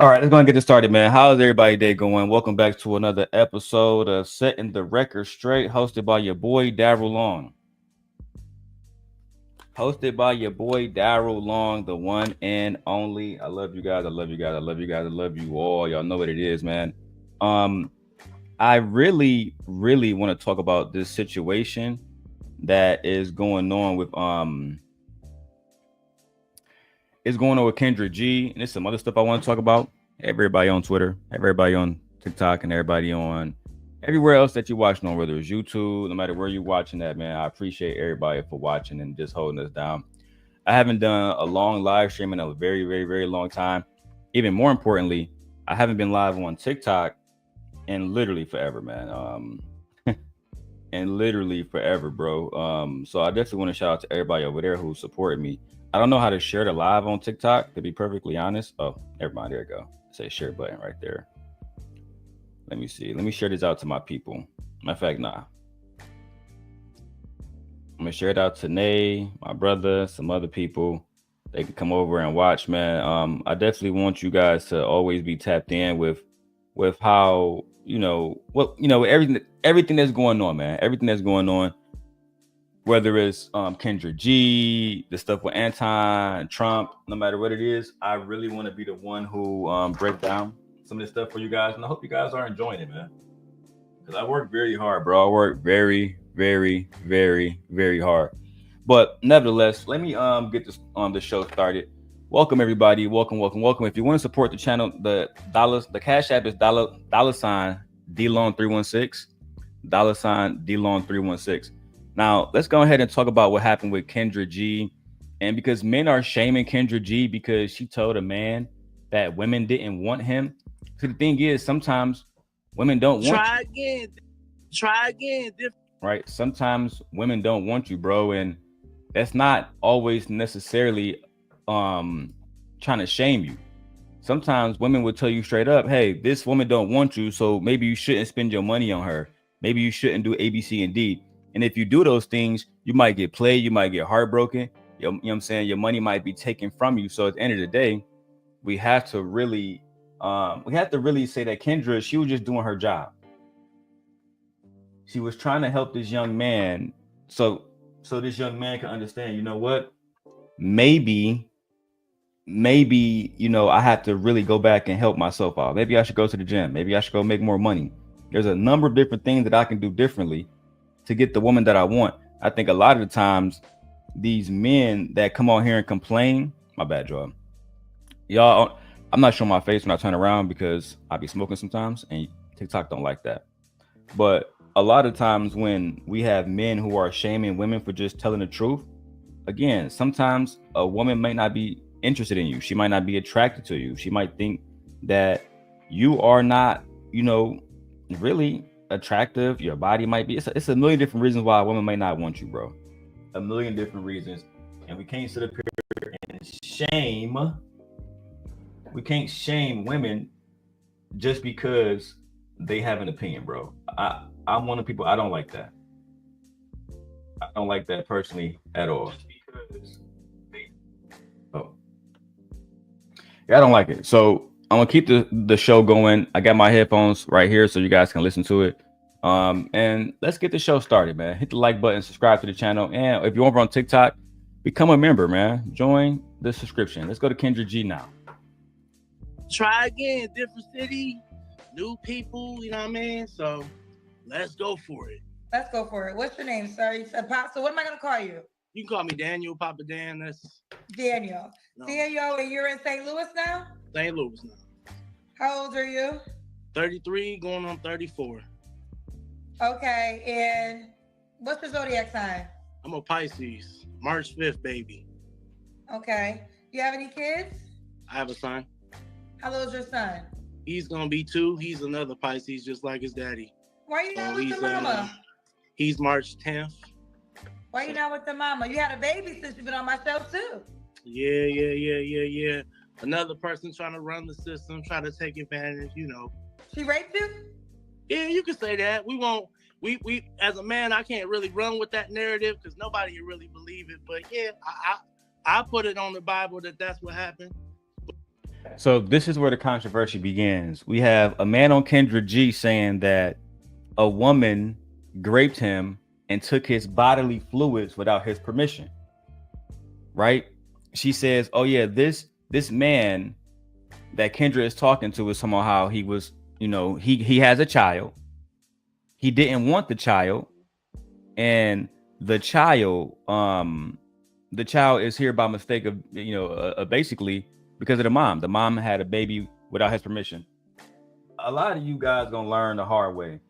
All right, let's go and get this started, man. How's everybody day going? Welcome back to another episode of Setting the Record Straight, hosted by your boy Darrel Long. Hosted by your boy Darrel Long, the one and only. I love you guys. I love you guys. I love you guys. I love you all. Y'all know what it is, man. Um, I really want to talk about this situation that is going on with is going on with Kendra G, and there's some other stuff I want to talk about. Everybody on Twitter, everybody on TikTok, and everybody on everywhere else that you're watching on, whether it's YouTube, no matter where you're watching that, man. I appreciate everybody for watching and just holding us down. I haven't done a long live stream in a very long time. Even more importantly, I haven't been live on TikTok in literally forever, man. And literally forever, bro. So I definitely want to shout out to everybody over there who supported me. I don't know how to share the live on TikTok, to be perfectly honest. Oh, never mind. There you go. Say share button right there. Let me see. Let me share this out to my people. Matter of fact, nah. I'm gonna share it out to Nay, my brother, some other people. They can come over and watch, man. I definitely want you guys to always be tapped in with how everything that's going on, man. Everything that's going on. Whether it's Kendra G, the stuff with Anton, Trump, no matter what it is, I really want to be the one who break down some of this stuff for you guys, and I hope you guys are enjoying it, man. Because I work very hard, bro. I work very hard. But nevertheless, let me get this the show started. Welcome everybody. Welcome. If you want to support the channel, the Cash App is dollar sign DLong316, dollar sign DLong316. Now, let's go ahead and talk about what happened with Kendra G. And because men are shaming Kendra G because she told a man that women didn't want him. So the thing is, sometimes women don't want you. Try again. Right? Sometimes women don't want you, bro. And that's not always necessarily trying to shame you. Sometimes women will tell you straight up, hey, this woman don't want you, so maybe you shouldn't spend your money on her. Maybe you shouldn't do A, B, C, and D. And if you do those things, you might get played, you might get heartbroken. You know what I'm saying? Your money might be taken from you. So at the end of the day, we have to really say that Kendra, she was just doing her job. She was trying to help this young man so this young man can understand, you know what? Maybe, I have to really go back and help myself out. Maybe I should go to the gym. Maybe I should go make more money. There's a number of different things that I can do differently to get the woman that I want. I think a lot of the times these men that come on here and complain, my bad, Joel. Y'all, I'm not showing my face when I turn around because I be smoking sometimes and TikTok don't like that. But a lot of times when we have men who are shaming women for just telling the truth, again, sometimes a woman might not be interested in you. She might not be attracted to you. She might think that you are not, really attractive. Your body might be. It's a million different reasons why a woman may not want you, bro. A million different reasons, and we can't sit up here and shame. We can't shame women just because they have an opinion, bro. I'm one of the people. I don't like that. I don't like that personally at all. Yeah, I don't like it. So I'm gonna keep the show going. I got my headphones right here so you guys can listen to it. And let's get the show started, man. Hit the like button, subscribe to the channel, and if you're over on TikTok, become a member, man. Join the subscription. Let's go to Kendra G now. Try again, different city, new people, you know what I mean? So let's go for it. Let's go for it. What's your name, sir? So what am I gonna call you? You can call me Daniel, Papa Dan. That's Daniel. No. Daniel, and you're in St. Louis now? St. Louis now. How old are you? 33, going on 34. Okay, and what's your zodiac sign? I'm a Pisces, March 5th, baby. Okay. Do you have any kids? I have a son. How old is your son? He's gonna be 2. He's another Pisces, just like his daddy. Why are you not with the mama? He's March 10th. Why are you not with the mama? You had a baby since you've been on my show too. Yeah. Another person trying to run the system, trying to take advantage, She raped you? Yeah, you can say that. We as a man, I can't really run with that narrative because nobody can really believe it. But yeah, I put it on the Bible that that's what happened. So this is where the controversy begins. We have a man on Kendra G saying that a woman raped him and took his bodily fluids without his permission. Right? She says, "Oh yeah, this man that Kendra is talking to is somehow how he was, he has a child. He didn't want the child, and the child is here by mistake of basically because of the mom. The mom had a baby without his permission. A lot of you guys gonna learn the hard way.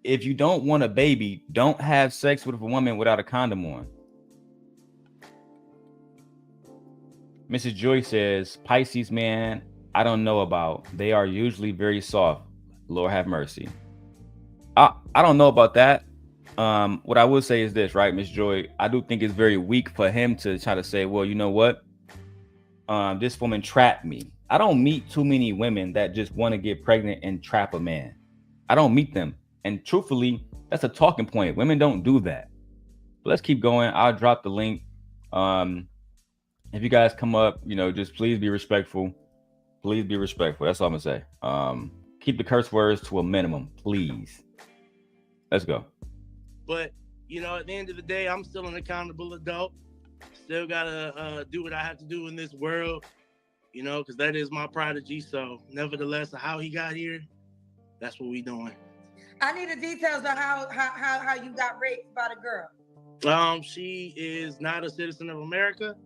If you don't want a baby, don't have sex with a woman without a condom on." Mrs. Joy says, "Pisces, man, I don't know about. They are usually very soft. Lord have mercy." I don't know about that. What I will say is this, right, Miss Joy? I do think it's very weak for him to try to say, well, you know what? This woman trapped me. I don't meet too many women that just want to get pregnant and trap a man. I don't meet them. And truthfully, that's a talking point. Women don't do that. But let's keep going. I'll drop the link. If you guys come up, just please be respectful. Please be respectful. That's all I'm gonna say. Keep the curse words to a minimum, please. Let's go. But at the end of the day, I'm still an accountable adult. Still gotta do what I have to do in this world, because that is my prodigy. So, nevertheless, how he got here, that's what we doing. I need the details on how you got raped by the girl. She is not a citizen of America.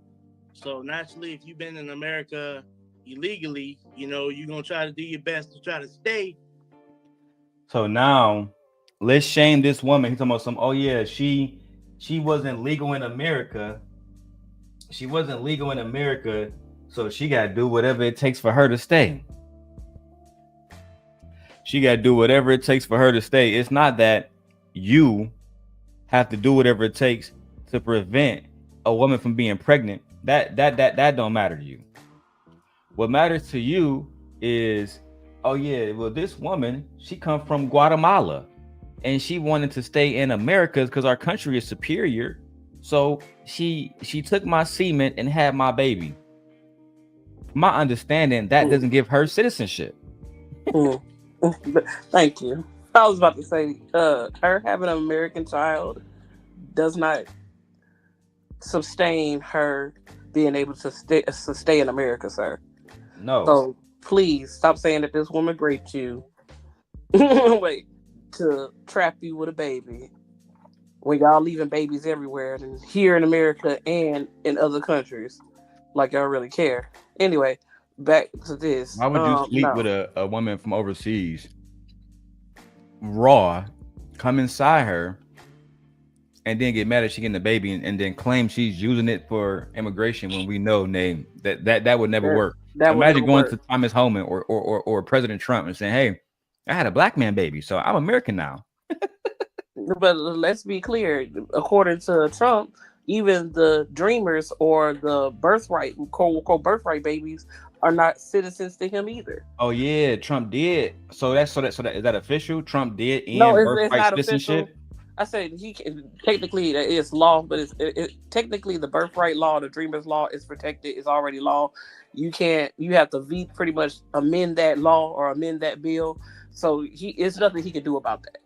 So naturally, if you've been in America illegally, you're gonna try to do your best to try to stay. So now let's shame this woman. He's talking about some, oh yeah, she wasn't legal in America. She wasn't legal in America, so she gotta do whatever it takes for her to stay. She gotta do whatever it takes for her to stay. It's not that you have to do whatever it takes to prevent a woman from being pregnant. That don't matter to you. What matters to you is, oh yeah, well, this woman, she come from Guatemala and she wanted to stay in America because our country is superior. So she took my semen and had my baby. My understanding, that doesn't give her citizenship. Thank you. I was about to say, her having an American child does not sustain her being able to stay in America, sir. No. So please stop saying that this woman raped you. Wait, to trap you with a baby when y'all leaving babies everywhere, and here in America and in other countries, like y'all really care. Anyway, back to this. Why would you sleep with a woman from overseas, raw, come inside her, and then get mad if she getting the baby and then claim she's using it for immigration when we know that would never work. Imagine going to Thomas Homan or President Trump and saying, "Hey, I had a black man baby, so I'm American now." But let's be clear, according to Trump, even the dreamers or the birthright, quote birthright babies are not citizens to him either. Oh yeah, Trump did. So that is that official? Trump did end birthright not citizenship. Official. I said he can, technically it's law, but technically the birthright law, the dreamers law is protected. It's already law. You have to pretty much amend that law or amend that bill. So it's nothing he can do about that.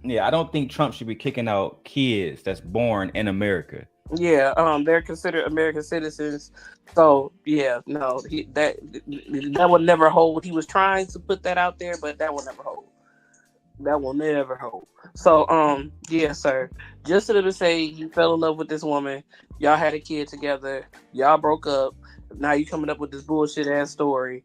Yeah, I don't think Trump should be kicking out kids that's born in America. Yeah, they're considered American citizens. So yeah, no, that will never hold. He was trying to put that out there, but that will never hold. That will never hold. So yeah, sir. Just to say you fell in love with this woman, y'all had a kid together, y'all broke up. Now you coming up with this bullshit ass story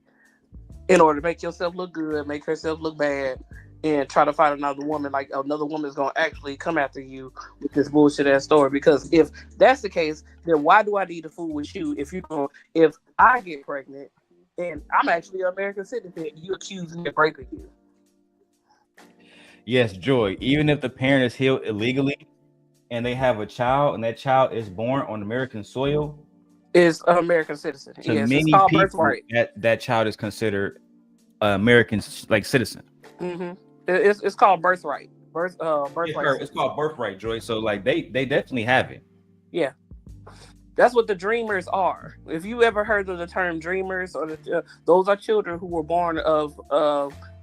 in order to make yourself look good, make herself look bad, and try to find another woman. Like another woman is gonna actually come after you with this bullshit ass story. Because if that's the case, then why do I need to fool with you if I get pregnant and I'm actually an American citizen, you accuse me of raping you? Yes, Joy. Even if the parent is here illegally and they have a child and that child is born on American soil, is an American citizen. To many people, that child is considered American citizen. Mm-hmm. It's called birthright. Birthright. It's called birthright, Joy. So they definitely have it. Yeah. That's what the dreamers are. If you ever heard of the term dreamers, or those are children who were born of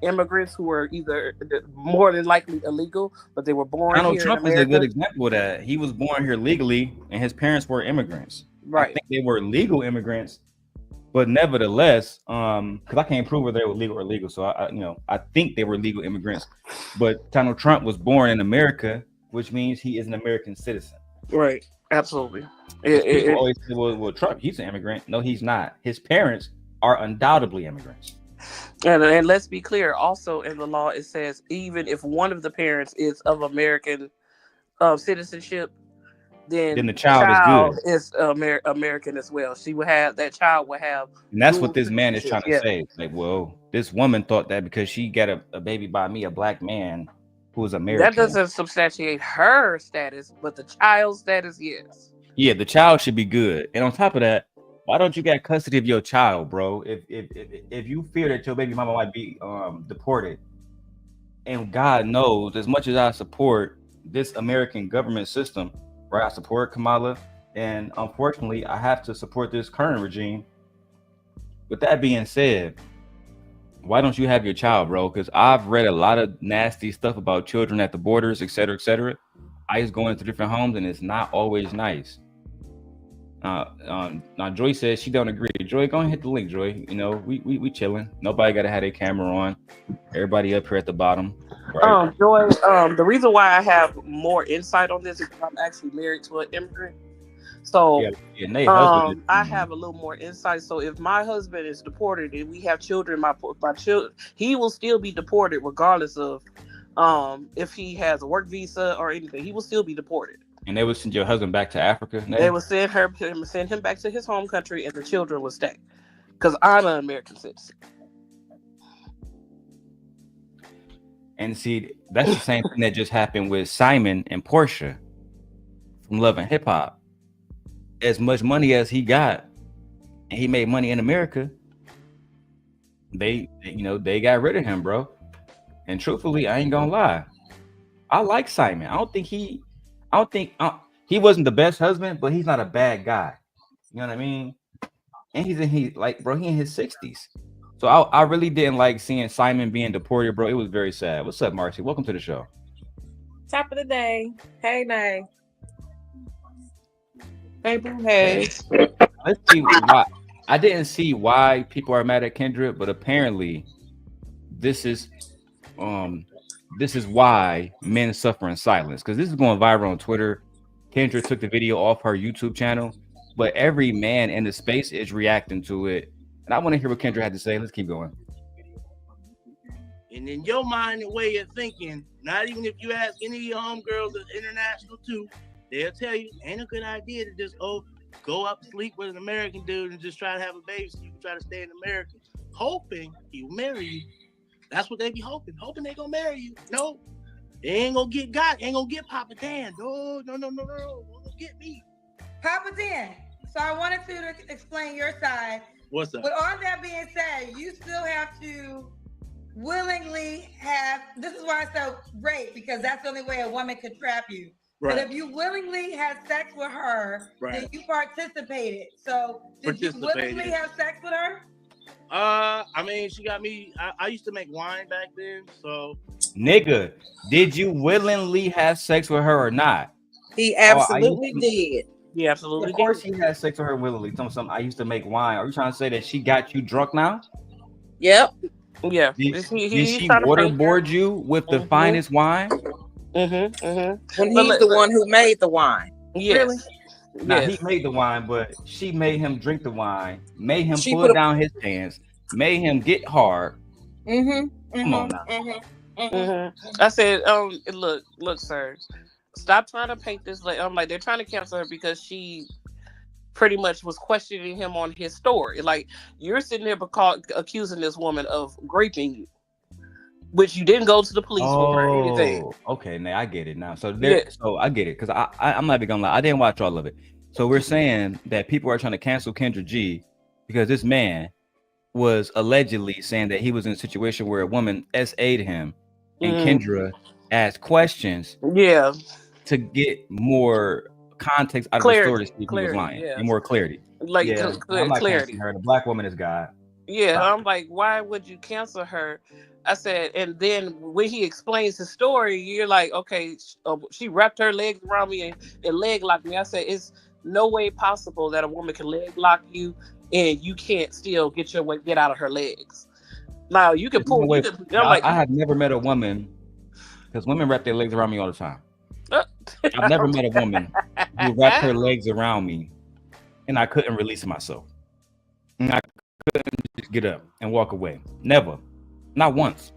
immigrants who were either more than likely illegal, but they were born Donald here in Trump is a good America. example of that. He was born here legally, and his parents were immigrants. I Right. think they were legal immigrants, but nevertheless, because I can't prove whether they were legal or illegal, so I think they were legal immigrants. But Donald Trump was born in America, which means he is an American citizen. Right. Absolutely. People always say, well, Trump, he's an immigrant. No, he's not. His parents are undoubtedly immigrants. And let's be clear, also in the law, it says even if one of the parents is of American citizenship, then the child is American as well. That child will have. And that's what this man is trying to say. Like, well, this woman thought that because she got a baby by me, a black man who is American. That doesn't substantiate her status, but the child's status, yes. Yeah, the child should be good. And on top of that, why don't you get custody of your child, bro? If you fear that your baby mama might be deported, and God knows, as much as I support this American government system, right? I support Kamala, and unfortunately, I have to support this current regime. With that being said, why don't you have your child, bro? Because I've read a lot of nasty stuff about children at the borders, et cetera, et cetera. ICE going to different homes, and it's not always nice. Now Joy says she don't agree. Joy, go and hit the link, Joy. You know, we chilling. Nobody got to have their camera on. Everybody up here at the bottom. Right? Joy, the reason why I have more insight on this is I'm actually married to an immigrant. So I have a little more insight. So if my husband is deported and we have children, my children, he will still be deported regardless of if he has a work visa or anything. He will still be deported. And they would send your husband back to Africa? They would send him back to his home country, and the children would stay. Because I'm an American citizen. And see, that's the same thing that just happened with Simon and Portia from Love and Hip Hop. As much money as he got, and he made money in America, they got rid of him, bro. And truthfully, I ain't gonna lie, I like Simon. I don't think he wasn't the best husband, but he's not a bad guy. You know what I mean? And he in his 60s. So I really didn't like seeing Simon being deported, bro. It was very sad. What's up, Marcy? Welcome to the show. Top of the day. Hey, Nay. Hey, boo. Hey. Let's see why. I didn't see why people are mad at Kendra, but apparently this is why men suffer in silence, because this is going viral on Twitter. Kendra took the video off her YouTube channel, but every man in the space is reacting to it. And I want to hear what Kendra had to say. Let's keep going. And in your mind and way of thinking, not even if you ask any of your homegirls that's international too, they'll tell you ain't a good idea to just go up sleep with an American dude and just try to have a baby so you can try to stay in America, hoping he will marry you. That's what they be hoping they gonna marry you. No, they ain't gonna get ain't gonna get Papa Dan. No, won't gonna get me. Papa Dan. So I wanted to explain your side. What's up? With all that being said, you still have to willingly have. This is why I said rape, because that's the only way a woman could trap you. Right. But if you willingly had sex with her, then you participated. So did you willingly have sex with her? I mean, she got me. I used to make wine back then, so. Nigga, did you willingly have sex with her or not? He absolutely did. He absolutely did. Of course, he had sex with her willingly. Something. I used to make wine. Are you trying to say that she got you drunk now? Yep. Yeah. Did she waterboard you with the finest wine? Mm-hmm. When he's the one who made the wine. Yes. Really? Now he made the wine, but she made him drink the wine, made him pull down his pants, made him get hard. Come on now. I said, look, sir, stop trying to paint this like they're trying to cancel her because she pretty much was questioning him on his story. Like, you're sitting there accusing this woman of raping you, which you didn't go to the police for or anything. Okay, now I get it now. So I get it, because I'm not even gonna lie, I didn't watch all of it. So we're saying that people are trying to cancel Kendra G because this man was allegedly saying that he was in a situation where a woman SA'd him, and Kendra asked questions to get more context out of the story to see if he was lying and more clarity. Like I'm not clarity. canceling her. The black woman is God. Yeah, I'm like, why would you cancel her? I said, and then when he explains his story, you're like, okay, she wrapped her legs around me and leg locked me. I said, it's no way possible that a woman can leg lock you and you can't still get out of her legs. Now you can pull. I have never met a woman, because women wrap their legs around me all the time. I've never met a woman who wrapped her legs around me and I couldn't release myself. And I couldn't just get up and walk away. Never. Not once.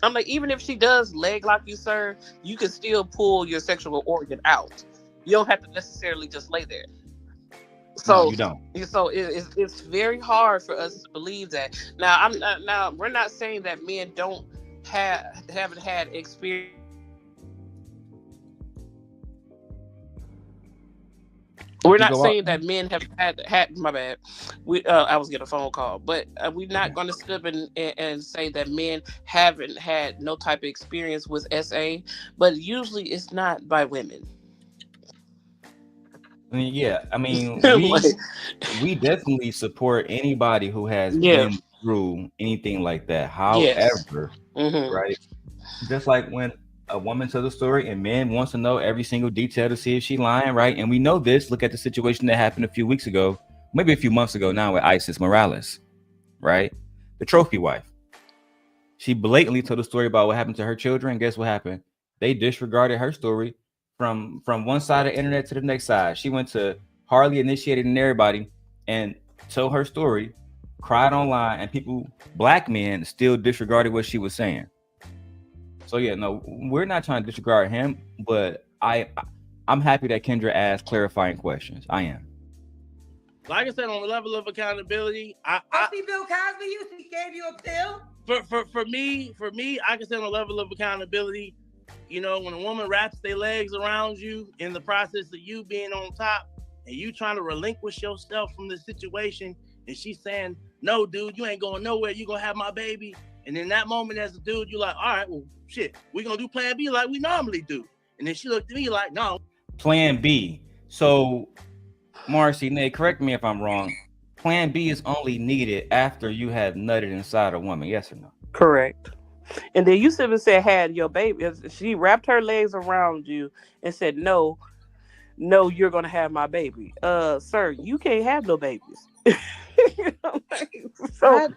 I'm like, even if she does leg lock you, sir, you can still pull your sexual organ out. You don't have to necessarily just lay there. So no, you don't. So it's very hard for us to believe that. Now we're not saying that men haven't had experience. We're not saying that men have had my bad. I was getting a phone call, but we're not going to sit up and say that men haven't had no type of experience with SA, but usually it's not by women. Yeah, I mean, we definitely support anybody who has been through anything like that. However, right, just like when a woman tells a story and man wants to know every single detail to see if she's lying, right? And we know this. Look at the situation that happened a few weeks ago, maybe a few months ago now with Isis Morales, right? The trophy wife. She blatantly told a story about what happened to her children. Guess what happened? They disregarded her story from one side of the internet to the next side. She went to Harley Initiated and everybody and told her story, cried online, and people, black men, still disregarded what she was saying. So yeah, no, we're not trying to disregard him, but I'm happy that Kendra asked clarifying questions. I am. Like I said, on the level of accountability, I see Bill Cosby used to gave you a pill. For me, I can say on the level of accountability, you know, when a woman wraps their legs around you in the process of you being on top and you trying to relinquish yourself from the situation, and she's saying, "No, dude, you ain't going nowhere. You gonna have my baby." And in that moment, as a dude, you're like, all right, well, shit, we're going to do plan B like we normally do. And then she looked at me like, no. Plan B. So, Marcy, Nate, correct me if I'm wrong. Plan B is only needed after you have nutted inside a woman. Yes or no? Correct. And then you simply said, had your baby. She wrapped her legs around you and said, no, you're going to have my baby. Sir, you can't have no babies. So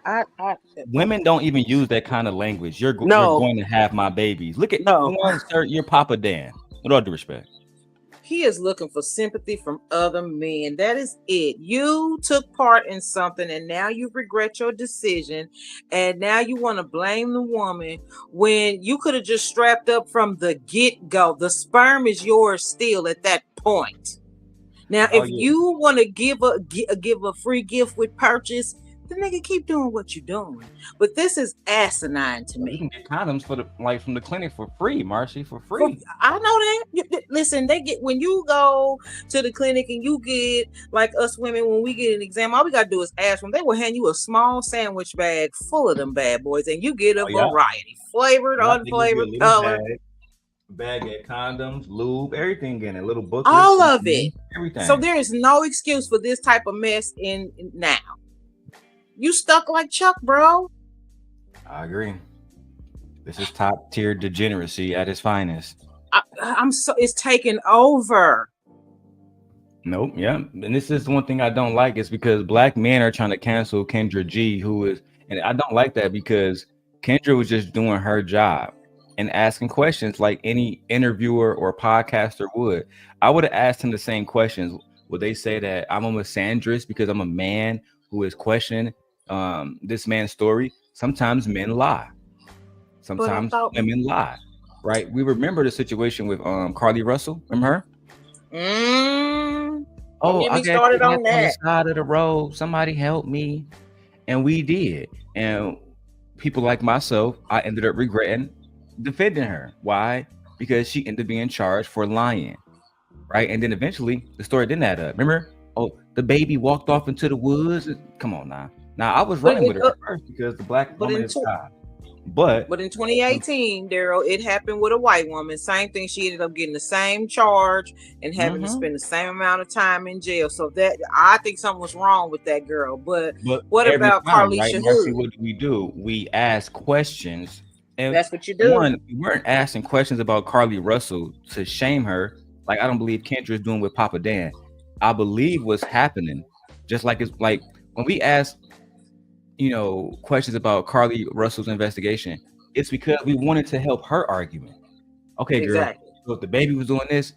women don't even use that kind of language. You're going to have my babies. Look at sir, you're Papa Dan. With all due respect, he is looking for sympathy from other men. That is it. You took part in something and now you regret your decision, and now you want to blame the woman when you could have just strapped up from the get-go. The sperm is yours still at that point. Now, if you want to give a free gift with purchase, the nigga keep doing what you're doing. But this is asinine to me. You can get condoms from the clinic for free, Marcy, for free. I know that. Listen, when you go to the clinic and you get, like us women, when we get an exam, all we gotta do is ask them. They will hand you a small sandwich bag full of them bad boys, and you get a variety, flavored, unflavored, color. Bag of condoms, lube, everything in it, little book, all of it, everything. So there is no excuse for this type of mess in now. You stuck like Chuck, bro. I agree. This is top tier degeneracy at its finest. It's taken over. Nope. Yeah, and this is one thing I don't like is because black men are trying to cancel Kendra G, and I don't like that because Kendra was just doing her job and asking questions like any interviewer or podcaster would. I would have asked him the same questions. Would they say that I'm a misandrist because I'm a man who is questioning this man's story? Sometimes men lie. Sometimes women lie, right? We remember the situation with Carly Russell. Remember her? Oh, I got started on the side of the road. Somebody help me. And we did. And people like myself, I ended up regretting defending her. Why? Because she ended up being charged for lying, right? And then eventually the story didn't add up. Remember? Oh, the baby walked off into the woods. Come on now. Now I was running with her at first because the black woman is God. But in 2018, Darrel, it happened with a white woman. Same thing. She ended up getting the same charge and having to spend the same amount of time in jail. So that I think something was wrong with that girl. But what about Carlisha Hood? What do? We ask questions. And that's what you do. We weren't asking questions about Carly Russell to shame her. Like, I don't believe Kendra is doing with Papa Dan. I believe what's happening, just like it's like when we ask, questions about Carly Russell's investigation, it's because we wanted to help her argument. Okay, girl, so if the baby was doing this,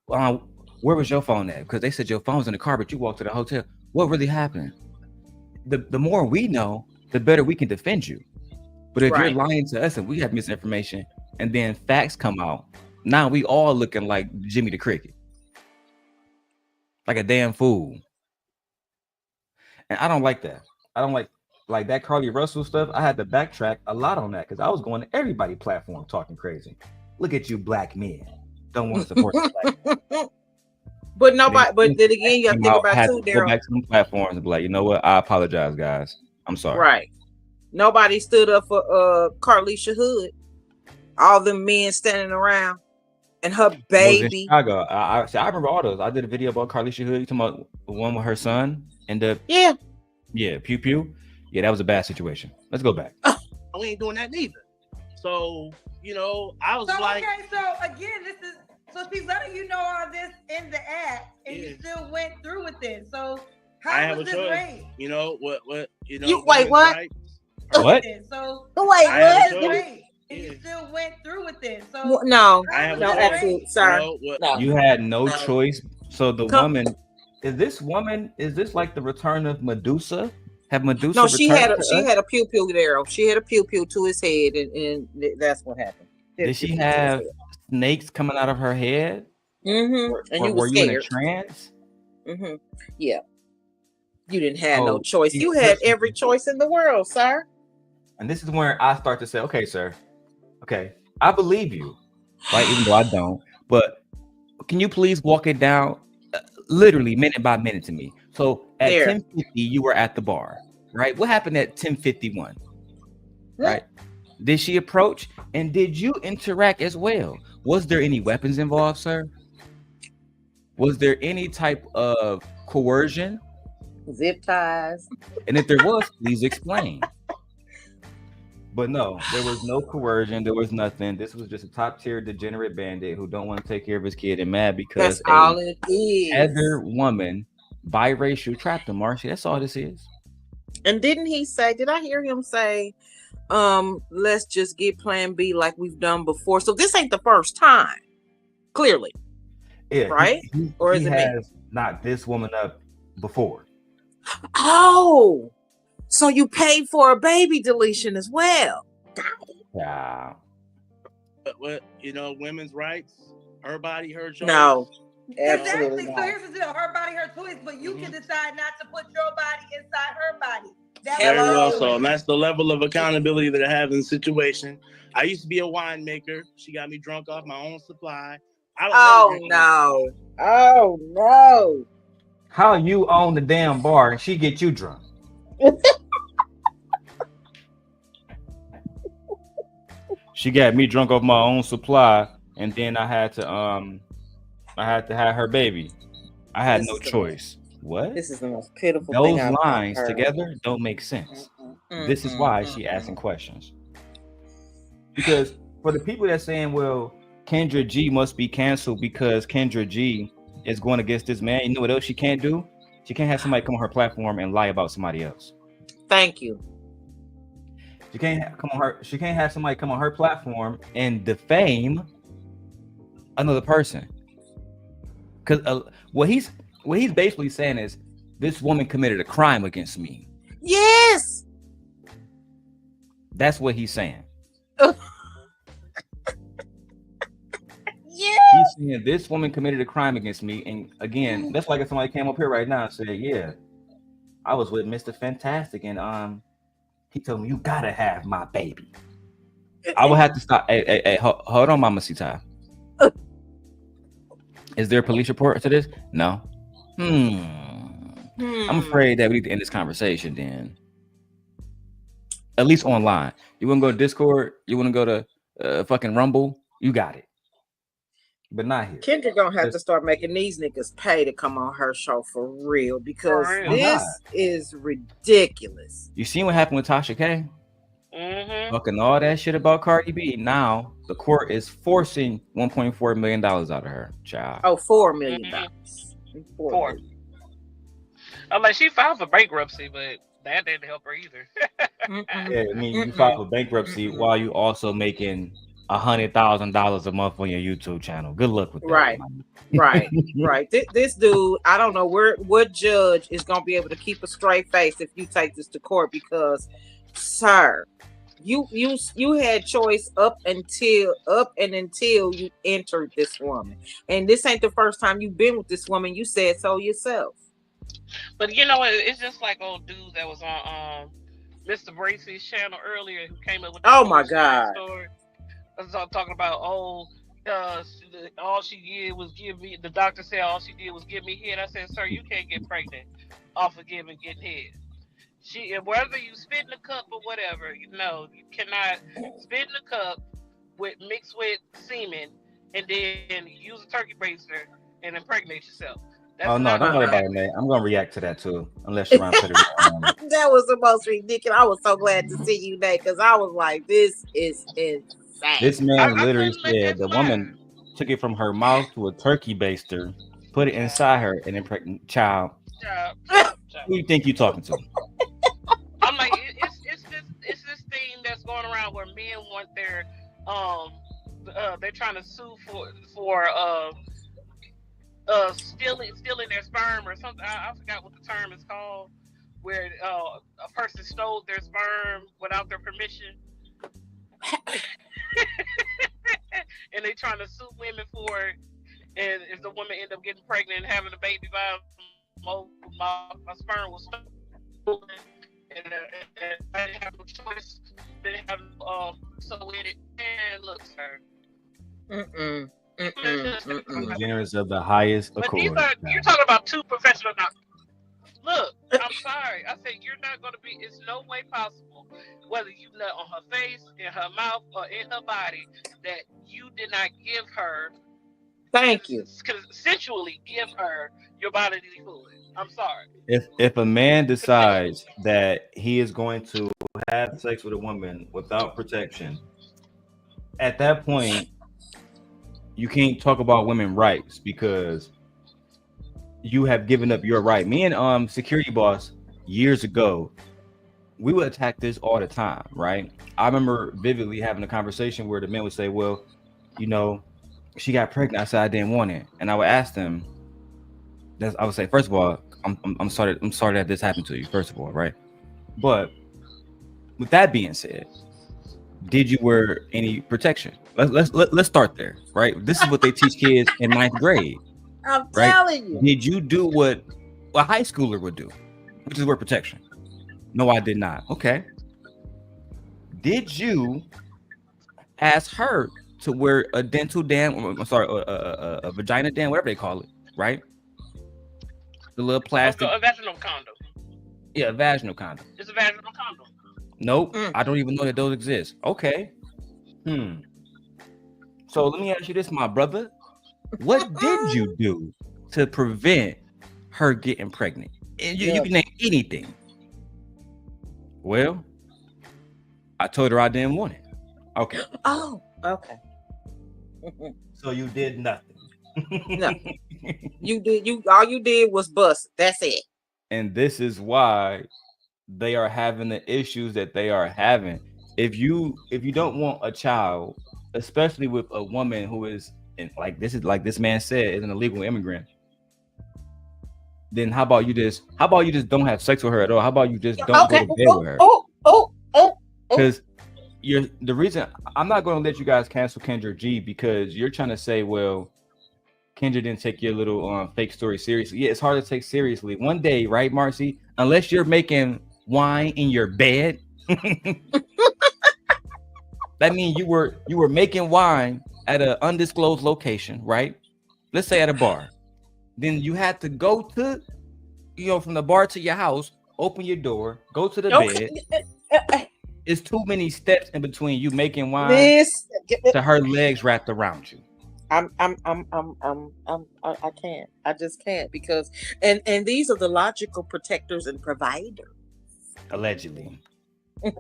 where was your phone at? Because they said your phone was in the car, but you walked to the hotel. What really happened? The more we know, the better we can defend you. But if you're lying to us and we have misinformation and then facts come out, now we all looking like Jimmy the Cricket. Like a damn fool. And I don't like that. I don't like that Carly Russell stuff. I had to backtrack a lot on that because I was going to everybody's platform talking crazy. Look at you, black men. Don't want to support the black men. But nobody, but then again, you have to think about too, Darrel. Go back to some platforms and be like, you know what? I apologize, guys. I'm sorry. Right. Nobody stood up for Carlisha Hood. All them men standing around and her baby. Chicago. I remember all those. I did a video about Carlisha Hood. You talking about the one with her son and the pew pew. Yeah, that was a bad situation. Let's go back. We ain't doing that neither. So I was like, okay. So again, so she's letting you know all this in the act, and you still went through with it. So how was this rape? You know what? You wait, what? Right? What? So wait, what? Rape, and you still went through with it. So no, absolutely, sorry. No. You had no choice. So the woman, is this like the return of Medusa? Have Medusa? No, she had a pew pew there. She had a pew pew to his head, and that's what happened. Did she have snakes coming out of her head? Mm-hmm. And you were scared. You in a trance? Mm-hmm. Yeah. You didn't have no choice. You had every choice in the world, sir. And this is where I start to say, okay, sir. Okay, I believe you, right? Even though I don't. But can you please walk it down, literally minute by minute to me? So at 10:50, you were at the bar, right? What happened at 10:51? Right? Did she approach? And did you interact as well? Was there any weapons involved, sir? Was there any type of coercion? Zip ties. And if there was, please explain. But no, there was no coercion. There was nothing. This was just a top tier degenerate bandit who don't want to take care of his kid and mad because that's all it is. Other woman, biracial, trapped him, Marcy. That's all this is. And did I hear him say, let's just get plan B like we've done before? So this ain't the first time, clearly. Yeah, right? Or is it me? Not this woman up before. Oh, so you paid for a baby deletion as well. Yeah. But women's rights, her body, her choice. No, absolutely. So here's the deal: her body, her choice. But you can decide not to put your body inside her body. Very well so, and that's the level of accountability that I have in the situation. I used to be a winemaker. She got me drunk off my own supply. Oh no! How you own the damn bar and she get you drunk? She got me drunk off my own supply, and then I had to have her baby. I had no choice. What? This is the most pitiful thing. Those Those lines together don't make sense. This is why she asking questions. Because for the people that saying, well, Kendra G must be canceled because Kendra G is going against this man. You know what else she can't do? She can't have somebody come on her platform and lie about somebody else. Thank you. She can't have somebody come on her platform and defame another person. Because what he's basically saying is, this woman committed a crime against me. Yes. That's what he's saying. Yeah. He's saying this woman committed a crime against me. And again, that's like if somebody came up here right now and said, yeah, I was with Mr. Fantastic and he told me you gotta have my baby. I would have to stop. Hey, hold on, Mama Sita. Is there a police report to this? No. I'm afraid that we need to end this conversation then. At least online. You want to go to Discord? You want to go to fucking Rumble? You got it. But not here. Kendra gonna have to start making these niggas pay to come on her show for real, because this is ridiculous. You seen what happened with Tasha K? Fucking all that shit about Cardi B. Now the court is forcing $1.4 million out of her, child. Oh, $4 million. $4 million. I'm like, she filed for bankruptcy, but that didn't help her either. Yeah, I mean, you filed for bankruptcy while you also making $100,000 a month on your YouTube channel. Good luck with that. Right. This dude, I don't know what judge is gonna be able to keep a straight face if you take this to court, because, sir, you had choice up until you entered this woman, and this ain't the first time you've been with this woman. You said so yourself. But you know, it's just like old dude that was on Mr. Bracy's channel earlier, who came up with oh my god story. I was talking about all she did was give me. The doctor said all she did was give me head. I said, sir, you can't get pregnant off of getting head. Whether you spit in the cup or whatever, you cannot spit in the cup mixed with semen and then use a turkey baster and impregnate yourself. Oh no, don't worry about it, man. I'm gonna react to that too, unless Sharon put it on. That was the most ridiculous. I was so glad to see you today, because I was like, this is insane. This man literally said the woman took it from her mouth to a turkey baster, put it inside her, and impregnate child. Who do you think you're talking to? I'm like, it's this thing that's going around where men want their they're trying to sue for stealing their sperm or something. I forgot what the term is called, where a person stole their sperm without their permission. And they trying to sue women for it, and if the woman end up getting pregnant and having a baby by my sperm was stolen, and I didn't have no choice, didn't have so in it. And look, sir, Generous of the highest accord. You're talking about two professional doctors. Look, I'm sorry. I said you're not going to be. It's no way possible, whether you nut on her face, in her mouth, or in her body, that you did not give her. Thank you. Consensually give her your bodily fluid. I'm sorry. If a man decides that he is going to have sex with a woman without protection, at that point, you can't talk about women's rights, because you have given up your right. Me and security boss years ago, we would attack this all the time, right? I remember vividly having a conversation where the men would say, well, she got pregnant. I said I didn't want it. And I would ask them, I would say, first of all, I'm sorry that this happened to you, first of all, right? But with that being said, did you wear any protection? Let's start there, right? This is what they teach kids in 9th grade. I'm telling you. Did you do what a high schooler would do, which is wear protection? No, I did not. Okay. Did you ask her to wear a dental dam? A vagina dam, whatever they call it, right? The little plastic. A vaginal condom. Yeah, a vaginal condom. It's a vaginal condom. Nope. I don't even know that those exist. Okay. So let me ask you this, my brother. What did you do to prevent her getting pregnant? And you can name anything. Well, I told her I didn't want it. Okay. Oh, okay. So you did nothing. No. All you did was bust. That's it. And this is why they are having the issues that they are having. If you don't want a child, especially with a woman who is, and like this man said, is an illegal immigrant, then how about you just don't have sex with her at all? How about you just don't go to bed with her? Because the reason I'm not going to let you guys cancel Kendra G, because you're trying to say, well, Kendra didn't take your little fake story seriously. Yeah, it's hard to take seriously. One day, right, Marcy? Unless you're making wine in your bed, that means you were making wine at an undisclosed location, right? Let's say at a bar. Then you had to go to, from the bar to your house, open your door, go to the bed, It's too many steps in between you making wine This to her legs wrapped around you. I can't. I just can't because and these are the logical protectors and providers. Allegedly. You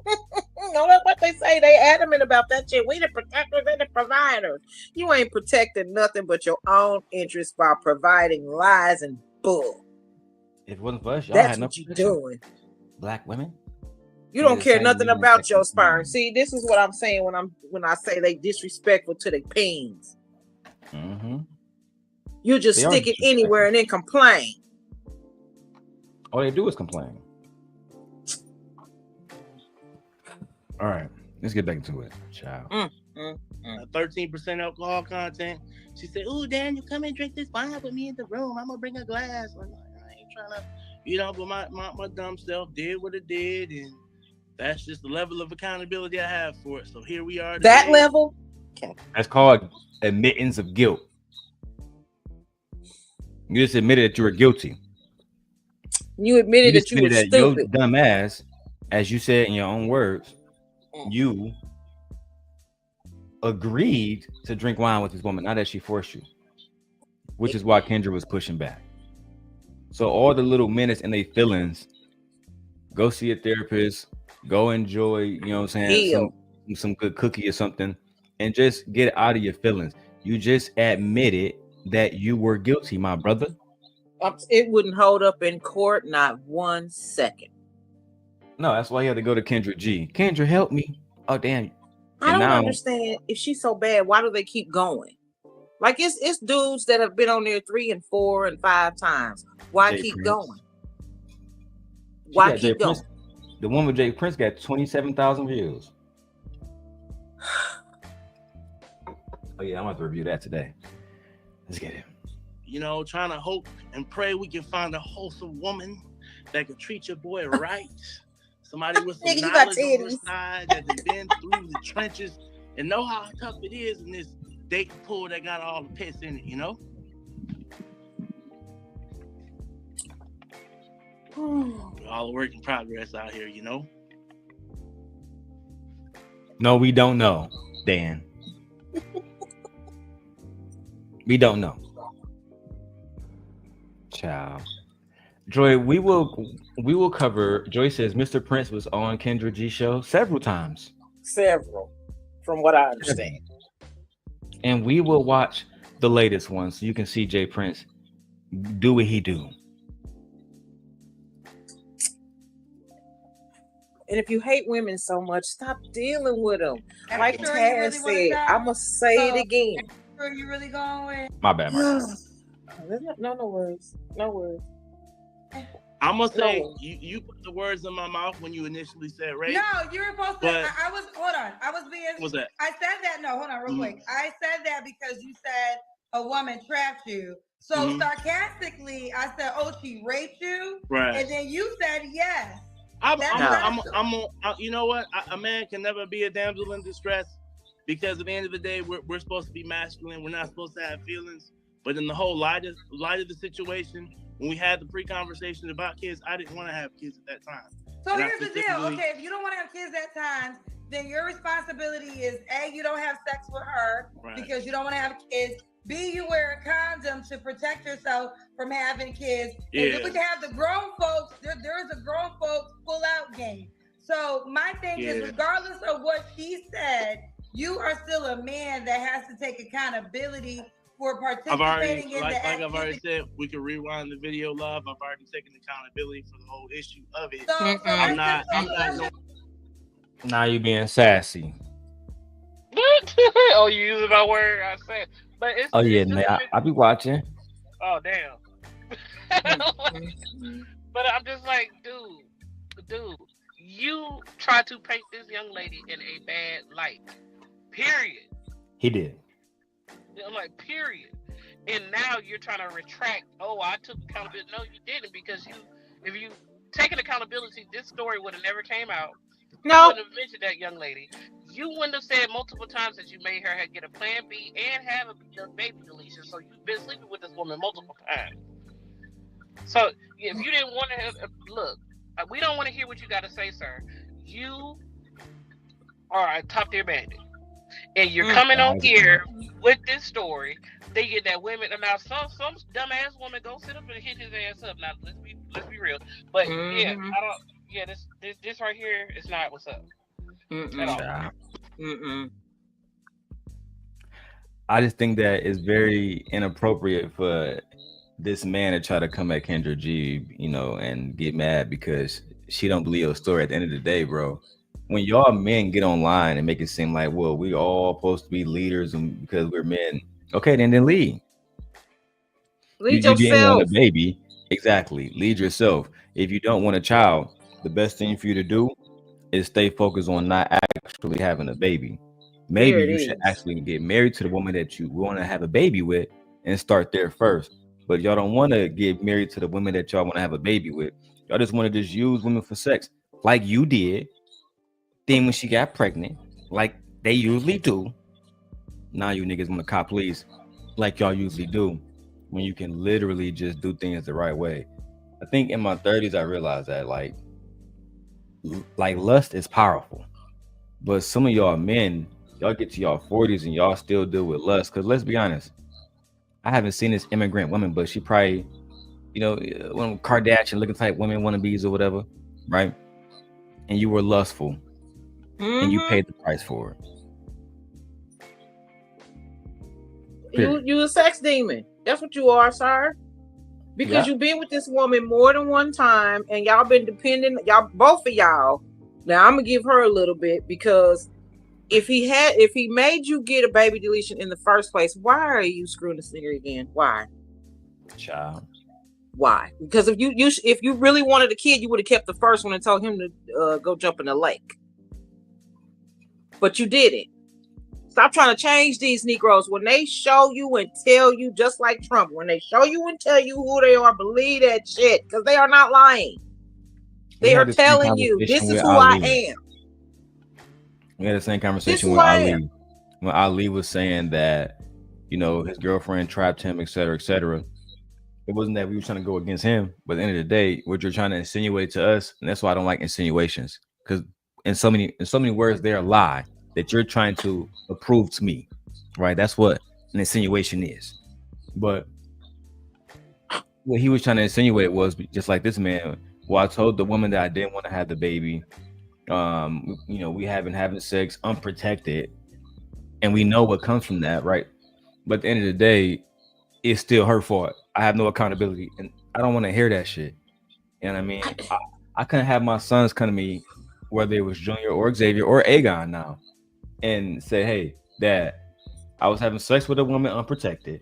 know what they say? They adamant about that shit. We the protectors and the providers. You ain't protecting nothing but your own interests by providing lies and bull. If it wasn't for us, y'all That's had no what you're protection. doing. Black women. You don't the care same nothing women about that your keep sperm. women. See, this is what I'm saying when I say they disrespectful to their peens. Mm-hmm. You just They are stick it disrespectful. anywhere and then complain. All they do is complain. All right, let's get back into it, child. 13% alcohol content. She said, "Ooh, Dan, you come and drink this wine with me in the room. I'm gonna bring a glass." I'm like, I ain't trying to, but my dumb self did what it did, and that's just the level of accountability I have for it. So here we are. That today. level. Okay. That's called admittance of guilt. You just admitted that you were guilty. You admitted that you were admitted that your stupid. dumb ass, as you said in your own words, you agreed to drink wine with this woman, not that she forced you, which is why Kendra was pushing back. So all the little minutes and their feelings, go see a therapist, go enjoy, you know what I'm saying, some good cookie or something, and just get out of your feelings. You just admitted that you were guilty, my brother. It wouldn't hold up in court, not 1 second. No, that's why you had to go to Kendra G. Kendra, help me. Oh, damn. I don't understand. If she's so bad, why do they keep going? Like it's dudes that have been on there 3 and 4 and 5 times. Why keep going? Why keep going? The one with Jay Prince got 27,000 views. Oh yeah, I'm going to review that today. Let's get it. Trying to hope and pray we can find a wholesome woman that can treat your boy right. Somebody with some knowledge on their side that has been through the trenches and know how tough it is in this dating pool that got all the piss in it, We're all a work in progress out here, No, we don't know, Dan. We don't know. Child. Joy, we will cover. Joy says Mr. Prince was on Kendra G show several times. Several, from what I understand. And we will watch the latest one so you can see Jay Prince do what he do. And if you hate women so much, stop dealing with them. I'm like sure Taz said, I'm going to say it again. Sure you really going with? My bad, Mark. No words. No words. I'm gonna say you put the words in my mouth when you initially said rape. No, you were supposed to. I was hold on. I was being. What's that? I said that. No, hold on, real quick. I said that because you said a woman trapped you. So sarcastically, I said, "Oh, she raped you," right? And then you said yes. You know what? A man can never be a damsel in distress because at the end of the day, we're supposed to be masculine. We're not supposed to have feelings. But in the whole light of the situation, when we had the pre-conversation about kids, I didn't want to have kids at that time. So here's the deal. Okay, if you don't want to have kids at times, then your responsibility is A, you don't have sex with her because you don't want to have kids. B, you wear a condom to protect yourself from having kids. Yeah. And then we can have the grown folks. There is a grown folks pull-out game. So my thing is, regardless of what she said, you are still a man that has to take accountability for participating in the activity. I've already said, we can rewind the video, love. I've already taken accountability for the whole issue of it. I'm not Now you being sassy. Oh, you using my word? I said, but it's. Oh yeah, man. I be watching. Oh damn. But I'm just like, dude, you tried to paint this young lady in a bad light. Period. He did. I'm like, period. And now you're trying to retract. Oh, I took accountability. No, you didn't, because if you taken accountability, this story would have never came out. No. You wouldn't have mentioned that young lady. You wouldn't have said multiple times that you made her get a plan B and have a baby deletion. So you've been sleeping with this woman multiple times. So if you didn't want to have, look, we don't want to hear what you got to say, sir. You are a top tier bandit. And you're coming on here with this story, thinking that women are now some dumbass woman go sit up and hit his ass up. Now let's be real. But yeah, I don't. Yeah, this right here is not what's up at all. I just think that it's very inappropriate for this man to try to come at Kendra G, you know, and get mad because she don't believe your story. At the end of the day, bro, when y'all men get online and make it seem like, well, we all supposed to be leaders and because we're men, okay, then lead. Lead you didn't want a yourself. baby, exactly. Lead yourself. If you don't want a child, the best thing for you to do is stay focused on not actually having a baby. Maybe Here it you should is. actually get married to the woman that you want to have a baby with and start there first. But y'all don't want to get married to the women that y'all want to have a baby with. Y'all just want to just use women for sex like you did. Then when she got pregnant, like they usually do, now you niggas want to cop please like y'all usually do when you can literally just do things the right way. I think in my 30s, I realized that like lust is powerful. But some of y'all men, y'all get to y'all 40s and y'all still deal with lust. Because let's be honest, I haven't seen this immigrant woman, but she probably, you know, one of Kardashian looking type women, wannabes or whatever, right? And you were lustful and you paid the price for it. You a sex demon. That's what you are, sir. Because you've been with this woman more than one time and y'all been dependent, y'all, both of y'all. Now I'm gonna give her a little bit because if he made you get a baby deletion in the first place, why are you screwing this nigga again? Why? Child. Why? Because if you really wanted a kid, you would have kept the first one and told him to go jump in the lake. But you didn't. Stop trying to change these Negroes. When they show you and tell you, just like Trump, when they show you and tell you who they are, believe that shit because they are not lying. They are telling you, this is who I am. We had the same conversation with Ali. When Ali was saying that, you know, his girlfriend trapped him, et cetera, et cetera. It wasn't that we were trying to go against him, but at the end of the day, what you're trying to insinuate to us, and that's why I don't like insinuations, because in so many words, they're a lie that you're trying to approve to me, right? That's what an insinuation is. But what he was trying to insinuate was just like this man. Well, I told the woman that I didn't want to have the baby. You know, we haven't having sex unprotected, and we know what comes from that, right? But at the end of the day, it's still her fault. I have no accountability, and I don't want to hear that shit. And I mean, I couldn't have my sons come to me, whether it was Junior or Xavier or Aegon now, and say, "Hey, Dad, I was having sex with a woman unprotected.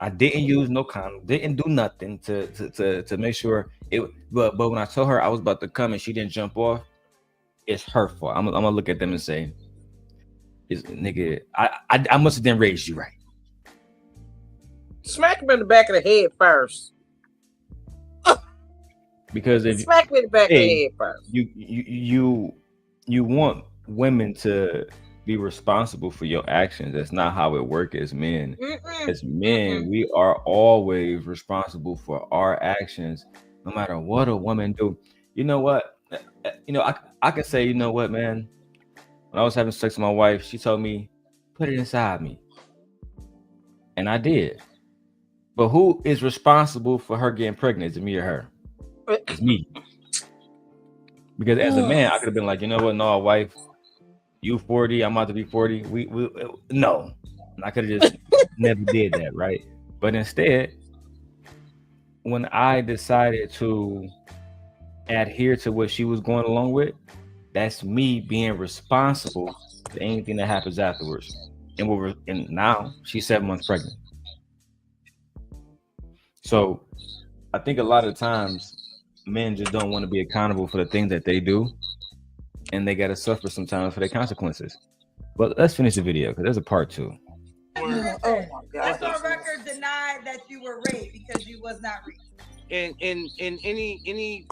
I didn't use no condom, didn't do nothing to make sure it. But when I told her I was about to come and she didn't jump off, it's her fault. I'm gonna look at them and say, nigga, I must have didn't raise you right. Smack him in the back of the head first. Because if smack me in the back of the head first. You want women to be responsible for your actions. That's not how it works as men. As men, we are always responsible for our actions, no matter what a woman do. You know what? You know, I can say, you know what, man? When I was having sex with my wife, she told me, put it inside me. And I did. But who is responsible for her getting pregnant? Is it me or her? It's me. Because as a man, I could have been like, you know what? No, wife, you 40, I'm about to be 40. We no. And I could have just never did that, right? But instead, when I decided to adhere to what she was going along with, that's me being responsible for anything that happens afterwards. And now she's 7 months pregnant. So I think a lot of times men just don't want to be accountable for the things that they do, and they got to suffer sometimes for their consequences. But let's finish the video because there's a part 2. Oh my God! On record, denied that you were raped because you was not raped. In any,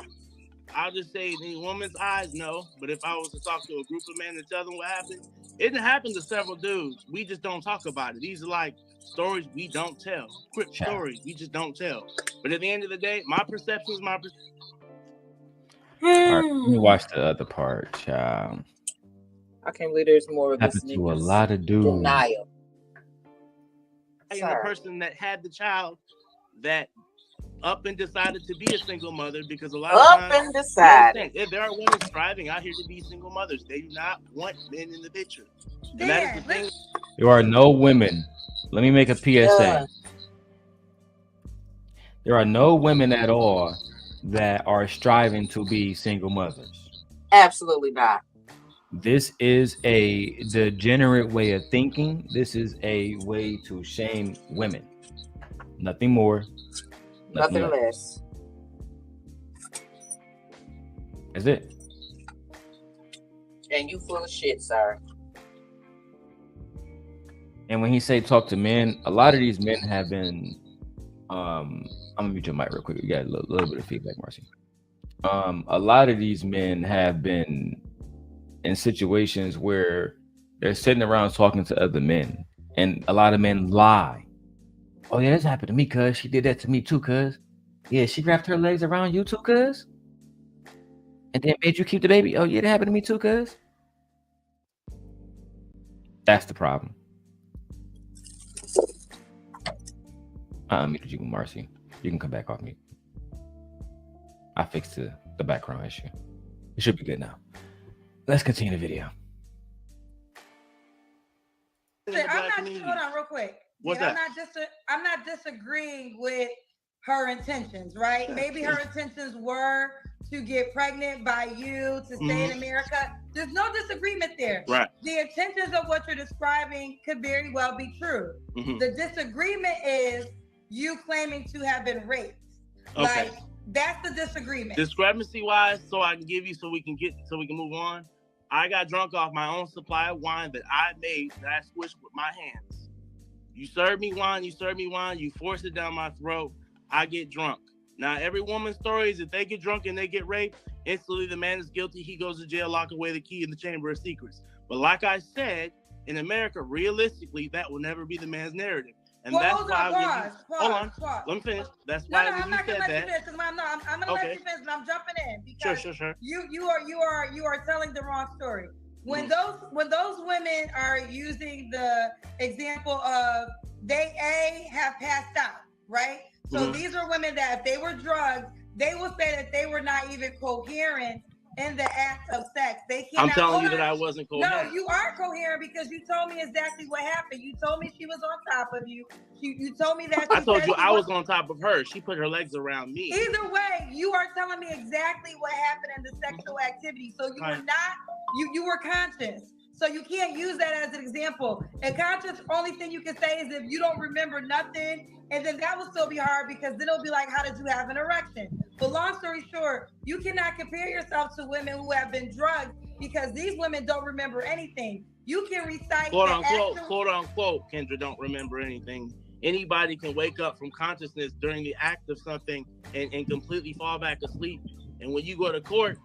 I'll just say in any woman's eyes, no. But if I was to talk to a group of men and tell them what happened, it happened to several dudes. We just don't talk about it. These are like stories we don't tell. Quick stories we just don't tell. But at the end of the day, my perception is my perception. All right, let me watch the other part, child. I can't believe there's more of this Happens to a lot of dudes. denial. And the person that had the child that up and decided to be a single mother, because a lot of times, and decided. If there are women striving out here to be single mothers, they do not want men in the picture. And that is the thing. There are no women. Let me make a PSA. There are no women at all that are striving to be single mothers. Absolutely not. This is a degenerate way of thinking. This is a way to shame women. Nothing more. Nothing less. That's it. And you full of shit, sir. And when he say talk to men, a lot of these men have been I'm gonna mute your mic real quick. We got a little bit of feedback, Marcy. A lot of these men have been in situations where they're sitting around talking to other men, and a lot of men lie. Oh yeah, this happened to me, cuz she did that to me too, cuz. Yeah, she wrapped her legs around you too, cuz. And then made you keep the baby. Oh yeah, that happened to me too, cuz. That's the problem. I unmuted you, Marcy. You can come back off mute. I fixed the background issue. It should be good now. Let's continue the video. Hold on real quick. What's that? I'm not disagreeing with her intentions, right? Maybe her intentions were to get pregnant by you, to stay in America. There's no disagreement there. Right. The intentions of what you're describing could very well be true. The disagreement is you claiming to have been raped. Okay. Like, that's the disagreement. Discrepancy wise, so I can give you so we can move on. I got drunk off my own supply of wine that I made, that I squished with my hands. You serve me wine, you force it down my throat, I get drunk. Now, every woman's story is if they get drunk and they get raped, instantly the man is guilty, he goes to jail, lock away the key in the chamber of secrets. But like I said, in America, realistically, that will never be the man's narrative. And that's why hold on, let me finish. That's why I'm not gonna let you finish, because I'm gonna let you finish, but I'm jumping in because sure. You are telling the wrong story. When those women are using the example of they have passed out, right? So these are women that if they were drugged, they will say that they were not even coherent in the act of sex. They cannot. I'm telling you that I wasn't coherent. No, you are coherent because you told me exactly what happened. You told me she was on top of you. You told me that. I told you I was on top of her. She put her legs around me. Either way, you are telling me exactly what happened in the sexual activity. So you were not. You were conscious. So you can't use that as an example. And conscious, only thing you can say is if you don't remember nothing, and then that will still be hard because then it'll be like, how did you have an erection? But long story short, you cannot compare yourself to women who have been drugged because these women don't remember anything. You can recite quote unquote, Kendra don't remember anything. Anybody can wake up from consciousness during the act of something and completely fall back asleep. And when you go to court,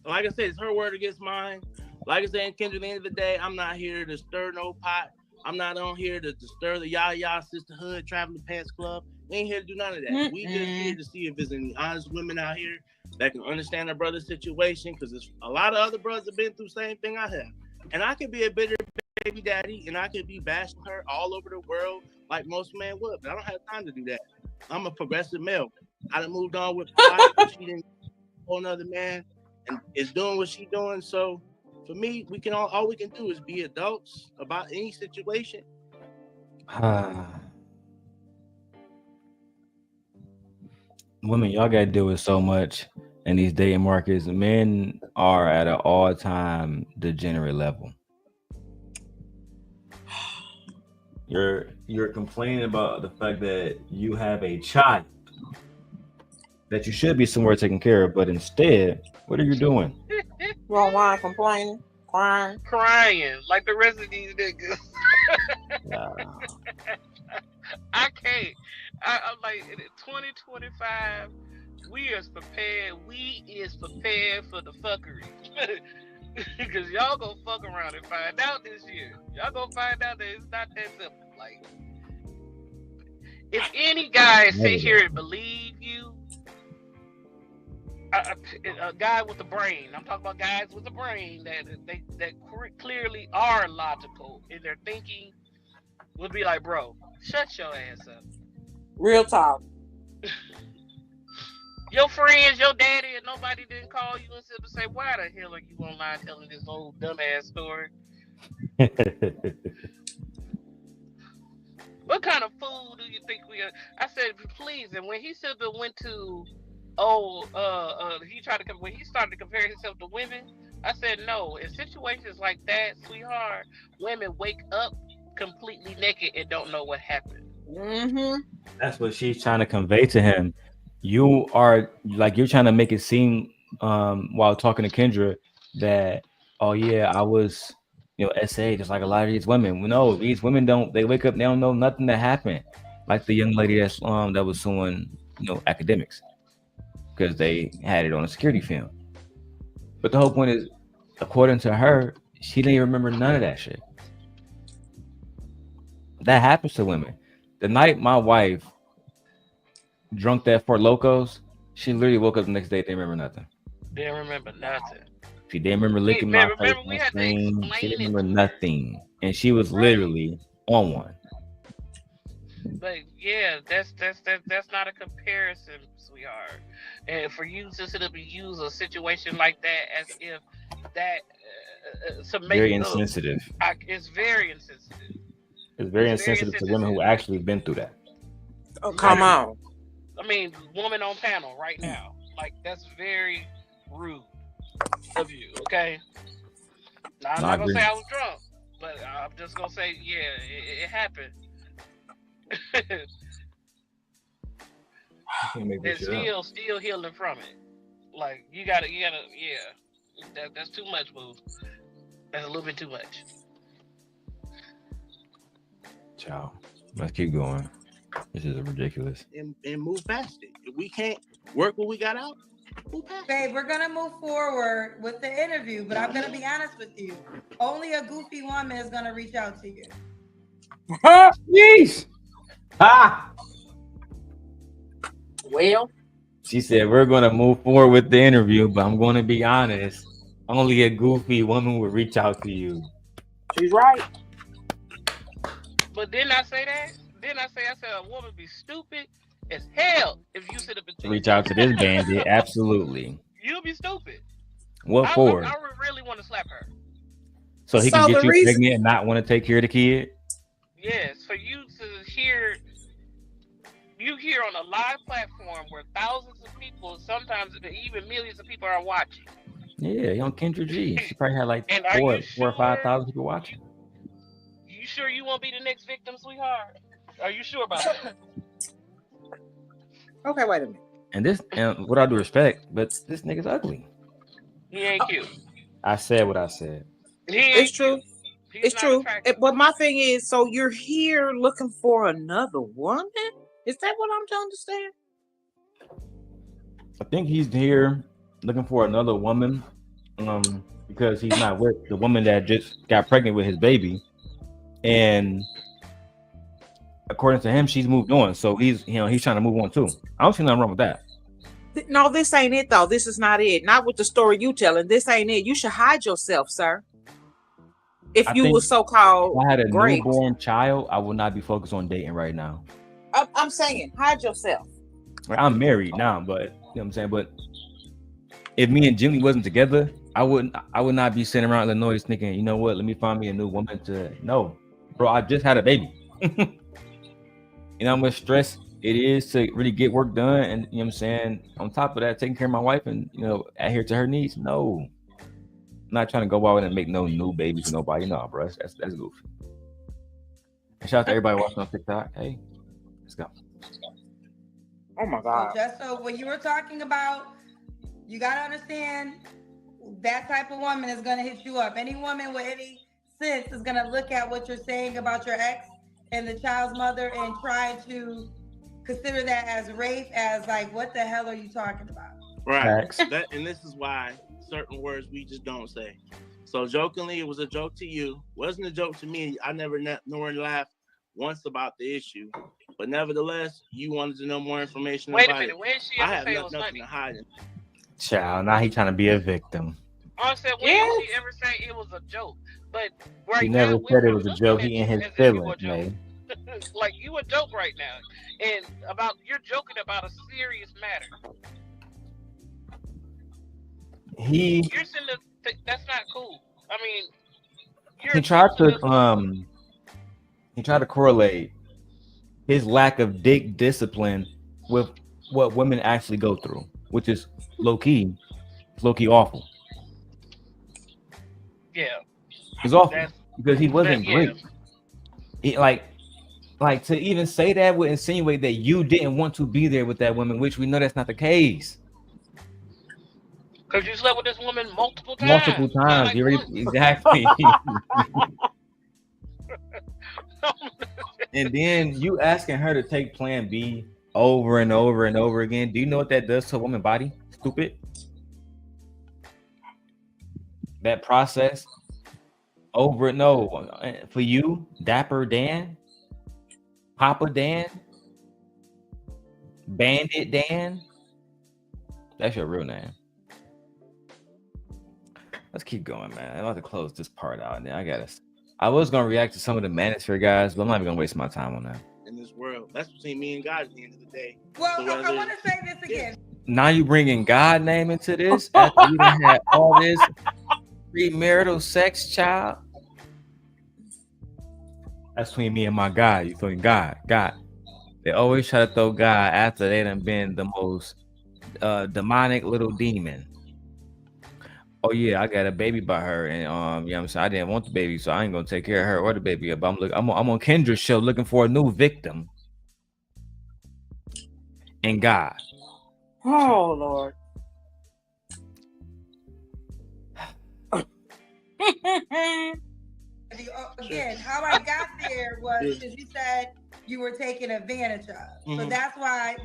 like I said, it's her word against mine. Like I said, Kendra, at the end of the day, I'm not here to stir no pot. I'm not on here to stir the Yaya Sisterhood, Traveling Pants Club. We ain't here to do none of that. We just here to see if there's any honest women out here that can understand their brother's situation, because there's a lot of other brothers have been through the same thing I have. And I could be a bitter baby daddy, and I could be bashing her all over the world like most men would, but I don't have time to do that. I'm a progressive male. I done moved on with my life. She didn't whole another man and is doing what she's doing. So for me, we can all we can do is be adults about any situation. Women, y'all gotta deal with so much in these dating markets. Men are at an all-time degenerate level. You're complaining about the fact that you have a child that you should be somewhere taking care of, but instead, what are you doing? Wrong wine, complaining, crying like the rest of these niggas. I can't. I'm like, in 2025, we is prepared for the fuckery. Because y'all gonna fuck around and find out this year. Y'all gonna find out that it's not that simple. Like, if any guy sit here and believe you, a guy with a brain. I'm talking about guys with a brain that clearly are logical in their thinking. Would be like, bro, shut your ass up. Real talk. Your friends, your daddy, and nobody didn't call you and say, why the hell are you online telling this old dumbass story? What kind of fool do you think we are? I said, please. And when he said that went to, when he started to compare himself to women, I said, no. In situations like that, sweetheart, women wake up completely naked and don't know what happened. Mm-hmm. That's what she's trying to convey to him. You are like, you're trying to make it seem while talking to Kendra that, oh yeah, I was, SA just like a lot of these women. No, these women they wake up, they don't know nothing that happened. Like the young lady that was suing, academics because they had it on a security film. But the whole point is, according to her, she didn't even remember none of that shit. That happens to women. The night my wife drunk that Four Locos, she literally woke up the next day, didn't remember nothing. Didn't remember nothing. She didn't remember licking my face. She didn't remember nothing. And she was literally on one. But yeah, that's not a comparison, sweetheart. And for you to sit up and use a situation like that as if that very insensitive. It's very insensitive. It's very insensitive to women who actually been through that. Oh, come on. I mean, woman on panel right now. Like, that's very rude of you, okay? Now, I'm not going to say I was drunk, but I'm just going to say, yeah, it happened. And still healing from it. Like, you gotta, yeah. That's too much, boo. That's a little bit too much. Ciao. Let's keep going. This is ridiculous. And move past it. If we can't work what we got out, move past it. Babe, we're going to move forward with the interview, but I'm going to be honest with you. Only a goofy woman is going to reach out to you. Jeez. Well, she said, we're going to move forward with the interview, but I'm going to be honest. Only a goofy woman would reach out to you. She's right. But didn't I say that? I said a woman be stupid as hell if you sit up and reach out to this bandit. Absolutely. You'll be stupid. What for? I really want to slap her. So he can get you pregnant and not want to take care of the kid? Yes, for you to hear on a live platform where thousands of people, sometimes even millions of people are watching. Yeah, on KendraG G. She probably had like 4 or 5,000 people watching. You sure you won't be the next victim, sweetheart? Are you sure about that? Okay, wait a minute. And with all due respect, but this nigga's ugly. He ain't cute. I said what I said. It's true. It's true. But my thing is, so you're here looking for another woman? Is that what I'm to understand? I think he's here looking for another woman because he's not with the woman that just got pregnant with his baby. And according to him, she's moved on. So he's trying to move on too. I don't see nothing wrong with that. No, this ain't it though. This is not it. Not with the story you telling. This ain't it. You should hide yourself, sir. If you were so-called if I had a newborn child, I would not be focused on dating right now. I'm saying, hide yourself. I'm married now, but you know what I'm saying. But if me and Jimmy wasn't together, I would not be sitting around Illinois thinking, you know what? Let me find me a new woman to. No, bro, I just had a baby. You know how much stress it is to really get work done, and you know what I'm saying. On top of that, taking care of my wife and adhere to her needs. No, I'm not trying to go out and make no new babies for nobody. No, bro, that's goofy. And shout out to everybody watching on TikTok. Hey, let's go. Oh my God. So when you were talking about, you gotta understand that type of woman is gonna hit you up. Any woman with any sense is gonna look at what you're saying about your ex and the child's mother and try to consider that as rape, as like, what the hell are you talking about? Right. And this is why certain words we just don't say. So jokingly, it was a joke to you. Wasn't a joke to me. I never nor laughed once about the issue. But nevertheless, you wanted to know more information about it. Wait a minute. When she I have nothing to hide. Child, now he trying to be a victim. I said, when did she ever say it was a joke? But right He now, never said it was a joke. He in his feelings, man. Like you a joke right now, and you're joking about a serious matter. You're sitting there, that's not cool. I mean, he tried to correlate his lack of dick discipline with what women actually go through, which is low key awful. Yeah, it's awful because he wasn't great. He, like to even say that would insinuate that you didn't want to be there with that woman, which we know that's not the case. Because you slept with this woman multiple times. Like, you already, exactly. And then you asking her to take plan B over and over and over again. Do you know what that does to a woman's body? Stupid. That process over and over. For you, Dapper Dan, Papa Dan, Bandit Dan. That's your real name. Let's keep going, man. I'm about to close this part out. Now I was gonna react to some of the Manosphere guys, but I'm not even gonna waste my time on that. In this world, that's between me and God at the end of the day. Well, so I want to say this again. Now you bringing God name into this after you done had all this premarital sex, child. That's between me and my God. You throwing God. They always try to throw God after they done been the most demonic little demon. Oh yeah, I got a baby by her, and you know what I'm saying, I didn't want the baby, so I ain't gonna take care of her or the baby. But I'm on Kendra's show looking for a new victim. And God. Oh Lord. Again, how I got there was because you said you were taken advantage of. So that's why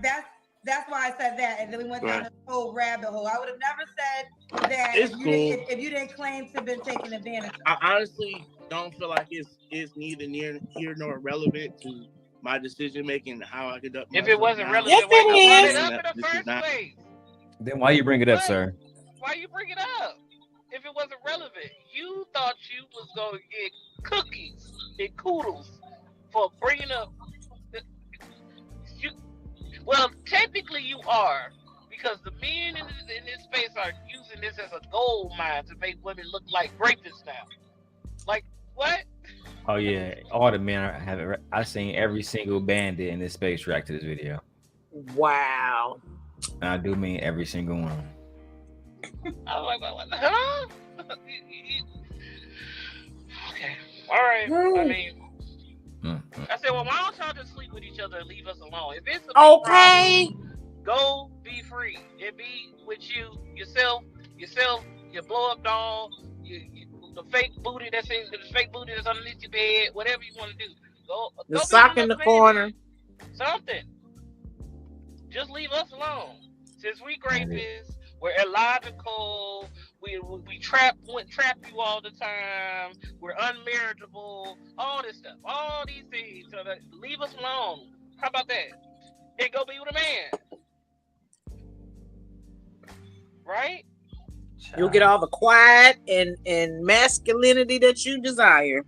I said that, and then we went down this whole rabbit hole. I would have never said that if you didn't claim to have been taken advantage of. I honestly don't feel like it's neither near here nor relevant to my decision making and how I conduct myself. If it wasn't relevant, yes, why you brought it it up in the first place? Then why you bring it up, sir? Why you bring it up? If it wasn't relevant, you thought you was gonna get cookies and kudos for bringing up. Well, technically you are, because the men in this space are using this as a gold mine to make women look like rapists now. Like, what? Oh yeah, all the men have. I've seen every single bandit in this space react to this video. Wow. And I do mean every single one. I was like, what? Huh? Okay, all right. I mean. I said, well, why don't y'all just sleep with each other and leave us alone? If it's a problem, go be free. It be with yourself, your blow up doll, the fake booty that's underneath your bed, whatever you want to do. Go sock in the corner. Something. Just leave us alone. Since we rapists, we're illogical. We trap you all the time. We're unmarriageable. All this stuff. All these things. So leave us alone. How about that? And go be with a man. Right? You'll get all the quiet and masculinity that you desire.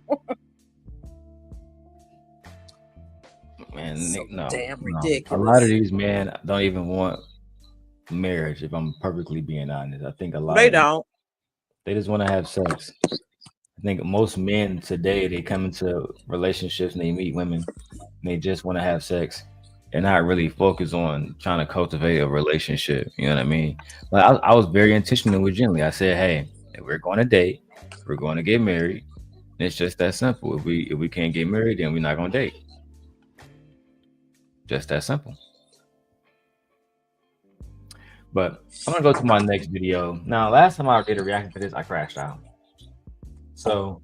Man, no. Damn ridiculous. A lot of these men don't even want marriage, if I'm perfectly being honest. I think a lot they don't. They just want to have sex. I think most men today, they come into relationships and they meet women and they just want to have sex. They're not really focused on trying to cultivate a relationship. You know what I mean? Like I was very intentional with Jenny. I said, hey, if we're going to date, we're going to get married. It's just that simple. If we can't get married, then we're not going to date. Just that simple. But I'm gonna go to my next video. Now, last time I did a reaction to this, I crashed out. So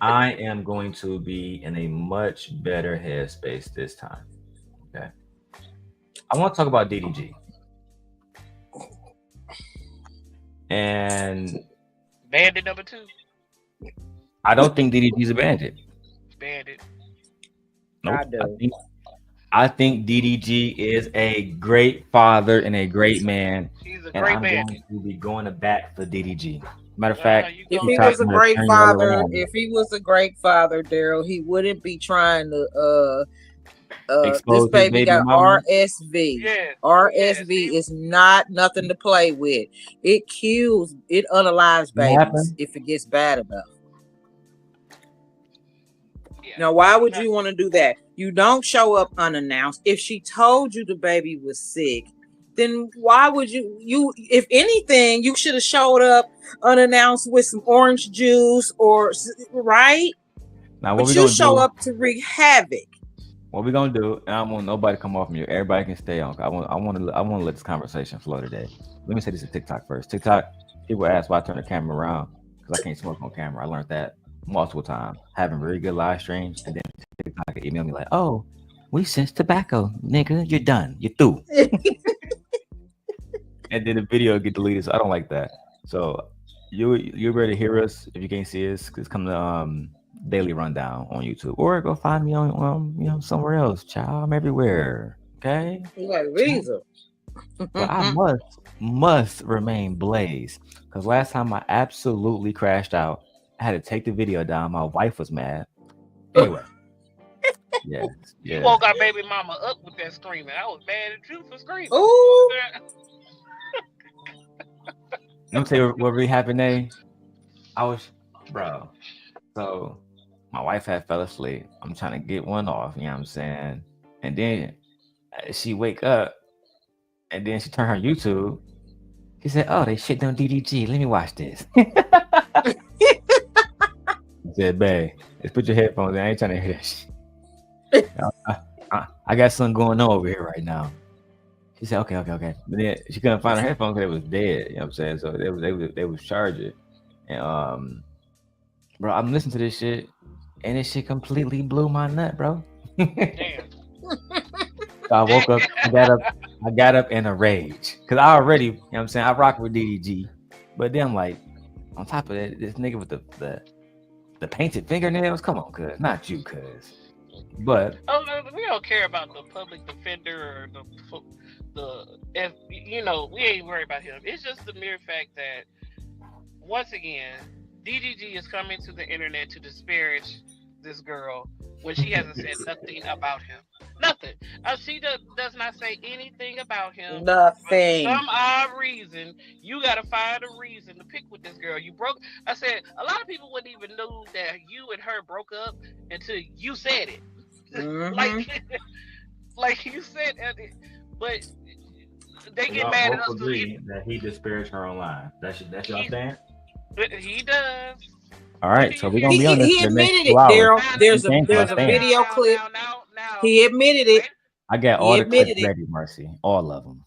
I am going to be in a much better headspace this time. Okay. I want to talk about DDG. And bandit number 2. I don't think DDG is a bandit. Bandit. Nope. I think DDG is a great father and a great man. He's a And great I'm man. going to be going to bat for DDG. Matter of fact, If he he tried was a to great turn you all father, around. if he was a great father, Darrell, he wouldn't be trying to this Expose his baby baby got mama. RSV. Yes. RSV is not nothing to play with. It kills, it unalives What babies happened? if it gets bad enough. Yeah. Now, why would you want to do that? You don't show up unannounced. If she told you the baby was sick, then why would you if anything, you should have showed up unannounced with some orange juice or right? Now what But we you gonna show do? up to wreak havoc. What we gonna do? And I don't want nobody to come off mute. Everybody can stay on. I want to let this conversation flow today. Let me say this to TikTok first. TikTok, people ask why I turn the camera around because I can't smoke on camera. I learned that multiple times, having very good live streams, and then TikTok email me like, "Oh, we sense tobacco, nigga. You're done. You're through." And then the video get deleted. So I don't like that. So you ready to hear us if you can't see us? Just come to Daily Rundown on YouTube, or go find me on somewhere else. Child, I'm everywhere. Okay. You got Visa. But I must remain blazed because last time I absolutely crashed out. I had to take the video down. My wife was mad. Anyway. Yes. You woke our baby mama up with that screaming. I was mad at you for screaming. Ooh. Let me tell you what really happened, Nay. Bro. So my wife had fell asleep. I'm trying to get one off, you know what I'm saying? And then she wake up and then she turned her YouTube. She said, "Oh, they shit on DDG. Let me watch this." I said, "Babe, just put your headphones in. I ain't trying to hear that shit. I got something going on over here right now." She said, okay. But then she couldn't find her headphones because it was dead. You know what I'm saying? So they was charging. And bro, I'm listening to this shit, and this shit completely blew my nut, bro. Damn. So I woke up, I got up in a rage. Cause I already, you know what I'm saying, I rock with DDG. But then I'm like, on top of that, this nigga with the painted fingernails, come on, cuz, not you, cuz. But we don't care about the public defender or we ain't worried about him. It's just the mere fact that once again, DDG is coming to the internet to disparage this girl when she hasn't said nothing about him. Nothing. She does not say anything about him. Nothing. For some odd reason, you got to find a reason to pick with this girl. You broke. I said a lot of people wouldn't even know that you and her broke up until you said it. Mm-hmm. like you said, but they get mad at us that he disparaged her online. That's y'all saying? He does. All right, so we're gonna be on this. He admitted it, Darrell. There's a video clip. He admitted it. I got all the clips ready, Mercy, all of them.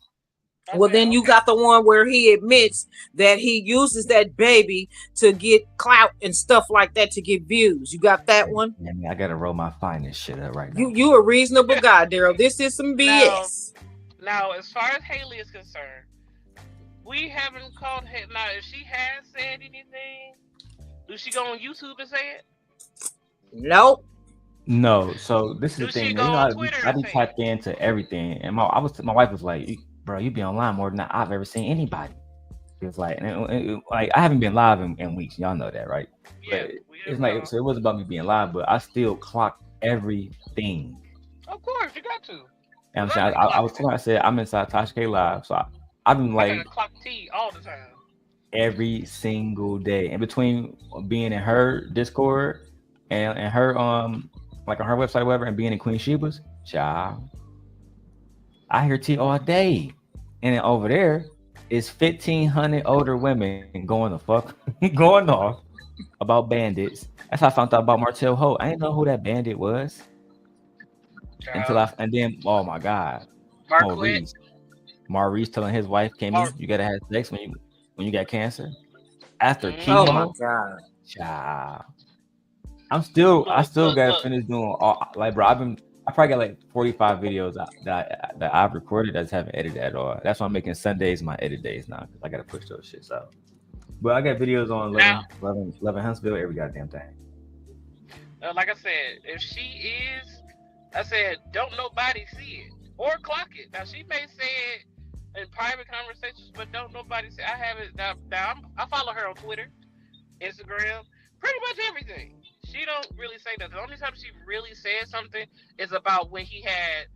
Well, then you got the one where he admits that he uses that baby to get clout and stuff like that to get views. You got that one? I gotta roll my finest shit up right now. You a reasonable guy, Darrell. This is some BS. Now, as far as Haley is concerned, we haven't called her. Now, if she has said anything, does she go on YouTube and say it? Nope. No. So this is the thing. I be tapped into everything, and my wife was like, "Bro, you be online more than I've ever seen anybody." It's like, like I haven't been live in weeks. Y'all know that, right? Yeah. It's like, so it wasn't about me being live, but I still clocked everything. Of course, you got to. And I'm saying, I was telling her, I said, I'm inside Tasha K Live, so I've been like clock T all the time, every single day. In between being in her Discord and her like on her website, or whatever, and being in Queen Sheba's, child, I hear T all day. And then over there is 1,500 older women going off about bandits. That's how I found out about Martell Holt. I didn't know who that bandit was. And then oh my God, Maurice telling his wife, "Kimmy, you gotta have sex when you got cancer after chemo." Oh my God, child. I still gotta finish doing all, like, bro. I probably got like 45 videos that I've recorded that I just haven't edited at all. That's why I'm making Sundays my edit days now because I gotta push those shits out. But I got videos on 11 Huntsville, every goddamn thing. Like I said, if she is I said, don't nobody see it or clock it. Now she may say it in private conversations, but don't nobody say. I have it now. I follow her on Twitter, Instagram, pretty much everything. She don't really say that. The only time she really said something is about when he had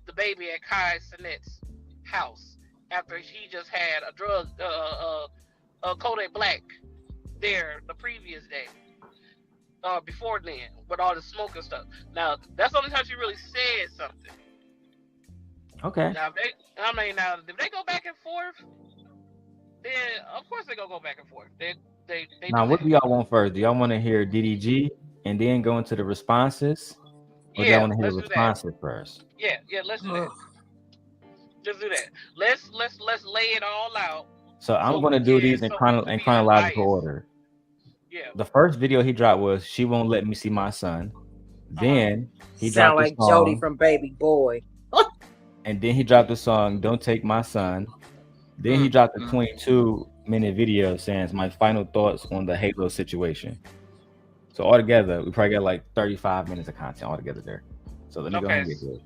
the baby at Kai Sinet's house after he just had a drug, a Kodak Black there the previous day. Before then, with all the smoke and stuff. Now, that's the only time she really said something. Okay. Now, if they go back and forth, then of course they're gonna go back and forth. They Now, what do y'all want first? Do y'all want to hear DDG and then go into the responses? Or do y'all want to hear the responses first? Yeah, let's do that. Let's do that. Let's lay it all out. So I'm going to do these in chronological order. Yeah. The first video he dropped was "She Won't Let Me See My Son." Then he sound dropped like Jody from Baby Boy. And then he dropped the song "Don't Take My Son." Then he dropped a 22-minute video saying my final thoughts on the Halo situation. So altogether, we probably got like 35 minutes of content altogether there. So let me go ahead and get this.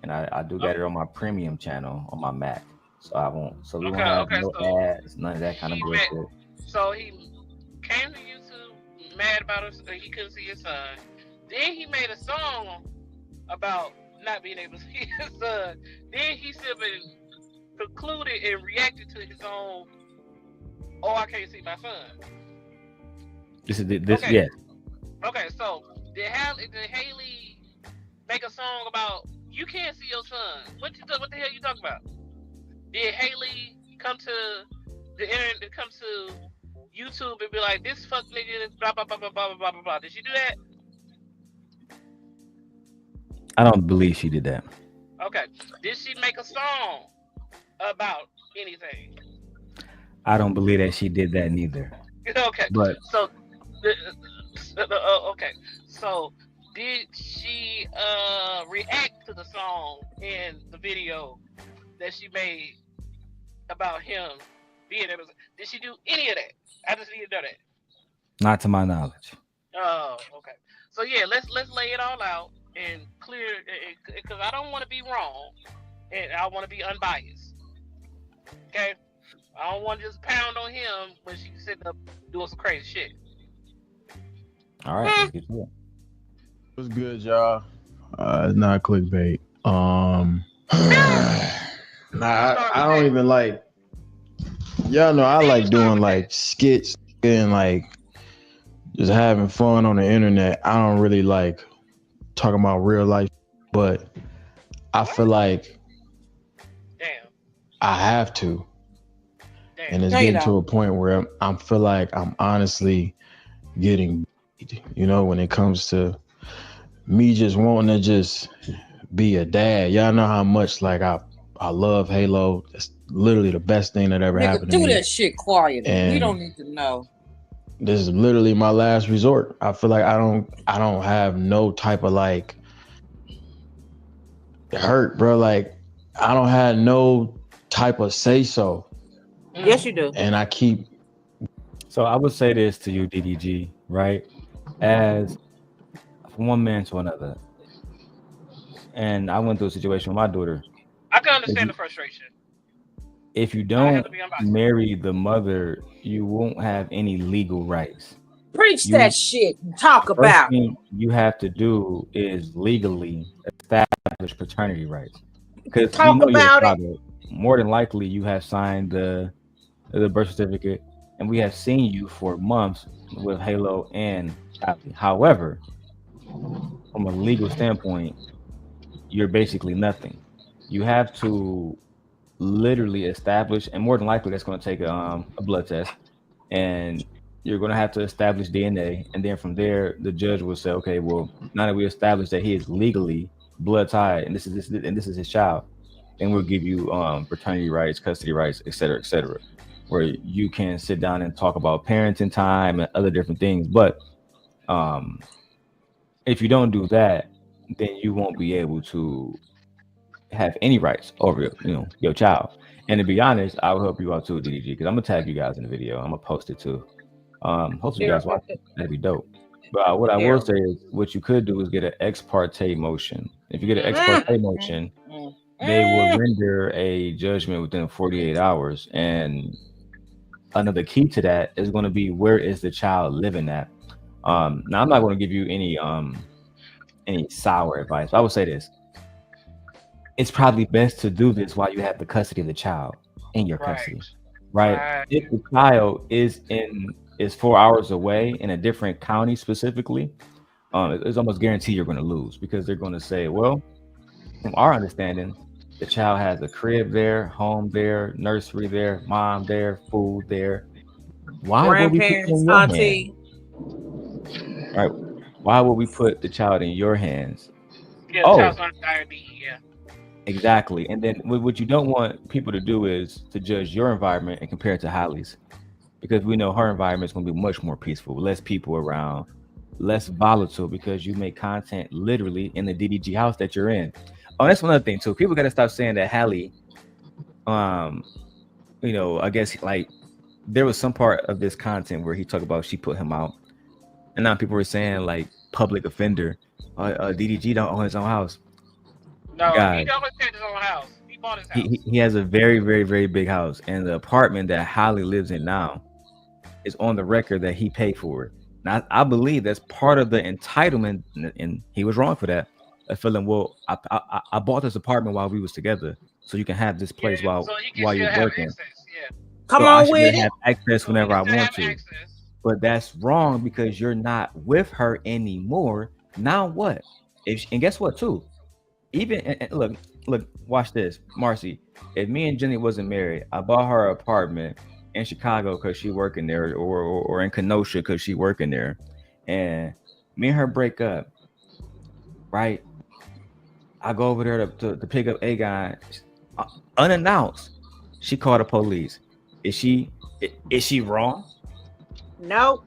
And I do got it on my premium channel on my Mac. So I won't. So we won't have no ads, none of that kind of bullshit. So he came to YouTube mad about us. He couldn't see his son. Then he made a song about not being able to see his son. Then he simply concluded and reacted to his own. Oh, I can't see my son. This okay. Yes. Okay, so did Haley make a song about you can't see your son? What the hell you talking about? Did Haley come to the internet, come to YouTube and be like, this fuck nigga, blah blah blah blah blah blah blah blah? Did she do that? I don't believe she did that. Okay. Did she make a song about anything? I don't believe that she did that neither. Okay. But so okay. So did she react to the song in the video that she made about him being able to, did she do any of that? I just need to know that. Not to my knowledge. Oh, okay. So yeah, let's lay it all out and clear, because I don't want to be wrong and I want to be unbiased. Okay? I don't want to just pound on him when she's sitting up doing some crazy shit. All right, let's get to it. What's good, y'all? It's not clickbait. I don't even like. Y'all know I like doing like skits and like just having fun on the internet. I don't really like talking about real life, but I feel like I have to. And it's getting to a point where I feel like I'm honestly getting, when it comes to me just wanting to just be a dad. Y'all know how much like I love Halo. It's literally the best thing that ever happened to me. Do that shit quietly. And we don't need to know. This is literally my last resort. I feel like I don't have no type of like hurt, bro. Like I don't have no type of say so. Yes, you do. And I keep. So I would say this to you, DDG, right? As from one man to another. And I went through a situation with my daughter. I can understand the frustration. If you don't marry the mother, you won't have any legal rights. Preach that shit. Talk about. The first thing you have to do is legally establish paternity rights. Because talk about it. More than likely, you have signed the birth certificate, and we have seen you for months with Halo and Happy. However, from a legal standpoint, you're basically nothing. You have to literally establish, and more than likely, that's going to take a blood test, and you're going to have to establish DNA, and then from there, the judge will say, okay, well, now that we established that he is legally blood tied, and this is his child, then we'll give you paternity rights, custody rights, et cetera, where you can sit down and talk about parenting time and other different things. But if you don't do that, then you won't be able to have any rights over your child. And to be honest, I will help you out too, DDG, because I'm gonna tag you guys in the video. I'm gonna post it too. Hopefully you guys watch it. That'd be dope. But what I will say is, what you could do is get an ex parte motion. If you get an ex parte motion, they will render a judgment within 48 hours. And another key to that is going to be, where is the child living at? Now I'm not going to give you any sour advice, but I would say this: it's probably best to do this while you have the custody of the child in your custody, right? If the child is 4 hours away in a different county specifically, it's almost guaranteed you're going to lose, because they're going to say, well, from our understanding, the child has a crib there, home there, nursery there, mom there, food there. Why would we put it in your auntie? Hands? Right? Why would we put the child in your hands? Yeah, the child's on diabetes. Yeah. Exactly. And then what you don't want people to do is to judge your environment and compare it to Hallie's, because we know her environment is going to be much more peaceful, less people around, less volatile, because you make content literally in the DDG house that you're in. Oh, that's another thing too. People got to stop saying that Halle, I guess like there was some part of this content where he talked about she put him out, and now people were saying like public offender. DDG don't own his own house. No, he don't own his own house. He bought his house. He has a very, very, very big house, and the apartment that Halle lives in now is on the record that he paid for it. Now, I believe that's part of the entitlement, and he was wrong for that. A feeling, well, I bought this apartment while we was together, so you can have this place while you're working. Come on with it. Have access whenever I want to. But that's wrong, because you're not with her anymore. Now what? And guess what too? Even and look, watch this, Marcy. If me and Jenny wasn't married, I bought her an apartment in Chicago because she working there, or in Kenosha because she working there, and me and her break up, right? I go over there to pick up a guy, unannounced. She called the police. Is she wrong? No.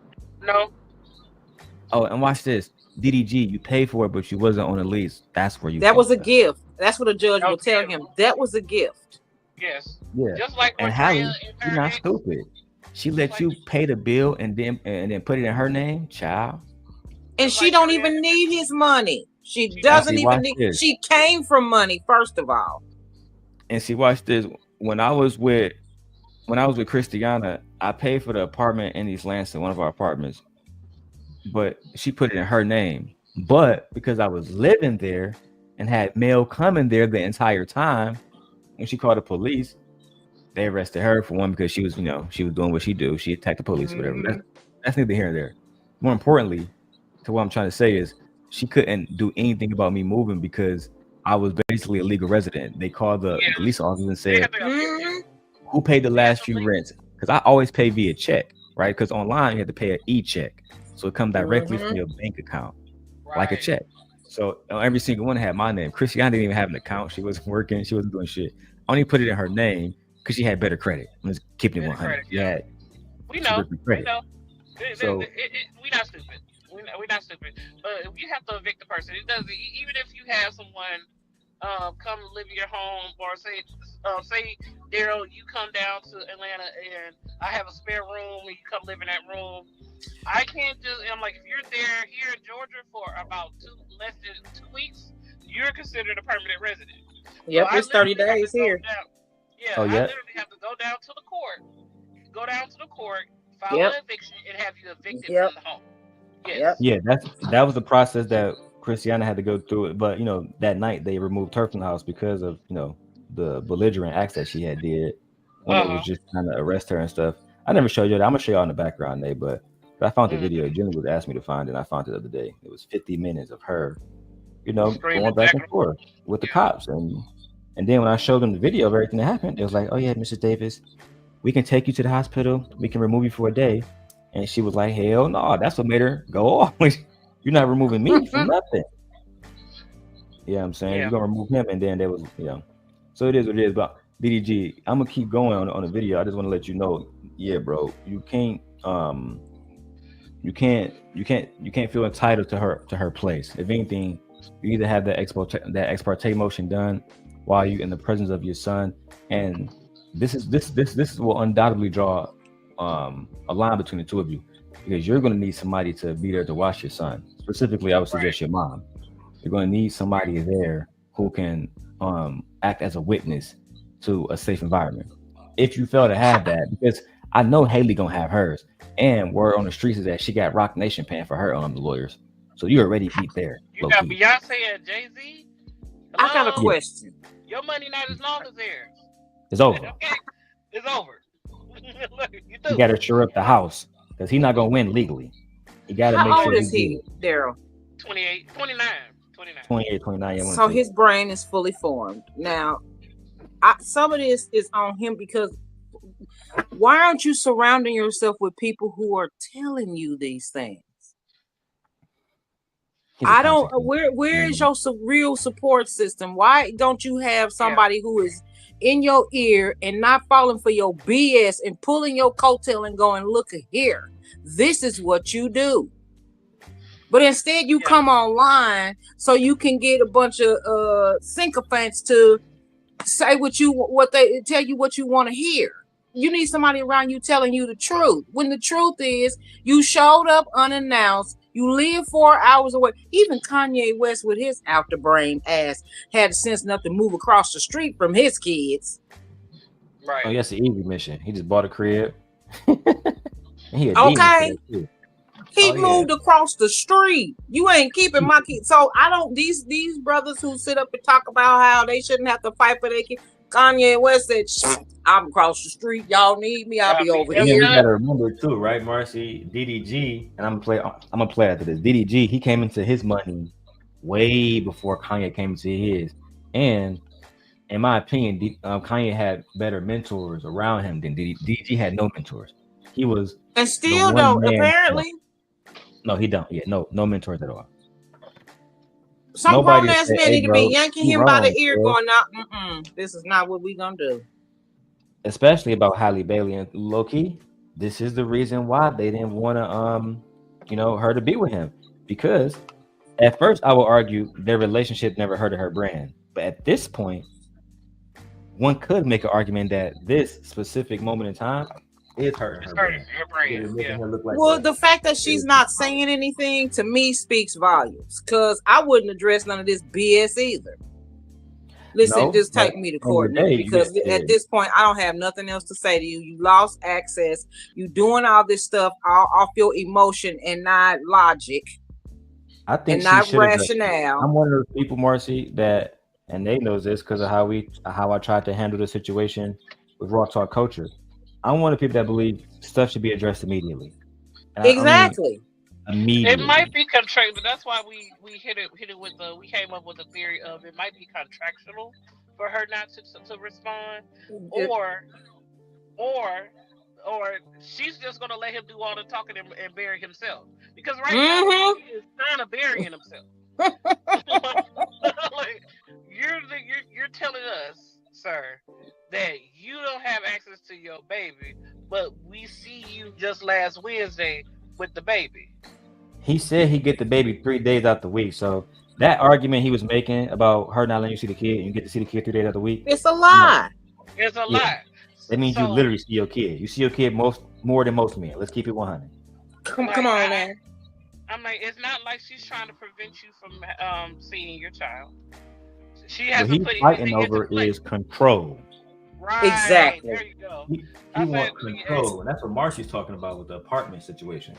Oh, and watch this. DDG, you paid for it, but you wasn't on the lease. That's where you. That was a gift. That's what a judge will tell him. That was a gift. Yes. Yeah. Just like and Halle, you're not stupid. She let you pay the bill and then put it in her name, child. And she don't even need his money. She doesn't even need. This. She came from money, first of all. And see, watch this. When I was with Christiana, I paid for the apartment in East Lansing, one of our apartments, but she put it in her name. But because I was living there and had mail coming there the entire time, when she called the police, they arrested her for one, because she was doing what she do. She attacked the police, whatever. That's neither here nor there. More importantly, to what I'm trying to say is, she couldn't do anything about me moving because I was basically a legal resident. They called the police officer and said, who paid the last few rents? Because I always pay via check, right? Because online you have to pay an e-check. So it comes directly from your bank account, like a check. So every single one had my name. Christiana didn't even have an account. She wasn't working. She wasn't doing shit. I only put it in her name because she had better credit. I'm just keeping it 100. We know. So we're not stupid. We're not stupid. But you have to evict the person. It doesn't. Even if you have someone come live in your home, or say Darrel, you come down to Atlanta and I have a spare room and you come live in that room. I can't just. I'm like, if you're there here in Georgia for about less than 2 weeks, you're considered a permanent resident. Yep, so it's 30 days here. I literally have to go down to the court, file an eviction, and have you evicted from the home. Yes. Yeah, that was the process that Christiana had to go through it. But that night they removed her from the house because of the belligerent acts that she had did when it was just trying to arrest her and stuff. I never showed you that. I'm gonna show you all in the background today, but I found the video. Jenny was asking me to find it, and I found it the other day. It was 50 minutes of her, going back and forth with the cops, and then when I showed them the video of everything that happened, it was like, oh yeah, Mrs. Davis, we can take you to the hospital, we can remove you for a day. And she was like, hell no, that's what made her go off. You're not removing me from nothing. Yeah, I'm saying you're gonna remove him, and then there was, so it is what it is. But DDG, I'm gonna keep going on the video. I just want to let you know, bro, you can't feel entitled to her place. If anything, you either have that ex parte motion done while you in the presence of your son, and this will undoubtedly draw a line between the two of you. because you're going to need somebody to be there to watch your son. Specifically, I would suggest your mom. You're going to need somebody there who can act as a witness to a safe environment. If you fail to have that, because I know Haley gonna have hers, and word on the streets is that she got Rock Nation paying for her the lawyers. So you already beat there. You got Beyonce and Jay-Z. I got a question. Your money not as long as theirs. It's over. Okay, it's over. You got to shore up the house because he's not gonna win legally. You got to make sure. How old is he, Darrel? 28, 29. 28, 29. So his brain is fully formed. Now, some of this is on him because why aren't you surrounding yourself with people who are telling you these things? I don't. Where is your real support system? Why don't you have somebody who is in your ear and not falling for your BS and pulling your coattail and going, look here, this is what you do. But instead you come online so you can get a bunch of sycophants to say what they tell you what you want to hear. You need somebody around you telling you the truth. When the truth is you showed up unannounced, you live 4 hours away. Even Kanye West with his out the brain ass had the sense enough to move across the street from his kids. Right. Oh, that's an easy mission. He just bought a crib. He moved across the street. You ain't keeping my kids. So I don't. These brothers who sit up and talk about how they shouldn't have to fight for their kids. Kanye West said, "I'm across the street. Y'all need me. I'll be over here." You gotta remember too, right, Marcy? DDG, and I'm gonna play after this. DDG, he came into his money way before Kanye came into his, and in my opinion, Kanye had better mentors around him than DDG had no mentors. He was, and still don't apparently. No, he don't. Yeah, no mentors at all. Some grown ass man need to be yanking him by the ear, going out. This is not what we gonna do. Especially about Halle Bailey and low-key, this is the reason why they didn't want to, her to be with him. Because at first, I will argue their relationship never hurted her brand. But at this point, one could make an argument that this specific moment in time is hurting her brand. The fact that she's not saying anything to me speaks volumes. Because I wouldn't address none of this BS either. Listen, just take me to court now, because at this point, I don't have nothing else to say to you. You lost access. You doing all this stuff off your emotion and not logic. I think and not rationale. I'm one of those people, Marcy, that, and they know this because of how I tried to handle the situation with Raw Talk Culture. I'm one of the people that believe stuff should be addressed immediately. Exactly. Immediately. It might be contractual, but that's why we hit it with we came up with the theory of it might be contractual for her not to respond, or she's just gonna let him do all the talking and bury himself, because right now he is kind of burying himself. Like, you're telling us, sir, that you don't have access to your baby, but we see you just last Wednesday with the baby. He said he get the baby 3 days out the week. So that argument he was making about her not letting you see the kid and you get to see the kid 3 days out the week. It's a lie. No. It's a lie. That means you literally see your kid. You see your kid more than most men. Let's keep it 100. Come on, man. I'm like, it's not like she's trying to prevent you from seeing your child. She has to put fighting over is control. Right. Exactly. There you go. He wants control. And that's what Marcy's talking about with the apartment situation.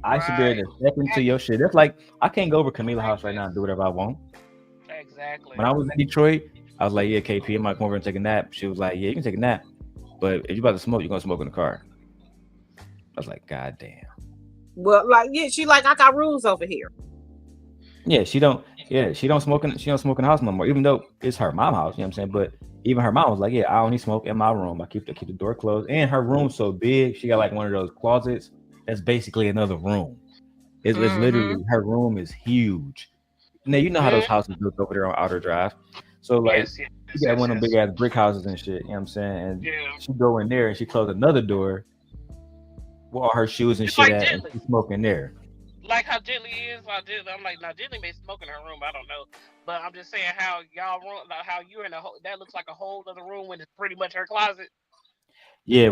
I should be able to step into your shit. That's like, I can't go over Camila's house right now and do whatever I want. Exactly. When I was in Detroit, I was like, yeah, KP, I might come over and take a nap. She was like, yeah, you can take a nap. But if you're about to smoke, you're going to smoke in the car. I was like, God damn. Well, she like, I got rules over here. Yeah, she don't smoke in the house no more, even though it's her mom's house, you know what I'm saying? But even her mom was like, yeah, I only smoke in my room. I keep the door closed. And her room's so big, she got like one of those closets that's basically another room. It's literally, her room is huge. Now, you know how those houses built over there on Outer Drive. So like, she got one of them big ass brick houses and shit, you know what I'm saying? And she go in there and she closed another door with all her shoes and shit at, and she's smoking there. Like how Gently is, I'm like, now Gently may smoke in her room, I don't know. But I'm just saying how y'all room, how you're in that looks like a whole other room when it's pretty much her closet. Yeah,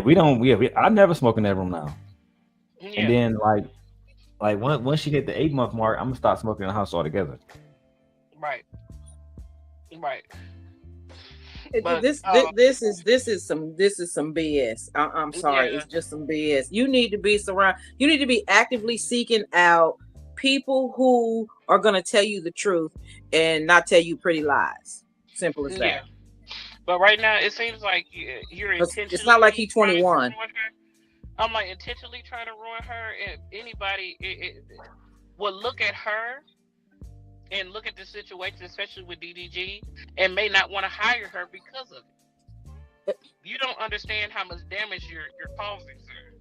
I never smoke in that room now. And then like once she hit the 8-month mark, I'm gonna stop smoking in the house altogether. Right. But, this is some BS. I'm sorry, it's just some BS. You need to be actively seeking out people who are going to tell you the truth and not tell you pretty lies. Simple as that. But right now, it seems like you're intentionally. It's not like he's 21. I'm like intentionally trying to ruin her. If anybody would look at her and look at the situation, especially with DDG, and may not want to hire her because of it. You don't understand how much damage you're causing, sir.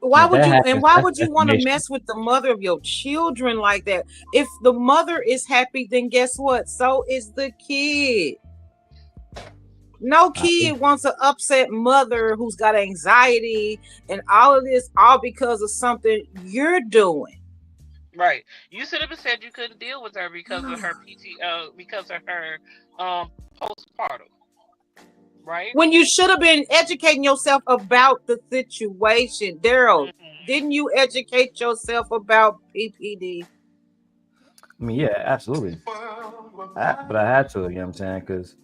Why would you want to mess with the mother of your children like that? If the mother is happy, then guess what? So is the kid. No kid wants an upset mother who's got anxiety and all of this, all because of something you're doing. Right. You should have said you couldn't deal with her because of her because of her postpartum. Right? When you should have been educating yourself about the situation. Darrel, didn't you educate yourself about PPD? I mean, yeah, absolutely. But I had to, you know what I'm saying? Because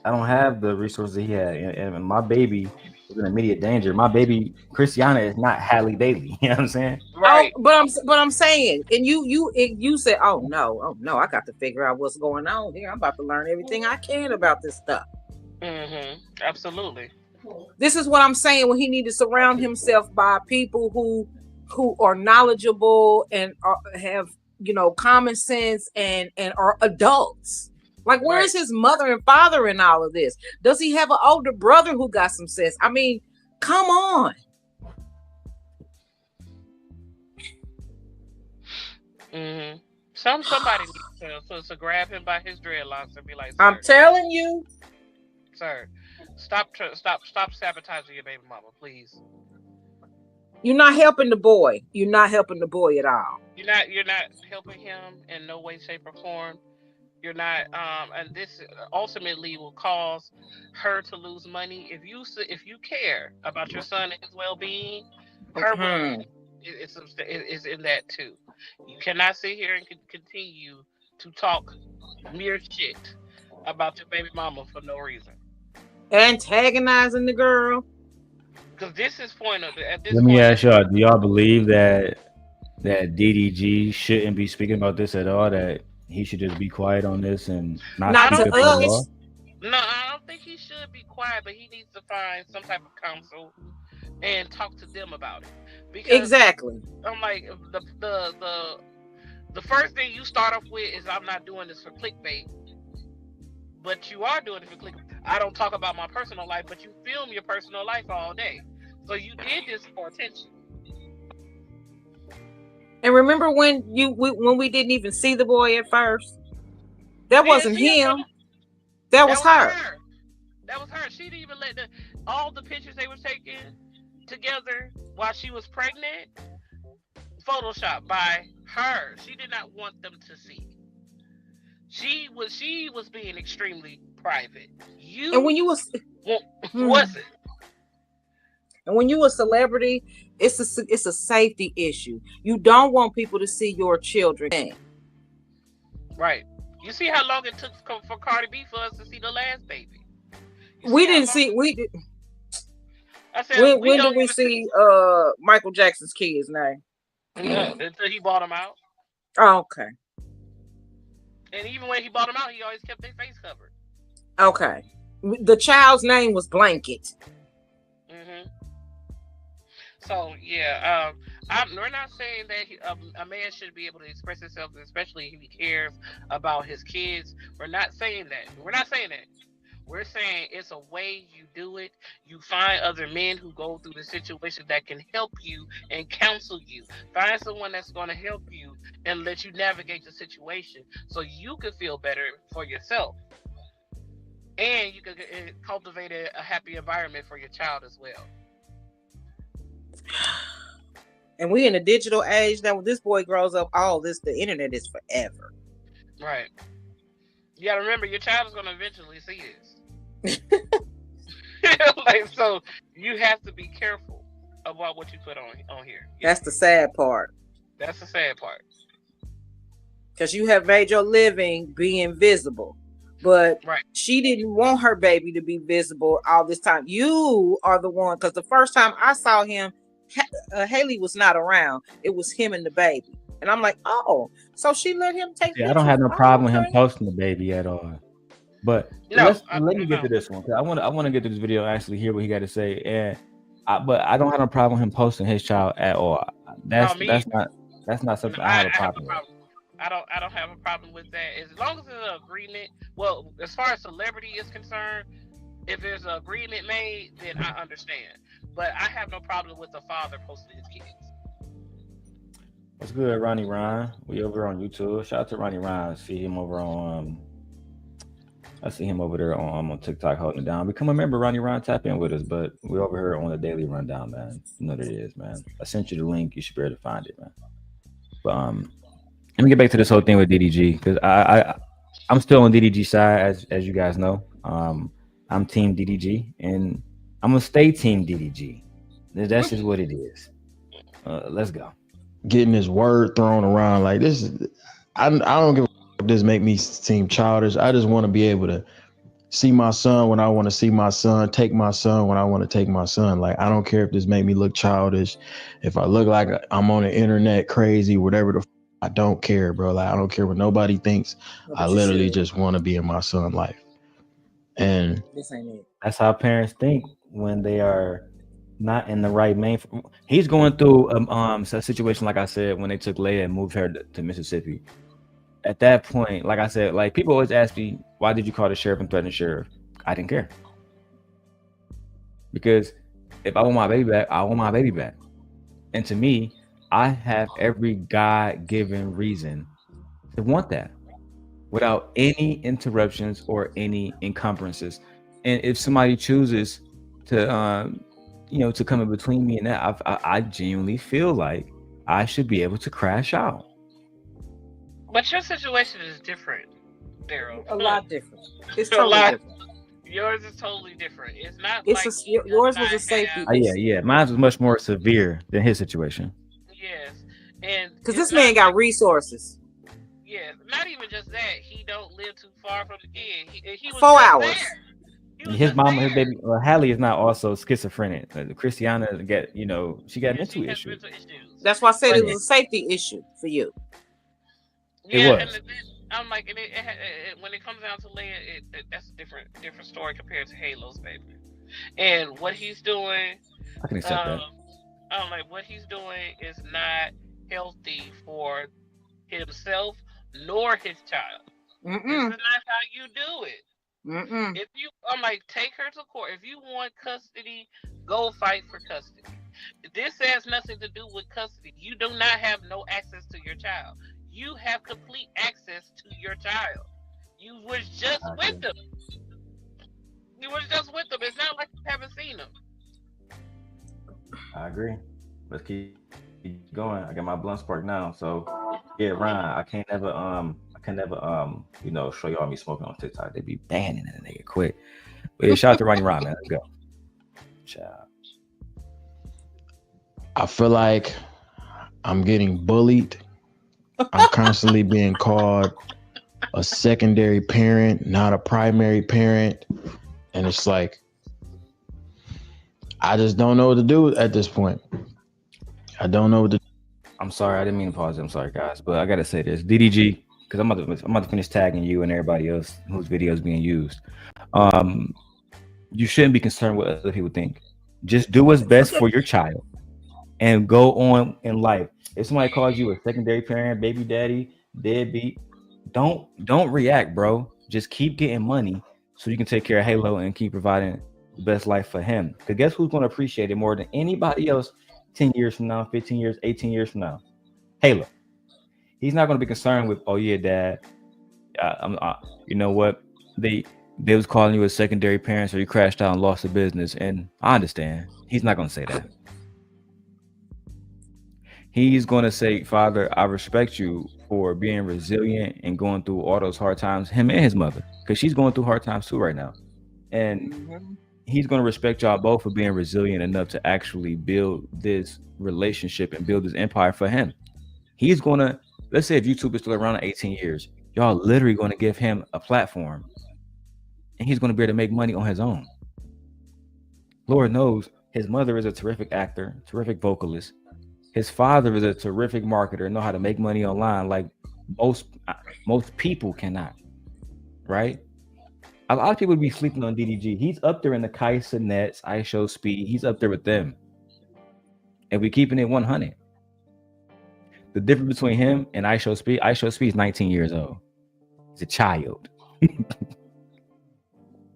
I don't have the resources he had. And my baby was in immediate danger. My baby, Christiana, is not Halle Bailey. You know what I'm saying? Right. Oh, but I'm saying, and you said, oh no, I got to figure out what's going on here. I'm about to learn everything I can about this stuff. Absolutely. This is what I'm saying, when he need to surround himself by people who are knowledgeable and have, common sense and are adults. Like, where is his mother and father in all of this? Does he have an older brother who got some sense? I mean, come on. Somebody needs to grab him by his dreadlocks and be like, I'm telling you, sir, stop sabotaging your baby mama, please. You're not helping the boy. You're not helping the boy at all. You're not helping him in no way, shape, or form. You're not, and this ultimately will cause her to lose money. If you care about your son and his well-being, her well-being is in that too. You cannot sit here and continue to talk mere shit about your baby mama for no reason. Antagonizing the girl. Because this is Let me ask y'all: do y'all believe that DDG shouldn't be speaking about this at all? That he should just be quiet on this and not speak up at all? No, I don't think he should be quiet, but he needs to find some type of counsel and talk to them about it. Because exactly. I'm like, the first thing you start off with is, I'm not doing this for clickbait. But you are doing it for clickbait. I don't talk about my personal life, but you film your personal life all day. So you did this for attention. And remember when we didn't even see the boy at first? That wasn't him. That was her. That was her. She didn't even let all the pictures they were taking together while she was pregnant, photoshopped by her. She did not want them to see. She was being extremely private. And when you was wasn't. And when you a celebrity, it's a safety issue. You don't want people to see your children. Right. You see how long it took for Cardi B for us to see the last baby. We didn't. I said, when did we see Michael Jackson's kids' name? Until he bought them out. Oh, okay. And even when he bought them out, he always kept their face covered. Okay. The child's name was Blanket. So yeah, we're not saying that a man should be able to express himself, especially if he cares about his kids. We're not saying that. We're saying it's a way you do it. You find other men who go through the situation that can help you and counsel you. Find someone that's going to help you and let you navigate the situation so you can feel better for yourself. And you can cultivate a happy environment for your child as well. And we in a digital age that when this boy grows up, the internet is forever. Right. You gotta remember, your child is gonna eventually see this. So you have to be careful about what you put on here. That's the sad part. That's the sad part. Because you have made your living being visible. But right. She didn't want her baby to be visible all this time. You are the one, because the first time I saw him, Haley was not around. It was him and the baby. And I'm like, oh, so she let him take pictures. I don't have no problem with him posting the baby at all. But let me get to this one. I want to get to this video and actually hear what he got to say. And but I don't have no problem with him posting his child at all. That's not something I have a problem with. I don't have a problem with that as long as there's an agreement. Well, as far as celebrity is concerned, if there's an agreement made, then I understand. But I have no problem with the father posting his kids. What's good, Ronnie Ryan? We over on YouTube. Shout out to Ronnie Ryan. I see him over there on TikTok holding it down. Become a member, Ronnie Ryan. Tap in with us. But we over here on the daily rundown, man. You know what it is, man. I sent you the link. You should be able to find it, man. But let me get back to this whole thing with DDG, because I'm still on DDG side, as you guys know. I'm Team DDG, and I'm gonna stay Team DDG. That's just what it is. Let's go. Getting this word thrown around like this, I don't give a f- if this make me seem childish. I just want to be able to see my son when I want to see my son, take my son when I want to take my son. Like, I don't care if this make me look childish, if I look like I'm on the internet crazy, whatever the I don't care, bro. Like, I don't care what nobody thinks. I literally just want to be in my son's life. And this ain't it. That's how parents think when they are not in the right main. He's going through a situation, like I said, when they took Leia and moved her to Mississippi. At that point, like I said, like people always ask me, why did you call the sheriff and threaten the sheriff? I didn't care. Because if I want my baby back, I want my baby back. And to me, I have every God-given reason to want that without any interruptions or any encumbrances. And if somebody chooses to, to come in between me and that, I genuinely feel like I should be able to crash out. But your situation is different, Darrel. A lot different. It's totally different. Yours is totally different. It's not. Yours was a safety. Yeah. Mine was much more severe than his situation. Yes, and because this man got resources. Yeah, not even just that. He don't live too far from the kid. He was 4 hours. His mama, his baby, Halle is not also schizophrenic. Christiana she got mental issues. That's why I said it was a safety issue for you. Yeah, and I'm like, when it comes down to Leia, that's a different story compared to Halo's baby. And what he's doing, I can accept that. I'm like, what he's doing is not healthy for himself nor his child. Mm-mm. This is not how you do it. Mm-mm. I'm like, take her to court. If you want custody, go fight for custody. This has nothing to do with custody. You do not have no access to your child. You have complete access to your child. You was just with them. It's not like you haven't seen them. I agree. Let's keep going. I got my blunt spark now. So yeah, Ryan, I can't never show y'all me smoking on TikTok. They be banning that nigga quick. But yeah, shout out to Ronnie Ryan, man. Let's go. Ciao. I feel like I'm getting bullied. I'm constantly being called a secondary parent, not a primary parent. And it's like, I just don't know what to do at this point. I don't know what to do. I'm sorry, I didn't mean to pause. I'm sorry, guys, but I gotta say this, DDG, because I'm about to finish tagging you and everybody else whose video is being used. You shouldn't be concerned what other people think. Just do what's best for your child and go on in life. If somebody calls you a secondary parent, baby daddy, deadbeat, don't react, bro. Just keep getting money so you can take care of Halo and keep providing the best life for him. Because guess who's going to appreciate it more than anybody else 10 years from now, 15 years, 18 years from now? Halo. He's not going to be concerned with, oh yeah, dad, you know what? They was calling you a secondary parent, so you crashed out and lost the business. And I understand. He's not going to say that. He's going to say, Father, I respect you for being resilient and going through all those hard times, him and his mother, because she's going through hard times too right now. And he's going to respect y'all both for being resilient enough to actually build this relationship and build this empire for him. He's going to, let's say if YouTube is still around in 18 years, y'all literally going to give him a platform and he's going to be able to make money on his own. Lord knows his mother is a terrific actor, terrific vocalist. His father is a terrific marketer, know how to make money online like most people cannot, right? A lot of people be sleeping on DDG. He's up there in the Kaisa Nets, iShow Speed. He's up there with them. And we keeping it 100. The difference between him and iShow Speed is 19 years old. He's a child.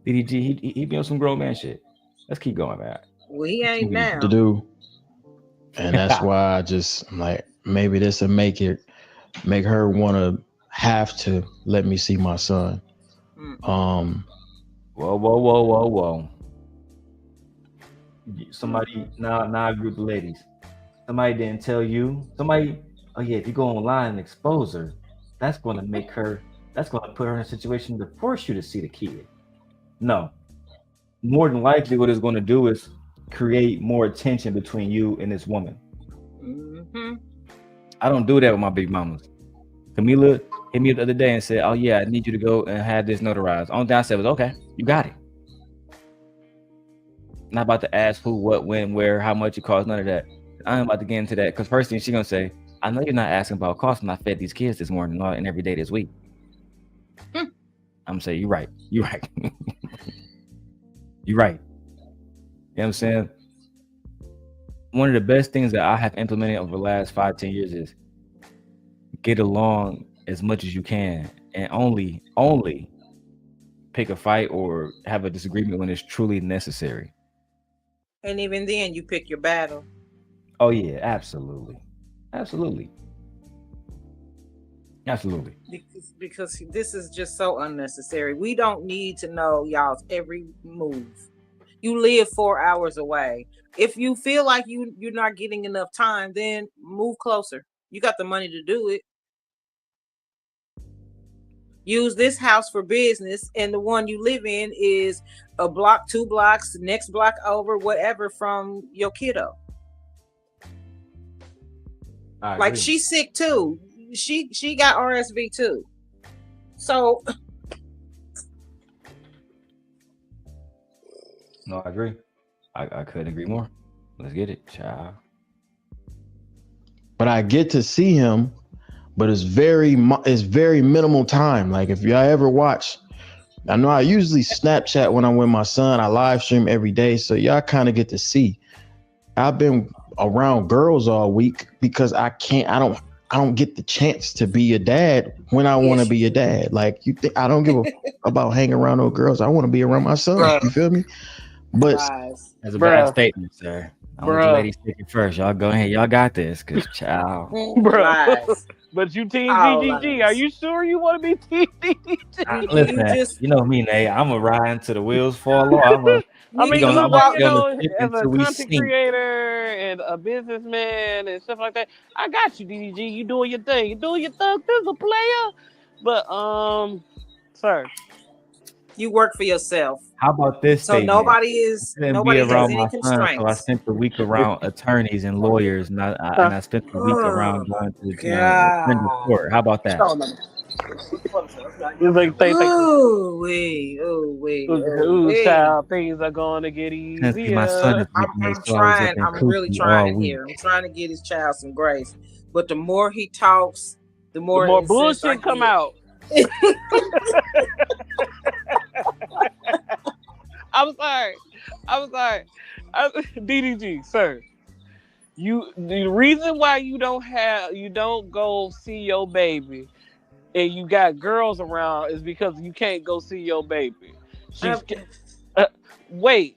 DDG, he be on some grown man shit. Let's keep going, man. Well, he ain't now. To do. And that's why I'm like, maybe this will make her want to have to let me see my son. Whoa. Somebody, now I agree with the ladies. Somebody didn't tell you. Oh yeah, if you go online and expose her, that's going to put her in a situation to force you to see the kid. No. More than likely, what it's going to do is create more tension between you and this woman. Mm-hmm. I don't do that with my big mamas. Camila hit me up the other day and said, oh yeah, I need you to go and have this notarized. Only thing I said was, okay, you got it. Not about to ask who, what, when, where, how much it costs, none of that. I ain't about to get into that because first thing she's going to say, I know you're not asking about cost and I fed these kids this morning and every day this week. I'm going to say, you're right. You're right. You're right. You know what I'm saying? One of the best things that I have implemented over the last 5-10 years is get along as much as you can and only pick a fight or have a disagreement when it's truly necessary. And even then you pick your battle. Oh yeah, absolutely. Because this is just so unnecessary. We don't need to know y'all's every move. You live 4 hours away. If you feel like you're not getting enough time, then move closer. You got the money to do it. Use this house for business, and the one you live in is a block, 2 blocks, next block over, whatever from your kiddo. Like she's sick too. She got RSV too. So no, I agree. I couldn't agree more. Let's get it, child. But I get to see him, but it's very minimal time. Like if y'all ever watch, I know I usually Snapchat when I'm with my son. I live stream every day, so y'all kind of get to see. I've been around girls all week because I don't get the chance to be a dad when I want to be a dad. Like you think I don't give a about hanging around those girls. I want to be around my son. You feel me? But that's a bad statement, sir. I want the ladies speaking first. Y'all go ahead. Y'all got this, cause child. But you team DDG. Are you sure you want to be team DDG? Listen, you know me, Nate. I'm a ride until the wheels fall off. As a content creator and a businessman and stuff like that, I got you, DDG. You doing your thing. You doing your thug a player. But sir, you work for yourself. How about this? So nobody has any constraints. So I spent the week around attorneys and lawyers, and I spent the week around going to the court. How about that? Child, things are going to get easier. I'm really trying here. I'm trying to get his child some grace. But the more he talks, the more bullshit come out. I'm sorry. DDG, sir. The reason why you don't go see your baby and you got girls around is because you can't go see your baby. Wait.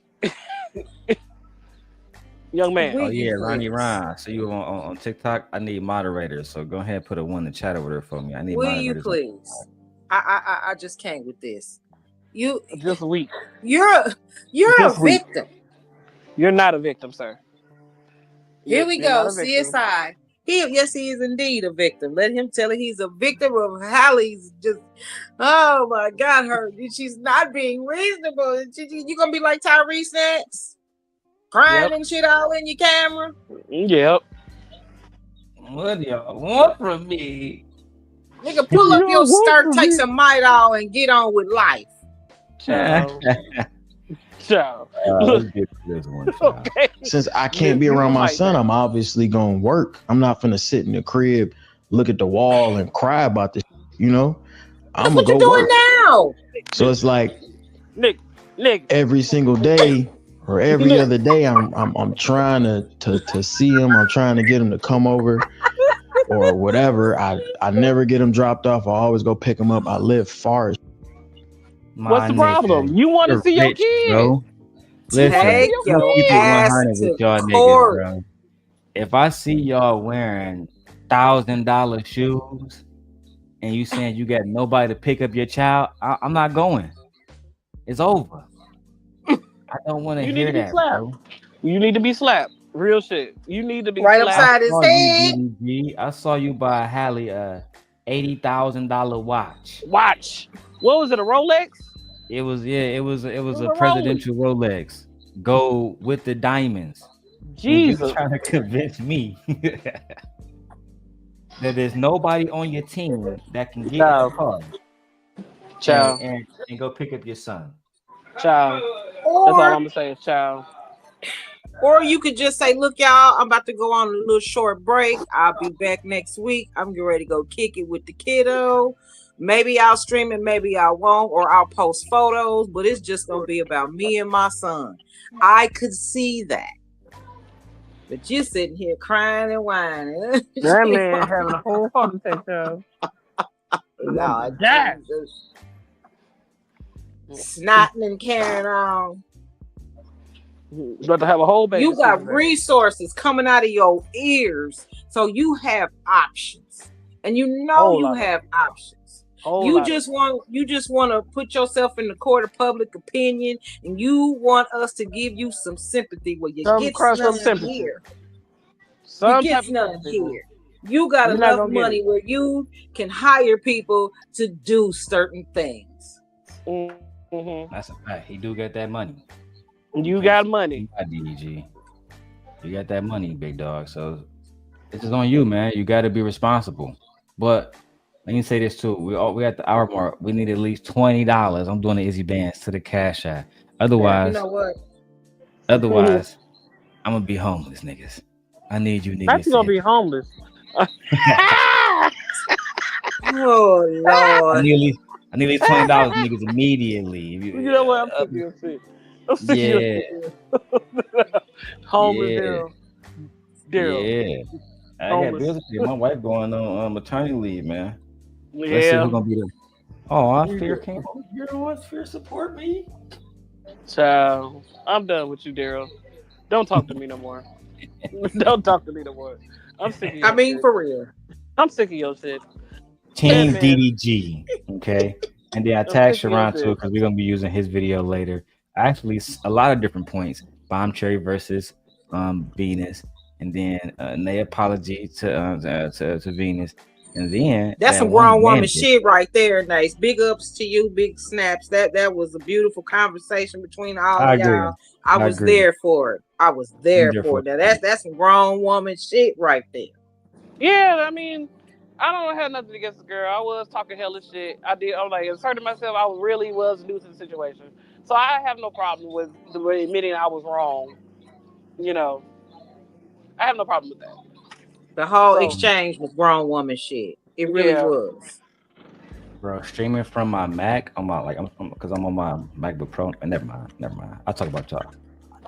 Young man. Oh yeah, Ronnie Ron. So you on TikTok? I need moderators. So go ahead, put a 1 in the chat over there for me. I need moderators. Will you please? I just can't with this. You just weak. You're a victim. You're not a victim, sir. Here we go. CSI. He is indeed a victim. Let him tell it. He's a victim of Halle's just, oh my God, her. She's not being reasonable. You gonna be like Tyrese next? Crying and shit all in your camera? Yep. What do y'all want from me? Nigga, pull up your skirt, take some Midol, and get on with life. Ciao. Let's get to this one. Okay. Since I can't be around my son, I'm obviously gonna work. I'm not gonna sit in the crib, look at the wall, and cry about this. You know, I'm gonna go work now. So it's like, Nick, every single day or every other day, I'm trying to see him. I'm trying to get him to come over or whatever. I never get him dropped off. I always go pick him up. I live far. What's the problem? You want to see your kid? Bro. Listen, Take your ass with y'all niggas, bro. If I see y'all wearing $1,000 shoes and you saying you got nobody to pick up your child, I'm not going. It's over. I don't want to hear that, bro. You need to be slapped. Real shit. You need to be right slapped. upside his head. I saw you buy Halle $80,000 watch. What was it? A Rolex? It was a presidential Rolex. Gold with the diamonds. Jesus, trying to convince me that there's nobody on your team that can get a car. Child. And go pick up your son. Child. That's all I'm gonna say is child. Or you could just say, look, y'all, I'm about to go on a little short break. I'll be back next week. I'm getting ready to go kick it with the kiddo. Maybe I'll stream it, maybe I won't, or I'll post photos, but it's just gonna be about me and my son. I could see that. But you're sitting here crying and whining. That man having a whole heart attack, though. No, snotting and carrying on. About to have a whole baby. You got resources coming out of your ears, so you have options, and you know you have options. You just want to put yourself in the court of public opinion, and you want us to give you some sympathy where you get none here. You get none here. You got enough money where you can hire people to do certain things. Mm-hmm. That's a fact. He do get that money. You got money. DDG. You got that money, big dog. So this is on you, man. You got to be responsible. But let me say this too. We at the hour mark. We need at least $20. I'm doing the Izzy Bands to the Cash App. Otherwise, you know what? Otherwise, I'm gonna be homeless, niggas. I need you niggas. Not you gonna be homeless. Oh Lord! I need at least $20, niggas, immediately. You know what? I'm sick of your shit. Homeless, Darrel. Yeah. I got bills to pay. My wife going on maternity leave, man. Yeah. Let's see who's gonna be there. Oh, I fear came over here. What fear support me? Child, I'm done with you, Darrel. Don't talk to me no more. Don't talk to me no more. I'm sick of your shit. For real. I'm sick of your shit. Team DDG, okay? And then I tagged Sharon too because we're gonna be using his video later. Actually, a lot of different points. Bomb Cherry versus Venus, and then an apology to Venus, and then that's some grown woman shit right there. Nice, big ups to you, big snaps. That was a beautiful conversation between all of y'all. I was there for it. I was there for it. Now that's some grown woman shit right there. Yeah, I mean, I don't have nothing against the girl. I was talking hella shit. I was like, asserting myself. I really was new to the situation. So I have no problem with admitting I was wrong. You know, I have no problem with that. The whole exchange was grown woman shit. It really was. Bro, streaming from my Mac on my because I'm on my MacBook Pro. Never mind. I'll talk about y'all.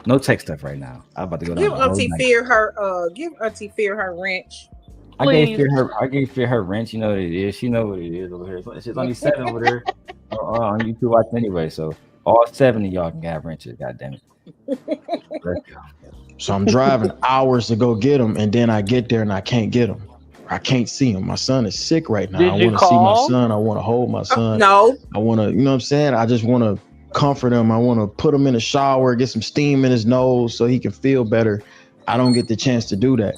No tech stuff right now. I'm about to go down. Give Auntie Fear her wrench. I gave Fear her wrench. You know what it is. She know what it is over here. She's only 7 over there on YouTube watching anyway. So all 7 of y'all can have wrenches. God damn it. Let's go. So I'm driving hours to go get them, and then I get there and I can't get them. I can't see him. My son is sick right now. I want to see my son. I want to hold my son. No. I want to, you know what I'm saying? I just want to comfort him. I want to put him in the shower, get some steam in his nose so he can feel better. I don't get the chance to do that.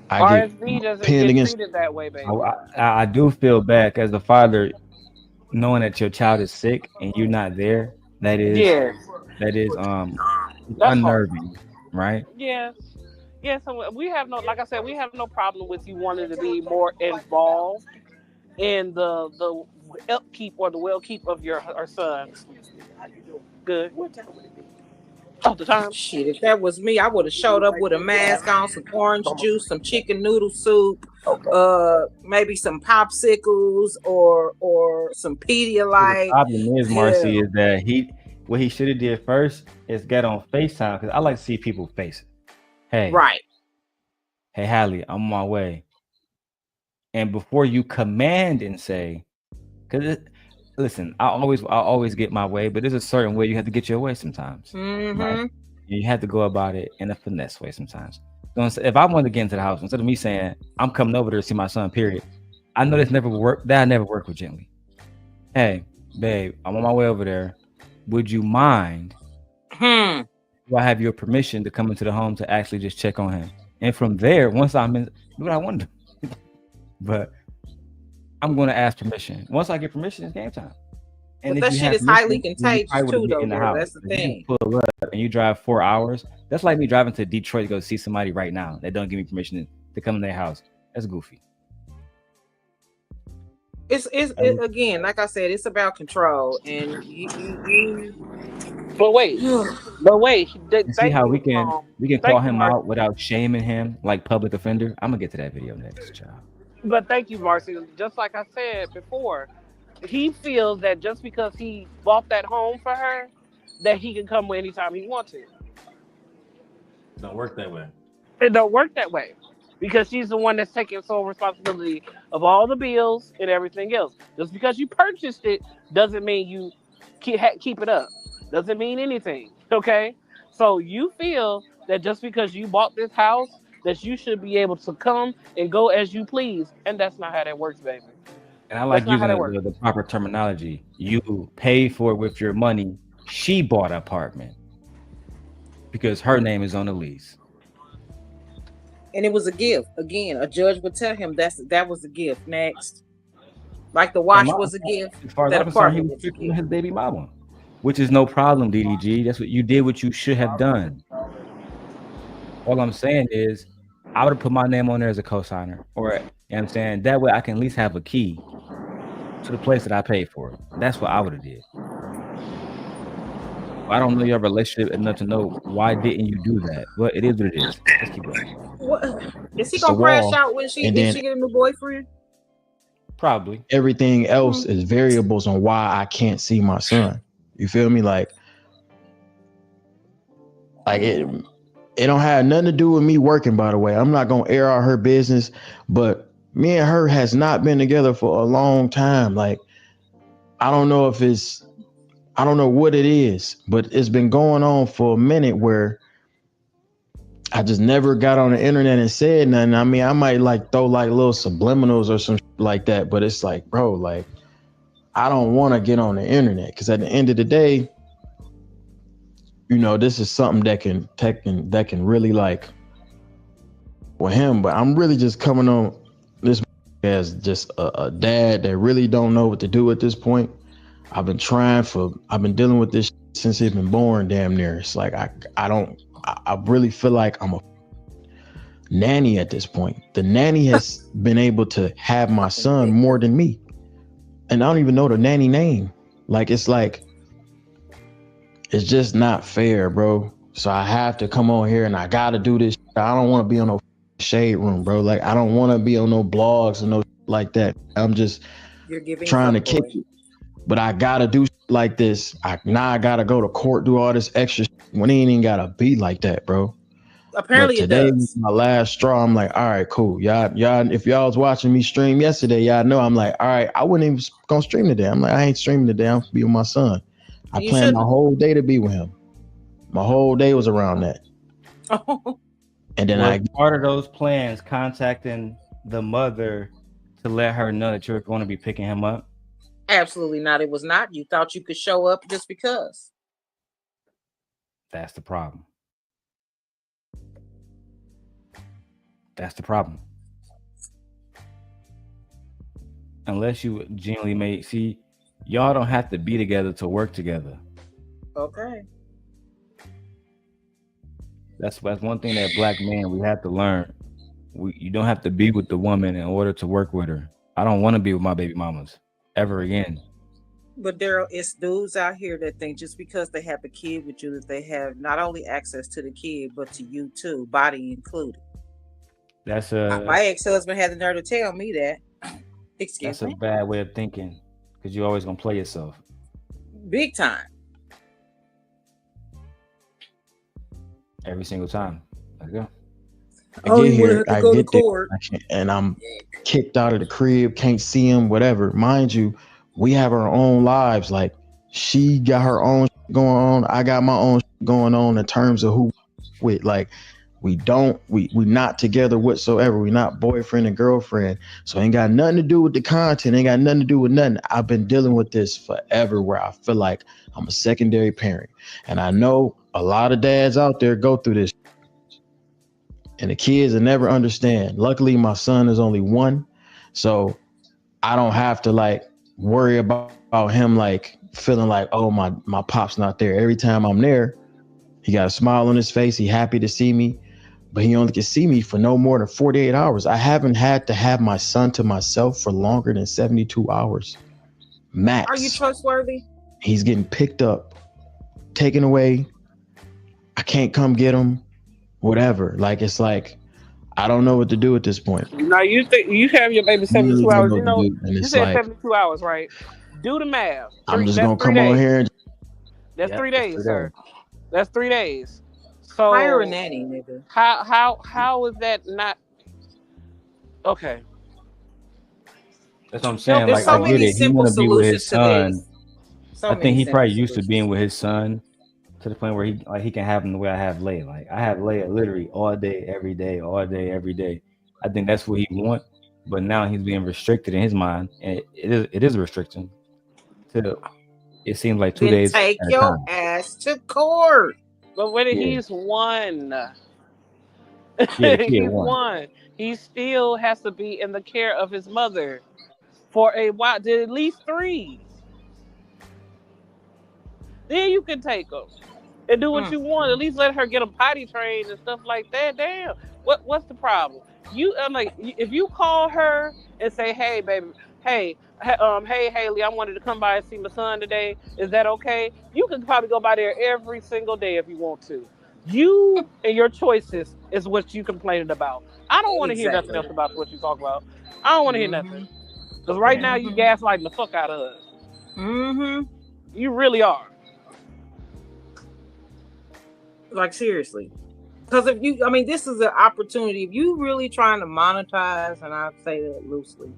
I get RSV doesn't pinned get against. treated that way, baby. I do feel bad as a father, knowing that your child is sick and you're not there. Yeah, That is that's hard. unnerving, right? Yes. Yes, so we have no, like I said, we have no problem with you wanting to be more involved in the upkeep or the well keep of your our son. Good. What time would it be? Oh, the time. Shit, if that was me, I would have showed up with a mask on, some orange juice, some chicken noodle soup, maybe some popsicles or some The Pedialyte. problem is, Yeah, Marcy, is that what he should have did first is get on FaceTime, because I like to see people face it. right. Hey, Halle, I'm on my way. And before you command and say, because listen, I always get my way, but there's a certain way you have to get your way sometimes. Right? You have to go about it in a finesse way sometimes. So if I wanted to get into the house, instead of me saying I'm coming over there to see my son, period, I know this never work. That never work with gently. Hey, babe, I'm on my way over there. Would you mind? Do I have your permission to come into the home to actually just check on him? And from there, once I'm in, do what I want to do. But I'm going to ask permission. Once I get permission, it's game time. And but that shit is highly contagious too, though. That's the thing. You pull up and you drive 4 hours. That's like me driving to Detroit to go see somebody right now. They don't give me permission to come to their house. That's goofy. It's again, like I said, it's about control. And But wait, see how we can call him out without shaming him like public offender. I'm gonna get to that video next, child. But thank you, Marcy. Just like I said before, he feels that just because he bought that home for her, that he can come anytime he wants to. Don't work that way. It don't work that way. Because she's the one that's taking sole responsibility of all the bills and everything else. Just because you purchased it doesn't mean you keep it up. Doesn't mean anything. Okay? So you feel that just because you bought this house, that you should be able to come and go as you please. And that's not how that works, baby. And I like using the proper terminology. You pay for it with your money. She bought an apartment because her name is on the lease. And it was a gift. Again, a judge would tell him that was a gift. Next. Like the watch was a gift. As far as I'm concerned, he was picking his baby mama. Which is no problem, DDG. That's what you did, what you should have done. All I'm saying is I would have put my name on there as a co-signer. Or, you know what I'm saying? That way I can at least have a key to the place that I paid for. That's what I would have did. I don't know your relationship enough to know why didn't you do that. But it is what it is. Let's keep going. What is he gonna crash out when she get a new boyfriend? Probably. Everything else is variables on why I can't see my son. You feel me? Like it don't have nothing to do with me working, by the way. I'm not gonna air out her business, but me and her has not been together for a long time. Like, I don't know what it is, but it's been going on for a minute where I just never got on the internet and said nothing. I mean, I might like throw like little subliminals or some like that, but it's like, bro, like, I don't want to get on the internet because at the end of the day, you know, this is something that can really like with him. But I'm really just coming on this as just a dad that really don't know what to do at this point. I've been dealing with this since he's been born, damn near. It's like I really feel like I'm a nanny at this point. The nanny has been able to have my son more than me. And I don't even know the nanny name. Like, it's just not fair, bro. So I have to come on here and I gotta do this. I don't want to be on no shade room, bro. Like, I don't want to be on no blogs and no like that. I'm just trying to kick it. But I gotta do like this. I gotta go to court, do all this extra when it ain't even gotta be like that, bro. Apparently but today was my last straw. I'm like, all right, cool. Y'all, if y'all was watching me stream yesterday, y'all know I'm like, all right, I wasn't even gonna stream today. I'm like, I ain't streaming today. I'm gonna be with my son. I planned my whole day to be with him. My whole day was around that. And then part of those plans contacting the mother to let her know that you're going to be picking him up. Absolutely not. It was not. You thought you could show up just because. That's the problem. That's the problem. Unless you genuinely y'all don't have to be together to work together. Okay. That's one thing that black men we have to learn. You don't have to be with the woman in order to work with her. I don't want to be with my baby mamas ever again. But Darrel, it's dudes out here that think just because they have a kid with you that they have not only access to the kid but to you too, body included. That's my ex-husband had the nerve to tell me that. Excuse me. That's a bad way of thinking because you're always gonna play yourself. Big time. Every single time. Like, yeah. I get here, I get there, and I'm kicked out of the crib, can't see him, whatever. Mind you, we have our own lives. Like, she got her own going on, I got my own going on in terms of who with. Like, we not together whatsoever. We not boyfriend and girlfriend. So ain't got nothing to do with the content, ain't got nothing to do with nothing. I've been dealing with this forever where I feel like I'm a secondary parent. And I know a lot of dads out there go through this. And the kids will never understand. Luckily, my son is only 1. So I don't have to like worry about him like feeling like, oh, my pop's not there. Every time I'm there, he got a smile on his face. He happy to see me, but he only can see me for no more than 48 hours. I haven't had to have my son to myself for longer than 72 hours. Max. Are you trustworthy? He's getting picked up, taken away. I can't come get him. Whatever. Like, it's like, I don't know what to do at this point. Now, you think you have your baby 72 hours. You know, you said like, 72 hours, right? Do the math. I'm just going to come on here. That's 3 days, sir. That's 3 days. So hire a nanny, nigga. How is that not okay? That's what I'm saying. Like, I get it. He want to be with his son. I think he probably used to being with his son to the point where he can have him the way I have Leia. Like, I have Leia literally all day, every day, all day, every day. I think that's what he want, but now he's being restricted in his mind, and it is a restriction. It seems like 2 days. Take your ass to court. But when he's 1, he's 1. He still has to be in the care of his mother for a while, at least 3. Then you can take him and do what you want. At least let her get him potty trained and stuff like that. Damn, what's the problem? I'm like, if you call her and say, "Hey, baby, hey, Haley, I wanted to come by and see my son today. Is that okay?" You can probably go by there every single day if you want to. You and your choices is what you complaining about. I don't want to hear nothing else about what you talk about. I don't want to hear nothing. Because right now you gaslighting the fuck out of us. You really are. Like, seriously. Because this is an opportunity. If you really trying to monetize, and I say that loosely,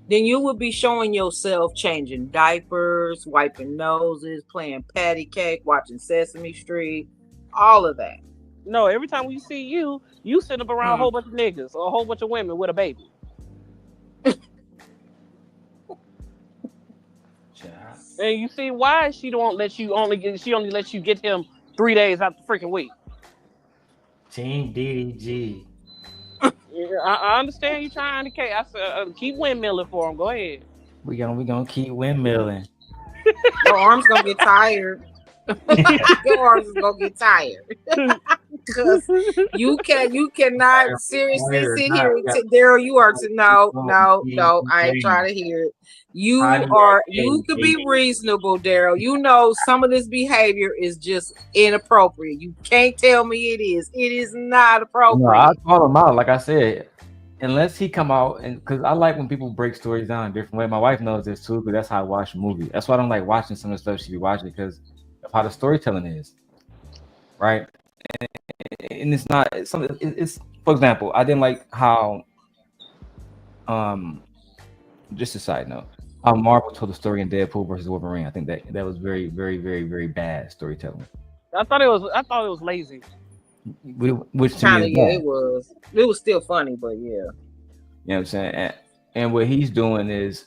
then you would be showing yourself changing diapers, wiping noses, playing patty cake, watching Sesame Street, all of that. No, every time we see you sitting up around a whole bunch of niggas or a whole bunch of women with a baby. And you see why she only lets you get him 3 days out the freaking week. Team DDG. I understand you trying to. I said keep windmilling for him. Go ahead. We gonna keep windmilling. Your arms gonna get tired. Your arms is gonna get tired. Because you cannot seriously sit here and Darrel, you are to no, I ain't trying to hear it. You could be reasonable, Darrel. You know some of this behavior is just inappropriate. You can't tell me it is. It is not appropriate. No, I call him out, like I said. Unless he come out, and because I like when people break stories down a different way. My wife knows this too, because that's how I watch a movie. That's why I don't like watching some of the stuff she be watching, because of how the storytelling is, right? And it's not something. It's for example, I didn't like how, just a side note, how Marvel told the story in Deadpool versus Wolverine. I think that was very, very, very, very bad storytelling. I thought it was lazy. Which to me is bad. It was still funny, but yeah. You know what I'm saying? And what he's doing is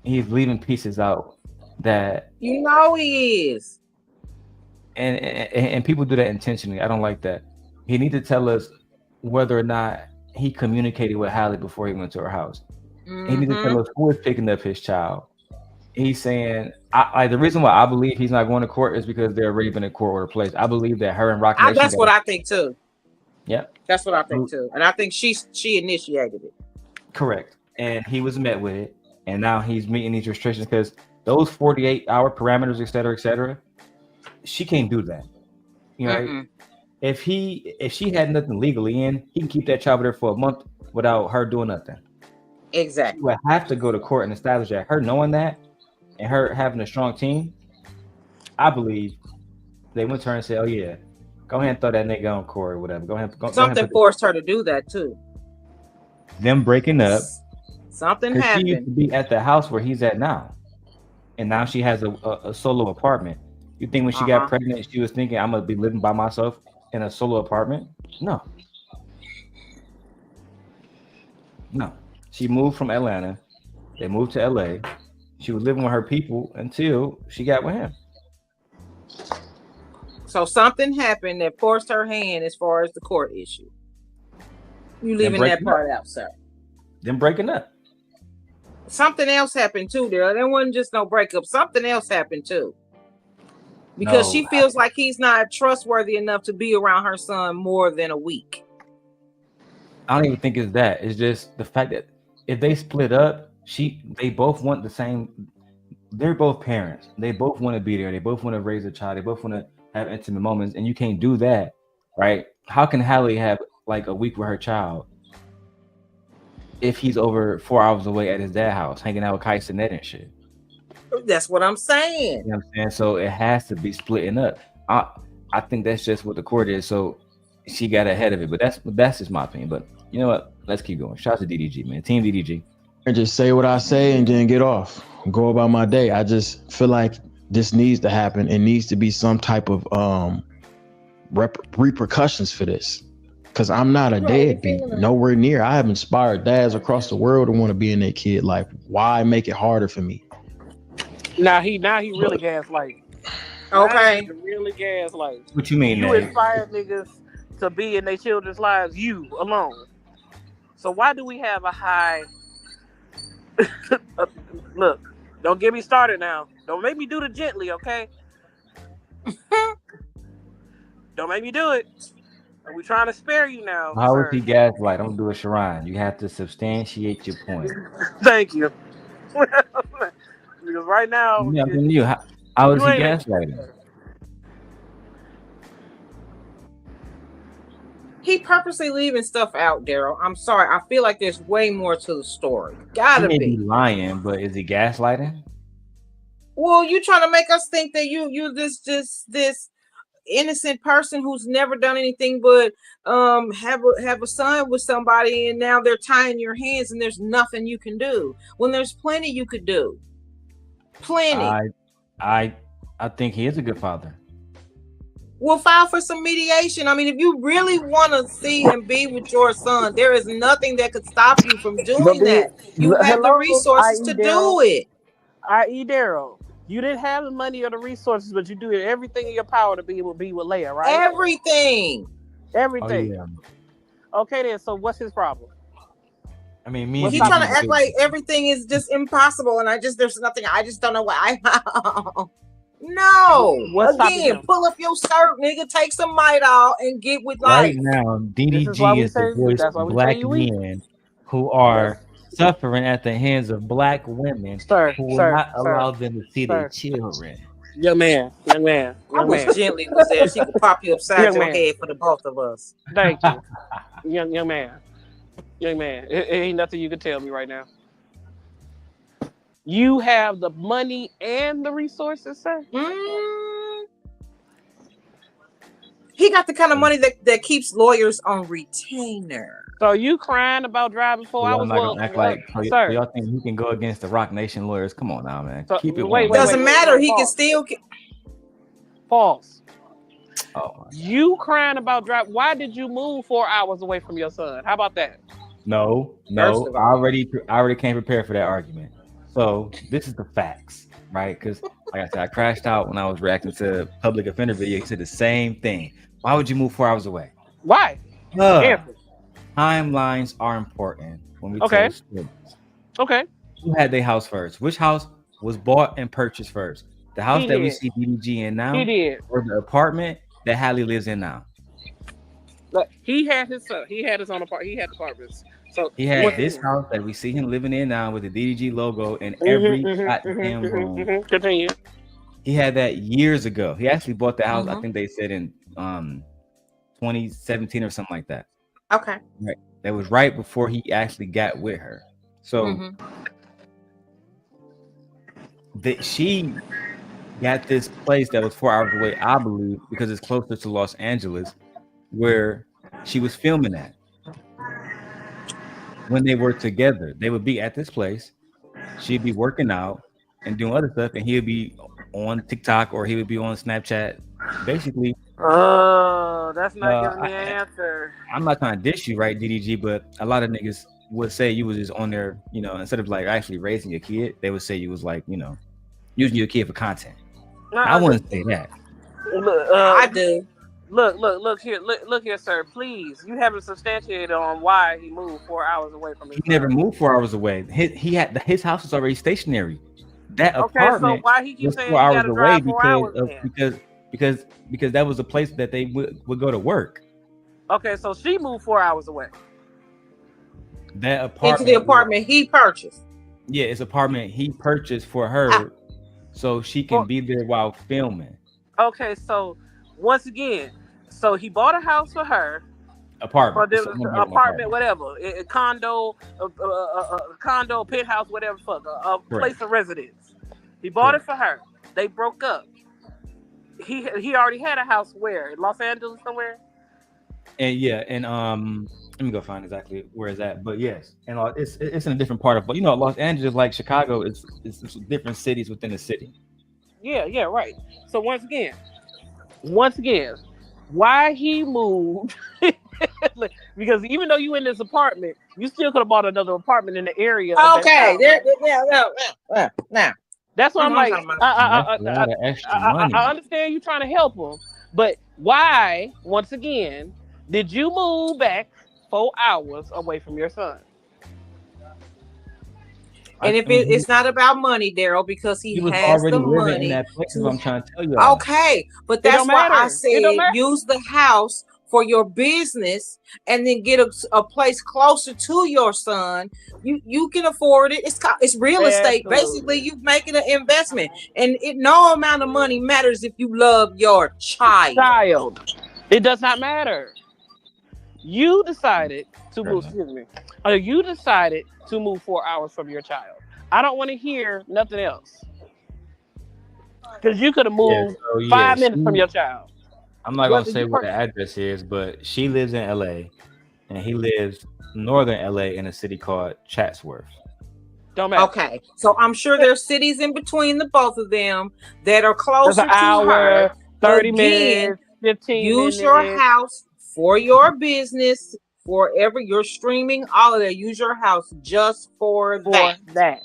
he's leaving pieces out that he is. And people do that intentionally. I don't like that. He needs to tell us whether or not he communicated with Halle before he went to her house. Mm-hmm. He needs to tell us who is picking up his child. He's saying, I the reason why I believe he's not going to court is because they're already been in court order place. I believe that her and Rock Nation. That's what I think too. Yeah, that's what I think too, and I think she initiated it. Correct, and he was met with it, and now he's meeting these restrictions because those 48-hour parameters, et cetera, she can't do that. You know, right? If she had nothing legally in, he can keep that child there for a month without her doing nothing. Exactly. She would have to go to court and establish that. Her knowing that and her having a strong team, I believe they went to her and said, "Oh yeah, go ahead and throw that nigga on court or whatever." Go ahead. Something forced her to do that too. Them breaking up. Something happened. She used to be at the house where he's at now, and now she has a solo apartment. You think when she got pregnant, she was thinking, "I'm gonna be living by myself in a solo apartment"? No. She moved from Atlanta. They moved to LA. She was living with her people until she got with him. So something happened that forced her hand as far as the court issue. You leaving that part out, sir. Them breaking up. Something else happened too, there. There wasn't just no breakup. Something else happened too. Because she feels like he's not trustworthy enough to be around her son more than a week. I don't even think it's that. It's just the fact that if they split up, they both want the same. They're both parents. They both want to be there. They both want to raise a child. They both want to have intimate moments, and you can't do that, right? How can Halle have like a week with her child if he's over 4 hours away at his dad's house, hanging out with Kites and Ned and shit? That's what I'm saying. You know what I'm saying? So it has to be splitting up. I think that's just what the court is. So she got ahead of it, but that's just my opinion. But you know what? Let's keep going. Shout out to DDG, man. Team DDG. And just say what I say and then get off. Go about my day. I just feel like this needs to happen. It needs to be some type of repercussions for this. Because I'm not a deadbeat. Nowhere near. I have inspired dads across the world to want to be in their kid life. Why make it harder for me? Now he really gaslight. Okay. Really gaslight. What you mean? You inspire niggas to be in their children's lives, you alone. So why do we have a high? Look, don't get me started now. Don't make me do it gently, okay? Don't make me do it. We're trying to spare you now. How is he gaslight? Don't do a Sharon. You have to substantiate your point. Thank you. Because right now, how is he gaslighting? He purposely leaving stuff out, Darrell. I'm sorry. I feel like there's way more to the story. Gotta he may be lying, but is he gaslighting? Well, you trying to make us think that you this innocent person who's never done anything but have a son with somebody, and now they're tying your hands and there's nothing you can do when there's plenty you could do. Plenty. I think he is a good father. We'll file for some mediation. I mean, if you really want to see and be with your son, there is nothing that could stop you from doing that. You have the resources to do it. I.e. Darrell, you didn't have the money or the resources, but you do everything in your power to be with Leia, right? Everything. Oh, yeah. Okay, then. So what's his problem? I mean, he's trying to act like everything is just impossible, and there's nothing. I just don't know why. No. Again, pull up your skirt, nigga. Take some Midol and get with life. Right now, DDG is the voice of black men who are suffering at the hands of black women who will not allow them to see their children. Young man. I wish Gently was there. She could pop you upside your head for the both of us. Thank you. Young man. It ain't nothing you can tell me right now. You have the money and the resources, sir? He got the kind of money that keeps lawyers on retainer. So you crying about driving 4 hours? I'm not gonna act like y'all think he can go against the Rock Nation lawyers? Come on now, man. Keep it. Wait, doesn't matter. He can still. False. Oh, you crying about drive? Why did you move 4 hours away from your son? How about that? No. I already came prepared for that argument. So this is the facts, right? Because like I said, I crashed out when I was reacting to public offender video. He said the same thing. Why would you move 4 hours away? Why? timelines are important when we Okay. tell stories. Okay. Who had their house first? Which house was bought and purchased first? The house He that we did. see DDG in now, He did. or the apartment that Halle lives in now? Look, he had his own apartment. He had apartments. So He had this house that we see him living in now with the DDG logo in every goddamn room. Continue. He had that years ago. He actually bought the house. I think they said in 2017 or something like that. Okay. Right. That was right before he actually got with her. So that she got this place that was 4 hours away, I believe, because it's closer to Los Angeles, where she was filming at. When they were together, they would be at this place. She'd be working out and doing other stuff, and he'd be on TikTok or he would be on Snapchat. Basically, that's not giving me an answer. I'm not trying to dish you, right, DDG, but a lot of niggas would say you was just on there, you know, instead of like actually raising your kid, they would say you was like, you know, using your kid for content. I wouldn't say that. I do. Look here, sir. Please, you haven't substantiated on why he moved 4 hours away from his He never moved 4 hours away. His house was already stationary. That okay, apartment so why he keeps was saying 4 hours you away because because that was a place that they would go to work. Okay, so she moved 4 hours away. That apartment into the apartment he purchased. Yeah, it's apartment he purchased for her, so she can be there while filming. Okay, so once again, so he bought a house for her. Apartment, whatever, a condo, condo, penthouse, whatever, a place of residence. He bought it for her. They broke up. He already had a house where? In Los Angeles somewhere? And let me go find exactly where it's at. But yes, and it's in a different part of, but you know, Los Angeles, like Chicago, it's different cities within the city. Yeah, right. So once again, why he moved? Because even though you in this apartment, you still could have bought another apartment in the area. Okay, now that's what I'm like. I understand you trying to help him, but why? Once again, did you move back 4 hours away from your son? And if it's not about money, Darrel, because he has the money. In that place, I'm trying to tell you. Okay, but that's why I said use the house for your business and then get a place closer to your son. You can afford it. It's real estate. Basically, you're making an investment, and no amount of money matters if you love your child. It does not matter. You decided to move. Excuse me. You decided to move 4 hours from your child. I don't want to hear nothing else. Because you could have moved 5 minutes from your child. I'm not going to say what the address is, but she lives in LA and he lives northern LA in a city called Chatsworth. Don't matter. Okay. So I'm sure there's cities in between the both of them that are closer to her. 30 minutes, 15 minutes. Use your house for your business, forever. You're streaming, all of that. Use your house just for that.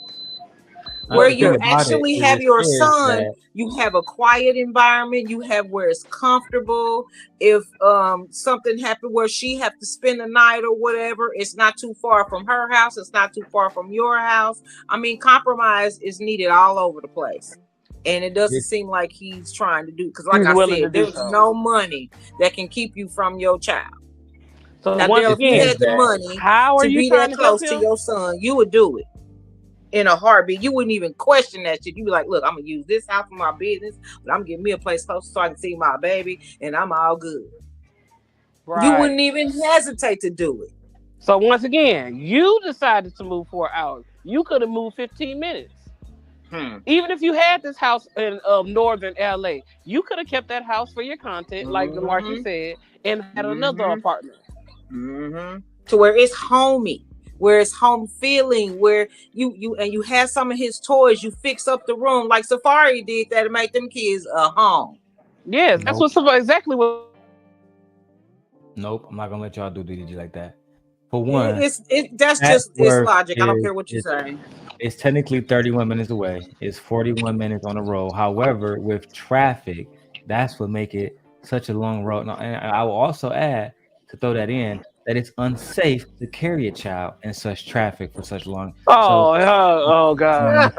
Where you actually have your son, you have a quiet environment, you have where it's comfortable. If something happened where she have to spend the night or whatever, it's not too far from her house, it's not too far from your house. I mean, compromise is needed all over the place. And it doesn't seem like he's trying to do, because like I said, there's no money that can keep you from your child. So now, if you had the money to be that close to your son, you would do it in a heartbeat. You wouldn't even question that shit. You'd be like, look, I'm gonna use this house for my business, but I'm getting me a place close so I can see my baby, and I'm all good. Right. You wouldn't even hesitate to do it. So once again, you decided to move 4 hours. You could have moved 15 minutes. Even if you had this house in northern LA, you could have kept that house for your content, like the Marcy said, and had another apartment. To where it's homey, where it's home feeling, where you have some of his toys, you fix up the room like Safari did that to make them kids a home. Yes, that's exactly what. Nope, I'm not gonna let y'all do DDG like that. For one, it's logic. I don't care what you say. It's technically 31 minutes away. It's 41 minutes on the road. However, with traffic, that's what make it such a long road. And I will also add, to throw that in, that it's unsafe to carry a child in such traffic for such long. Oh God.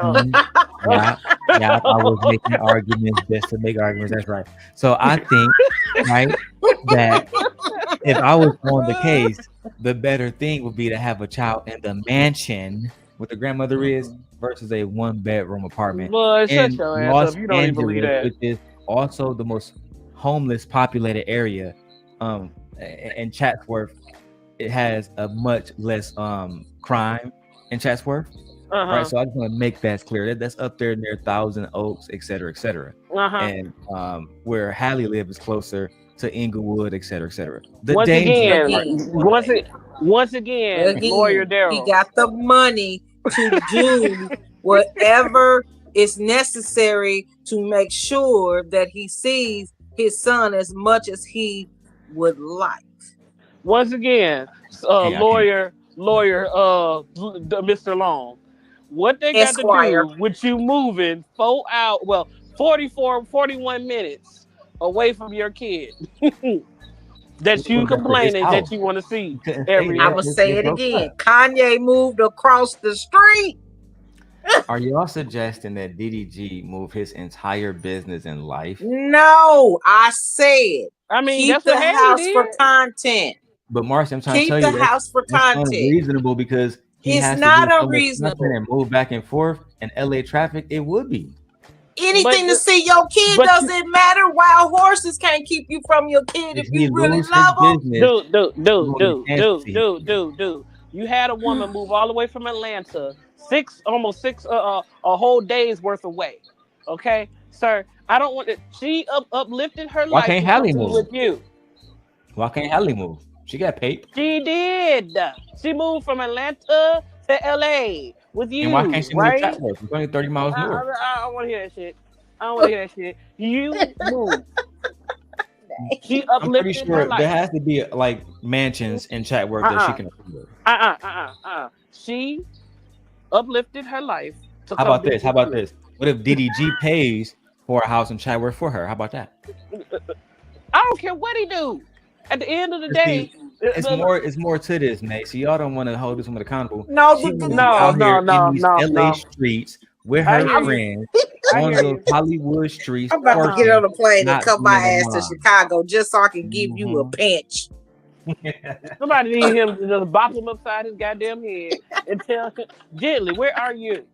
Yeah, I was making arguments just to make arguments. That's right. So I think, right, that if I was on the case, the better thing would be to have a child in the mansion where the grandmother is versus a 1-bedroom apartment Boy, shut in your ass Los up. You don't even believe Angeles, that. which is also the most homeless populated area. In Chatsworth, it has a much less crime in Chatsworth. Right, so I just want to make that clear. That's up there near Thousand Oaks, et cetera, et cetera. And where Halle lives is closer to Inglewood, et cetera, et cetera. Once again, Lawyer Darrel. He got the money to do whatever is necessary to make sure that he sees his son as much as he would like. Once again, lawyer, Mr. Long. What they got Esquire. to do with you moving 41 minutes away from your kid that you complaining that you want to see every I'm going to say it again. Kanye moved across the street. Are y'all suggesting that DDG move his entire business and life? No, I said. I mean, keep the house for content. But Marcy, I'm trying to tell you, keep the house for content. That's unreasonable because it's not unreasonable. And move back and forth in LA traffic. It would be anything to see your kid doesn't matter. Wild horses can't keep you from your kid if you really love them. Dude. You had a woman move all the way from Atlanta, a whole day's worth away. Okay, sir. I don't want it. She uplifted her life. Why can't Halle move with you? Why can't Halle move? She got paid. She did. She moved from Atlanta to LA with you. And why can't she move right? Chatsworth? It's only 30 miles north. I don't want to hear that shit. You moved. She uplifted I'm pretty sure her life. there has to be like mansions in Chatsworth that she can afford. She uplifted her life. How about this? What if DDG pays for a house in Chatsworth for her? How about that? I don't care what he do. At the end of the day, it's more to this, Nate. So y'all don't want to hold this woman accountable. No. LA streets with her friends on those Hollywood streets. I'm about to get on a plane and come my ass to Chicago just so I can give you a pinch. Somebody need him to just bop him upside his goddamn head and tell him gently, where are you?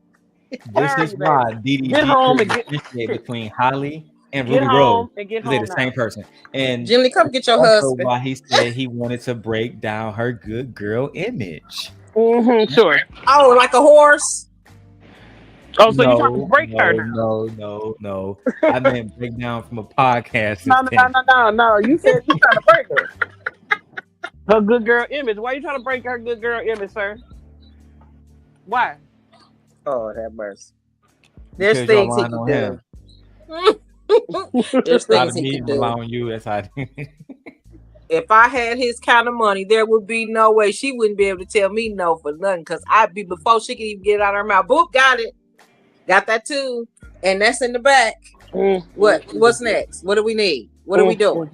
This is why DDG get home and get between Halle and Ruby Rose. They're the same person. And Jimmy, come get your husband. Why he said he wanted to break down her good girl image. Sure. Oh, like a horse. Oh, so you trying to break her now? No. I meant break down from a podcast. No. You said you trying to break her. Her good girl image. Why are you trying to break her good girl image, sir? Why? Oh, that mercy. There's things he can do. There's things he can do. On you, that's how if I had his kind of money, there would be no way she wouldn't be able to tell me no for nothing. Because I'd be before she could even get it out of her mouth. Boop, got it. Got that too. And that's in the back. What's next? What do we need? What are we doing?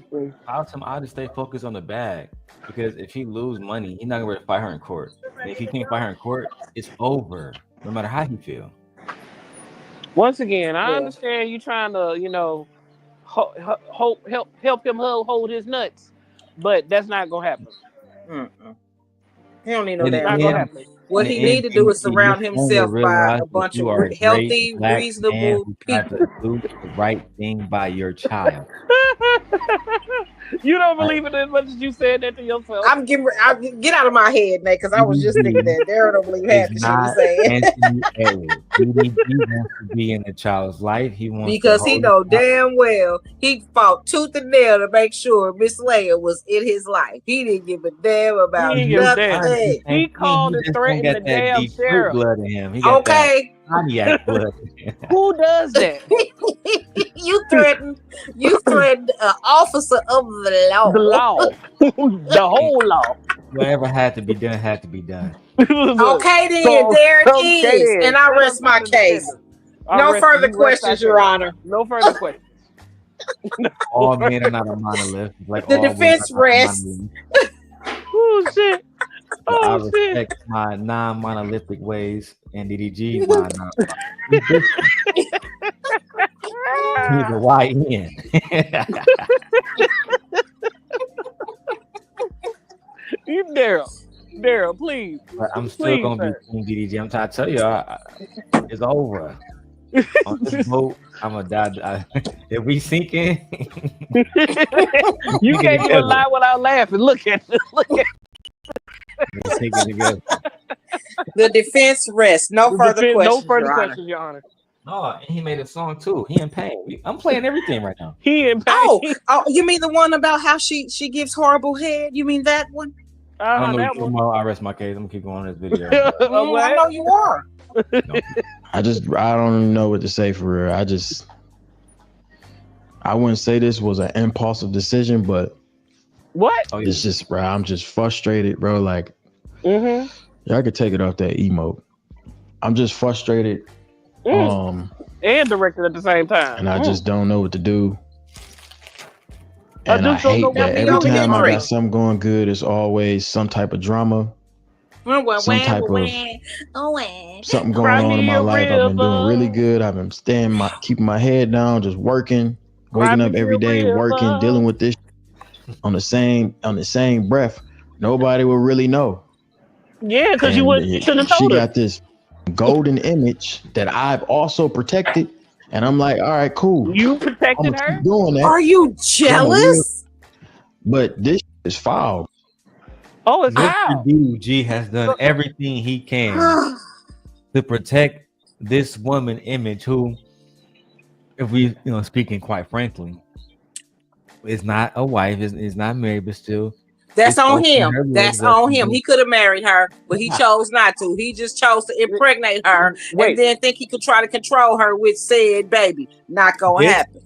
I'll just stay focused on the bag. Because if he lose money, he's not gonna be able to fight her in court. And if he can't fight her in court, it's over. No matter how he feel. Once again, I understand you trying to, help him hold his nuts, but that's not gonna happen. He don't need no damn. What he need to do is surround himself by a bunch of healthy, reasonable people. Do the right thing by your child. You don't believe it as much as you said that to yourself. Get out of my head, Nate, because I was just thinking that Darrel don't believe half the shit he's saying. He wants to be in the child's life. Because he know damn well he fought tooth and nail to make sure Miss Leia was in his life. He didn't give a damn about nothing. He called and threatened the damn sheriff. Blood in him. He got Pontiac blood. Who does that? You threatened an officer of the law. The law. The whole law. Whatever had to be done had to be done. Okay then, there it is. And I rest my case. No further questions, Your Honor. No further questions. All men are not a monolith. The defense rests. Oh shit. I Oh shit. respect my non-monolithic ways and DDG my we different. He's a YN. You Darrel, please. But I'm still Please, gonna sir. be Team DDG. I'm trying to tell you, it's over. On this boat, I'm gonna die. If we sinking, You can't even lie without laughing. Look at it. Look at we're sinking together. The defense rests. No further questions. No further Your Honor. questions, Your Honor. No, and he made a song too. He in pain. I'm playing everything right now. He in pain. Oh, you mean the one about how she gives horrible head? You mean that one? I don't know that what you're talking about. I rest my case. I'm gonna keep going on this video. I know you are. I don't know what to say for real. I wouldn't say this was an impulsive decision, but what? It's just, bro, I'm just frustrated, bro. Like, y'all could take it off that emote. I'm just frustrated. And directed at the same time. And I just don't know what to do. And I hate that every time I got something going good, it's always some type of drama. Some type of something going on in my life. I've been doing really good. I've been keeping my head down, just working, waking up every day, working, dealing with this on the same breath. Nobody will really know. Yeah, because you should have told She her. got this golden image that I've also protected, and I'm like, all right, cool. You protected her? Keep doing that. Are you jealous? But this is foul. Oh, it's Mr. foul. DDG has done everything he can to protect this woman image who, if we speaking quite frankly, is not a wife, is not married, but still. That's on him. That's on him. He could have married her, but he chose not to. He just chose to impregnate her and then think he could try to control her with said baby. Not gonna happen.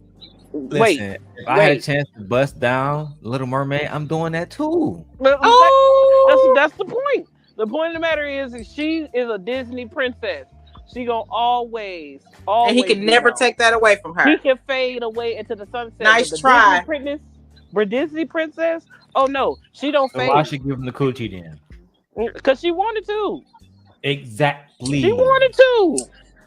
Listen, if I had a chance to bust down Little Mermaid, I'm doing that too. That's the point. The point of the matter is that she is a Disney princess. She gonna always. And he can never take that away from her. He can fade away into the sunset. Nice try. Disney princess? Oh no, she don't fade. Why should give him the coochie then? Because she wanted to. Exactly. She wanted to.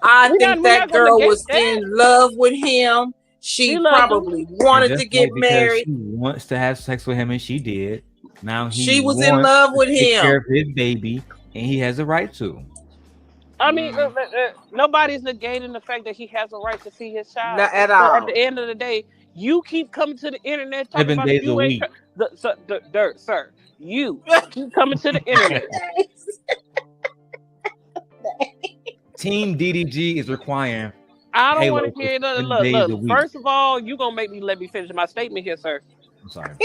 I think that girl was in love with him. She probably wanted to get married. She wants to have sex with him, and she did. Now she was in love with him. Take care of his baby, and he has a right to. I mean, nobody's negating the fact that he has a right to see his child. Not at all. At the end of the day, you keep coming to the internet talking 7 about days you a week. Sir, you keep coming to the internet. Team DDG is requiring. I don't want to hear nothing. Look. First of all, you gonna let me finish my statement here, sir. I'm sorry.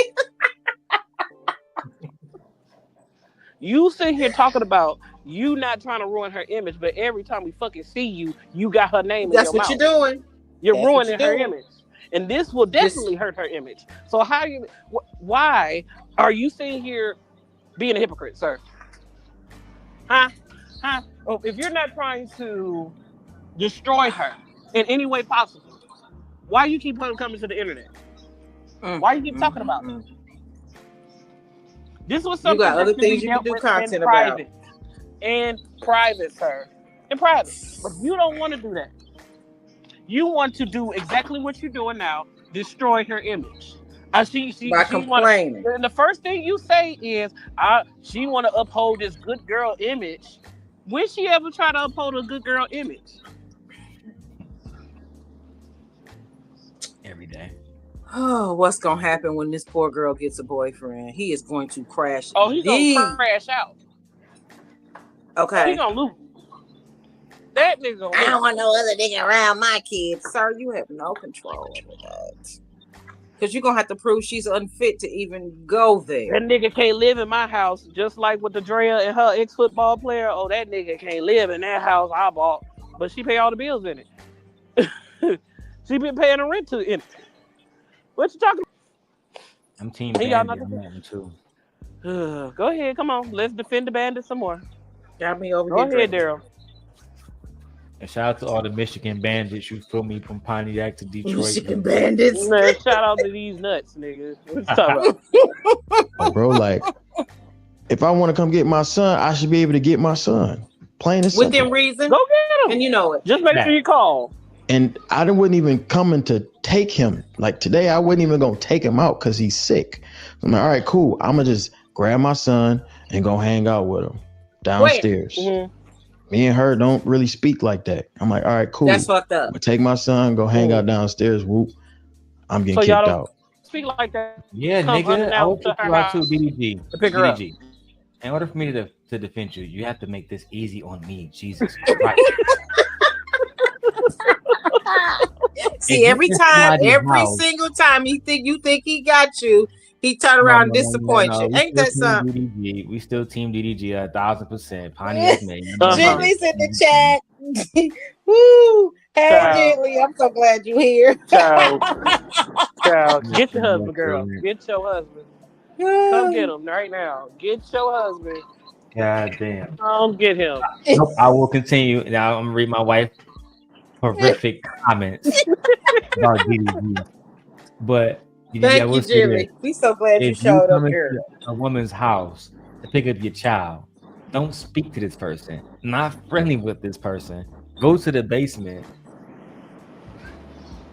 You sit here talking about you not trying to ruin her image, but every time we fucking see you, you got her name in your mouth. That's what you're doing. You're ruining her image. And this will definitely hurt her image. So why are you sitting here being a hypocrite, sir? Huh? Oh, if you're not trying to destroy her in any way possible, why you keep coming to the internet? Why you keep talking about it? This was something you got other things you can do content about. In private, sir. In private. But you don't want to do that. You want to do exactly what you're doing now, destroy her image. By complaining. And the first thing you say is, she want to uphold this good girl image. When she ever try to uphold a good girl image? Every day. Oh, what's gonna happen when this poor girl gets a boyfriend? He is going to crash. Oh, he's gonna crash out. Okay. He's gonna lose. That nigga. I don't want no other nigga around my kids. Sir, you have no control over that. Because you're gonna have to prove she's unfit to even go there. That nigga can't live in my house, just like with the Drea and her ex-football player. Oh, that nigga can't live in that house I bought, but she pay all the bills in it. She been paying the rent in it. What you talking about? I'm team Bandit on that one too. Go ahead, come on. Let's defend the Bandit some more. Got me over here. Go ahead, Darrel. And shout out to all the Michigan Bandits. You feel me, from Pontiac to Detroit. Michigan Bandits. Man, shout out to these nuts, nigga. What you talking about? Bro, like, If I want to come get my son, I should be able to get my son. Plain and simple. Within reason. Go get him. And you know it. Just make sure you call. And I wasn't even coming to take him. Like today, I wasn't even going to take him out because he's sick. I'm like, all right, cool. I'm going to just grab my son and go hang out with him downstairs. Me and her don't really speak like that. I'm like, all right, cool. That's fucked up. I'm gonna take my son, go hang out downstairs. Whoop. I'm getting kicked out. Speak like that. Yeah, nigga. I will kick you out too, DDG. To pick her up. In order for me to defend you, you have to make this easy on me. Jesus Christ. See, every single time you think he got you, he turn around and disappoint you. Ain't that something? DDG. We still team DDG 1,000%. Pontiac man. Gently's in the chat. Woo! Hey, Gently, I'm so glad you're here. Child, get your husband, girl. Get your husband. Come get him right now. Get your husband. God damn. Come get him. I will continue. Now I'm gonna read my wife's horrific comments about DDG. But thank you, Jimmy. We so glad you showed up here. A woman's house to pick up your child. Don't speak to this person. Not friendly with this person. Go to the basement.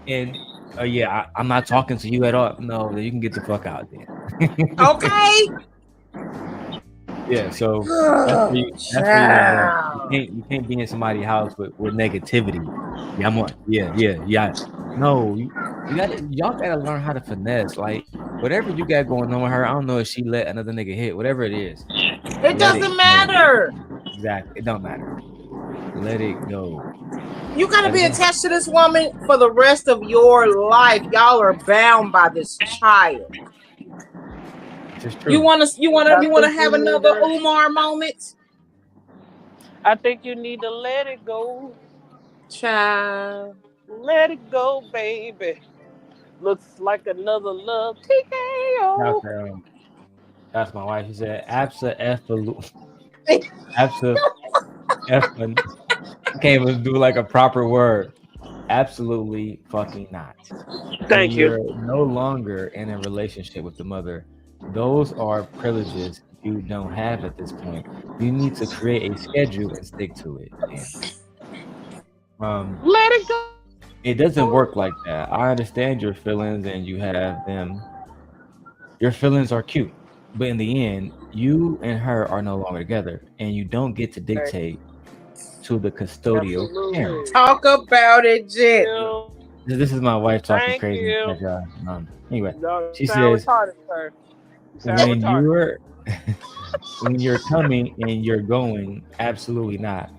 And I'm not talking to you at all. No, you can get the fuck out there. Okay. Yeah, so you can't be in somebody's house with negativity. No, y'all gotta learn how to finesse. Like whatever you got going on with her, I don't know if she let another nigga hit, whatever it is. It doesn't matter. Exactly, it don't matter. Let it go. You gotta be attached to this woman for the rest of your life. Y'all are bound by this child. You wanna have another Umar moment? I think you need to let it go. Child. Let it go, baby. Looks like another love TKO. That's my wife. She said, absolutely. I can't even do like a proper word. Absolutely fucking not. Thank you. You're no longer in a relationship with the mother. Those are privileges you don't have at this point. You need to create a schedule and stick to it. Let it go. It doesn't work like that. I understand your feelings and you have them. Your feelings are cute. But in the end, you and her are no longer together. And you don't get to dictate to the custodial parent. Talk about it, Jet. This is my wife talking Thank crazy. you. Anyway, No, she says, when you're coming and you're going, absolutely not.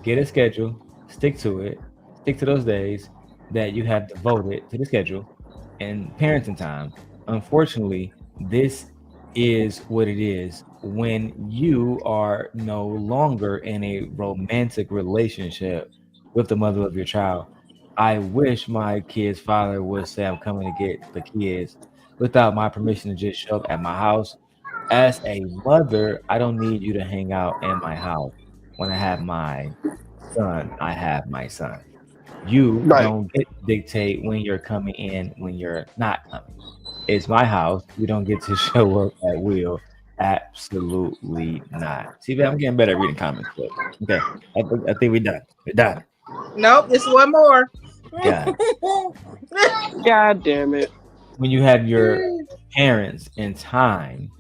Get a schedule, stick to it, stick to those days that you have devoted to the schedule and parenting time. Unfortunately, this is what it is when you are no longer in a romantic relationship with the mother of your child. I wish my kid's father would say I'm coming to get the kids without my permission to just show up at my house. As a mother, I don't need you to hang out in my house. When I have my son, I have my son. You don't get to dictate when you're coming in, when you're not coming. It's my house. You don't get to show up at will. Absolutely not. See, I'm getting better at reading comments. But okay, I think we're done. We're done. Nope, it's one more. God damn it. When you have your parents in time,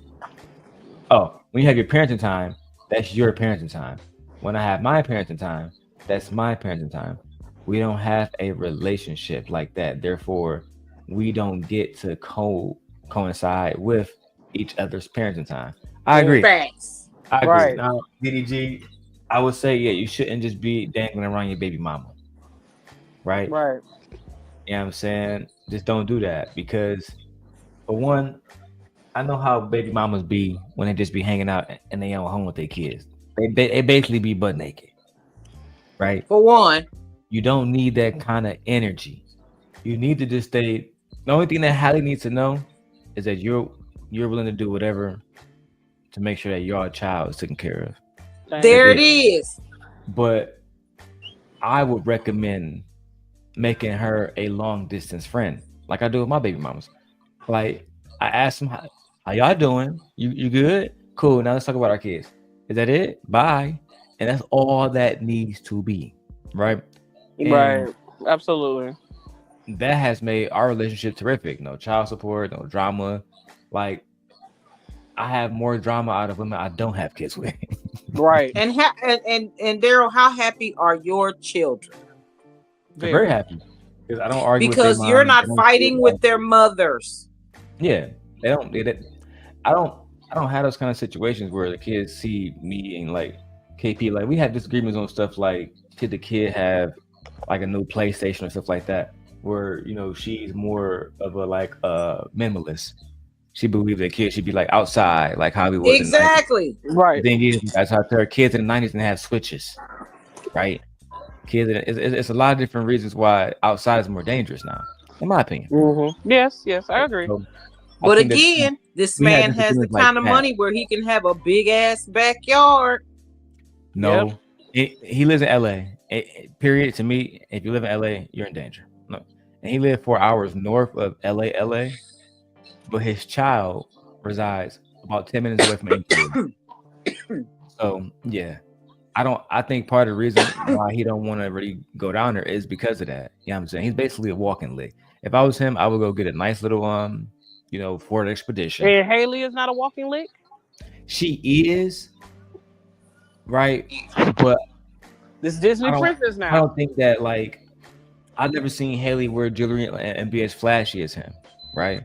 when you have your parenting time, that's your parenting time. When I have my parenting time, that's my parenting time. We don't have a relationship like that. Therefore, we don't get to coincide with each other's parenting time. I agree. Facts. I agree. Right. Now, DDG, I would say, you shouldn't just be dangling around your baby mama. Right? Right. You know what I'm saying? Just don't do that because, for one, I know how baby mamas be when they just be hanging out and they own home with their kids. They basically be butt naked. Right? For one. You don't need that kind of energy. You need to just stay. The only thing that Halle needs to know is that you're willing to do whatever to make sure that your child is taken care of. There it is. But I would recommend making her a long distance friend, like I do with my baby mamas. Like I ask them, how y'all doing? You good? Cool. Now let's talk about our kids. Is that it? Bye. And that's all that needs to be, right? Right. And Absolutely. that has made our relationship terrific. No child support, no drama. Like, I have more drama out of women I don't have kids with. Right. And Darrel, how happy are your children? I'm very happy because I don't argue because with you're not fighting with their mothers. Yeah, they don't. I don't have those kind of situations where the kids see me and like KP. Like we have disagreements on stuff like should the kid have like a new PlayStation or stuff like that. Where she's more of a minimalist. She believes that kids should be like outside, like how we was exactly in the 90s. Right. The thing is, that's how there are kids in the 90s and have switches, right? Kids, it's a lot of different reasons why outside is more dangerous now, in my opinion. Mm-hmm. Yes, I agree. So, but again, this man has the kind of money where he can have a big ass backyard. No, he lives in LA. Period. To me, if you live in LA, you're in danger. No, and he lived 4 hours north of LA, but his child resides about 10 minutes away from Inglewood. So yeah, I think part of the reason why he don't want to really go down there is because of that. You know what I'm saying? He's basically a walking lick. If I was him, I would go get a nice little Ford Expedition. And Haley is not a walking lick? She is, right? But this Disney princess now. I don't think that I've never seen Haley wear jewelry and be as flashy as him, right?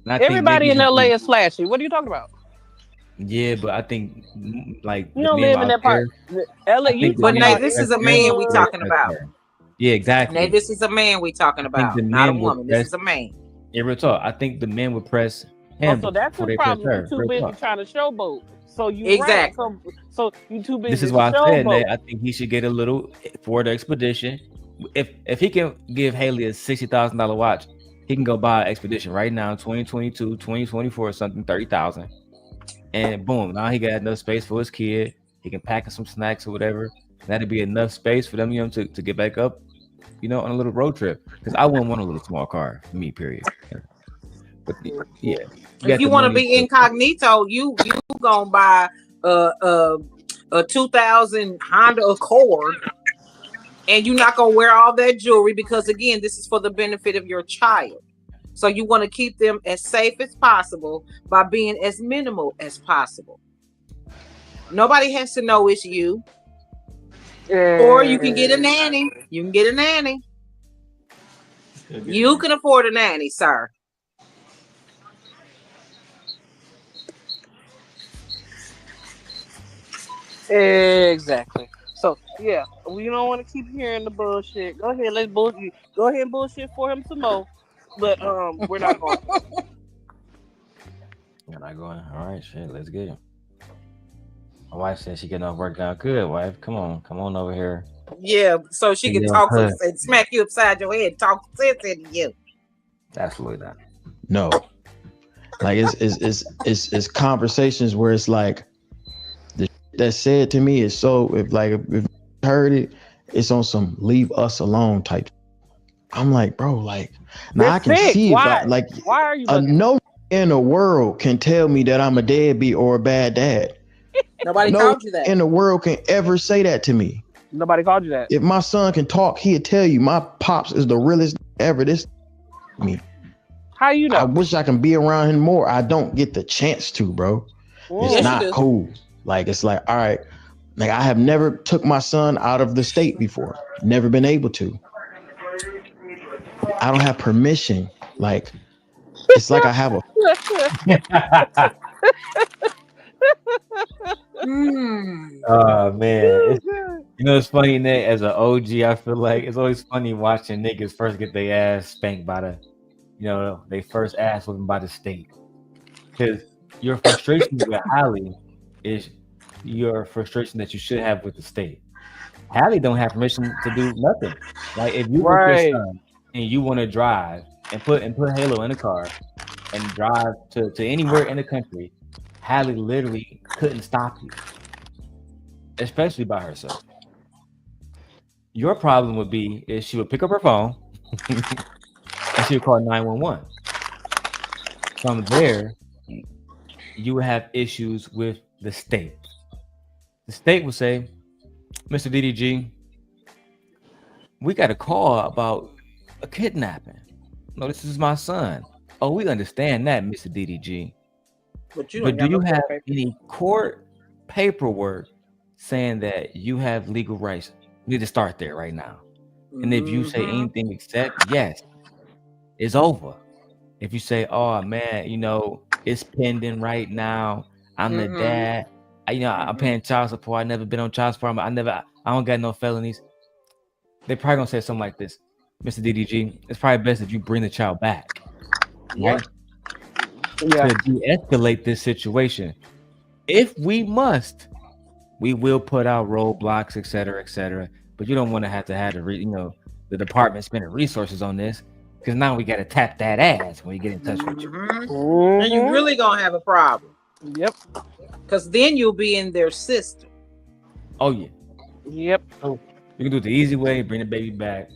Everybody in LA is flashy. What are you talking about? Yeah, but I think you don't live in that part. LA, but Nate, this is a man we talking about. Yeah, exactly. Nate, this is a man we talking about, not a woman. This is a man. Yeah, real talk. I think the men would press him. So that's the problem. You're too busy trying to showboat. So you exactly. Right. So you too busy. This is why I said that I think he should get a little Ford Expedition. If he can give Haley a $60,000 watch, he can go buy an Expedition right now, 2022, 2024 or something, 30,000. And boom, now he got enough space for his kid. He can pack some snacks or whatever. That'd be enough space for them, to get back up, on a little road trip. Because I wouldn't want a little small car for me, period. But yeah, if you want to be incognito, you gonna buy a 2000 Honda Accord, and you're not gonna wear all that jewelry because again, this is for the benefit of your child. So you want to keep them as safe as possible by being as minimal as possible. Nobody has to know it's you. Or you can get a nanny. You can get a nanny. You can afford a nanny, sir. Exactly. So yeah, we don't want to keep hearing the bullshit. Go ahead, let's bullshit. Go ahead and bullshit for him some more. But we're not going. You're not going. All right, shit. Let's get him. My wife said she getting off work out. Good, wife. Come on over here. Yeah, so she can talk and smack you upside your head, talk sense into you. Absolutely not. No, like it's conversations where it's like the that said to me is so if you heard it, it's on some leave us alone type. I'm like, bro, like now I can see why? Why are you no in the world can tell me that I'm a deadbeat or a bad dad. Nobody told you that. In the world can ever say that to me. Nobody called you that. If my son can talk, he'll tell you my pops is the realest ever. This me. How you know? I wish I can be around him more. I don't get the chance to, bro. It's not cool. It's like, all right, I have never took my son out of the state before. Never been able to. I don't have permission. It's like I have a. Oh man, it's funny, Nate. As an OG, I feel like it's always funny watching niggas first get their ass spanked by they first ass whipping by the state. Because your frustration with Halle is your frustration that you should have with the state. Halle don't have permission to do nothing. Like if you with your son and you want to drive and put Halo in a car and drive to anywhere in the country, Halle literally couldn't stop you, especially by herself. Your problem would be is she would pick up her phone and she would call 911. From there, you have issues with the state. The state will say, Mr. DDG, we got a call about a kidnapping. No, this is my son. Oh, we understand that, Mr. DDG. But do you have any court paperwork saying that you have legal rights? You need to start there right now. And if you say anything except yes, it's over. If you say, oh man, it's pending right now. I'm the dad. I'm paying child support. I never been on child support. I don't got no felonies. They probably gonna say something like this, Mr. DDG. It's probably best if you bring the child back, right? Yeah. To de-escalate this situation. If we must, we will put out roadblocks, et cetera, but you don't want to have the department spending resources on this, because now we got to tap that ass when we get in touch with you. And you really gonna have a problem. Yep. Because then you'll be in their system. Oh yeah. Yep. You can do it the easy way, bring the baby back.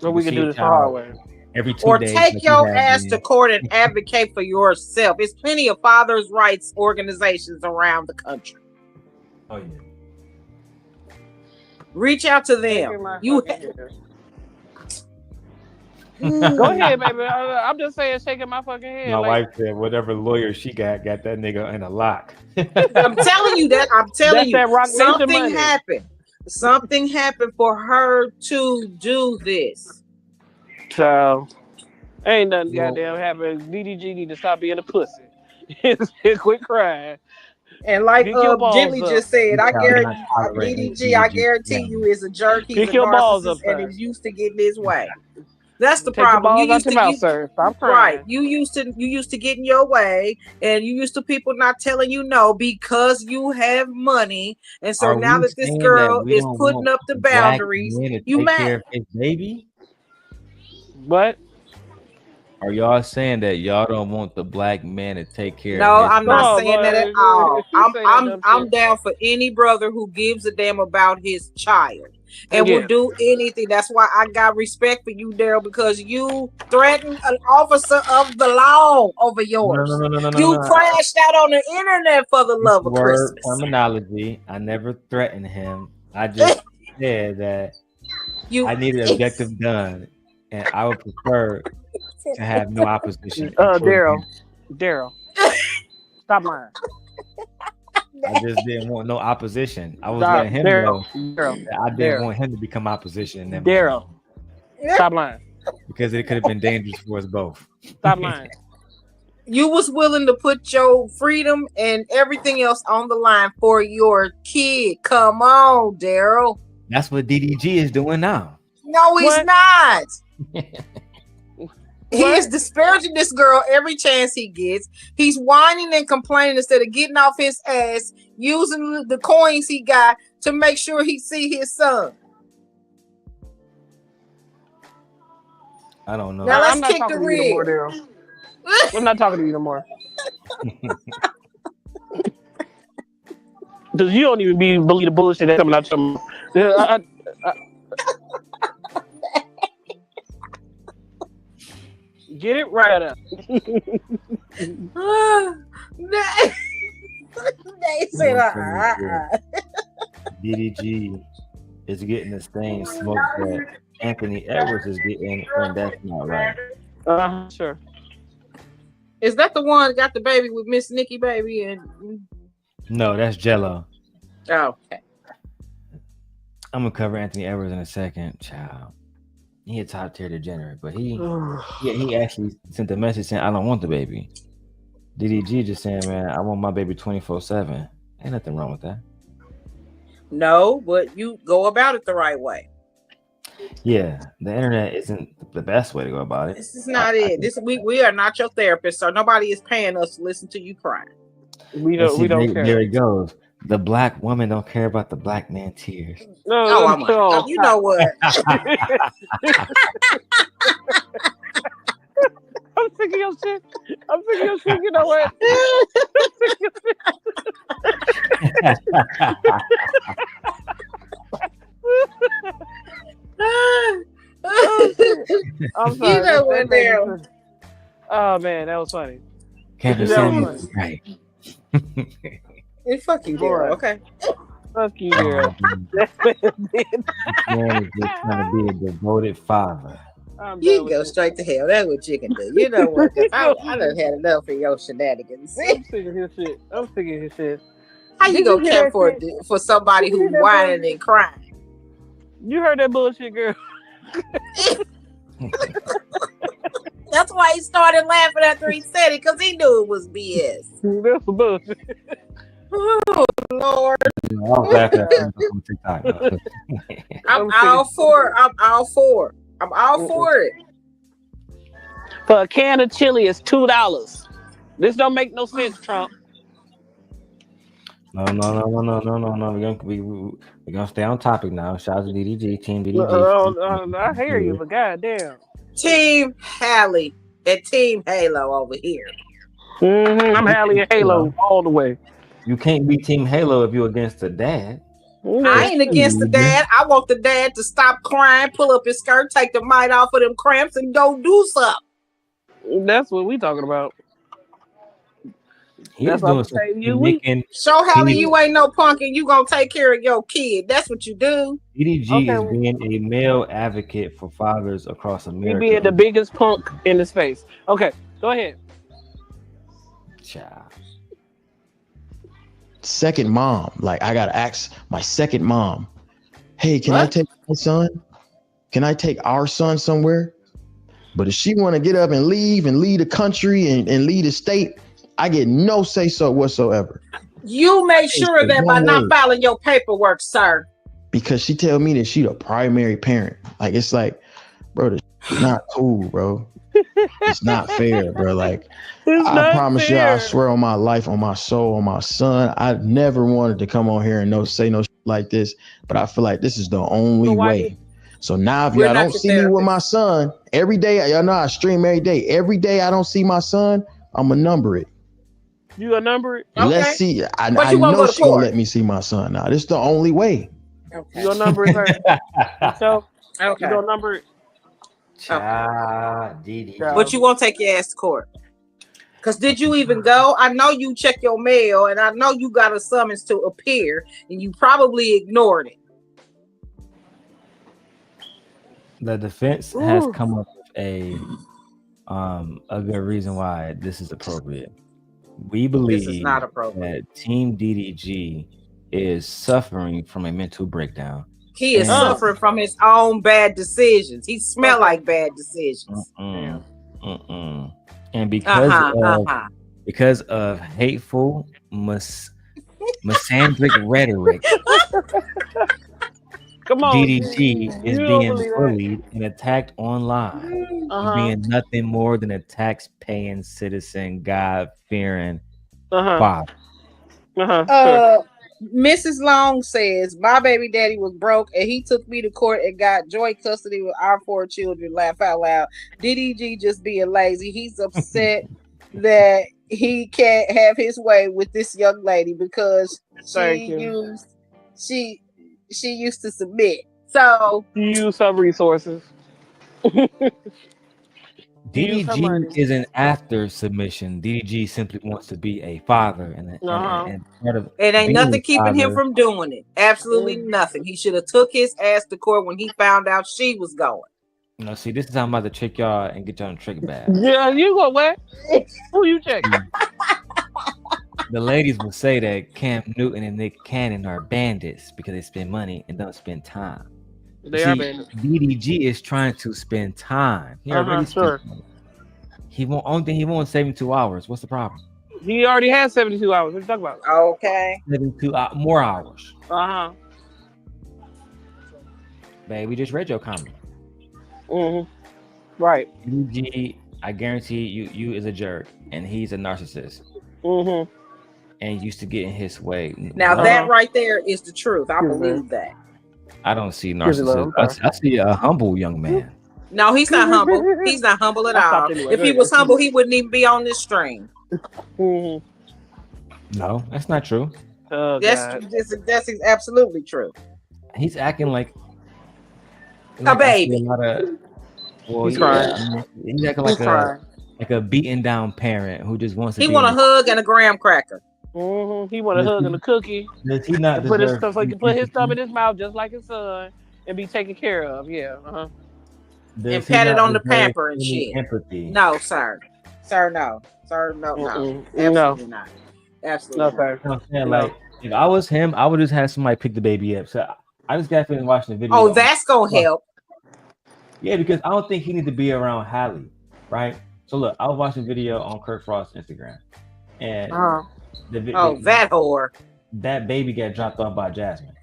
Or we can do this the hard way. Every 2 or days. Or take your ass to court and advocate for yourself. There's plenty of fathers' rights organizations around the country. Oh yeah. Reach out to them. Go ahead, baby. I'm just saying, shaking my fucking head. My wife said, whatever lawyer she got that nigga in a lock. I'm telling you that. Something happened. Something happened for her to do this. So, ain't nothing goddamn happened. DDG need to stop being a pussy. Quit crying. And like Jimmy just said, I guarantee DDG, I guarantee you is a jerk. He's a narcissist and is used to getting his way. That's the problem. You used to right. You used to getting your way, and you used to people not telling you no because you have money. And so now that this girl is putting up the boundaries, you mad? Baby. What? Are y'all saying that y'all don't want the black man to take care no, of his I'm not saying that at all. I'm down for any brother who gives a damn about his child and will do anything. That's why I got respect for you, Darrell, because you threatened an officer of the law over yours. You crashed out on the internet for the love of Christmas. Terminology. I never threatened him. I just said that I needed objective done. And I would prefer to have no opposition. Darrell, stop lying. I just didn't want no opposition. I was letting him know that I didn't want him to become opposition. Darrell, stop lying. Because it could have been dangerous for us both. Stop lying. You was willing to put your freedom and everything else on the line for your kid. Come on, Darrell. That's what DDG is doing now. No, he's not. He is disparaging this girl every chance he gets. He's whining and complaining instead of getting off his ass, using the coins he got to make sure he see his son. I don't know. Now let's kick the rig. I'm not talking to you no more. Because you don't even believe the bullshit that's coming out from. Get it right up. They said, DDG is getting the same smoke that Anthony Edwards is getting, and that's not right. Sure. Is that the one that got the baby with Miss Nikki baby? And no, that's Jello. Oh, okay. I'm gonna cover Anthony Edwards in a second, child. He a top tier degenerate, but he actually sent a message saying, I don't want the baby. DDG just saying, man, I want my baby 24/7. Ain't nothing wrong with that. No, but you go about it the right way. Yeah, the internet isn't the best way to go about it. This is not it. We are not your therapist, so nobody is paying us to listen to you cry. We don't care. There it goes. The black woman don't care about the black man tears. No, you know what? I'm sick of your shit. You know what? I'm sorry. You know what, Darrell? Oh man, that was funny. Kendra, right. And fuck you, Darrel. Okay. Fuck you, girl. Man is just trying to be a devoted father. You can go straight to hell. That's what you can do. You know what? I done had enough of your shenanigans. I'm sick of his shit. How you gonna care for somebody who's whining and crying? You heard that bullshit, girl. That's why he started laughing after he said it, because he knew it was BS. That's some bullshit. Oh, Lord. I'm all for it. For a can of chili, it's $2. This don't make no sense, Trump. No. We're gonna stay on topic now. Shout out to DDG, Team DDG. I hear you, but goddamn. Team Halle and Team Halo over here. I'm Halle and Halo all the way. You can't be Team Halo if you're against the dad. I ain't against the dad. I want the dad to stop crying, pull up his skirt, take the mite off of them cramps, and go do something. That's what we talking about. He's doing something. Show Halle you ain't no punk and you gonna take care of your kid. That's what you do. DDG is being a male advocate for fathers across America. He being the biggest punk in the space. Okay, go ahead. Child. Second mom. Like, I gotta ask my second mom, hey, can I take my son? Can I take our son somewhere? But if she want to get up and leave the country and lead the state, I get no say so whatsoever. You make sure that by not filing your paperwork, sir. Because she tell me that she the primary parent. Like, it's like, bro, this is not cool, bro. It's not fair, bro. Like, I promise you, I swear on my life, on my soul, on my son, I never wanted to come on here and say no shit like this, but I feel like this is the only way. So now if y'all don't see me with my son every day, y'all know I stream every day. Every day I don't see my son, I'm gonna number it. You gonna number it? Okay. Let's see. I know she gonna let me see my son now. This is the only way. Okay. You gonna number it, sir? So, okay. You gonna number it? But you won't take your ass to court. Because did you even go? I know you check your mail, and I know you got a summons to appear, and you probably ignored it. The defense has come up with a good reason why this is appropriate. We believe this is not appropriate. That Team DDG is suffering from a mental breakdown. He is suffering from his own bad decisions. He smell like bad decisions. And because of hateful, misandric rhetoric, come on, DDG is being bullied and attacked online. Being nothing more than a tax-paying citizen, God-fearing father. Mrs. Long says, my baby daddy was broke and he took me to court and got joint custody with our 4 children. Laugh out loud. DDG just being lazy. He's upset that he can't have his way with this young lady because she used to submit. So use some resources. DDG isn't after submission. DDG simply wants to be a father, and part of it ain't nothing keeping him from doing it. Absolutely nothing. He should have took his ass to court when he found out she was going. No, see, this is how I'm about to trick y'all and get y'all in trick bag. Yeah, you go what? Who you checking? The ladies will say that Cam Newton and Nick Cannon are bandits because they spend money and don't spend time. They are bandits. DDG is trying to spend time. He already spent money. Only thing he wants 72 hours. What's the problem? He already has 72 hours. What are you talking about? Okay. 72 more hours. Babe, we just read your comment. Right. DDG, I guarantee you is a jerk and he's a narcissist. And used to get in his way. Now that right there is the truth. I believe that. I don't see narcissism. I see a humble young man. No, he's not humble. He's not humble at all. If he was humble, he wouldn't even be on this stream. No, that's not true. That's absolutely true. He's acting like a baby. He's crying. He's acting like a beaten down parent who just wants to. He want a hug and a graham cracker. He want a hug and a cookie. Does he not put his deserve? so he can put his thumb in his mouth just like his son and be taken care of. Yeah. And pat it on the pamper and shit. Empathy? No, sir. No. Absolutely not. Absolutely no, sir. I'm saying, like, if I was him, I would just have somebody pick the baby up. So I just got finished watching the video. Oh, that's gonna help. Yeah, because I don't think he need to be around Halle, right? So look, I was watching a video on Kurt Frost's Instagram, and that whore. That baby got dropped off by Jasmine.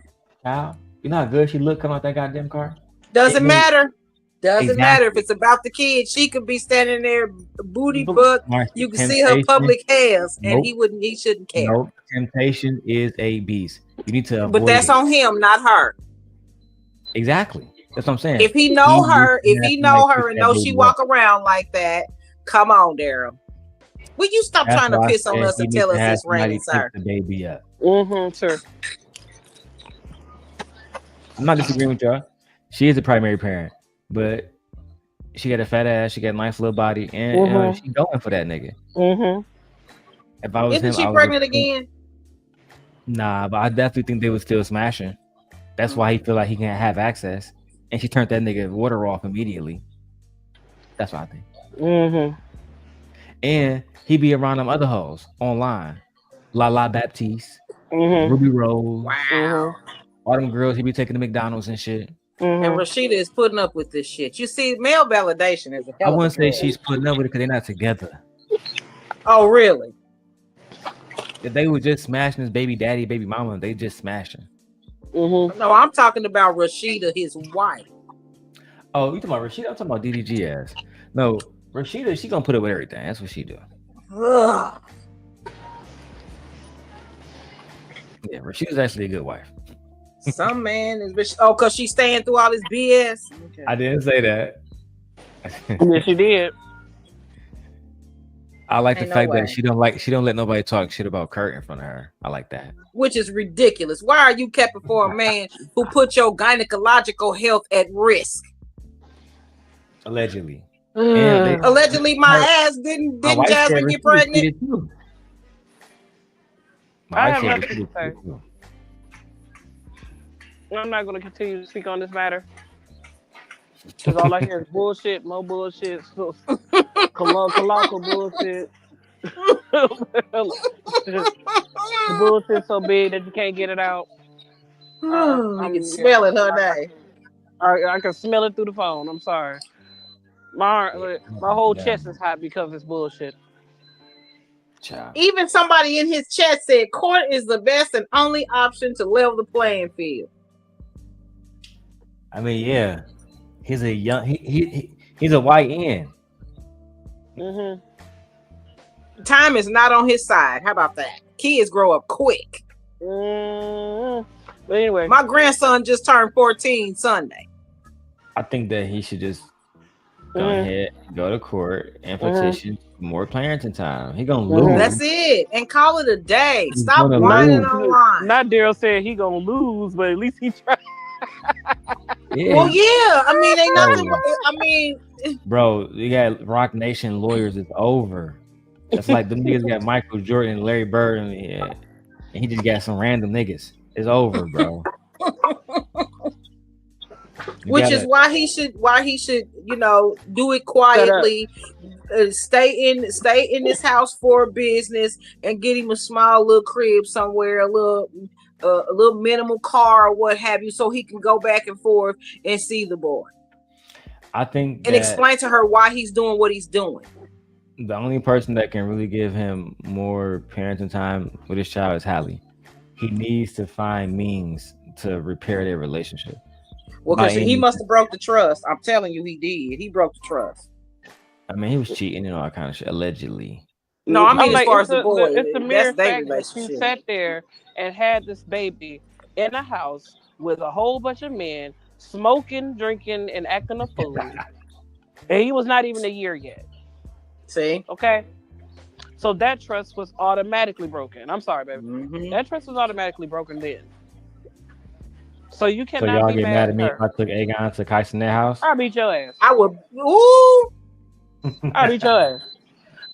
How? You know how good she looked coming out that goddamn car? Doesn't matter. Doesn't matter if it's about the kid. She could be standing there, booty butt. You can see her public hairs, and he shouldn't care. Nope. Temptation is a beast. You need to avoid But that's on him, not her. Exactly. That's what I'm saying. If he know her and know she walk around like that, come on, Darrel. Will you stop trying to piss on us and tell us it's raining, sir? The baby up. Sir. I'm not disagreeing with y'all. She is the primary parent, but she got a fat ass, she got a nice little body, and she going for that nigga. If I was Isn't she pregnant again? Nah, but I definitely think they was still smashing. That's why he feel like he can't have access, and she turned that nigga water off immediately. That's what I think. And he be around them other hoes online, Lala Baptiste, Ruby Rose. Wow. All them girls he be taking to McDonald's and shit. And Rashida is putting up with this shit. You see, male validation is a hell I wouldn't say of a she's putting up with it because they're not together. Oh, really? If they were just smashing his baby daddy, baby mama, they just smashing. No, I'm talking about Rashida, his wife. Oh, you talking about Rashida? I'm talking about DDG ass. No, Rashida, she gonna put up with everything. That's what she do. Ugh. Yeah, Rashida's actually a good wife. Some man is because she's staying through all this BS. Okay. I didn't say that. Yes, you did. I like the fact that she don't let nobody talk shit about Kurt in front of her. I like that. Which is ridiculous. Why are you capping for a man who put your gynecological health at risk? Allegedly. Allegedly, my ass didn't Jasmine get pregnant? I have nothing to say. I'm not going to continue to speak on this matter. Because all I hear is bullshit, more bullshit, colossal bullshit. The bullshit so big that you can't get it out. I can smell it her day. I can smell it through the phone. I'm sorry. My whole chest is hot because it's bullshit. Child. Even somebody in his chat said court is the best and only option to level the playing field. I mean, yeah, he's a young he's a white end. Time is not on his side. How about that? Kids grow up quick. But anyway, my grandson just turned 14 Sunday. I think that he should just go ahead, go to court, and petition for more parenting time. He gonna lose. That's it, and call it a day. Stop whining online. Not Darrel said he gonna lose, but at least he tried. Yeah. Well, yeah. I mean, ain't nothing. I mean, bro, you got Rock Nation lawyers. It's over. That's like them niggas got Michael Jordan and Larry Bird, and he just got some random niggas. It's over, bro. Which is why he should, do it quietly. Stay in this house for business and get him a small little crib somewhere, a little minimal car or what have you, so he can go back and forth and see the boy. I think and explain to her why he's doing what he's doing. The only person that can really give him more parenting time with his child is Halle. He needs to find means to repair their relationship. Well, because he must have broke the trust. I'm telling you, he did. He broke the trust. I mean, he was cheating and all that kind of shit, allegedly. No, I mean, as far as the boy, it's the mere fact that she sat there and had this baby in a house with a whole bunch of men smoking, drinking, and acting a fool. And he was not even a year yet. See? Okay. So that trust was automatically broken. I'm sorry, baby. That trust was automatically broken then. So you cannot. So y'all be get mad at me her. if I took Aegon to Kais in their house? I'll beat your ass. I would. Ooh. I'll beat your ass.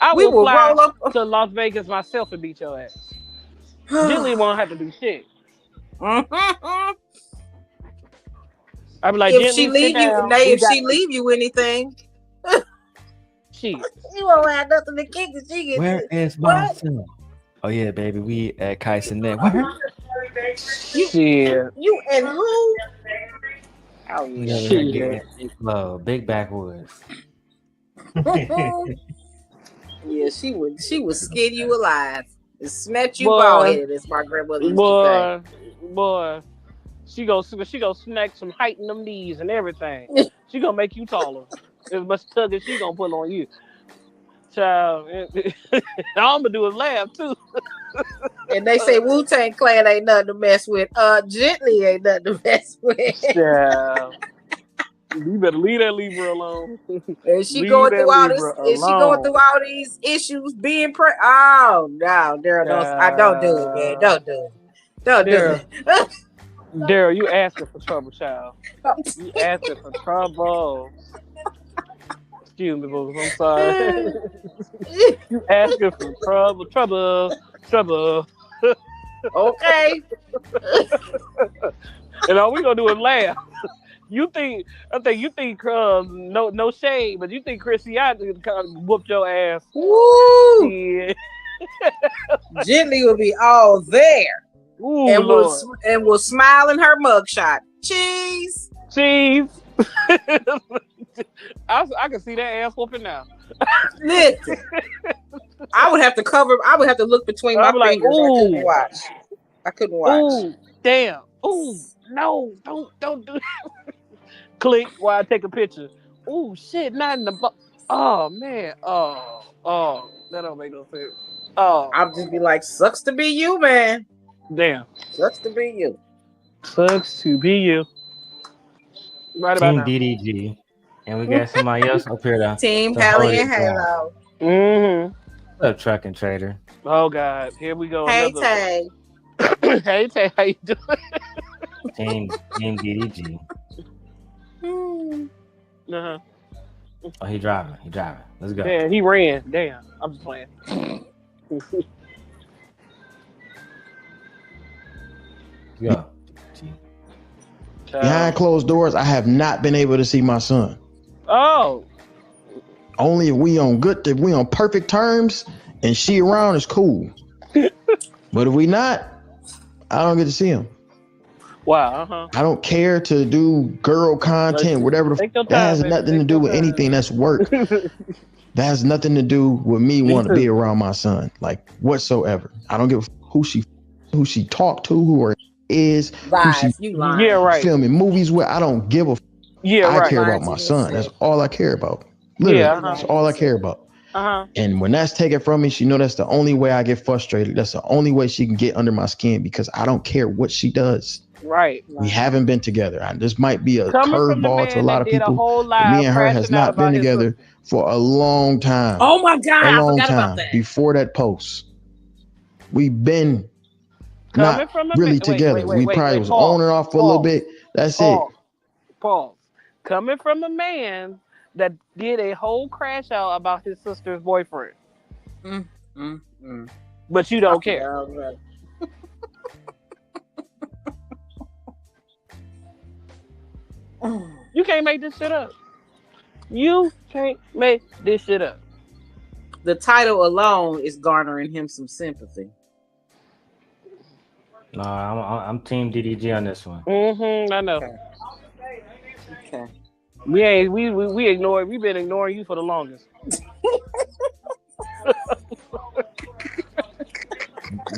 I will fly roll up to Las Vegas myself and beat your ass. Gently won't have to do shit. I'd be like, if she leave you, if she leave you anything, she won't have nothing to kick it. She Where is my son? Oh yeah, baby, we at Kyson there. Where? You and who? Oh yeah, big backwoods. Yeah, she would skin you alive and smack you bald headed, as my grandmother used to say. Boy, she go snack some height in them knees and everything. She gonna make you taller. As much tug as she gonna put on you. Child, all I'm gonna do is laugh too. And they say Wu-Tang Clan ain't nothing to mess with. Gently ain't nothing to mess with. Yeah. You better leave that Libra alone. And she going through all this. And she going through all these issues being Oh no, Darrel, don't do it, man. Don't do it. Don't do it. Darrel, you asking for trouble, child. You asking for trouble. Excuse me, boo. I'm sorry. You asking for trouble. Okay. And all we gonna do is laugh. You think no shade, but you think Chrissy kind of whooped your ass. Woo! Yeah. Gently will be all there. Ooh, and will smile in her mugshot. Cheese. I can see that ass whooping now. Listen, I would have to look between my fingers. I couldn't watch. Ooh, damn. Ooh, no, don't do that. Click while I take a picture. Ooh, shit, not in the oh man. Oh, that don't make no sense. Oh, I'll just be like, sucks to be you, man. Damn. Sucks to be you. Sucks to be you. Right Team about now. DDG. And we got somebody else up here to Team Halle and Halo. Mm-hmm. What's up, Trucking Trader? Oh God, here we go. Hey Tay. Hey Tay, how you doing? Team DDG. Uh-huh. Oh, he driving. Let's go. Yeah, he ran. Damn, I'm just playing. Yeah. Behind closed doors, I have not been able to see my son. Oh. Only if we on perfect terms and she around is cool. But if we not, I don't get to see him. Wow. I don't care to do girl content, whatever. That has nothing to do with anything that's work. That has nothing to do with me wanting to be around my son, like whatsoever. I don't give who she talked to, who her is, who she filming movies with. I don't give a. I care about my son. That's all I care about. Literally, that's all I care about. And when that's taken from me, she know that's the only way I get frustrated. That's the only way she can get under my skin because I don't care what she does. Right. We haven't been together. This might be a curveball to a lot of people. Me and her has not been together for a long time. Oh my God, a long I forgot time about that. Before that post. We've been not really together. We probably was on and off for a little bit. That's it. Pause. Coming from a man that did a whole crash out about his sister's boyfriend. But you don't care. You can't make this shit up. You can't make this shit up. The title alone is garnering him some sympathy. No, I'm Team DDG on this one. I know. Okay. We ignored. We've been ignoring you for the longest.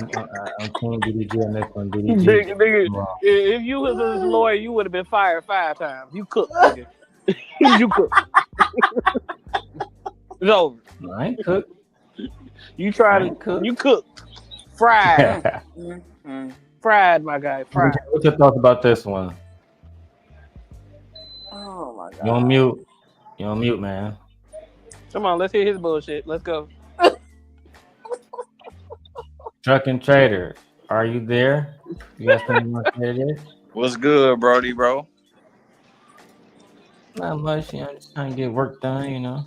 I'm Team DDG on this one. DDG. Nigga, if you was his lawyer, you would have been fired 5 times. You cooked, nigga. You cooked. It's over. I ain't cooked. You tried to cook. You cooked. Fried. Fried, my guy. Fried. What's your thoughts about this one? Oh my God. You on mute, man. Come on, let's hear his bullshit. Let's go. Trucking Trader, are you there? You got something you want to say today? What's good, Brody, bro? Not much, just trying to get work done,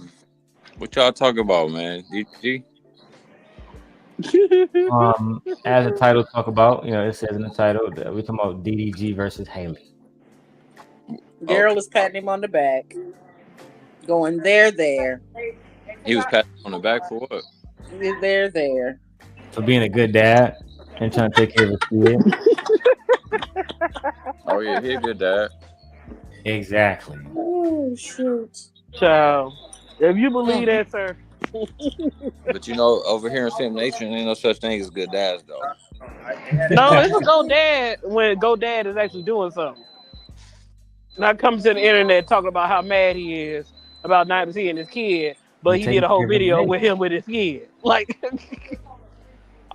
What y'all talking about, man? DDG? As the title talk about, it says in the title that we're talking about DDG versus Haley. Darrel is patting him on the back, going there. He was patting on the back for what? There. For being a good dad and trying to take care of his kid. Oh yeah, he a good dad. Exactly. Oh shoot. Child, if you believe that, sir. But over here in Sim Nation, ain't no such thing as good dads though. No, it's a go dad when go dad is actually doing something. Not coming to the internet talking about how mad he is about not seeing his kid, but he did a whole video with him with his kid. Like,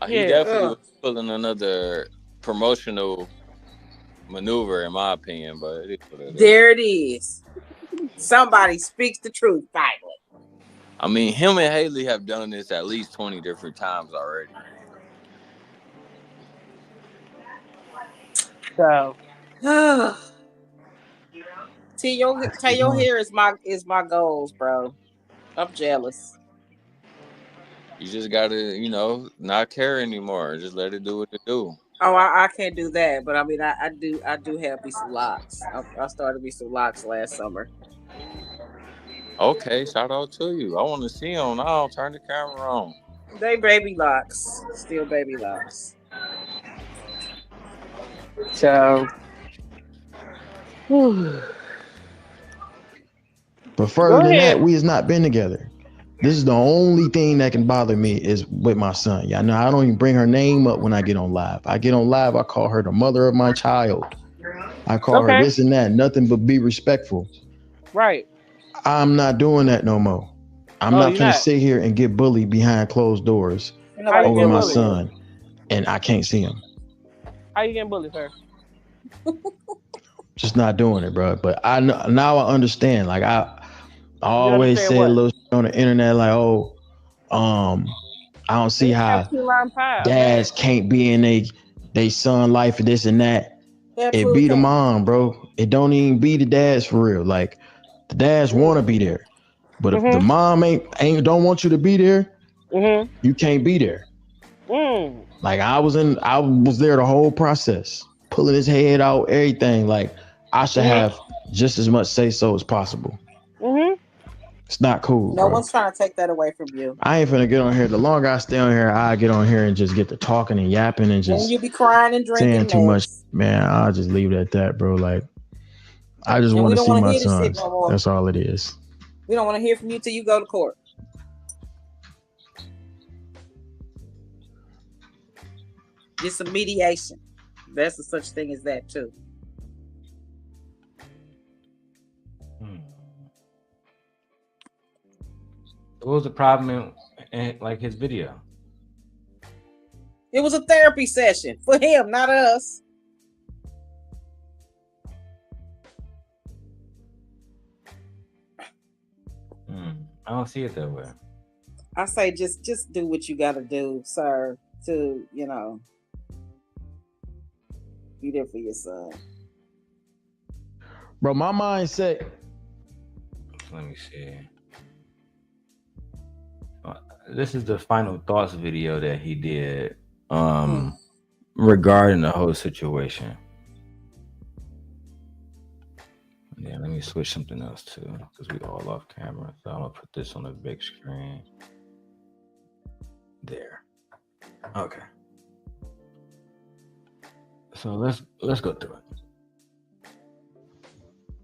he definitely was pulling another promotional maneuver, in my opinion. But there it is. Somebody speaks the truth finally. I mean, him and Haley have done this at least 20 different times already. So, Tell your hair is my goals, bro. I'm jealous. You just gotta, not care anymore. Just let it do what it do. Oh, I can't do that, but I mean, I do have me some locks. I started me some locks last summer. Okay, shout out to you. I want to see them now. Turn the camera on. They baby locks, still baby locks. So, but further than that, we has not been together. This is the only thing that can bother me is with my son. Y'all know I don't even bring her name up when I get on live. I get on live, I call her the mother of my child. I call her this and that, nothing but be respectful. Right. I'm not doing that no more. I'm not gonna sit here and get bullied behind closed doors over my son, and I can't see him. How you getting bullied, sir? Just not doing it, bro. But now I understand. Like I always said a little shit on the internet, like, I don't see how dads can't be in they son life and this and that. It be the mom, bro. It don't even be the dads for real. Like the dads want to be there, but if the mom ain't don't want you to be there, you can't be there. Like I was there the whole process, pulling his head out, everything. Like I should have just as much say so as possible. It's not cool. No one's trying to take that away from you. I ain't finna get on here. The longer I stay on here, I get on here and just get to talking and yapping and just. And you be crying and drinking. Saying too much, man. I'll just leave it at that, bro. Like I just want to see my sons. That's all it is. We don't want to hear from you till you go to court. Get some mediation. There's a such thing as that too. What was the problem in like his video? It was a therapy session for him, not us. I don't see it that way. I say just do what you gotta do, sir, to be there for your son. Bro, my mindset. Let me see. This is the final thoughts video that he did regarding the whole situation. Yeah, let me switch something else too, because we all off camera. So I'm gonna put this on the big screen. There. Okay. So let's go through it.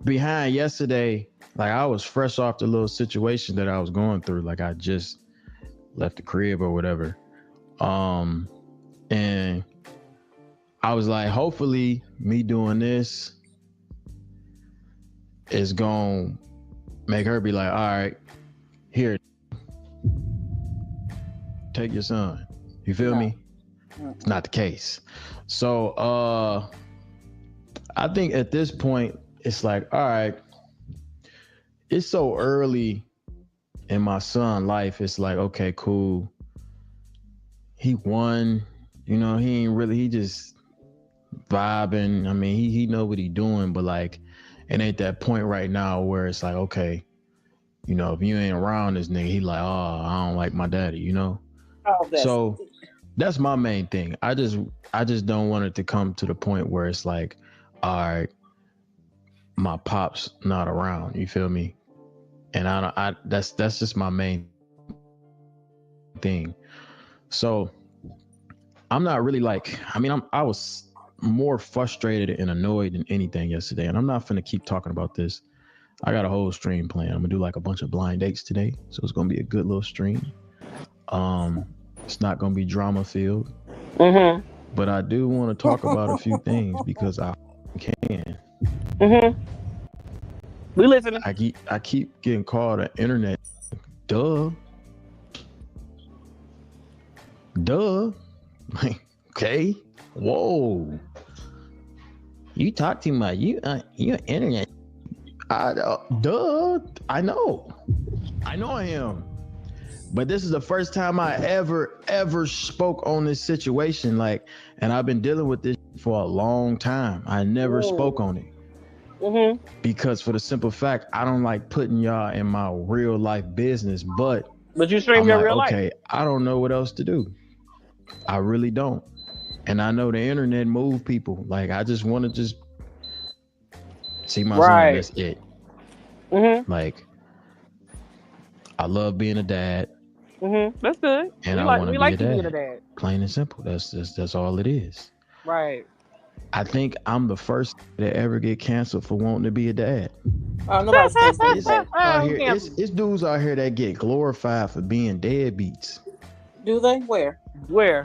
Behind yesterday, like I was fresh off the little situation that I was going through. Like I just left the crib or whatever. And I was like, hopefully me doing this is gonna make her be like, all right, here, take your son. You feel me? It's not the case. So I think at this point it's like, all right, it's so early in my son's life. It's like, okay, cool. He won, he just vibing. I mean, he know what he doing, but like, it ain't that point right now where it's like, okay, if you ain't around this nigga, he like, oh, I don't like my daddy, Oh, so That's my main thing. I just don't want it to come to the point where it's like, all right, my pop's not around. You feel me? And that's just my main thing. So I'm not really like, I was more frustrated and annoyed than anything yesterday. And I'm not finna keep talking about this. I got a whole stream planned. I'm gonna do like a bunch of blind dates today. So it's gonna be a good little stream. It's not gonna be drama filled. Mm-hmm. But I do want to talk about a few things because I can. Mm-hmm. We listening. I keep getting called an internet. Duh. Like, okay. Whoa. You talk too much. You're internet. Duh. I know I am. But this is the first time I ever spoke on this situation. Like, and I've been dealing with this for a long time. I never spoke on it. Mm-hmm. Because for the simple fact, I don't like putting y'all in my real life business. But you stream your real life. Okay, I don't know what else to do. I really don't. And I know the internet move people. Like, I just want to see my son. That's it. Mm-hmm. Like, I love being a dad. Mm-hmm. That's good. And I want to be a dad. Plain and simple. That's all it is. Right. I think I'm the first to ever get canceled for wanting to be a dad. Oh, nobody's canceled. It's dudes out here that get glorified for being deadbeats. Do they? Where?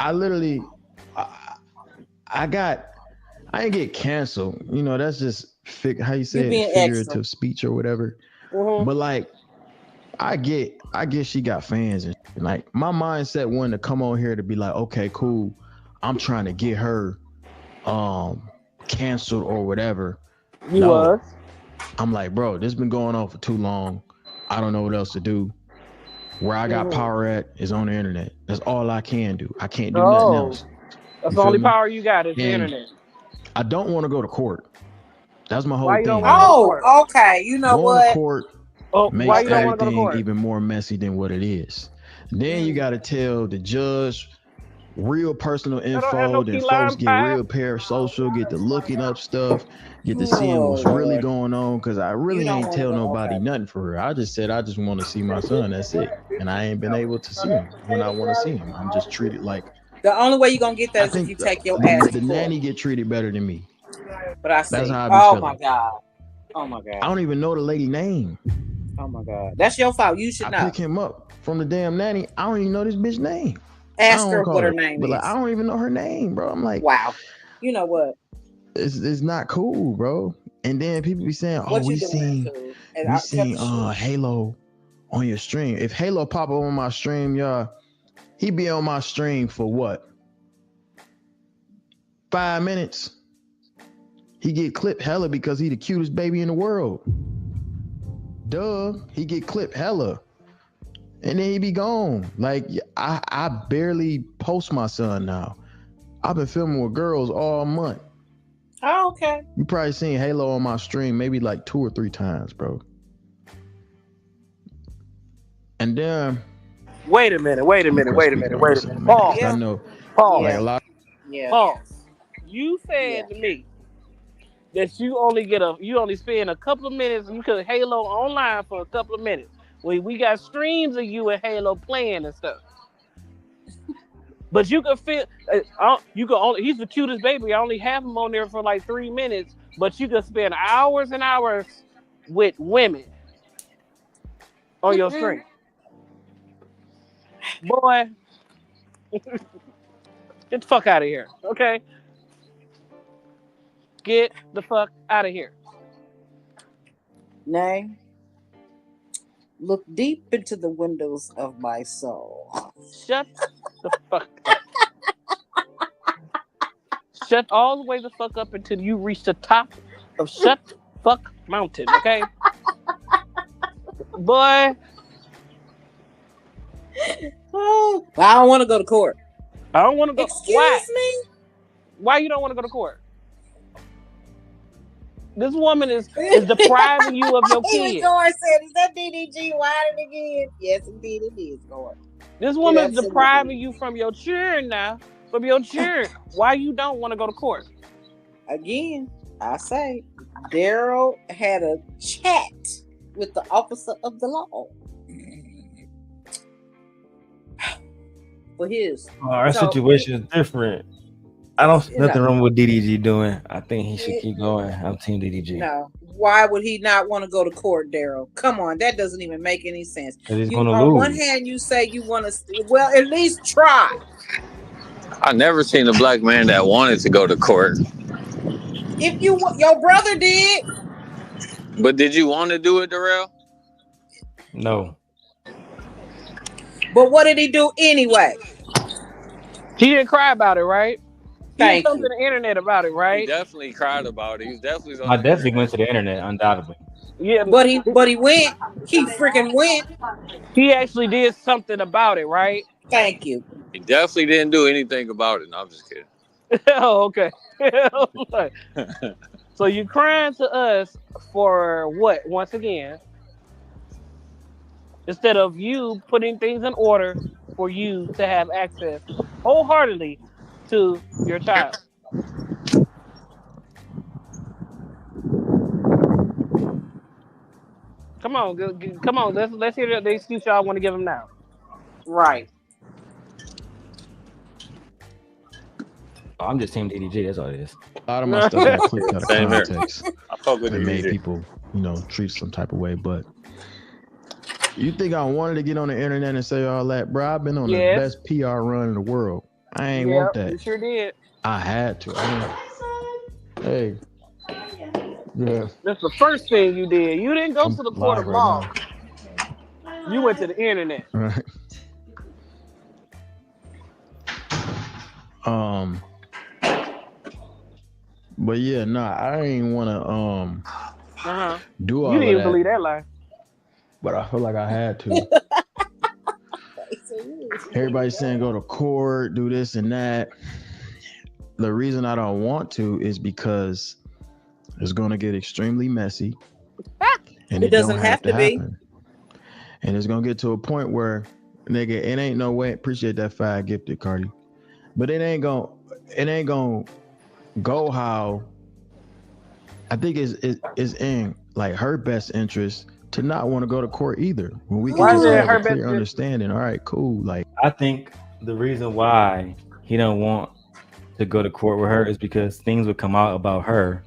I literally, I didn't get canceled. You know, that's just how you say it, figurative extra speech or whatever. Mm-hmm. But like, I guess she got fans and like my mindset wanted to come on here to be like, okay, cool. I'm trying to get her canceled or whatever. I'm like, bro, this has been going on for too long. I don't know what else to do. Where I got power at is on the internet. That's all I can do. I can't do nothing else. That's the only power you got is the internet. I don't want to go to court. That's my whole thing. Oh, okay. You know going what? To court makes everything even more messy than what it is. Then you got to tell the judge real personal info. Then folks get real parasocial, get to looking up stuff, get to seeing what's really going on. Because I really ain't tell nobody nothing for her. I just said I just want to see my son. That's it. And I ain't been able to see him when I want to see him. I'm just treated like. The only way you're gonna get that is if you take your ass. The nanny get treated better than me. But I see. That's how I be feeling. Oh my god. I don't even know the lady name. Oh my god. That's your fault. You should know. I pick him up from the damn nanny. I don't even know this bitch name. Ask her what her name is. Like, I don't even know her name, bro. I'm like, wow. You know what? It's not cool, bro. And then people be saying, "Oh, we seen Halo on your stream." If Halo pop up on my stream, y'all, he be on my stream for what? 5 minutes. He get clipped hella because he the cutest baby in the world. Duh, he get clipped hella. And then he be gone. Like, I barely post my son now. I've been filming with girls all month. Oh, okay. You probably seen Halo on my stream maybe like 2 or 3 times, bro. And then Wait a minute. Pause. I know. Pause. Like a lot. Yeah. Pause. You said to me that you only spend a couple of minutes. You could Halo online for a couple of minutes. We got streams of you and Halo playing and stuff. But you can feel he's the cutest baby. I only have him on there for like 3 minutes, but you can spend hours and hours with women on your stream. Boy, get the fuck out of here, okay? Get the fuck out of here. Nay, look deep into the windows of my soul. Shut the fuck up. Shut all the way the fuck up until you reach the top of Shut Fuck Mountain, okay? Boy. Oh, I don't want to go to court. I don't want to go. Excuse me? Why you don't want to go to court? This woman is depriving you of your kids. Going said, "Is that DDG whining again?" Yes, indeed, it is going. This woman is depriving you from your children now. From your children. Why you don't want to go to court? Again, I say, Darrel had a chat with the officer of the law. For his. Our situation is different. I don't see nothing wrong with DDG doing. I think he should keep going. I'm Team DDG. No. Why would he not want to go to court, Darrel? Come on, that doesn't even make any sense. He's going to on lose. one hand, you say you want to, well, at least try. I never seen a black man that wanted to go to court. If your brother did. But did you want to do it, Darrel? No. But what did he do anyway? He didn't cry about it, right? Thank he did something to the internet about it, right? He definitely cried about it. He was definitely. I definitely went to the internet, undoubtedly. Yeah, but he went. He freaking went. He actually did something about it, right? Thank you. He definitely didn't do anything about it. No, I'm just kidding. Oh, okay. So you crying to us for what? Once again, instead of you putting things in order for you to have access wholeheartedly to your child. Come on. Let's hear the excuse y'all want to give him now. Right. I'm just Team DDG. That's all it is. A lot of my stuff got clicked out of Same here. context. I fuck with and made DDG. people, treat some type of way. But you think I wanted to get on the internet and say all that, bro? I've been on the best PR run in the world. I ain't want that. You sure did. I had to. Hey. Yeah. That's the first thing you did. You didn't go to the court of law. You went to the internet. Right. But yeah, I ain't wanna do all You didn't even that, believe that lie. but I feel like I had to. Everybody's saying go to court, do this and that. The reason I don't want to is because it's gonna get extremely messy. And it doesn't have to be. And it's gonna get to a point where, nigga, it ain't no way. Appreciate that $5 gifted, Cardi. But it ain't gonna go how I think is in like her best interest to not want to go to court either. When we can just have a clear understanding. All right, cool. Like I think the reason why he don't want to go to court with her is because things would come out about her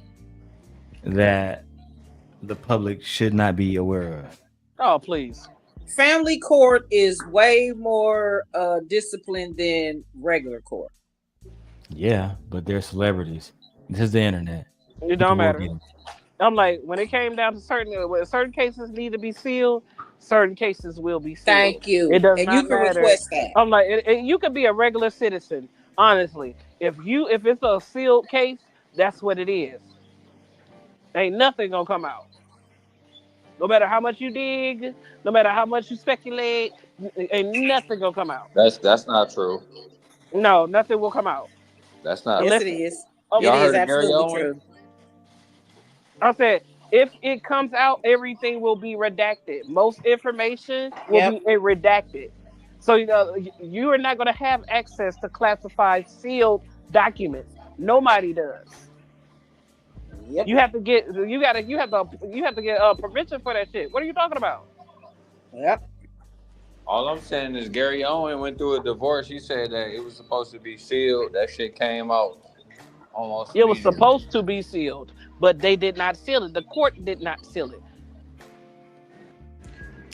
that the public should not be aware of. Oh, please. Family court is way more disciplined than regular court. Yeah, but they're celebrities. This is the internet. It don't matter. I'm like, when it came down to certain cases need to be sealed, certain cases will be sealed. Thank you. It does and not you can matter. request that. I'm like, you could be a regular citizen. Honestly, if it's a sealed case, that's what it is. Ain't nothing gonna come out. No matter how much you dig, no matter how much you speculate, ain't nothing gonna come out. That's not true. No, nothing will come out. That's not. Yes, it is. Oh, it is absolutely true. I said, if it comes out, everything will be redacted. Most information will be redacted. So you are not going to have access to classified, sealed documents. Nobody does. Yep. You have to get permission for that shit. What are you talking about? Yep. All I'm saying is Gary Owen went through a divorce. He said that it was supposed to be sealed. That shit came out almost. It was supposed to be sealed, but they did not seal it. The court did not seal it.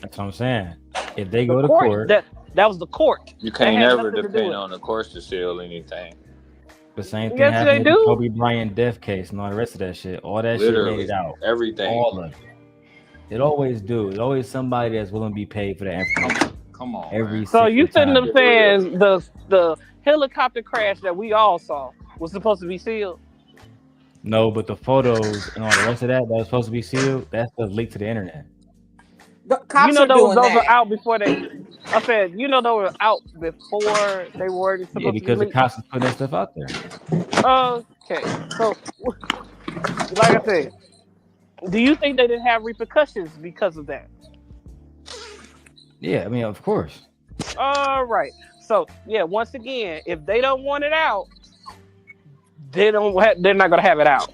That's what I'm saying. If they go to court, that was the court. You can't never depend on the courts to seal anything. The same thing happened with the Kobe Bryant death case and all the rest of that shit. All that shit made it out. Everything. All of it. It always do. It's always somebody that's willing to be paid for that information. Come on. So you sitting up saying the helicopter crash that we all saw was supposed to be sealed? No, but the photos and all the rest of that was supposed to be sealed, that's the leak to the internet. The cops those are out before they. I said, they were out before they were supposed to be. Yeah, because the cops are putting that stuff out there. Okay, so like I said, Do you think they didn't have repercussions because of that? Yeah, I mean, of course. All right. So yeah, once again, if they don't want it out, they're not gonna have it out.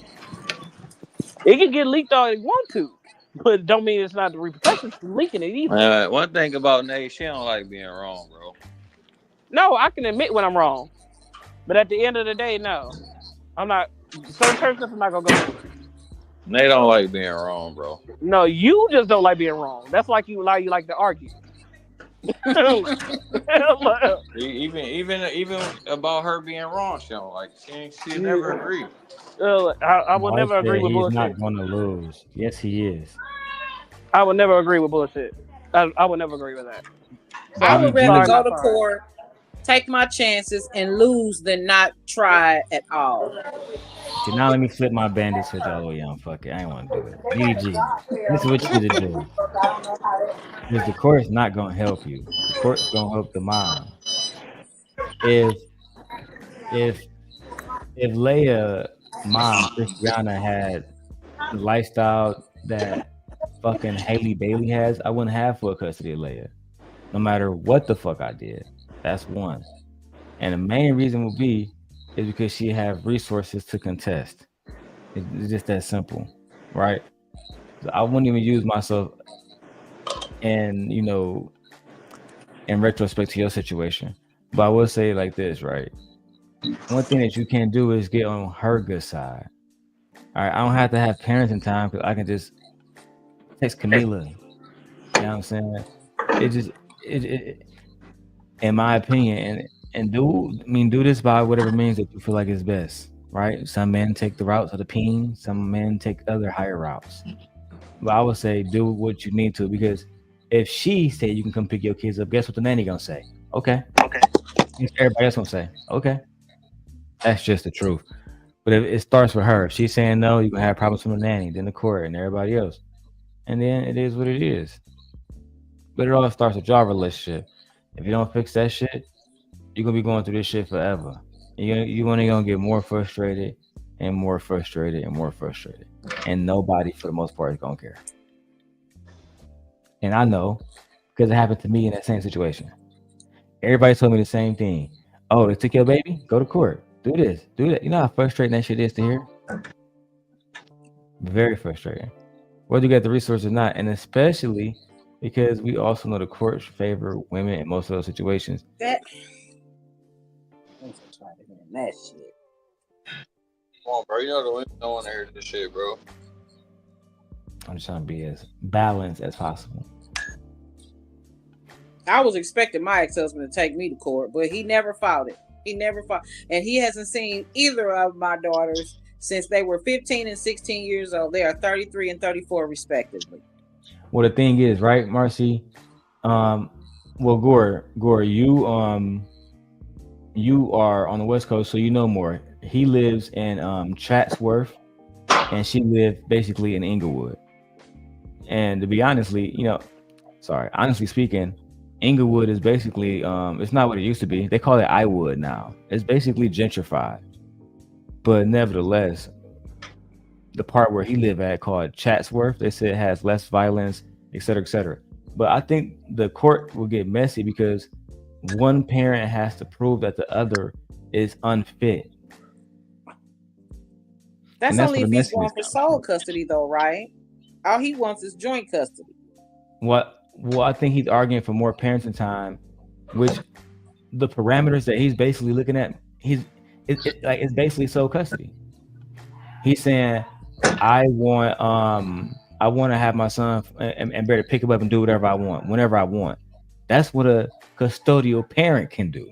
It can get leaked all they want to, but don't mean it's not the repercussions for leaking it either. One thing about Nate, she don't like being wrong, bro. No, I can admit when I'm wrong, but at the end of the day, no, I'm not. Certain stuff I'm not gonna go through. Nate don't like being wrong, bro. No, you just don't like being wrong. That's like you like to argue. even about her being wrong, she don't like. She never agree. I will never agree with bullshit. He's not going to lose. Yes, he is. I would never agree with bullshit. I would never agree with that. So I would rather go to court, take my chances, and lose than not try at all. Okay, now let me flip my bandit switch all the way on. Fuck it, I ain't want to do it. DDG, this is what you need to do. Because the court's not gonna help you. The court's gonna help the mom. If Leia mom Christiana had the lifestyle that fucking Haley Bailey has, I wouldn't have full custody of Leia. No matter what the fuck I did. That's one. And the main reason will be is because she have resources to contest. It's just that simple, right? So I wouldn't even use myself in retrospect to your situation. But I will say it like this, right? One thing that you can't do is get on her good side. All right, I don't have to have parenting time because I can just text Camila. You know what I'm saying? It in my opinion, and do this by whatever means that you feel like is best, right? Some men take the routes of the peen, some men take other higher routes. But I would say do what you need to, because if she said you can come pick your kids up, guess what the nanny gonna say? Okay. Everybody else gonna say, okay. That's just the truth. But if it starts with her, if she's saying no, you're gonna have problems with the nanny, then the court and everybody else. And then it is what it is. But it all starts with your relationship. If you don't fix that shit, you're gonna be going through this shit forever. You're only gonna get more frustrated and more frustrated and more frustrated. And nobody, for the most part, is gonna care. And I know, because it happened to me in that same situation. Everybody told me the same thing. Oh, they took your baby? Go to court. Do this, do that. You know how frustrating that shit is to hear? Very frustrating. Whether you get the resources or not, and especially because we also know the courts favor women in most of those situations. That shit. Come on, bro. You know the women don't want to hear this shit, bro. I'm just trying to be as balanced as possible. I was expecting my ex-husband to take me to court, but he never filed it. He never filed, and he hasn't seen either of my daughters since they were 15 and 16 years old. They are 33 and 34 respectively. Well, the thing is, right, Marcy? Well, Gore, you are on the West Coast, so you know more. He lives in Chatsworth, and she lived basically in Inglewood. And to be honestly speaking, Inglewood is basically it's not what it used to be. They call it Iwood now. It's basically gentrified. But nevertheless, the part where he lived at called Chatsworth, they said it has less violence, et cetera, et cetera. But I think the court will get messy because one parent has to prove that the other is unfit. That's only if he's going for sole custody, though, right? All he wants is joint custody. Well, I think he's arguing for more parenting time, which the parameters that he's basically looking at, it's basically sole custody. He's saying, I want to have my son and be able to pick him up and do whatever I want, whenever I want. That's what a custodial parent can do.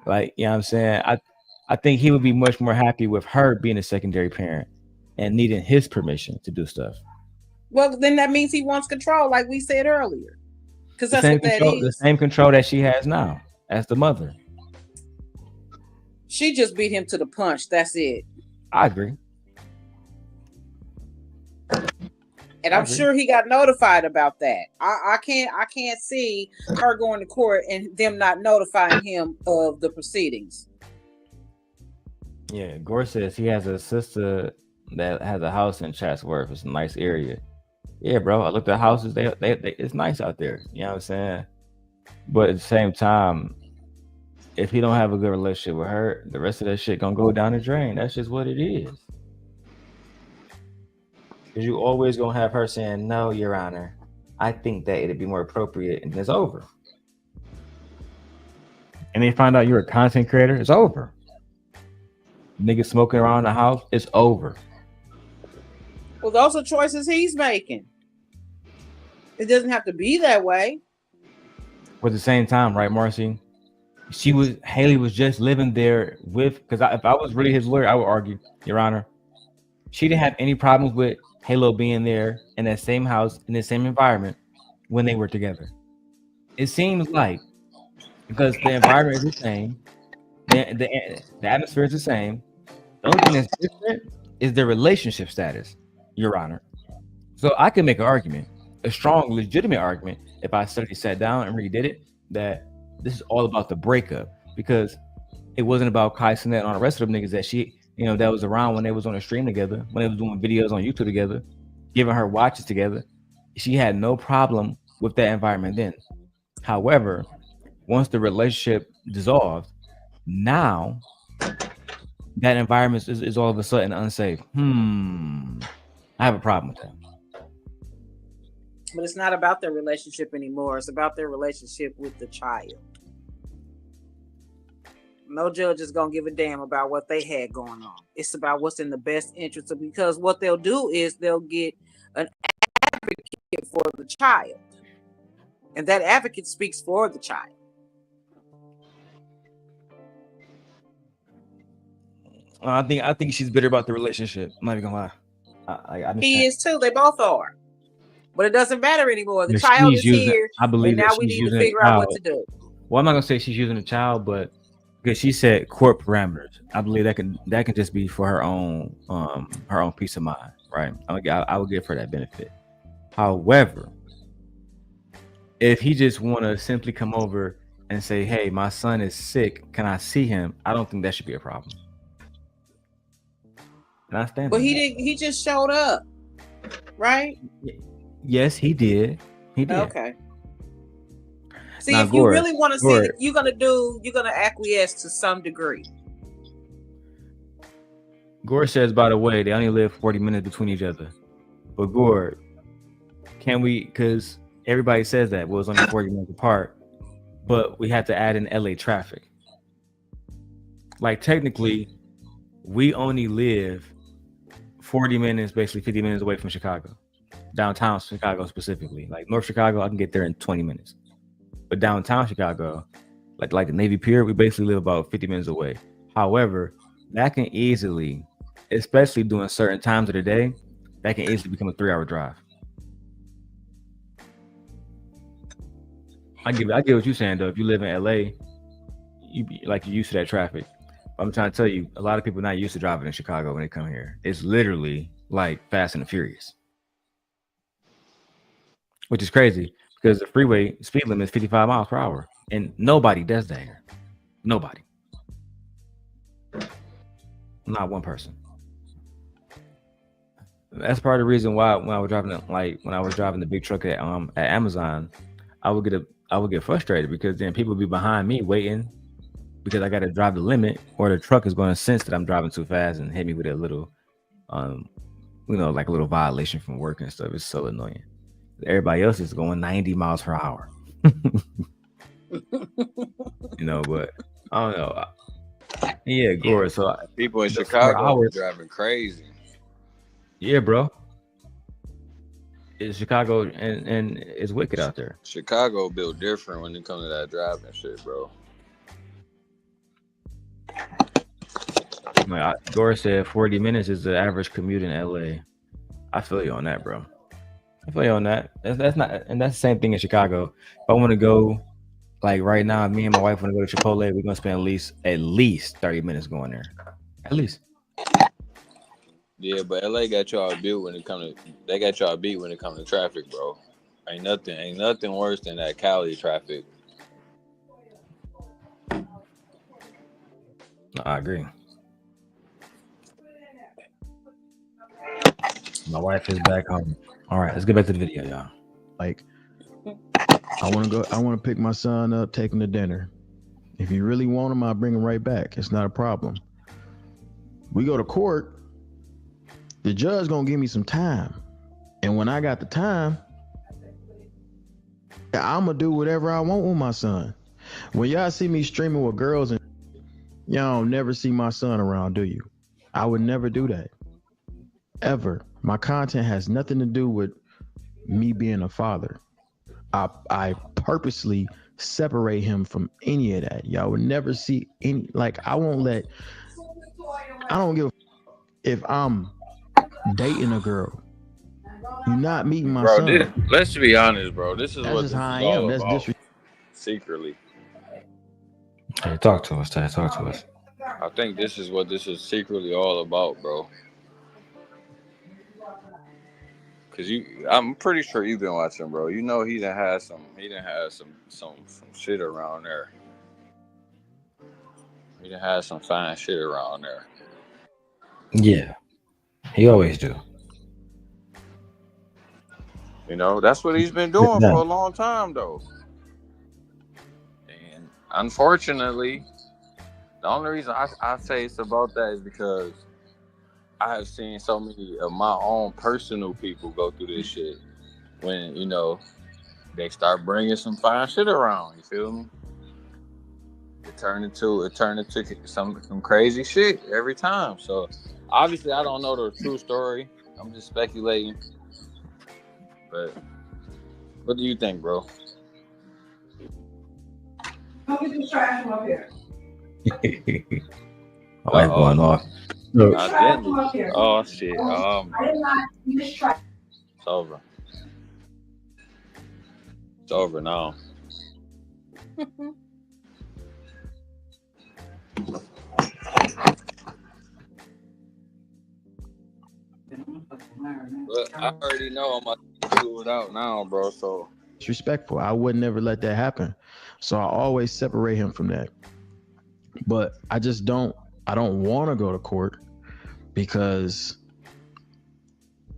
Like, you know what I'm saying? I think he would be much more happy with her being a secondary parent and needing his permission to do stuff. Well, then that means he wants control, like we said earlier. Because that's what that is. The same control that she has now as the mother. She just beat him to the punch. That's it. I agree. And I'm sure he got notified about that. I can't see her going to court and them not notifying him of the proceedings. Yeah, Gore says he has a sister that has a house in Chatsworth. It's a nice area. Yeah, bro. I looked at houses. They it's nice out there. You know what I'm saying? But at the same time, if he don't have a good relationship with her, the rest of that shit gonna go down the drain. That's just what it is. Because you always gonna have her saying, "No, Your Honor, I think that it'd be more appropriate," and it's over. And they find out you're a content creator, it's over. Niggas smoking around the house, it's over. Well, those are choices he's making. It doesn't have to be that way. But at the same time, right, Marcy? Haley was just living there with, because if I was really his lawyer, I would argue, Your Honor, she didn't have any problems with Halo being there in that same house, in the same environment when they were together. It seems like, because the environment is the same, the atmosphere is the same. The only thing that's different is their relationship status, Your Honor. So I can make an argument, a strong, legitimate argument, if I sat down and redid it, that this is all about the breakup, because it wasn't about Kai Cenat and all the rest of them niggas that she, that was around when they was on a stream together, when they was doing videos on YouTube together, giving her watches together. She had no problem with that environment then. However, once the relationship dissolved, now that environment is all of a sudden unsafe. I have a problem with that. But it's not about their relationship anymore. It's about their relationship with the child. No judge is going to give a damn about what they had going on. It's about what's in the best interest of, because what they'll do is they'll get an advocate for the child. And that advocate speaks for the child. I think she's bitter about the relationship. I'm not even gonna lie. He is too. They both are. But it doesn't matter anymore. The child is here. I believe and now we need to figure out what to do. Well, I'm not gonna say she's using a child, but because she said court parameters, I believe that can just be for her own peace of mind, right? I would give her that benefit. However, if he just want to simply come over and say, "Hey, my son is sick. Can I see him?" I don't think that should be a problem. And I stand. But he just showed up, right? Yes, he did. He did. Okay. See, now, if you really want to see, you're gonna acquiesce to some degree. Gore says, by the way, they only live 40 minutes between each other. But Gore, can we? Because everybody says that it's only 40 minutes apart, but we have to add in LA traffic. Like technically, we only live 40 minutes, basically 50 minutes away from Chicago, downtown Chicago specifically. Like North Chicago, I can get there in 20 minutes. But downtown Chicago, like the Navy Pier, we basically live about 50 minutes away. However, that can easily, especially during certain times of the day, that can easily become a 3-hour drive. I get what you're saying though. If you live in LA, you're used to that traffic. I'm trying to tell you, a lot of people are not used to driving in Chicago when they come here. It's literally like Fast and the Furious, which is crazy because the freeway speed limit is 55 miles per hour, and nobody does that here. Nobody, not one person. That's part of the reason why when I was driving the big truck at Amazon, I would get frustrated because then people would be behind me waiting, because I got to drive the limit, or the truck is going to sense that I'm driving too fast and hit me with a little, like a little violation from work and stuff. It's so annoying. Everybody else is going 90 miles per hour. But I don't know. Yeah, Gore. So people in Chicago are driving crazy. Yeah, bro. It's Chicago and it's wicked out there. Chicago built different when it comes to that driving shit, bro. Gore said 40 minutes is the average commute in LA. I feel you on that, bro. I feel you on that. That's not, and that's the same thing in Chicago. If I want to go, like right now, me and my wife want to go to Chipotle, we're gonna spend at least 30 minutes going there. At least. Yeah, but LA got y'all beat when it comes to traffic, bro. Ain't nothing worse than that Cali traffic. I agree. My wife is back home. All right, let's get back to the video, y'all. Like, I want to pick my son up, take him to dinner. If you really want him, I'll bring him right back. It's not a problem. We go to court, the judge gonna give me some time. And when I got the time, I'm gonna do whatever I want with my son. When y'all see me streaming with girls, and y'all don't never see my son around, do you? I would never do that. Ever. My content has nothing to do with me being a father. I purposely separate him from any of that. Y'all would never see any, like, I don't give a if I'm dating a girl. You're not meeting my son. Let's be honest, bro. This is That's what just this how is I am. all That's about. disrespect. Secretly. Hey, talk to us, Ty. Talk to us. I think this is what this is secretly all about, bro. Cause I'm pretty sure you've been watching, bro. You know he done had some shit around there. He done had some fine shit around there. Yeah, he always do. You know, that's what he's been doing for a long time, though. And unfortunately, the only reason I say it's about that is because I have seen so many of my own personal people go through this shit when, you know, they start bringing some fine shit around. You feel me? It turned into some crazy shit every time. So obviously, I don't know the true story. I'm just speculating. But what do you think, bro? Don't get this trash from up here. My wife going off. Oh shit. I did not use trash. It's over. It's over now. But I already know I'm about to do it out now, bro. So Disrespectful. I would never let that happen. So I always separate him from that. But I don't want to go to court because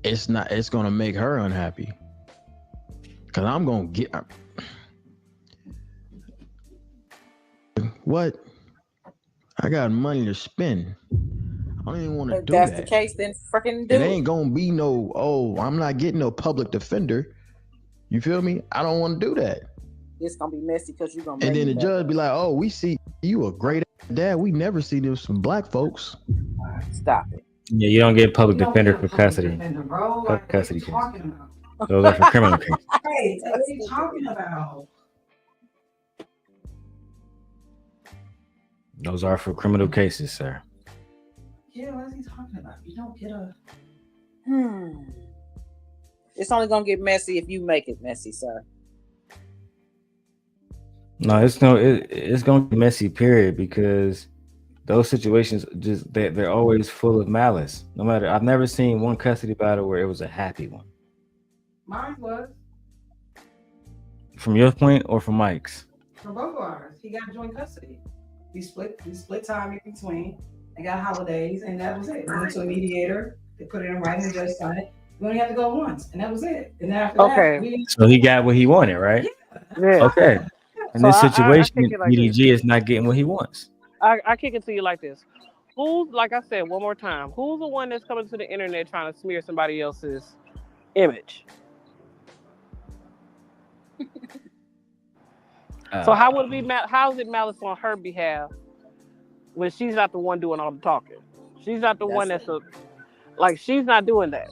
it's going to make her unhappy. Cause I'm going to get what? I got money to spend. I don't even want to do that. If that's the case, then freaking do it. It ain't gonna be I'm not getting no public defender. You feel me? I don't want to do that. It's gonna be messy because you're gonna. And then the judge be like, "Oh, we see you a great dad. We never see this from black folks." Stop it. Yeah, you don't get public defender for custody. Custody cases. Those are for criminal cases. Hey, what are you talking about? Those are for criminal cases, sir. Yeah, what is he talking about? You don't get a. It's only gonna get messy if you make it messy, sir. No, it's gonna be messy, period, because those situations they're always full of malice. No matter, I've never seen one custody battle where it was a happy one. Mine was. From your point or from Mike's? From both of ours. He got joint custody. We split time in between. I got holidays, and that was it. We went to a mediator. They put it in writing, the judge signed it. We only had to go once, and that was it. And then after that, so he got what he wanted, right? Yeah. Okay. In this situation, DDG is not getting what he wants. I kick it to you like this. Who's, like I said, one more time, who's the one that's coming to the internet trying to smear somebody else's image? So how would it be? How is it malice on her behalf when she's not the one doing all the talking? She's not the one that's she's not doing that.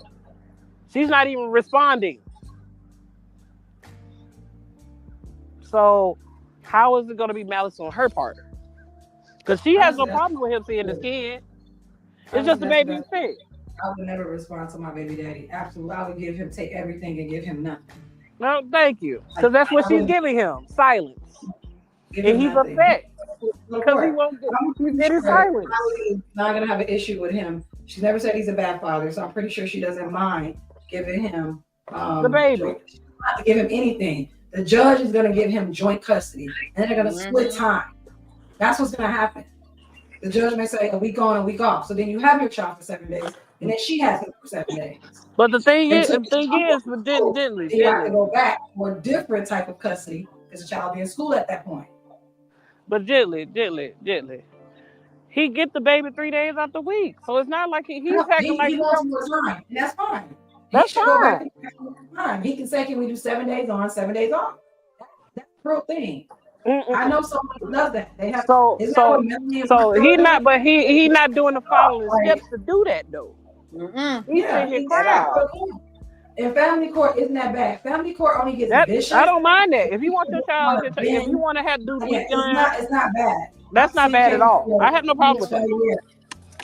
She's not even responding. So how is it going to be malice on her part? Because she has no problem with him seeing his kid. It's just the baby's thing. I would never respond to my baby daddy. Absolutely, I would take everything and give him nothing. No, thank you. Because that's what she's giving him, silence. And he's upset because he won't. He's getting silence. I'm not gonna have an issue with him. She's never said he's a bad father, so I'm pretty sure she doesn't mind giving him the baby. Not to give him anything. The judge is gonna give him joint custody, and they're gonna split time. That's what's gonna happen. The judge may say a week on, a week off. So then you have your child for 7 days. and then she has him for 7 days. But the thing is, They have to go back for a different type of custody because the child be in school at that point. But gently. He get the baby 3 days out the week, so it's not like he's acting like he wants more time, and that's fine. That's he should go back time. He can say, "Can we do 7 days on, 7 days off?" That's the real thing. I know someone who does that. They have so he not, but he not doing the following steps to do that though. And family court isn't that bad. Family court only gets vicious. I don't mind that. If you want your child, if you want to have to do the weekend, it's not bad. That's not bad at all. I have no problem with that.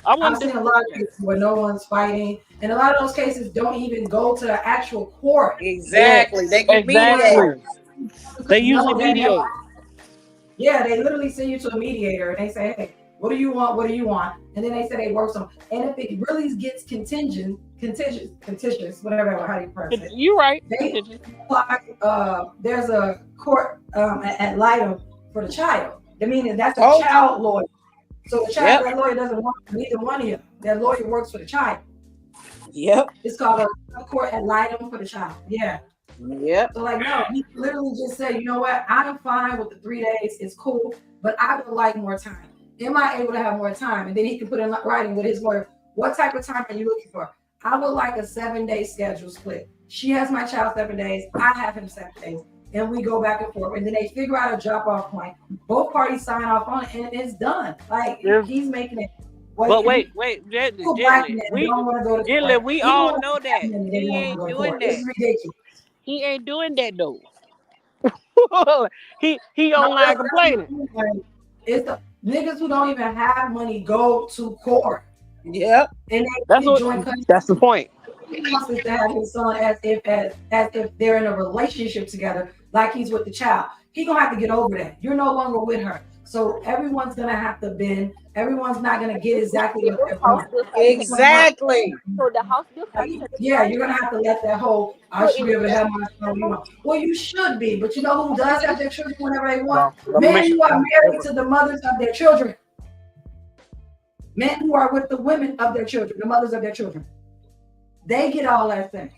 I've seen a lot of cases where no one's fighting, and a lot of those cases don't even go to the actual court. Exactly. They can mediate. They usually mediate. Yeah, they literally send you to a mediator, and they say, "Hey, what do you want? What do you want?" And then they say they work some. And if it really gets contentious, whatever, how do you pronounce it? You're right. They apply, there's a court at Lytton for the child. I mean, that's a child lawyer. So the child, that lawyer doesn't want neither one of you. That lawyer works for the child. Yep. It's called a court at Lytton for the child. Yeah. Yep. So no, he literally just said, "You know what? I'm fine with the 3 days. It's cool, but I would like more time. Am I able to have more time?" And then he can put in writing with his lawyer, "What type of time are you looking for?" "I would like a 7-day schedule split. She has my child 7 days. I have him 7 days. And we go back and forth. And then they figure out a drop-off point. Both parties sign off on it, and it's done. Like, he's making it. But wait, Gently, we all know that. He ain't doing that. It's ridiculous. He ain't doing that, though. he online complaining. It's the niggas who don't even have money go to court. Yep. And that's the point. He wants to have his son as if they're in a relationship together, like he's with the child. He gonna have to get over that. You're no longer with her, so everyone's gonna have to bend. Everyone's not gonna get exactly what they want. Exactly. So the house bill. Yeah, you're gonna have to let that whole "I should be able to have my son." Well, you should be, but you know who does have their children whenever they want? Men who are married to the mothers of their children. Men who are with the women of their children, the mothers of their children. They get all that thing.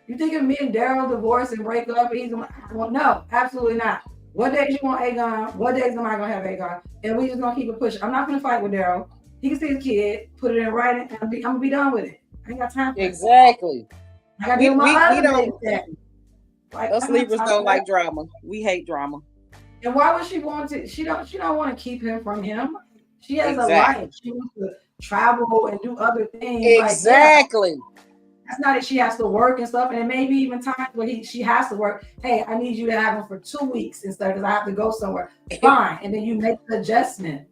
You think if me and Darrel divorce and break up, he's gonna, well, no, absolutely not. What days you want Aegon? What days am I gonna have Aegon? And we just gonna keep it pushing. I'm not gonna fight with Darrel. He can see his kid, put it in writing, and I'm gonna be done with it. I ain't got time for exactly. I gotta do my other thing. Us Libras don't like drama. We hate drama. And why would she want to? She don't want to keep him from him. She has a life. She wants to travel and do other things. Exactly. Like, that's not that she has to work and stuff. And maybe even times where she has to work. Hey, I need you to have him for 2 weeks instead because I have to go somewhere. Fine. And then you make the adjustment.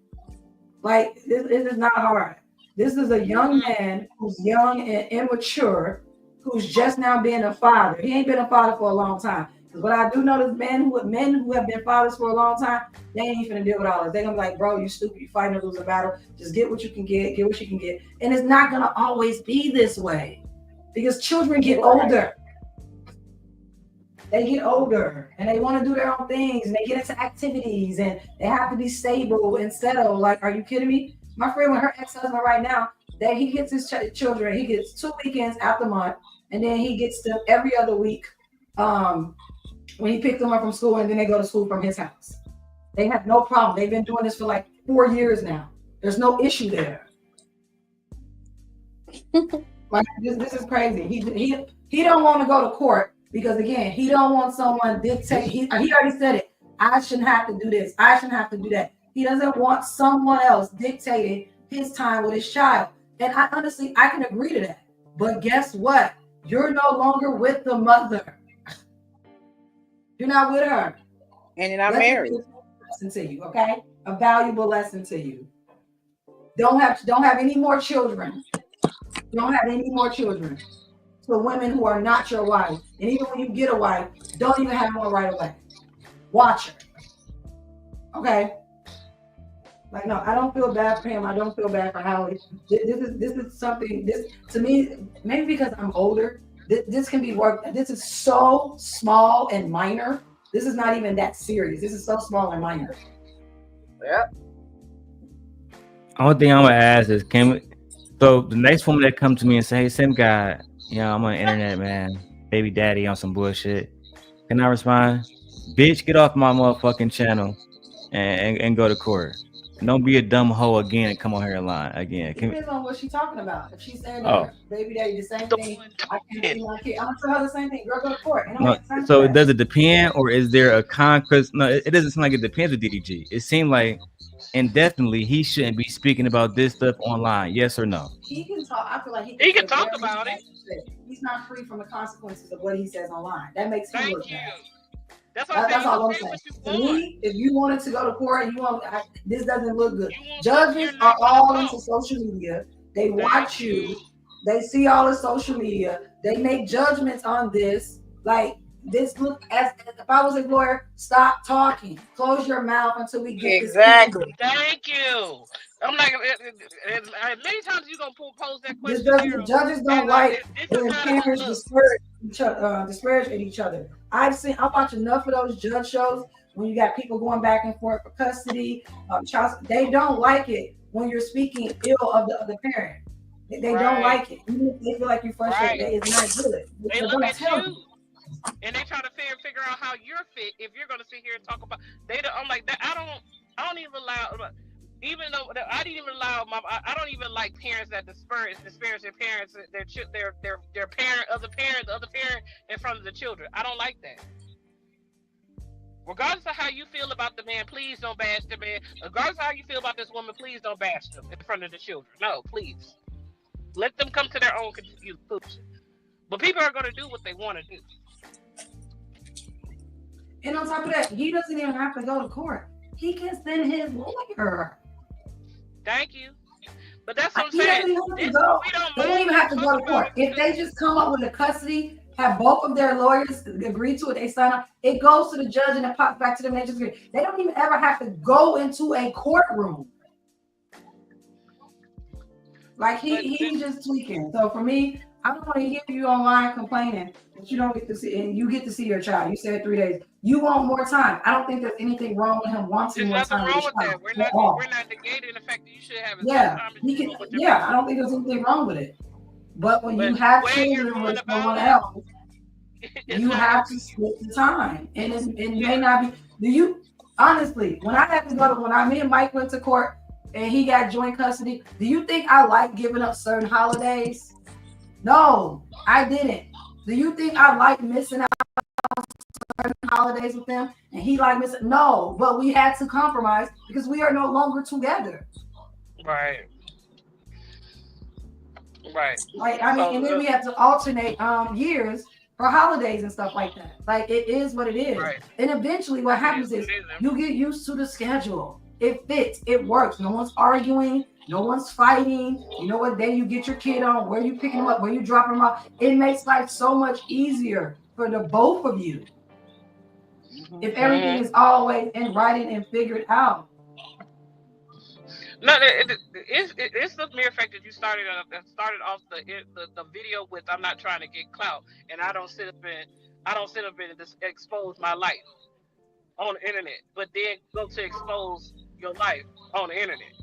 Like, this is not hard. This is a young man who's young and immature, who's just now being a father. He ain't been a father for a long time. Because what I do know is men who have been fathers for a long time, they ain't finna deal with all this. They're gonna be like, bro, you stupid, you fighting to lose a battle. Just get what you can get what you can get. And it's not gonna always be this way. Because children get older. They get older and they want to do their own things and they get into activities and they have to be stable and settled. Like, are you kidding me? My friend with her ex-husband right now, that he gets his children, he gets 2 weekends out the month, and then he gets them every other week. When he picked them up from school and then they go to school from his house. They have no problem. They've been doing this for like 4 years now. There's no issue there. Like, this is crazy. He don't want to go to court because, again, he don't want someone dictate. He already said it. I shouldn't have to do this. I shouldn't have to do that. He doesn't want someone else dictating his time with his child. And I can agree to that. But guess what? You're no longer with the mother. You're not with her. And you're not married. Lesson to you, okay? A valuable lesson to you. Don't have any more children. Don't have any more children. So women who are not your wife. And even when you get a wife, don't even have one right away. Watch her. Okay? Like, no, I don't feel bad for him. I don't feel bad for Halle. This is something, to me, maybe because I'm older, this can be worked. This is so small and minor. This is not even that serious. This is so small and minor. Yep. Only thing I'm gonna ask is, can So the next woman that come to me and say, "Hey, SimpGod, I'm on the internet, man. Baby daddy on some bullshit." Can I respond? Bitch, get off my motherfucking channel and go to court. And don't be a dumb hoe again and come on here and lie again. It depends on what she's talking about. If she's saying Oh. that baby daddy the same thing, I can't see my kid. I'm gonna tell her the same thing. Girl, go to court. No, so does it depend, or is there a con? Because no, it doesn't seem like it depends with DDG. It seemed like indefinitely he shouldn't be speaking about this stuff online. Yes or no? He can talk. I feel like he can talk about it. He's not free from the consequences of what he says online. That makes him look bad. That's all I'm saying. To me, if you wanted to go to court and this doesn't look good. Judges are all into social media. They watch you. They see all the social media. They make judgments on this. Like this look as if I was a lawyer, stop talking. Close your mouth until we get exactly. Thank you. I'm like, many times you're gonna pose that question. Judges don't like when parents disparage at each other. I watch enough of those judge shows when you got people going back and forth for custody. They don't like it when you're speaking ill of the other parent. They don't like it. Even if they feel like you're frustrated, it's not good. They look at you. And they try to figure out how you're fit. If you're gonna sit here and talk about, I'm like that. I don't even allow. Even though I didn't even allow I don't even like parents that disparage their parents, their parent, other parent in front of the children. I don't like that. Regardless of how you feel about the man, please don't bash the man. Regardless of how you feel about this woman, please don't bash them in front of the children. No, please. Let them come to their own conclusion. But people are going to do what they want to do. And on top of that, he doesn't even have to go to court. He can send his lawyer. Thank you. But that's what I'm saying. They don't even have to go to court. If they just come up with a custody, have both of their lawyers agree to it, they sign up, it goes to the judge and it pops back to them. They just agree. They don't even ever have to go into a courtroom. Like he's just tweaking. So for me, I don't want to hear you online complaining that you don't get to see, and you get to see your child. You said 3 days. You want more time. I don't think there's anything wrong with him wanting more time. There's nothing wrong with that. We're not negating the fact that you should have as much time as you want. I don't think there's anything wrong with it. But when you have children with someone else, you have to split the time. And it may not be. Honestly, when me and Mike went to court and he got joint custody, do you think I like giving up certain holidays? No, I didn't. Do you think I like missing out on certain holidays with them? And he like missing? No, but we had to compromise because we are no longer together. Right. Like and then we have to alternate years for holidays and stuff like that. Like it is what it is. Right. And eventually what happens is you get used to the schedule. It fits, it works. No one's arguing. No one's fighting. You know what day you get your kid on, where you picking them up, where you dropping them off. It makes life so much easier for the both of you. If everything is always in writing and figured out. No, it's the mere fact that you started off the video with "I'm not trying to get clout," and I don't sit up and just expose my life on the internet, but then go to expose your life on the internet.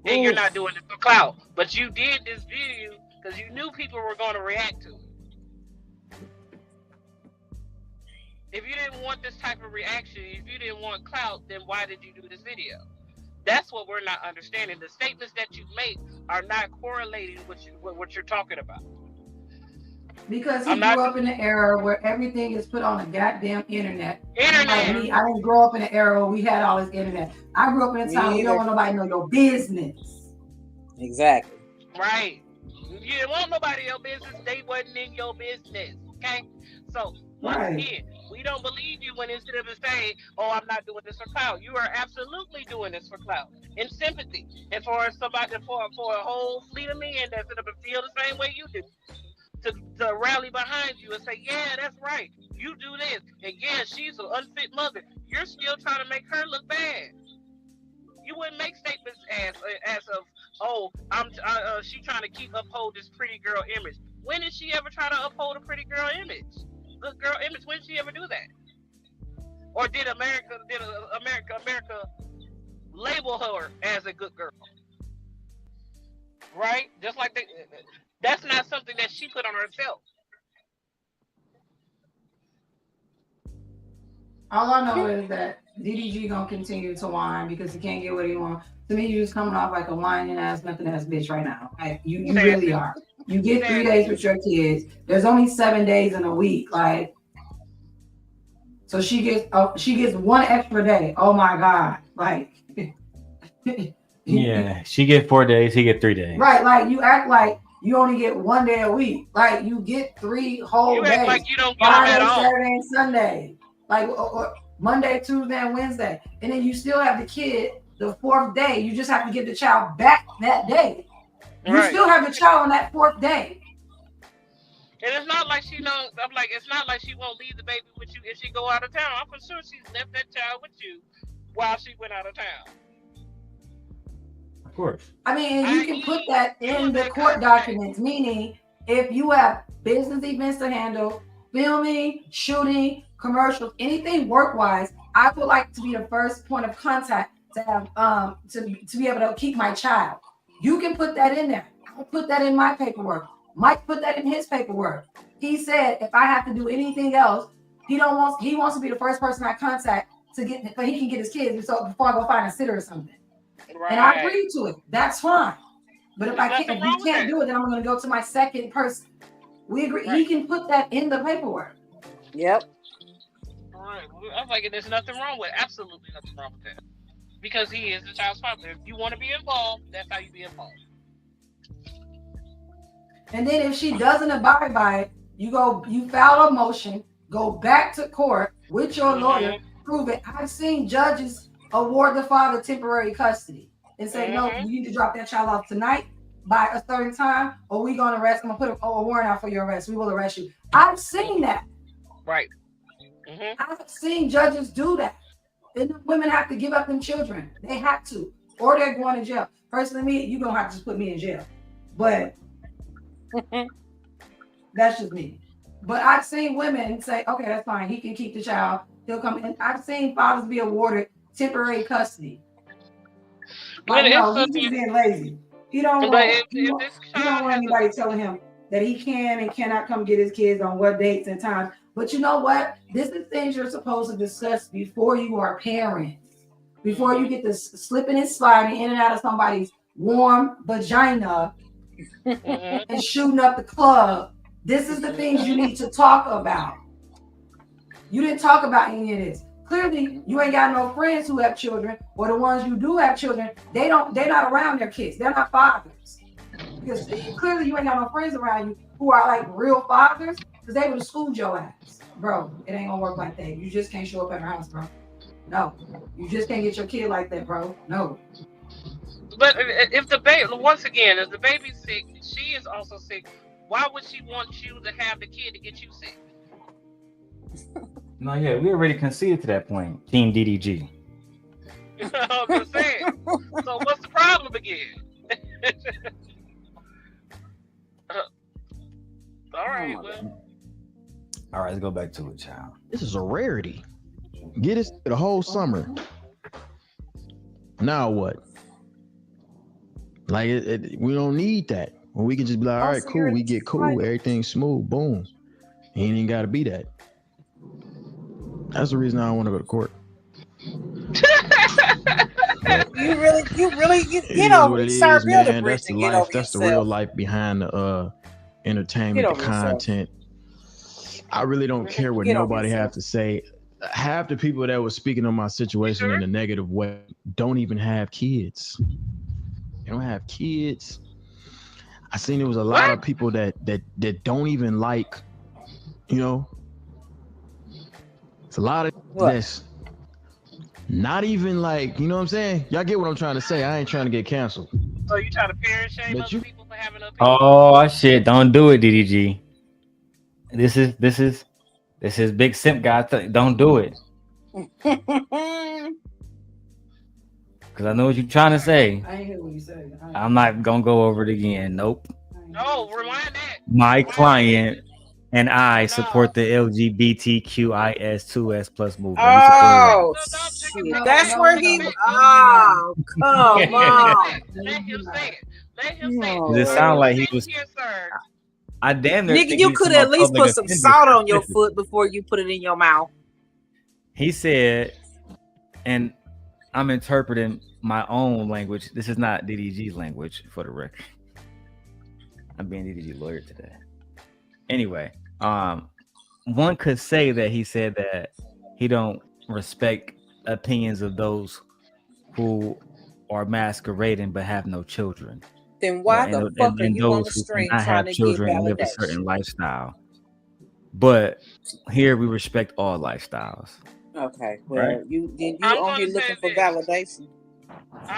And you're not doing it for clout, but you did this video because you knew people were going to react to it. If you didn't want this type of reaction, if you didn't want clout, then why did you do this video? That's what we're not understanding. The statements that you make are not correlating with what you're talking about. Because he grew up in an era where everything is put on the goddamn internet. Like me, I didn't grow up in an era where we had all this internet. I grew up in a time where you don't want nobody to know your business. Exactly. Right. You didn't want nobody in your business. They wasn't in your business. Okay? So, once again, we don't believe you when instead of saying, "Oh, I'm not doing this for clout." You are absolutely doing this for clout and sympathy. And for somebody, for a whole fleet of men that's going to feel the same way you do. To rally behind you and say, "Yeah, that's right. You do this, and yeah, she's an unfit mother." You're still trying to make her look bad. You wouldn't make statements as of, "Oh, she trying to uphold this pretty girl image." When did she ever try to uphold a pretty girl image, good girl image? When did she ever do that? Or did America label her as a good girl, right? Just like that's not something that she put on herself. All I know is that DDG gonna continue to whine because he can't get what he wants. To me, you're just coming off like a whining ass, nothing ass bitch right now. Like you really are. You get 3 days with your kids. There's only 7 days in a week. Like, so she gets 1 extra day. Oh my God. Like, yeah, she get 4 days, he get 3 days. Right. Like you act like you only get 1 day a week. Like you get 3 whole days. Act like you don't get Friday, them at all. Saturday, and Sunday. Like or Monday, Tuesday, and Wednesday. And then you still have the kid the 4th day. You just have to get the child back that day. You still have the child on that 4th day. And it's not like she knows. I'm like, it's not like she won't leave the baby with you if she go out of town. I'm for sure she's left that child with you while she went out of town. Of course. I mean, you can put that in the court documents, meaning if you have business events to handle, filming, shooting, commercials, anything work-wise, I would like to be the first point of contact to have to be able to keep my child. You can put that in there. I'll put that in my paperwork. Mike put that in his paperwork. He said if I have to do anything else, he wants to be the first person I contact to get, but he can get his kids before I go find a sitter or something. Right. And I agree to it. That's fine. But if he can't do it, then I'm going to go to my second person. We agree. Right. He can put that in the paperwork. Yep. All right. I'm like, there's nothing wrong with absolutely nothing wrong with that. Because he is the child's father. If you want to be involved, that's how you be involved. And then if she doesn't abide by it, you file a motion, go back to court with your lawyer, prove it. I've seen judges award the father temporary custody and say, no, you need to drop that child off tonight by a certain time, or we're going to arrest. I'm going to put a warrant out for your arrest. We will arrest you. I've seen that. Right. I've seen judges do that. And the women have to give up them children. They have to, or they're going to jail. Personally, you're going to have to just put me in jail. But that's just me. But I've seen women say, okay, that's fine. He can keep the child. He'll come in. I've seen fathers be awarded temporary custody. But no, he's just being lazy. He don't want anybody telling him that he can and cannot come get his kids on what dates and times. But you know what? This is things you're supposed to discuss before you are parents. Before you get this slipping and sliding in and out of somebody's warm vagina and shooting up the club. This is the things you need to talk about. You didn't talk about any of this. Clearly, you ain't got no friends who have children, or the ones you do have children, they're not around their kids. They're not fathers. Because clearly you ain't got no friends around you who are like real fathers, because they would have schooled your ass. Bro, it ain't gonna work like that. You just can't show up at her house, bro. No. You just can't get your kid like that, bro. No. But if the baby, once again, if the baby's sick, she is also sick. Why would she want you to have the kid to get you sick? No, yeah, we already conceded to that point. Team DDG. I'm just saying. So what's the problem again? All right, all right, let's go back to it, child. This is a rarity. Get us the whole summer. Now what? Like we don't need that. When we can just be like, all right, cool, we get cool, everything's smooth, boom. He ain't even got to be that. That's the reason I don't want to go to court. You really, sir, build a bridge. That's the life. That's the real life behind the entertainment, the content. I really don't care what nobody has to say. Half the people that were speaking on my situation in a negative way don't even have kids. They don't have kids. I seen there was a lot of people that don't even like, it's a lot of that's not even like, you know what I'm saying? Y'all get what I'm trying to say. I ain't trying to get canceled. So you trying to parent shame other people for having opinions? Oh shit, don't do it, DDG. This is big SimpGod. Don't do it. Because I know what you're trying to say. I ain't hear what you said. I'm not gonna go over it again. Nope. No, rewind that. My client And I support the LGBTQIS2S plus movement. Oh, shit. That's where he. Oh, come on. Let him say it. Let him say Does it sound like he was? Here, sir. I damn near Nigga, think you he's could talking at about least public put some offenders salt on your specifically. foot before you put it in your mouth. He said, and I'm interpreting my own language. This is not DDG's language, for the record. I'm being DDG lawyer today. Anyway, one could say that he said that he don't respect opinions of those who are masquerading but have no children. Then why the fuck are you on the stream trying to get and live a certain lifestyle? But here we respect all lifestyles. Okay, well, right? you on here looking for validation.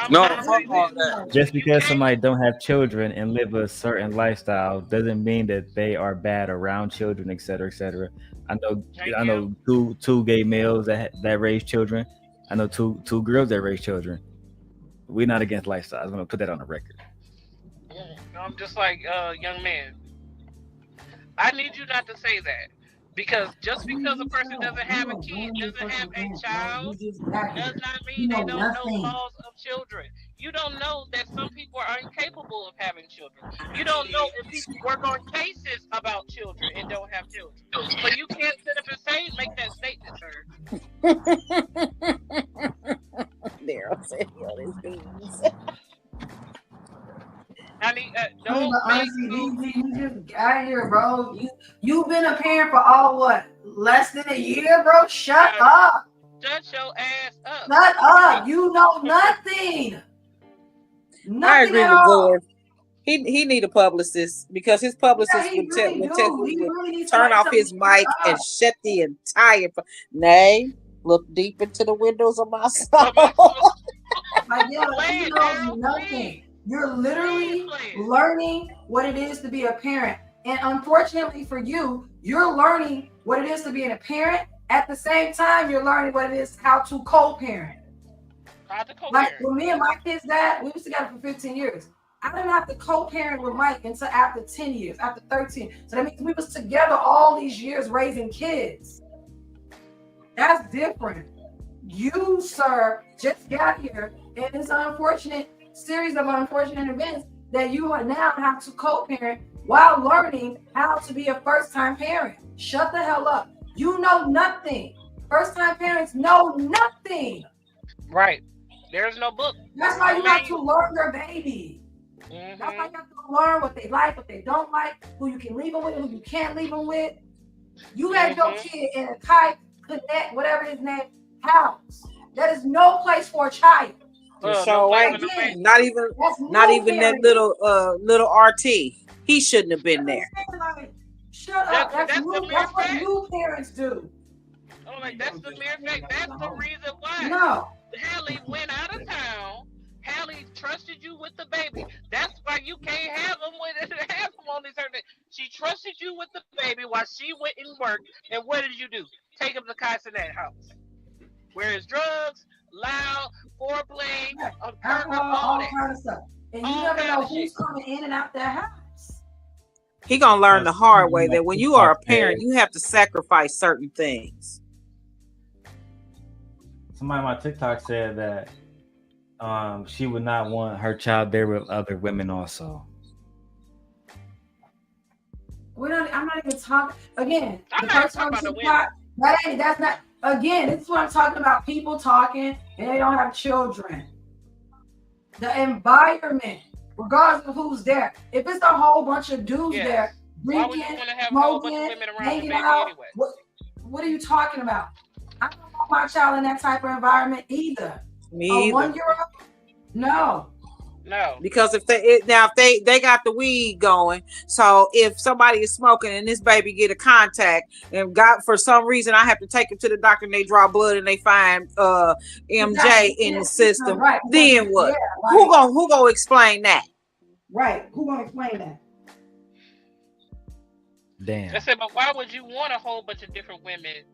No, fuck all that. Just because somebody don't have children and live a certain lifestyle doesn't mean that they are bad around children, et cetera, et cetera. I know two gay males that raise children. I know two girls that raise children. We're not against lifestyles. I'm gonna put that on the record. I'm just like, young man, I need you not to say that. Because just because a person doesn't have a kid, doesn't have a child, does not mean they don't know laws of children. You don't know that some people are incapable of having children. You don't know if people work on cases about children and don't have children. So you can't sit up and make that statement, sir. Darrel said, "Yo, this beans." I mean, honestly, you just got here, bro. You've been a parent for all what? Less than a year, bro. Shut up. Shut your ass up. Shut up. You know nothing. I agree with Gore. He need a publicist because his publicist would turn off his mic and shut the entire. Nay, look deep into the windows of my soul. Like, yo, you know nothing. You're literally learning what it is to be a parent. And unfortunately for you, you're learning what it is to be a parent. At the same time, you're learning what it is how to co-parent. Like when me and my kids' dad, we was together for 15 years. I didn't have to co-parent with Mike until after 10 years, after 13. So that means we was together all these years raising kids. That's different. You, sir, just got here, and it's unfortunate series of unfortunate events that you are now have to co-parent while learning how to be a first-time parent. Shut the hell up. You know nothing. First-time parents know nothing. Right. There's no book. That's why you have to learn your baby. That's why you have to learn what they like, what they don't like, who you can leave them with, who you can't leave them with. You had your kid in a tight, connect, whatever his name, house. That is no place for a child. So right, not even that little RT. He shouldn't have been there. Shut up. That's what new parents do. Oh, like that's the mere fact. That's the reason why. No. Halle went out of town. Halle trusted you with the baby. That's why you can't have them on this earth. She trusted you with the baby while she went and worked. And what did you do? Take him to Castanet house. Where is drugs, loud, foreplay, all kind of stuff. And you never know who's coming in and out that house. He gonna learn the hard way that when you are a parent, you have to sacrifice certain things. Somebody on my TikTok said that she would not want her child there with other women also. I'm not even talking again. The person on TikTok, that's not again, this is what I'm talking about. People talking and they don't have children. The environment, regardless of who's there. If it's a whole bunch of dudes there drinking, smoking, hanging out, anyway? What are you talking about? I don't want my child in that type of environment either. Me either. 1-year-old? No. No. Because if they got the weed going, so if somebody is smoking and this baby get a contact and for some reason I have to take him to the doctor and they draw blood and they find MJ in the system, right. Then what? Yeah, like, who gonna explain that? Right. Who gonna explain that? Damn. I said, but why would you want a whole bunch of different women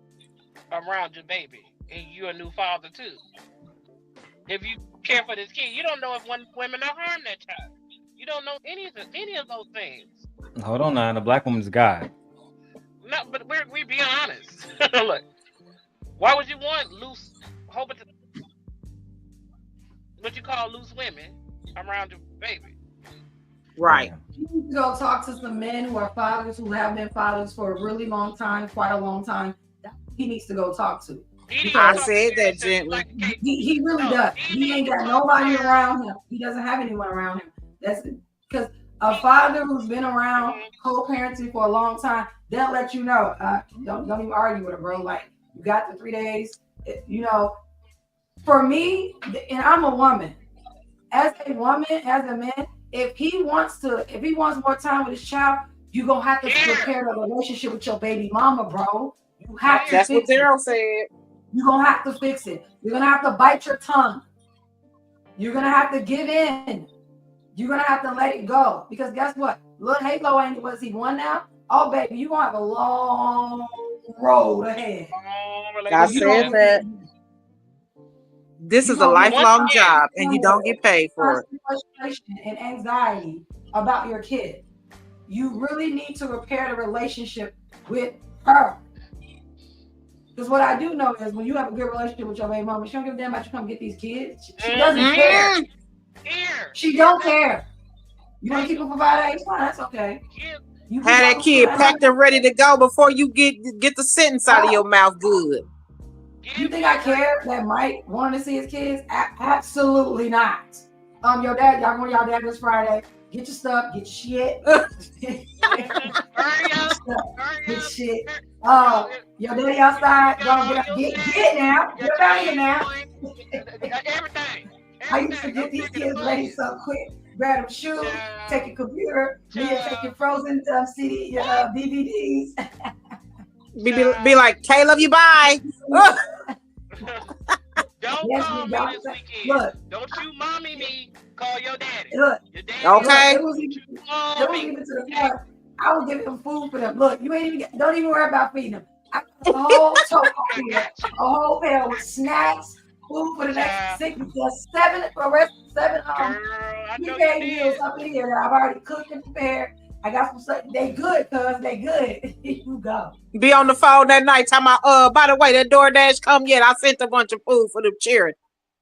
around your baby and you're a new father too? If you care for this kid, you don't know if women will harm that child. You don't know any of those things. Hold on now, the black woman's God. No, but we being honest. Look, why would you want loose, whole bunch of what you call loose women around your baby? Right. You need to go talk to some men who are fathers, who have been fathers for a really long time, quite a long time. He needs to go talk to. I said that gently. He really does. He ain't got nobody around him. He doesn't have anyone around him. That's because a father who's been around co-parenting for a long time, they'll let you know. Don't even argue with him, bro. Like, you got the 3 days. You know, for me, and I'm a woman. As a woman, as a man, if he wants more time with his child, you're gonna have to prepare the relationship with your baby mama, bro. You have to. That's what Darrel said. You're gonna have to fix it. You're gonna have to bite your tongue. You're gonna have to give in. You're gonna have to let it go. Because guess what? Little Halo ain't was he won now? Oh baby, you're gonna have a long road ahead. I said that. This is a lifelong job and you don't get paid for it. Frustration and anxiety about your kid. You really need to repair the relationship with her. Because what I do know is when you have a good relationship with your baby mama, she don't give a damn about you come get these kids. She doesn't care. She don't care. You want to keep them for 5 days? Fine, that's okay. Have that kid packed and ready to go before you get the sentence out of your mouth good. You think I care that Mike wanted to see his kids? Absolutely not. Your dad, y'all going to y'all dad this Friday. Get your stuff, get your shit. Get shit. Your daddy outside. Don't get now. Get out here now. Everything. I used to get these kids ready so quick. Grab them shoes, take your computer, take your Frozen CD, DVDs. Be like, Caleb, you bye. Don't call me this weekend. Look, don't you mommy me. Call your daddy. Look, your daddy. Okay. It was even to the point. I was giving them food for them. Look, you ain't even don't even worry about feeding them. I got a whole tote here, a whole pail with snacks, food for the next 6 plus 7 for rest 7 meals up in here that I've already cooked and prepared. I got some stuff. They good, cuz they good. You go. Be on the phone that night. Talking about, by the way, that DoorDash come yet? I sent a bunch of food for them cheering.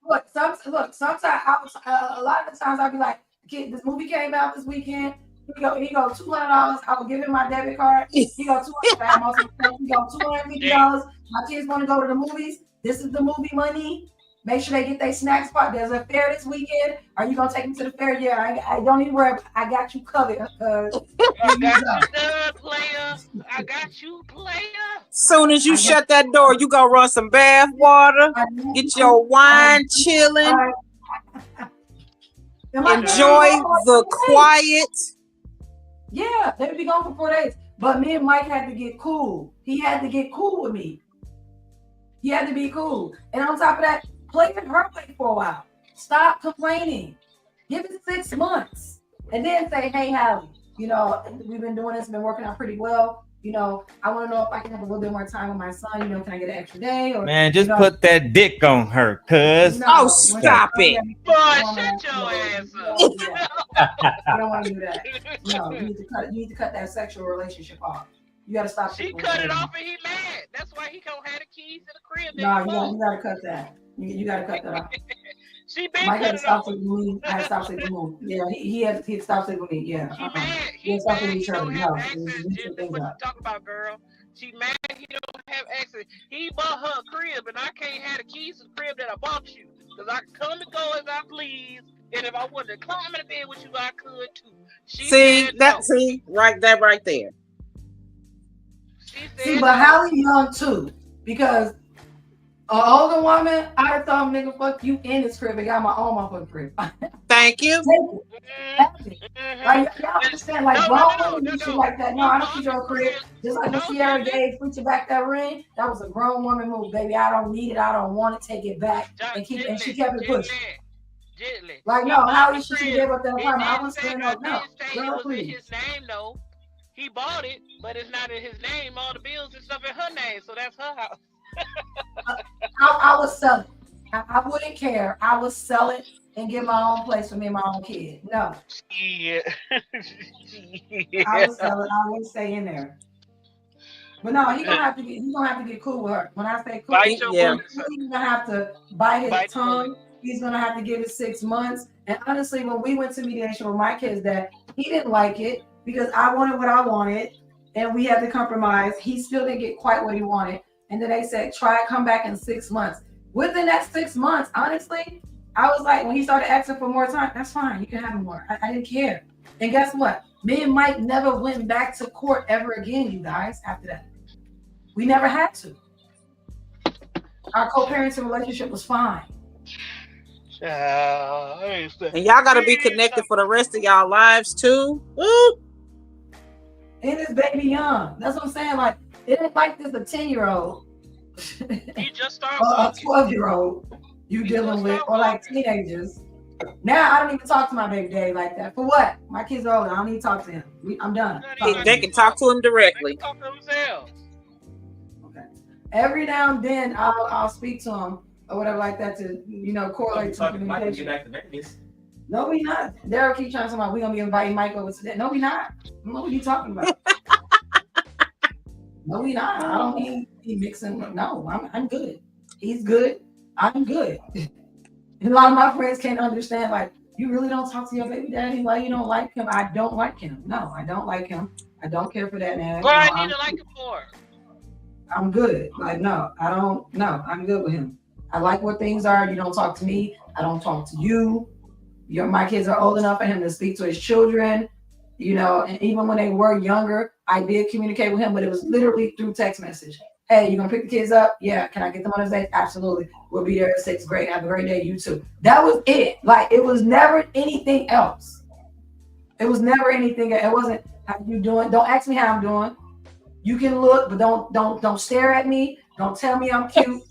Look, sometimes a lot of the times I'll be like, kid, this movie came out this weekend. He go $200. I will give him my debit card. He go $200. He go $250. My kids want to go to the movies. This is the movie money. Make sure they get their snack spot. There's a fair this weekend. Are you gonna take them to the fair? Yeah, I don't even worry. I got you covered. I got you, player. I got you, player. Soon as you shut that door, you go run some bath water, get your wine chilling, enjoy the quiet. Yeah, they would be gone for 4 days. But me and Mike had to get cool. He had to get cool with me. He had to be cool. And on top of that, play it her way for a while. Stop complaining. Give it 6 months. And then say, hey, Halle, we've been doing this, been working out pretty well. I want to know if I can have a little bit more time with my son. Can I get an extra day? Or man, just put that dick on her, cuz. No, stop it. Boy, shut your ass up. I don't want to do that. No, you need to cut that sexual relationship off. You gotta stop. She cut it off and he mad. That's why he don't have the keys to the crib. No, you gotta cut that. You gotta cut that off. She been Mike had to stop off. sleeping with me. I had to stop sleeping with me. Yeah, he had to stop sleeping with me. Yeah. She mad. He had to stop sleeping with each other. Don't No, have access. That's what you talk about, girl. She mad. He don't have access. He bought her a crib, and I can't have the keys to the crib that I bought you, because I can come and go as I please. And if I wanted to climb in the bed with you, I could too. See right there. See, but Halle young too, because an older woman, I thought, nigga, fuck you in this crib and got my own motherfucking crib. Thank you. Like, y'all understand, like, grown women do shit like that. No, I don't need your crib. Just like when Sierra gave Preacher back that ring, that was a grown woman move, baby. I don't need it. I don't want it. Take it back and keep it. And she kept it pushing. Like, no, Halle, she should give up that apartment. I was saying, no, girl, please. His name, though. He bought it, but it's not in his name. All the bills and stuff in her name, so that's her house. I would sell it. I wouldn't care. I would sell it and get my own place for me and my own kid. No. Yeah. I would sell it. I wouldn't stay in there. But no, he's gonna have to get cool with her. When I say cool, Bite your bullet, he's gonna have to bite his Bite tongue. He's gonna have to give it 6 months. And honestly, when we went to mediation with my kids, that he didn't like it because I wanted what I wanted, and we had to compromise. He still didn't get quite what he wanted, and then they said, "Try it, come back in 6 months." Within that 6 months, honestly, I was like, when he started asking for more time, that's fine, you can have more. I didn't care. And guess what? Me and Mike never went back to court ever again, you guys. After that, we never had to. Our co-parenting relationship was fine. And y'all gotta be connected for the rest of y'all lives too. Woo! And this baby young. That's what I'm saying. Like, it ain't like this a 10-year-old. He just started. Or a 12-year-old you dealing with, or like teenagers. Now I don't even talk to my baby daddy like that. For what? My kids are older. I don't need to talk to him. I'm done. They can talk to him directly. They can talk to themselves. Okay. Every now and then I'll speak to him or whatever like that to correlate to communication. Back to Vegas. No, we not. Darrell keep trying to talk about we gonna be inviting Mike over to that. No, we not. What are you talking about? No, we not. I don't mean he mixing. No, I'm good. He's good. I'm good. And a lot of my friends can't understand, like, you really don't talk to your baby daddy? Why you don't like him? I don't like him. No, I don't like him. I don't care for that man. What I need to like him for? I'm good. Like, no, I don't. No, I'm good with him. I like where things are. You don't talk to me. I don't talk to you. My kids are old enough for him to speak to his children. And even when they were younger, I did communicate with him, but it was literally through text message. Hey, you gonna pick the kids up? Yeah. Can I get them on his day? Absolutely. We'll be there at 6. Great. Have a great day. You too. That was it. Like, it was never anything else. It was never anything. It wasn't, how you doing? Don't ask me how I'm doing. You can look, but don't stare at me. Don't tell me I'm cute.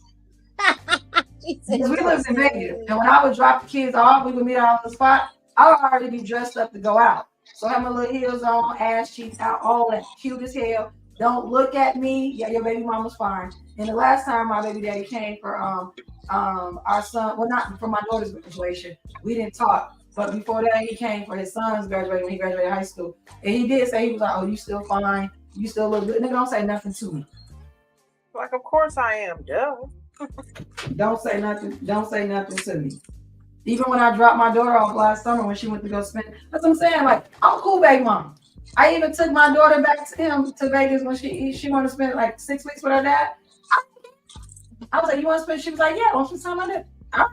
Because we lived in Vegas, and when I would drop the kids off, we would meet out on the spot. I would already be dressed up to go out. So I have my little heels on, ass cheeks out, all that, cute as hell. Don't look at me. Yeah, your baby mama's fine. And the last time my baby daddy came for our son, well, not for my daughter's graduation, we didn't talk. But before that, he came for his son's graduation when he graduated high school. And he did say, he was like, "Oh, you still fine. You still look good." Nigga, don't say nothing to me. Like, of course I am. Duh. Don't say nothing. Don't say nothing to me. Even when I dropped my daughter off last summer when she went to go spend, that's what I'm saying. Like, I'm a cool baby mom. I even took my daughter back to him to Vegas when she wanted to spend like 6 weeks with her dad. I was like, "You want to spend?" She was like, "Yeah, don't you tell my dad." I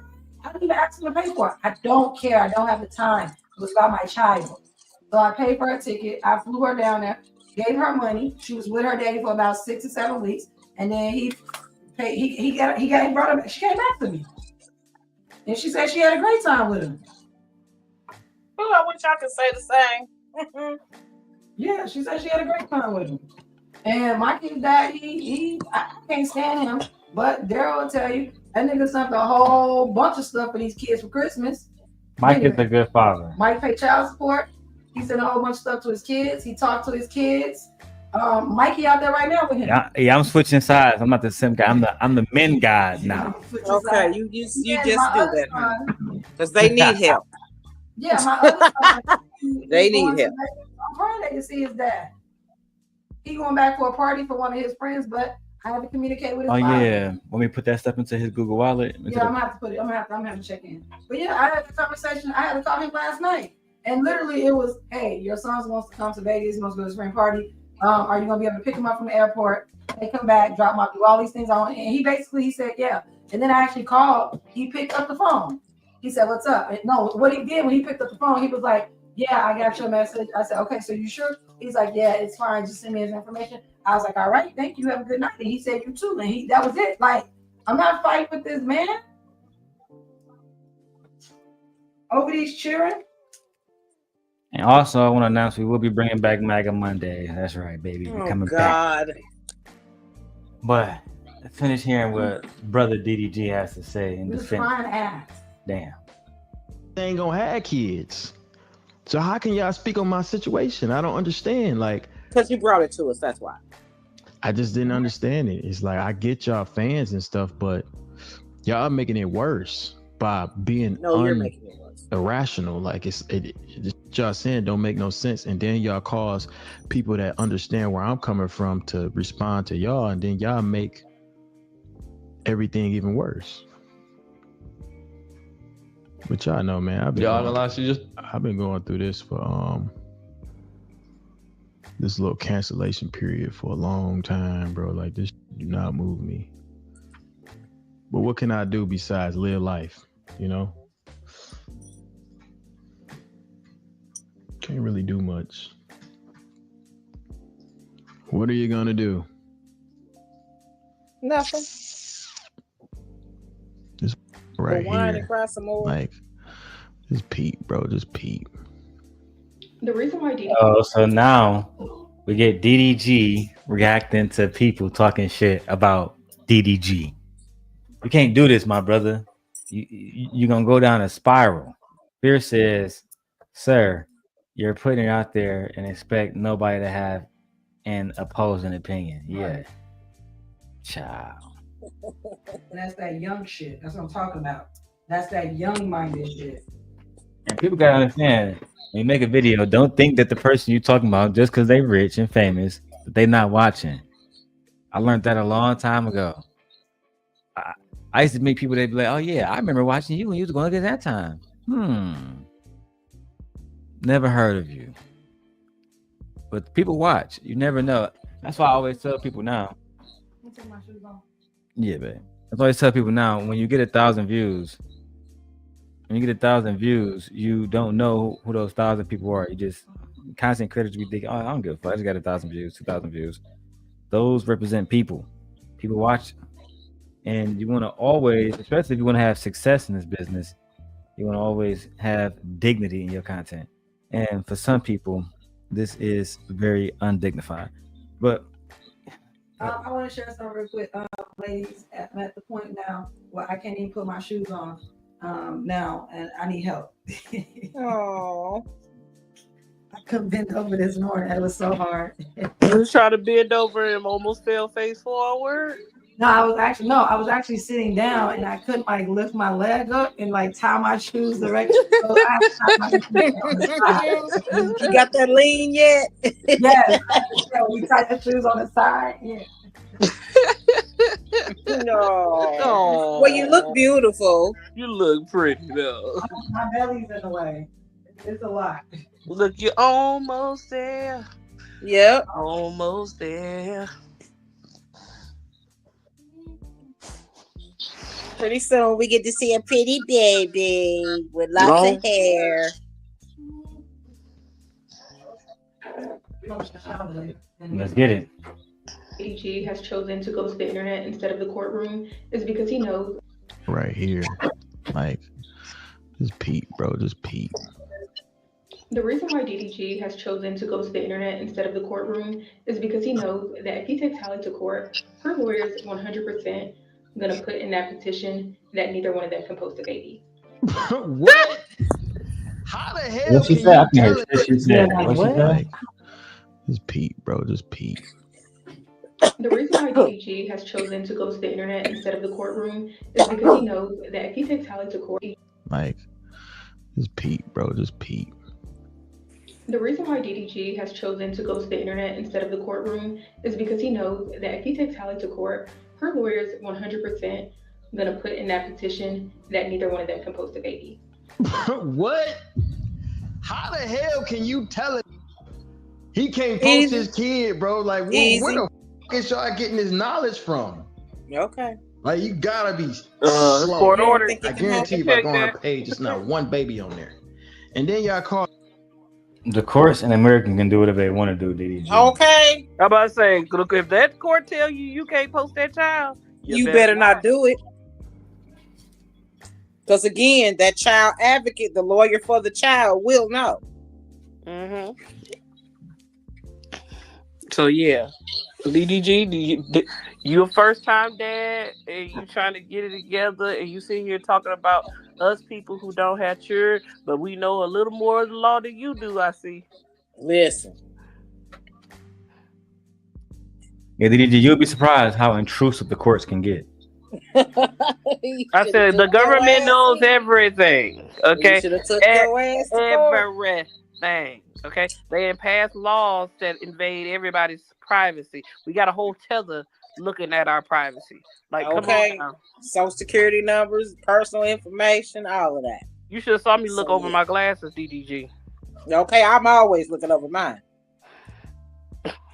didn't even ask him to pay for it. I don't care. I don't have the time. It was about my child. So I paid for her ticket. I flew her down there, gave her money. She was with her daddy for about 6 or 7 weeks, and then he brought her back. She came back to me, and she said she had a great time with him. Oh, I wish I could say the same. Yeah, she said she had a great time with him. And my kid's dad, I can't stand him, but Darrell will tell you that nigga sent a whole bunch of stuff for these kids for Christmas. Mike is a good father. Mike paid child support. He sent a whole bunch of stuff to his kids. He talked to his kids. Mikey out there right now with him. Yeah, I'm switching sides. I'm not the sim guy. I'm the men guy now. Okay, you just do that because they need help. Yeah, my other son, they need help. I'm praying they can see his dad. He going back for a party for one of his friends, but I have to communicate with his father. Yeah, when we put that stuff into his Google Wallet. Yeah, I'm gonna have to put it. I'm gonna have to check in. But yeah, I had the conversation. I had to call him last night, and literally it was, "Hey, your son wants to come to Vegas. He wants to go to his friend party. Are you gonna be able to pick him up from the airport? They come back, drop him off, do all these things on." And he said, "Yeah." And then I actually called. He picked up the phone. He said, "What's up?" And no, what he did when he picked up the phone, he was like, "Yeah, I got your message." I said, "Okay, so you sure?" He's like, "Yeah, it's fine. Just send me his information." I was like, "All right, thank you. Have a good night." And he said, "You too." And that was it. Like, I'm not fighting with this man over these children. And also, I want to announce we will be bringing back MAGA Monday. That's right, baby. We're coming back. But finish hearing what brother DDG has to say in defense. Damn. They ain't gonna have kids. So how can y'all speak on my situation? I don't understand. Like, because you brought it to us, that's why. I just didn't understand it. It's like, I get y'all fans and stuff, but y'all making it worse by being you're making it worse. Irrational. Like, it's y'all saying don't make no sense, and then y'all cause people that understand where I'm coming from to respond to y'all, and then y'all make everything even worse. But y'all know, man, I've been going through this for this little cancellation period for a long time, bro. Like, this do not move me. But what can I do besides live life? You know, can't really do much. What are you gonna do? Nothing. Just right Wine here. and cry some more. Like, just peep, bro. Just peep. The reason why DDG. Oh, so now we get DDG reacting to people talking shit about DDG. You can't do this, my brother. You're gonna go down a spiral. Fear says, "Sir, you're putting it out there and expect nobody to have an opposing opinion." Yeah, child. And that's that young shit. That's what I'm talking about. That's that young-minded shit. And people gotta understand, when you make a video, don't think that the person you're talking about, just because they rich and famous, that they not watching. I learned that a long time ago. I used to meet people, they'd be like, "Oh yeah, I remember watching you when you was going to get that time." Never heard of you. But people watch. You never know. That's why I always tell people now. Let me take my shoes off. Yeah, babe. That's why I tell people now, when you get 1,000 views, you don't know who those 1,000 people are. You just constant critics be thinking, "Oh, I don't give a fuck. I just got 1,000 views, 2,000 views." Those represent people. People watch. And you want to always, especially if you want to have success in this business, you want to always have dignity in your content. And for some people, this is very undignified. But I want to share something real quick, ladies. I'm at the point now where I can't even put my shoes on now, and I need help. Oh, I couldn't bend over this morning. It was so hard. You was trying to bend over and almost fell face forward. No, I was actually sitting down, and I couldn't like lift my leg up and like tie my shoes the right. So I you got that lean yet? Yes, we tie the shoes on the side. Yeah. No. Oh, well, you look beautiful. You look pretty though. My belly's in the way. It's a lot. Look, you're almost there. Yep. Almost there. Pretty soon we get to see a pretty baby with lots of hair. let's get it. DDG has chosen to go to the internet instead of the courtroom is because he knows. Right here. Like, just peep, bro. Just peep. The reason why DDG has chosen to go to the internet instead of the courtroom is because he knows that if he takes Halle to court, her lawyers 100% going to put in that petition that neither one of them can post a baby. What? How the hell What she can said? I you can tell hear it? what she said. What she said? Like, just peep, bro. Just peep. The reason why DDG has chosen to go to the internet instead of the courtroom is because he knows that if he takes Halle to court, Like, just peep, bro. Just peep. the reason why DDG has chosen to go to the internet instead of the courtroom is because he knows that if he takes Halle to court, her lawyers 100% going to put in that petition that neither one of them can post a baby. What? How the hell can you tell it? He can't post his kid, bro. Like, where the fuck is y'all getting this knowledge from? Okay. Like, you gotta be slow. Court order. I guarantee if I go on her page, it's not one baby on there. And then y'all call. The courts in America can do whatever they want to do, DDG. Okay. I'm about to say, look, if that court tell you can't post that child, you better not do it. Because again, that child advocate, the lawyer for the child, will know. Mm-hmm. So yeah, DDG, you a first time dad, and you trying to get it together, and you sitting here talking about us people who don't have children, but we know a little more of the law than you do. I see. Listen. Yeah, DDG, you'll be surprised how intrusive the courts can get. I said the government knows everything. Okay, You should have took your ass to court. thing. Okay, they pass laws that invade everybody's privacy. We got a whole tether looking at our privacy. Like, come on now. Social security numbers, personal information, all of that. You should have saw me look over my glasses, DDG. Okay, I'm always looking over mine.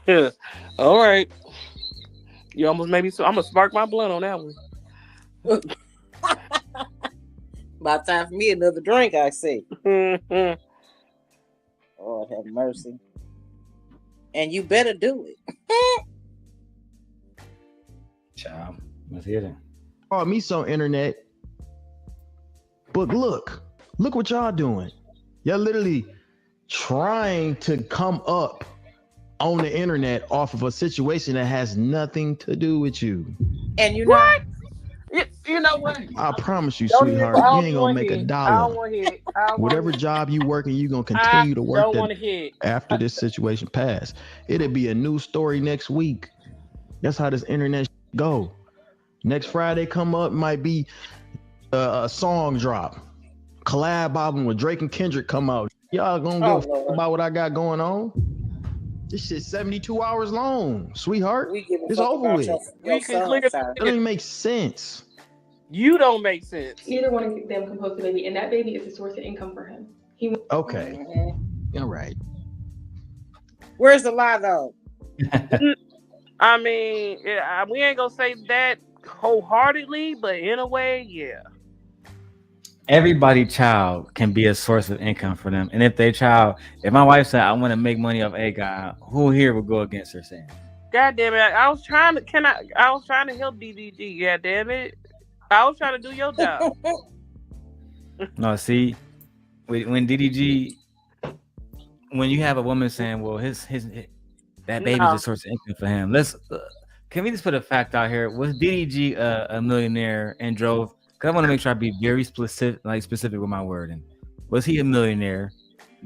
Yeah. All right. You almost made me so. I'm gonna spark my blunt on that one. About time for me another drink, I see. Lord have mercy. And you better do it. Child, let's hear it. Oh, me so internet. But look what y'all doing. Y'all literally trying to come up on the internet off of a situation that has nothing to do with you. And you know you know what? I promise you, sweetheart, you ain't gonna make a dollar. I don't want to hear it. Whatever job you working, you gonna continue to work that after this situation pass. It'll be a new story next week. That's how this internet go. Next Friday come up, might be a song drop. Collab album with Drake and Kendrick come out. Y'all gonna go about what I got going on? This shit's 72 hours long, sweetheart. It's over with. It don't even make sense. You don't make sense. Either one of them can post a baby, and that baby is a source of income for him. Okay. All right. Where's the lie, though? I mean, we ain't gonna say that wholeheartedly, but in a way, yeah. Everybody child can be a source of income for them. And if my wife said, I want to make money off a guy, who here would go against her saying? God damn it. I was trying to help DDG. God damn it. I was trying to do your job. No, see, when DDG, when you have a woman saying, well, that baby's a source of income for him. Can we just put a fact out here? Was DDG a millionaire and drove? Because I want to make sure I be very specific with my wording. Was he a millionaire?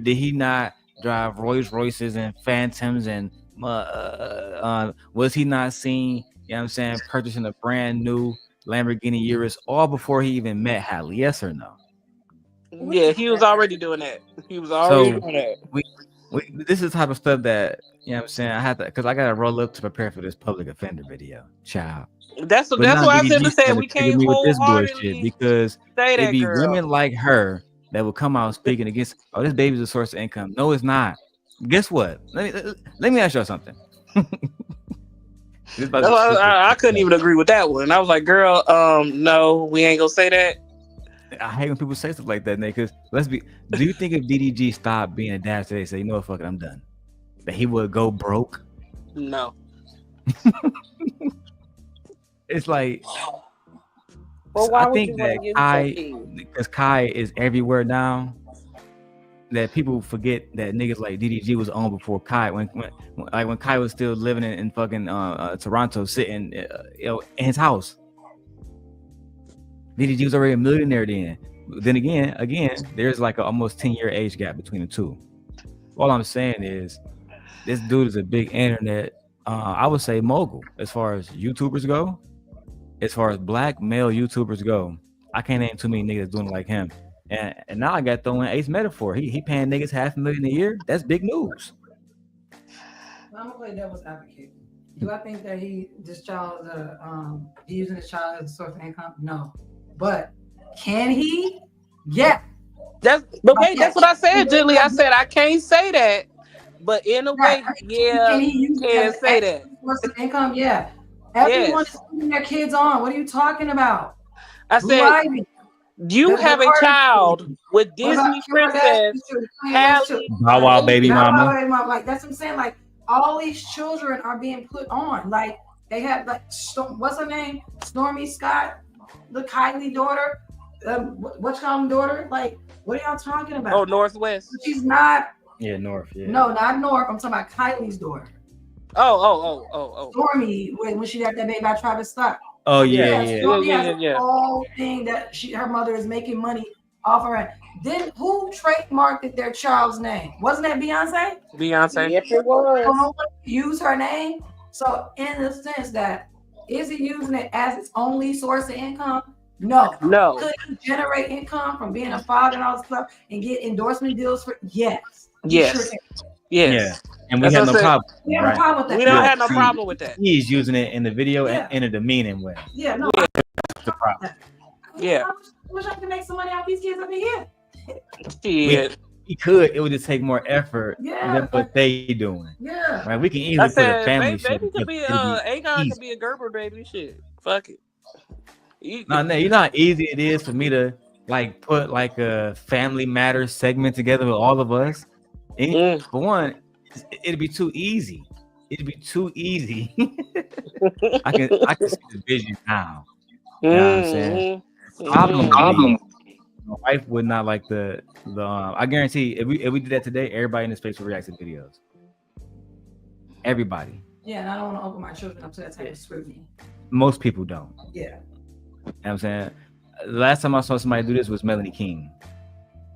Did he not drive Rolls Royces and Phantoms? And was he not seen, you know what I'm saying, purchasing a brand new Lamborghini Urus all before he even met Halle? Yes or no? Yeah, he was already doing that. Doing that. This is the type of stuff that, you know what I'm saying, I had to, because I got to roll up to prepare for this public offender video. Child. That's why I said we can't wholeheartedly because say that, it be girl. Women like her that will come out speaking against, this baby's a source of income. No, it's not. Guess what? Let me ask y'all something. I couldn't even agree with that one. I was like, girl, no, we ain't gonna say that. I hate when people say stuff like that, Nate, because do you think if DDG stopped being a dad today, say, you know what, fuck it, I'm done, that he would go broke? No. It's like, well, why I think that because Kai is everywhere now, that people forget that niggas like DDG was on before Kai. When Kai was still living in fucking Toronto, sitting in his house. DDG was already a millionaire then. Then again, there's like an almost 10-year age gap between the two. All I'm saying is, this dude is a big internet, I would say, mogul as far as YouTubers go. As far as black male YouTubers go, I can't name too many niggas doing like him. And now I got throwing Ace Metaphor. He paying niggas $500,000 a year. That's big news. I'm gonna play devil's advocate. Do I think that he using his child as a source of income? No. But can he? Yeah. That's what I said, Julie. I said I can't say that, but in a way, yeah, you can say that. Source of income, yeah. Everyone is putting their kids on. What are you talking about? I said, you have a child with Disney princess, Halle, Bow Wow baby mama. Like, that's what I'm saying. Like, all these children are being put on. Like, they have, like, what's her name? Stormy Scott, the Kylie daughter. What's her daughter? Like, what are y'all talking about? Oh, Northwest. She's not. Yeah, North. Yeah. No, not North. I'm talking about Kylie's daughter. Oh. Stormy, when she got that baby by Travis Scott. Oh yeah. Stormy has a whole thing that her mother is making money off her. Then who trademarked their child's name? Wasn't that Beyonce? Beyonce. Yes, it was. Use her name. So in the sense that, is he using it as its only source of income? No. No. Could he generate income from being a father and all this stuff and get endorsement deals for? Yes. Yes. Yes. Yeah. And we had no problem. We have no problem with that. We don't have no problem with that. He's using it in the video and in a demeaning way. Yeah, no. Yeah. That's the problem. Yeah. I wish I could make some money off these kids up in here. Shit. He could. It would just take more effort Yeah. than what they doing. Yeah. Right. We can easily put a family shit. Baby could be Aegon could be a Gerber baby. Shit. Fuck it. No, you know how easy it is for me to like put like a Family Matters segment together with all of us. And for one, it'd be too easy. It'd be too easy. I can see the vision now. You know what I'm saying? Problem. My wife would not like the I guarantee if we did that today, everybody in this space would react to videos. Everybody. Yeah, and I don't want to open my children up to that type of scrutiny. Most people don't. Yeah. You know what I'm saying? The last time I saw somebody do this was Melanie King.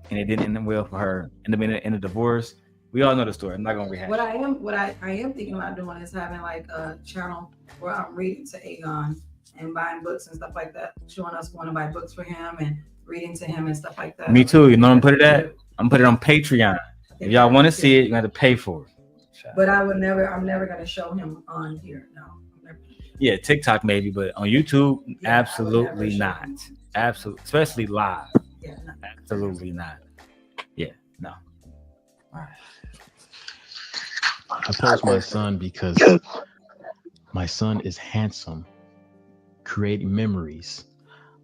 And it didn't end well for her. In a divorce. We all know the story. I'm not gonna rehash. What I am thinking about doing is having like a channel where I'm reading to Aegon and buying books and stuff like that, showing us going to buy books for him and reading to him and stuff like that. Me too. You know I'm gonna put it at? I'm gonna put it on Patreon. If y'all want to see it, you have to pay for it. But I'm never gonna show him on here. No. Yeah, TikTok maybe, but on YouTube, absolutely not. Absolutely, especially live. Yeah, no. Absolutely not. Yeah, no. All right. I post my son because my son is handsome, creating memories.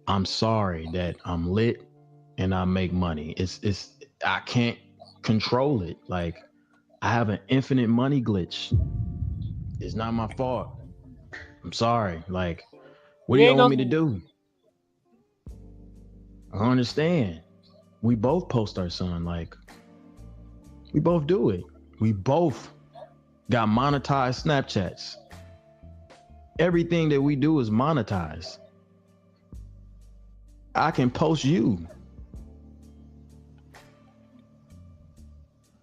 I'm sorry that I'm lit and I make money. It's I can't control it. Like I have an infinite money glitch. It's not my fault. I'm sorry. Like, what do you want me to do? I understand. We both post our son. Like, we both do it. We both got monetized Snapchats. Everything that we do is monetized. I can post you.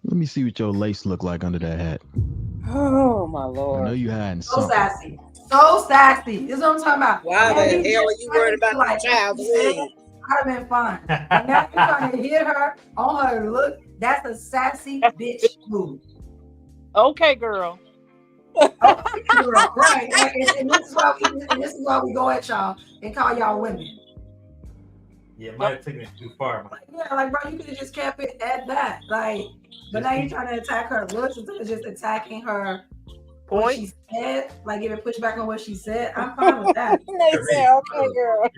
Let me see what your lace look like under that hat. Oh my Lord. I know you hiding So something. sassy. So sassy. This is what I'm talking about. Why the hell are you worried about the child's wig? I'd have been fine. And now you're trying to hit her on her look. That's a sassy bitch move. Okay, girl. Okay, girl. Right. And this is why we go at y'all and call y'all women. Yeah, it might have taken it too far. Yeah, like bro, you could have just kept it at that. Like, but now you're trying to attack her looks instead of just attacking her what she said, like giving pushback on what she said. I'm fine with that. They said, okay, girl.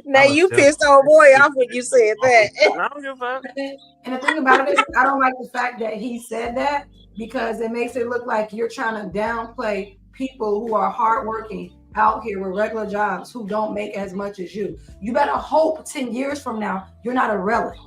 Now you pissed old boy off when you said that. I don't give a fuck. And the thing about it is, I don't like the fact that he said that because it makes it look like you're trying to downplay people who are hardworking out here with regular jobs who don't make as much as you. You better hope 10 years from now you're not a relic.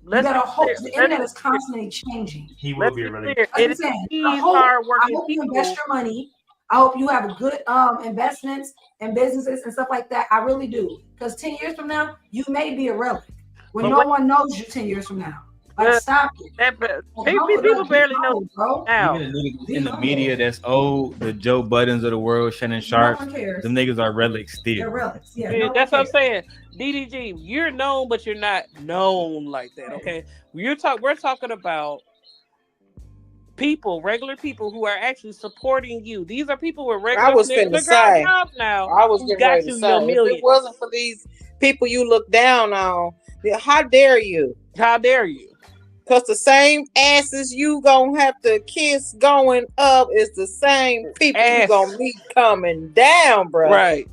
You gotta hope. The internet is constantly changing. He will be a relic. I'm saying, I hope you invest your money. I hope you have good investments and businesses and stuff like that. I really do. Because 10 years from now, you may be a relic when no one knows you 10 years from now. Like, stop it. People barely know, bro. Even in the media that's old, the Joe Buddens of the world, Shannon Sharp, them niggas are relics still. They're relics. Yeah, that's what I'm saying. DDG, you're known, but you're not known like that. Okay, we're talking about people, regular people who are actually supporting you. These are people with regular jobs now. I was getting ready to say, if it wasn't for these people you look down on, how dare you? How dare you? Because the same asses you gonna have to kiss going up is the same people you gonna meet coming down, bro. Right.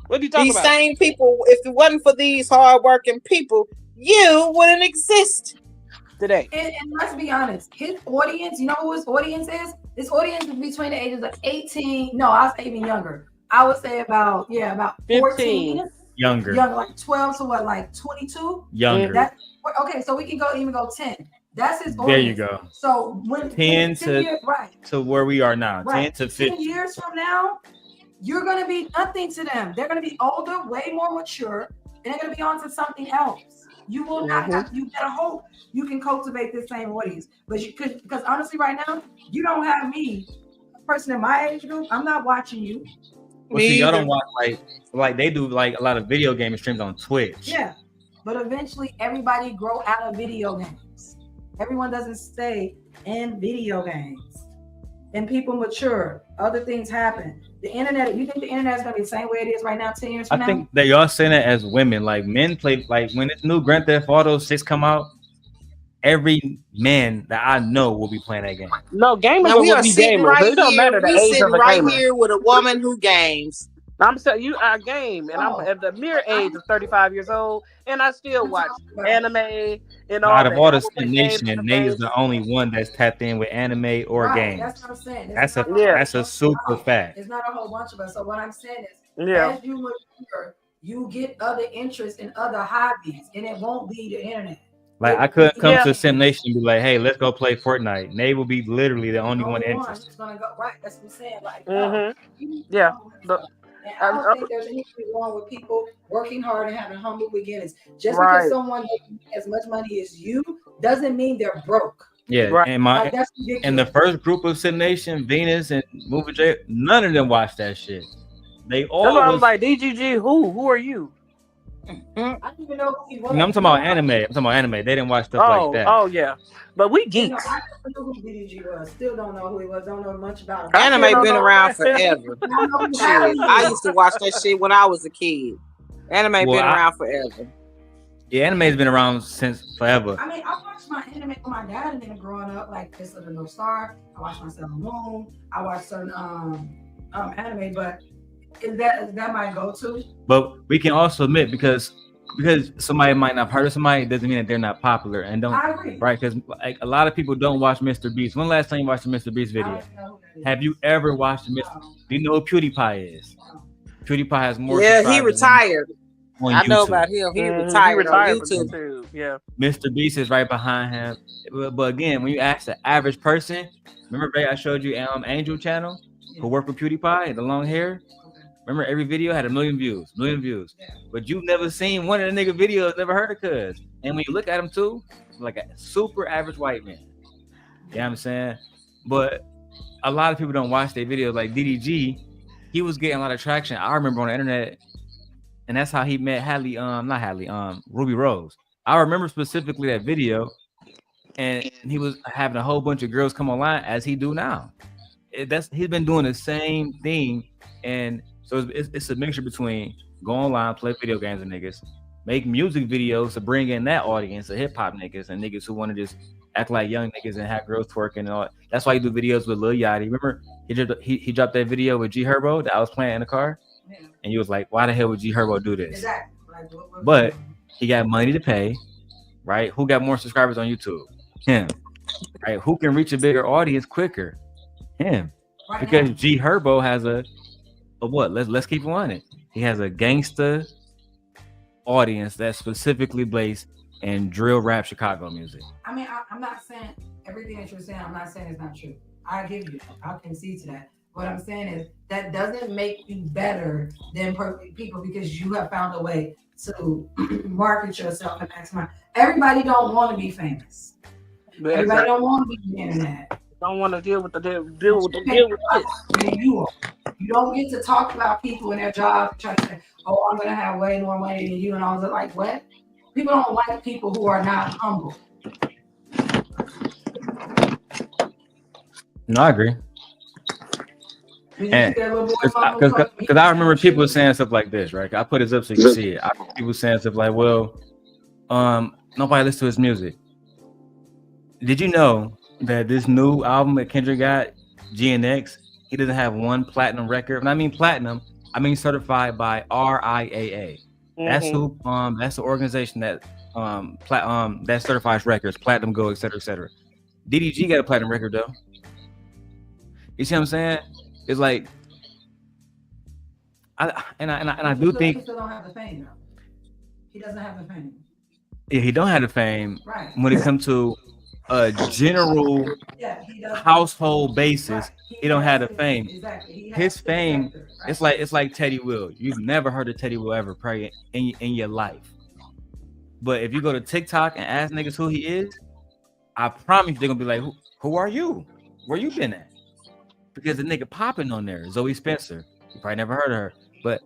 What are you talking about? These same people, if it wasn't for these hardworking people, you wouldn't exist today. And let's be honest, his audience, you know who his audience is? His audience is between the ages of 18. No, I was even younger. I would say about 14. Younger, like 12 to what, like 22? Younger. Okay, so we can even go 10. That's his audience. There you go. So when 10 to where we are now, right. 10 to 15. 10 years from now, you're going to be nothing to them. They're going to be older, way more mature, and they're going to be on to something else. You will not have, you better hope you can cultivate this same audience. But because honestly, right now, you don't have me, a person in my age group, I'm not watching you. Well, see, y'all don't watch like they do like a lot of video game streams on Twitch. Yeah, but eventually everybody grow out of video games. Everyone doesn't stay in video games. And people mature. Other things happen. The internet, you think the internet is going to be the same way it is right now 10 years from now? I think that y'all saying it as women. Like men play, like when this new Grand Theft Auto 6 come out, every man that I know will be playing that game. No, gamers Now we will are be sitting gamers. right It don't here. matter the We're age sitting of the right gamer. here with a woman who games. I'm saying you are game, and I'm at the mere age of 35 years old, and I still watch anime and all Out that. of all the I will play games nation, in the Nate is face. the only one that's tapped in with anime or Right, games. that's what I'm saying. That's a super fact. It's not a whole bunch of us. So what I'm saying is, Yeah. as you mature, you get other interests and other hobbies, and it won't be the internet. Like I couldn't come to Sim Nation and be like, "Hey, let's go play Fortnite." Nate will be literally the only one interested. It's gonna go right. That's what I'm saying. Like, Yeah. And I don't think there's anything wrong with people working hard and having humble beginnings. Just Right. because someone makes as much money as you doesn't mean they're broke. Yeah, Right. and Like, that's ridiculous. and the first group of Sim Nation, Venus and Movie J, none of them watched that shit. They all. That's why I was like, DGG, who are you? I didn't even know who he was. I'm talking about anime. They didn't watch stuff like that. Oh yeah, but we geeks. I don't know who DDG was. Still don't know who he was. Don't know much about him. Anime been around forever. Shit, I used to watch that shit when I was a kid. Anime been around forever. Yeah, anime's been around since forever. I mean, I watched my anime with my dad and then growing up, like Fist of the North Star. I watched my Sailor Moon. I watched certain anime, but is that my go-to? But we can also admit because somebody might not have heard of somebody, doesn't mean that they're not popular and don't. I agree. Right? Because like a lot of people don't watch Mr. Beast. When last time you watched a Mr. Beast video? Have you ever watched Mr. Do you know who PewDiePie is? PewDiePie has more. Yeah, he retired. I know about him. He retired on YouTube. Yeah. Mr. Beast is right behind him. But again, when you ask the average person, remember Ray, I showed you Angel channel who worked with PewDiePie, the long hair. Remember every video had 1 million views, but you've never seen one of the nigga videos, never heard of Cuz. And when you look at him too, like a super average white man. You know what I'm saying? But a lot of people don't watch their videos. Like DDG, he was getting a lot of traction. I remember on the internet, and that's how he met Ruby Rose. I remember specifically that video, and he was having a whole bunch of girls come online as he do now. He's been doing the same thing, and so it's a mixture between go online, play video games with niggas, make music videos to bring in that audience of hip hop niggas and niggas who want to just act like young niggas and have girls twerking and all. That's why he do videos with Lil Yachty. Remember he dropped that video with G Herbo that I was playing in the car, and he was like, "Why the hell would G Herbo do this?" Exactly. But he got money to pay, right? Who got more subscribers on YouTube? Him. Right? Who can reach a bigger audience quicker? Him. Right because now. G Herbo has a what? Let's keep on it. He has a gangsta audience that's specifically based in drill rap Chicago music. I mean, I'm not saying everything that you're saying. I'm not saying it's not true. I give you that. I concede to that. What I'm saying is that doesn't make you better than people because you have found a way to market yourself and maximize. Everybody don't want to be famous. Everybody don't want to be on the internet. Don't want to deal with this. You don't get to talk about people and their jobs. Try to say, "Oh, I'm gonna have way more money than you," and all that. Like what? People don't like people who are not humble. No, I agree. Because I remember people saying stuff like this, right? I put this up so you can see it. People saying stuff like, "Well, nobody listens to his music." Did you know that this new album that KendraG got, GNX, he doesn't have one platinum record? When I mean platinum, I mean certified by RIAA. That's who. That's the organization that that certifies records, platinum, gold, etc., etc. DDG got a platinum record though. You see what I'm saying? It's like, I do think he still don't have the fame though. He doesn't have the fame. Yeah, he don't have the fame right. When it comes to a general household basis. Right. He don't have the fame. Exactly. His fame, right? it's like Teddy Will. You've never heard of Teddy Will ever probably in your life. But if you go to TikTok and ask niggas who he is, I promise you they're gonna be like, who are you? Where you been at? Because the nigga popping on there, Zoe Spencer. You probably never heard of her, but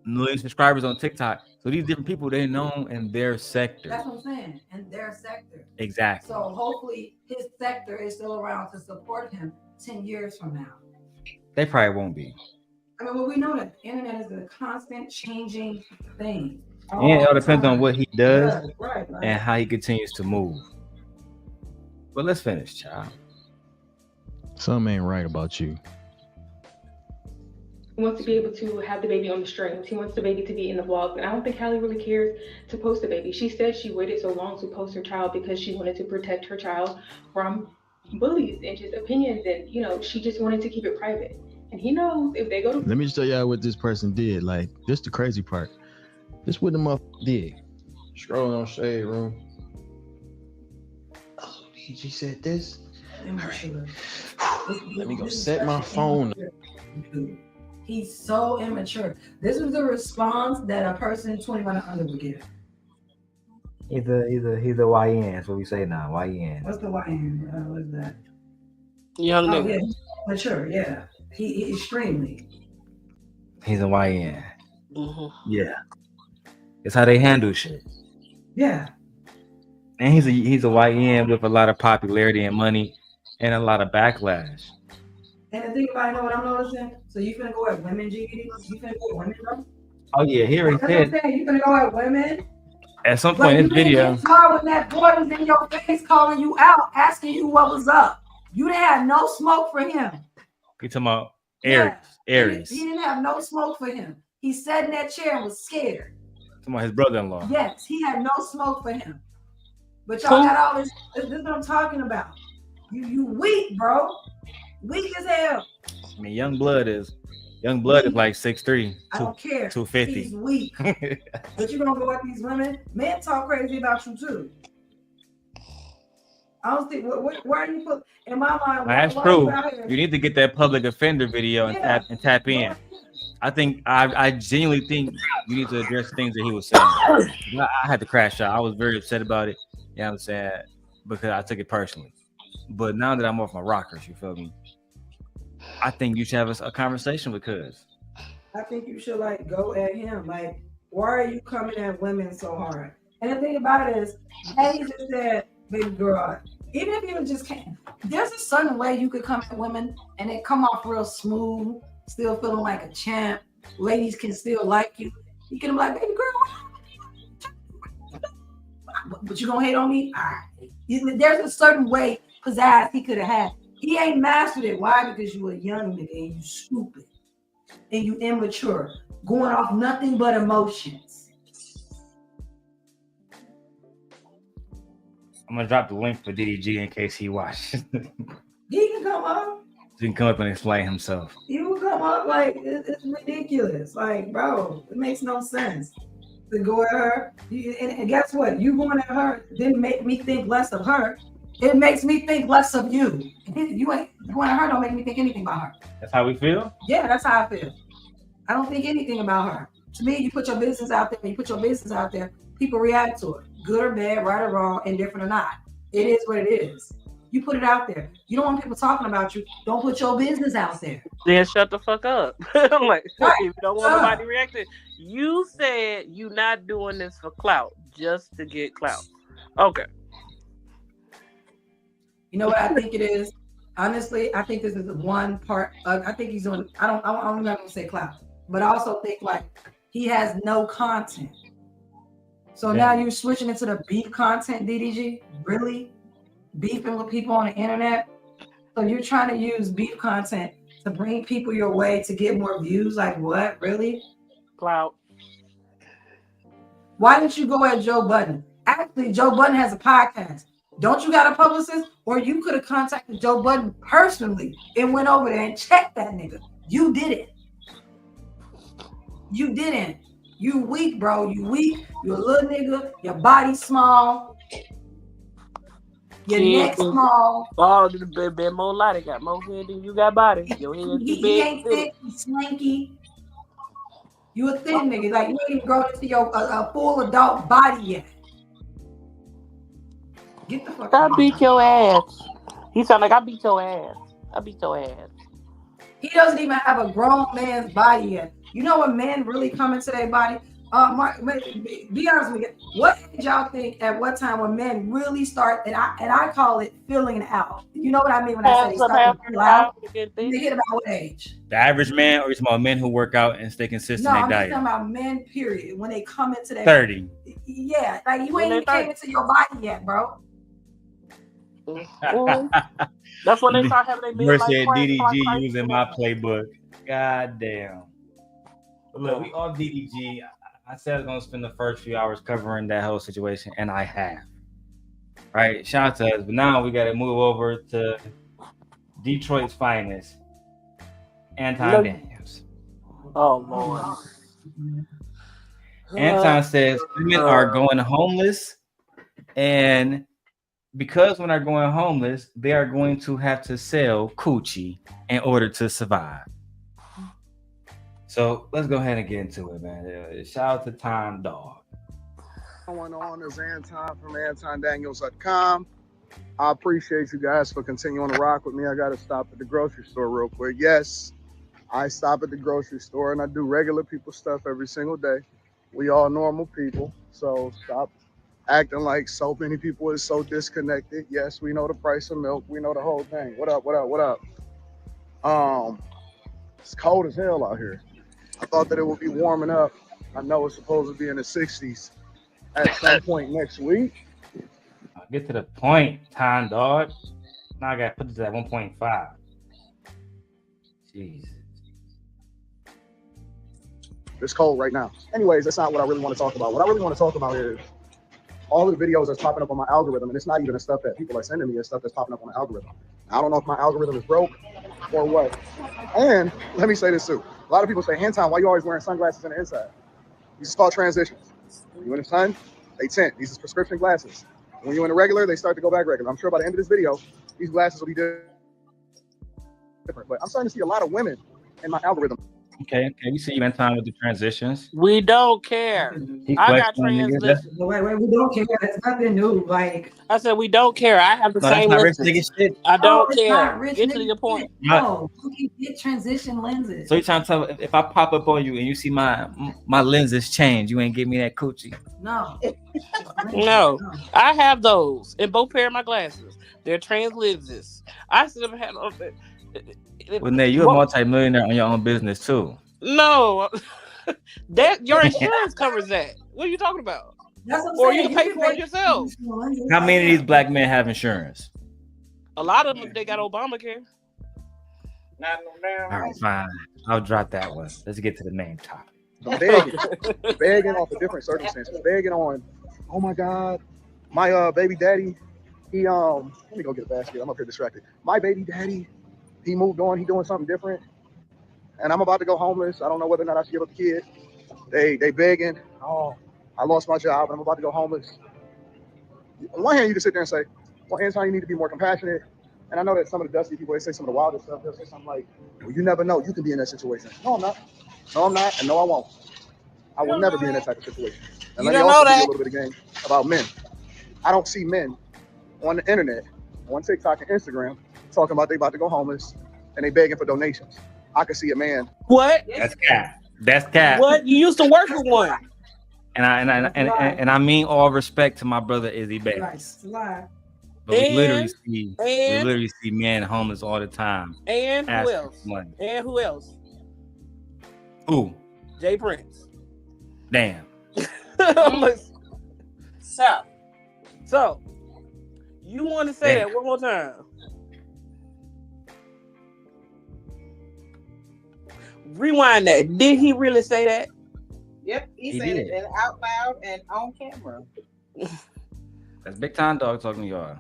million subscribers on TikTok. So these different people, they're known in their sector. That's what I'm saying, in their sector. Exactly. So hopefully his sector is still around to support him 10 years from now. They probably won't be. I mean, well, we know that the internet is a constant changing thing. And it all depends on what he does right. and how he continues to move. But let's finish, child. Something ain't right about you. He wants to be able to have the baby on the streams. He wants the baby to be in the vlogs. And I don't think Halle really cares to post the baby. She said she waited so long to post her child because she wanted to protect her child from bullies and just opinions. And, you know, she just wanted to keep it private. And he knows if they go to... Let me just tell y'all what this person did. Like, this the crazy part. This what the motherfucker did. Scrolling on Shade Room. Oh, DG said this? All right. Let me go set my phone up. He's so immature. This was the response that a person 21 and under would give. He's a YN. That's what we say now. YN. What's the YN? What is that? Young nigga. Yeah, mature. Yeah, he extremely. He's a YN. Mm-hmm. Yeah, it's how they handle shit. Yeah, and he's a YN with a lot of popularity and money and a lot of backlash. And the thing about, you know what I'm noticing? So you finna go at women, GD? You finna go at women, bro? Oh yeah, he already said. You finna go at women? At some point in this video. When that boy was in your face calling you out, asking you what was up. You didn't have no smoke for him. You talking about Aries? Yeah. Aries. He didn't have no smoke for him. He sat in that chair and was scared. Talking about his brother-in-law. Yes, he had no smoke for him. But y'all got all this. This is what I'm talking about. You weak, bro. Weak as hell. I mean, young blood is like 6'3". I don't care. 250. He's weak. But you're gonna go at these women. Men talk crazy about you too. I don't think. Where are you put in my mind? That's true. You need to get that public offender video and tap in. I think I genuinely think you need to address things that he was saying. I had to crash out. I was very upset about it. You know what I'm saying? Because I took it personally. But now that I'm off my rockers, you feel me? I think you should have a conversation with Cuz. I think you should go at him. Why are you coming at women so hard? And the thing about it is, he just said, baby girl, even if you just can't, there's a certain way you could come at women and it come off real smooth, still feeling like a champ. Ladies can still like you. You can be like, baby girl, but you gonna hate on me? All right. There's a certain way pizzazz he could have had. He ain't mastered it. Why? Because you a young nigga and you stupid and you immature, going off nothing but emotions. I'm gonna drop the link for DDG in case he watches. He can come up. He can come up and explain himself. He will come up it's ridiculous. Bro, it makes no sense to go at her. And guess what? You going at her didn't make me think less of her. It makes me think less of you. You ain't going at her, don't make me think anything about her. That's how we feel? Yeah, that's how I feel. I don't think anything about her. To me, you put your business out there, people react to it. Good or bad, right or wrong, indifferent or not. It is what it is. You put it out there. You don't want people talking about you. Don't put your business out there. Then shut the fuck up. I'm like, right. If you don't want nobody reacting, you said you not doing this for clout, just to get clout. Okay. You know what I think it is? Honestly, I think this is one part. I think he's doing. I'm not gonna say clout, but I also think he has no content. So now you're switching into the beef content, DDG. Really, beefing with people on the internet. So you're trying to use beef content to bring people your way to get more views. What? Really? Clout. Why didn't you go at Joe Budden? Actually, Joe Budden has a podcast. Don't you got a publicist? Or you could have contacted Joe Budden personally and went over there and checked that nigga. You didn't. You didn't. You weak, bro. You weak. You a little nigga. Your body small. Your neck small. Oh, the bit more light. Got more head than you got body. Your head too big. He ain't thick. He's slinky. You a thin nigga. You ain't even grown into your a full adult body yet. Get the fuck out. I beat your ass. He sound like I beat your ass. I beat your ass. He doesn't even have a grown man's body yet. You know when men really come into their body? Be honest with me. What did y'all think at what time when men really start, and I call it filling out? You know what I mean when I say start to fill out? They hit about what age? The average man, or you talking about men who work out and stay consistent? No, I'm just talking about men. Period. When they come into that 30. Yeah, like you ain't even came into your body yet, bro. That's when they start having their Mercy at DDG using my playbook. God damn. But look, we all DDG. I said I was gonna spend the first few hours covering that whole situation, and I have. Right, shout out to us. But now we gotta move over to Detroit's finest, Anton Daniels. Oh Lord. Anton says women are going homeless, and because when they're going homeless, they are going to have to sell coochie in order to survive. So let's go ahead and get into it, man. Shout out to Time Dog. Going on is Anton from AntonDaniels.com. I appreciate you guys for continuing to rock with me. I got to stop at the grocery store real quick. Yes, I stop at the grocery store and I do regular people stuff every single day. We all normal people, so stop acting like so many people is so disconnected. Yes, we know the price of milk. We know the whole thing. What up, what up, what up? It's cold as hell out here. I thought that it would be warming up. I know it's supposed to be in the 60s at some point next week. I'll get to the point, Time Dog. Now I got to put this at 1.5. Jeez. It's cold right now. Anyways, that's not what I really want to talk about. What I really want to talk about is all of the videos that's popping up on my algorithm, and it's not even the stuff that people are sending me, it's stuff that's popping up on the algorithm. I don't know if my algorithm is broke or what. And let me say this too. A lot of people say, Anton, why you always wearing sunglasses on the inside? These are called transitions. When you're in the sun, they tint. These are prescription glasses. When you're in the regular, they start to go back regular. I'm sure by the end of this video, these glasses will be different. But I'm starting to see a lot of women in my algorithm. Okay, we see you in time with the transitions. We don't care. I got transitions. Wait, we don't care. It's nothing new. Like I said, we don't care. I have the same lenses. I don't care. Get to your point. No, you can get transition lenses. So you're trying to tell me if I pop up on you and you see my lenses change, you ain't give me that coochie? No. No, I have those in both pair of my glasses. They're trans lenses. I should have had. Well, Nate, you're a multi-millionaire on your own business too. No, that your insurance covers that. What are you talking about? That's what I'm or saying. you pay for it yourself. How many of these black men have insurance? A lot of them, they got Obamacare. All right, fine. I'll drop that one. Let's get to the main topic. Begging off of different circumstances. Begging on, oh my God, my baby daddy, he let me go get a basket. I'm up here distracted. My baby daddy, he moved on. He doing something different, and I'm about to go homeless. I don't know whether or not I should give up the kid. They begging. Oh, I lost my job, and I'm about to go homeless. On one hand, you can sit there and say, well, Anton, you need to be more compassionate. And I know that some of the dusty people, they say some of the wildest stuff. They'll say something like, well, you never know. You can be in that situation. No, I'm not. No, I'm not. And no, I won't. I will never be in that type of situation. And let me also give you a little bit of game about men. I don't see men on the internet, on TikTok and Instagram, talking about they about to go homeless and they begging for donations. I can see a man. What? That's cat. What? You used to work with one. And I mean all respect to my brother Izzy Bay. But we literally see men homeless all the time. And who else? Money. And who else? Who? Jay Prince. Damn. So you want to say that one more time? Rewind that. Did he really say that? Yep, he said it out loud and on camera. That's Big Time Dog talking to y'all.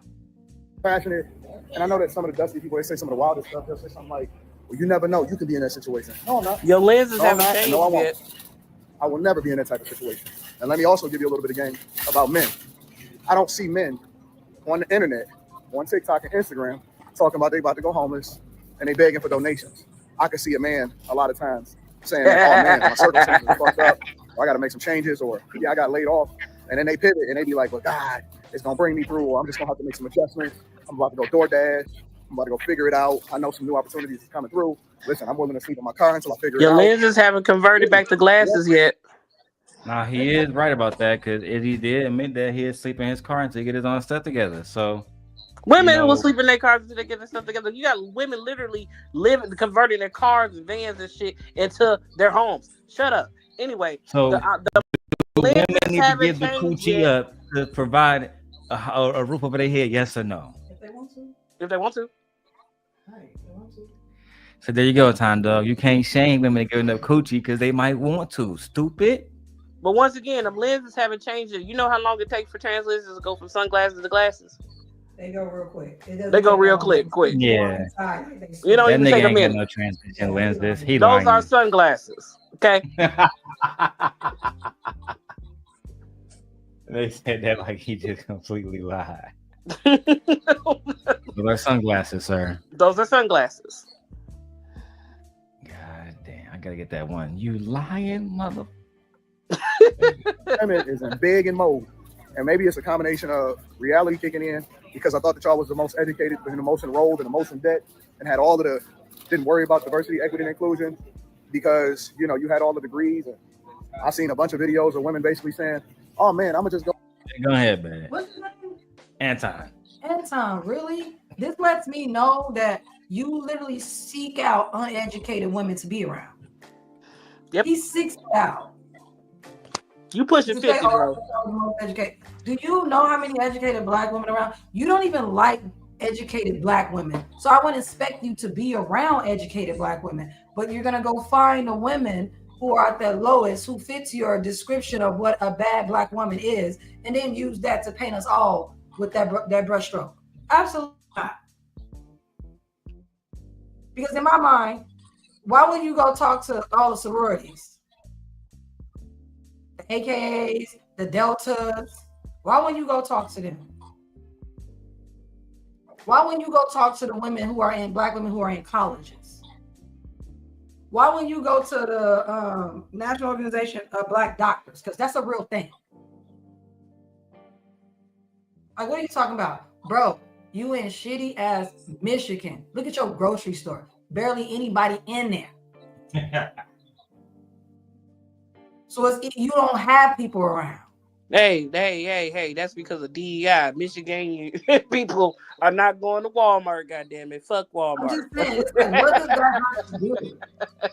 Passionate, and I know that some of the dusty people, they say some of the wildest stuff. They'll say something like, well, you never know. You can be in that situation. No, I'm not. Your lenses haven't changed no, I won't. yet. I will never be in that type of situation. And let me also give you a little bit of game about men. I don't see men on the internet, on TikTok and Instagram, talking about they about to go homeless and they begging for donations. I can see a man a lot of times saying, oh man, my circumstances are fucked up, or I got to make some changes, or yeah, I got laid off. And then they pivot and they be like, well, God, it's going to bring me through, or I'm just going to have to make some adjustments. I'm about to go DoorDash. I'm about to go figure it out. I know some new opportunities are coming through. Listen, I'm willing to sleep in my car until I figure it out. Your lenses haven't converted back to glasses yet. Now he is right about that because he did admit that he is sleeping in his car until he get his own stuff together. So women will sleep in their cars until they get their stuff together. You got women literally converting their cars and vans and shit into their homes. Shut up. Anyway, so the women need to give the coochie up to provide a roof over their head. Yes or no? If they want to. If they want to. Right, if they want to. So there you go, Time Dog. You can't shame women giving up coochie because they might want to. Stupid. But once again, the lenses haven't changed it. You know how long it takes for trans lenses to go from sunglasses to glasses? They go real quick. They go real quick. Yeah. You don't even take a minute. No transition lenses. Those are sunglasses. Okay. They said that like he just completely lied. Those are sunglasses, sir. Those are sunglasses. God damn, I gotta get that one. You lying mother. Women is in big and mode, and maybe it's a combination of reality kicking in because I thought that y'all was the most educated, the most enrolled, and the most in debt, and had all of the didn't worry about diversity, equity, and inclusion because you had all the degrees. And I've seen a bunch of videos of women basically saying, "Oh man, I'm gonna just go." Go ahead, man. What's his name? Anton. Anton, really? This lets me know that you literally seek out uneducated women to be around. Yep. He seeks it out. You pushing 50, bro. Do you know how many educated black women around? You don't even like educated black women. So I wouldn't expect you to be around educated black women, but you're gonna go find the women who are at the lowest, who fits your description of what a bad black woman is, and then use that to paint us all with that brushstroke. Absolutely not. Because in my mind, why would you go talk to all the sororities? The AKAs, the Deltas. Why wouldn't you go talk to them? Why wouldn't you go talk to the women who are black women who are in colleges? Why wouldn't you go to the National Organization of Black Doctors? Because that's a real thing. Like, what are you talking about? Bro, you in shitty ass Michigan. Look at your grocery store. Barely anybody in there. So you don't have people around. Hey, that's because of DEI. Michigan people are not going to Walmart, goddamn it. Fuck Walmart. I'm just saying, what does that have to do?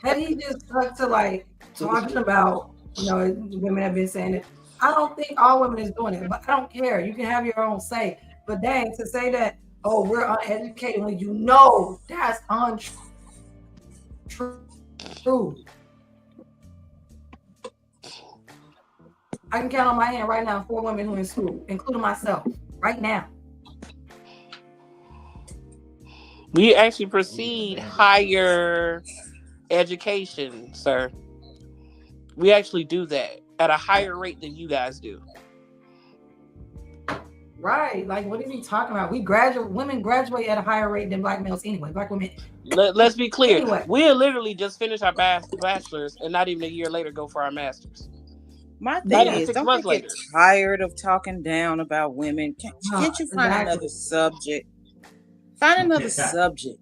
Had he just stuck to like talking about, women have been saying it. I don't think all women is doing it, but I don't care. You can have your own say. But dang, to say that, oh, we're uneducated when you know that's untrue. I can count on my hand right now 4 women who are in school, including myself, right now. We actually proceed higher education, sir. We actually do that at a higher rate than you guys do. Right. Like, what are you talking about? Women graduate at a higher rate than black males anyway. Black women. Let's be clear. Anyway. We'll literally just finish our bachelor's and not even a year later go for our master's. My thing is, don't they get tired of talking down about women? Can't you find another subject? Find another subject.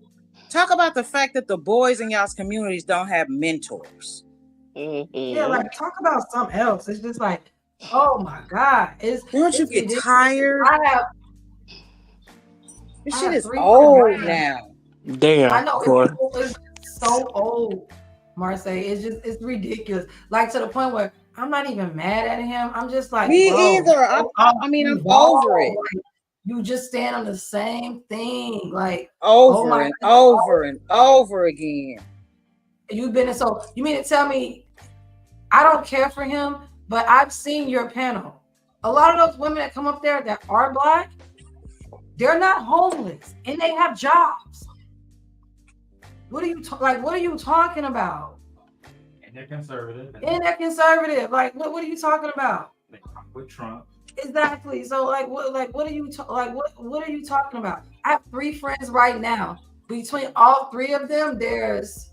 Talk about the fact that the boys in y'all's communities don't have mentors. Mm-hmm. Yeah, like talk about something else. It's just like, oh my God. Don't you get tired? This shit is old now. Damn. I know it's so old, Marseille. It's ridiculous. Like to the point where I'm not even mad at him. I'm just like, me either. I'm over it. Like, you just stand on the same thing, like over and over again. You've been so. You mean to tell me I don't care for him? But I've seen your panel. A lot of those women that come up there that are black, they're not homeless and they have jobs. What are you what are you talking about? And they're conservative. Like what are you talking about? They talk with Trump. Exactly. So what are you what are you talking about? I have 3 friends right now. Between all 3 of them, there's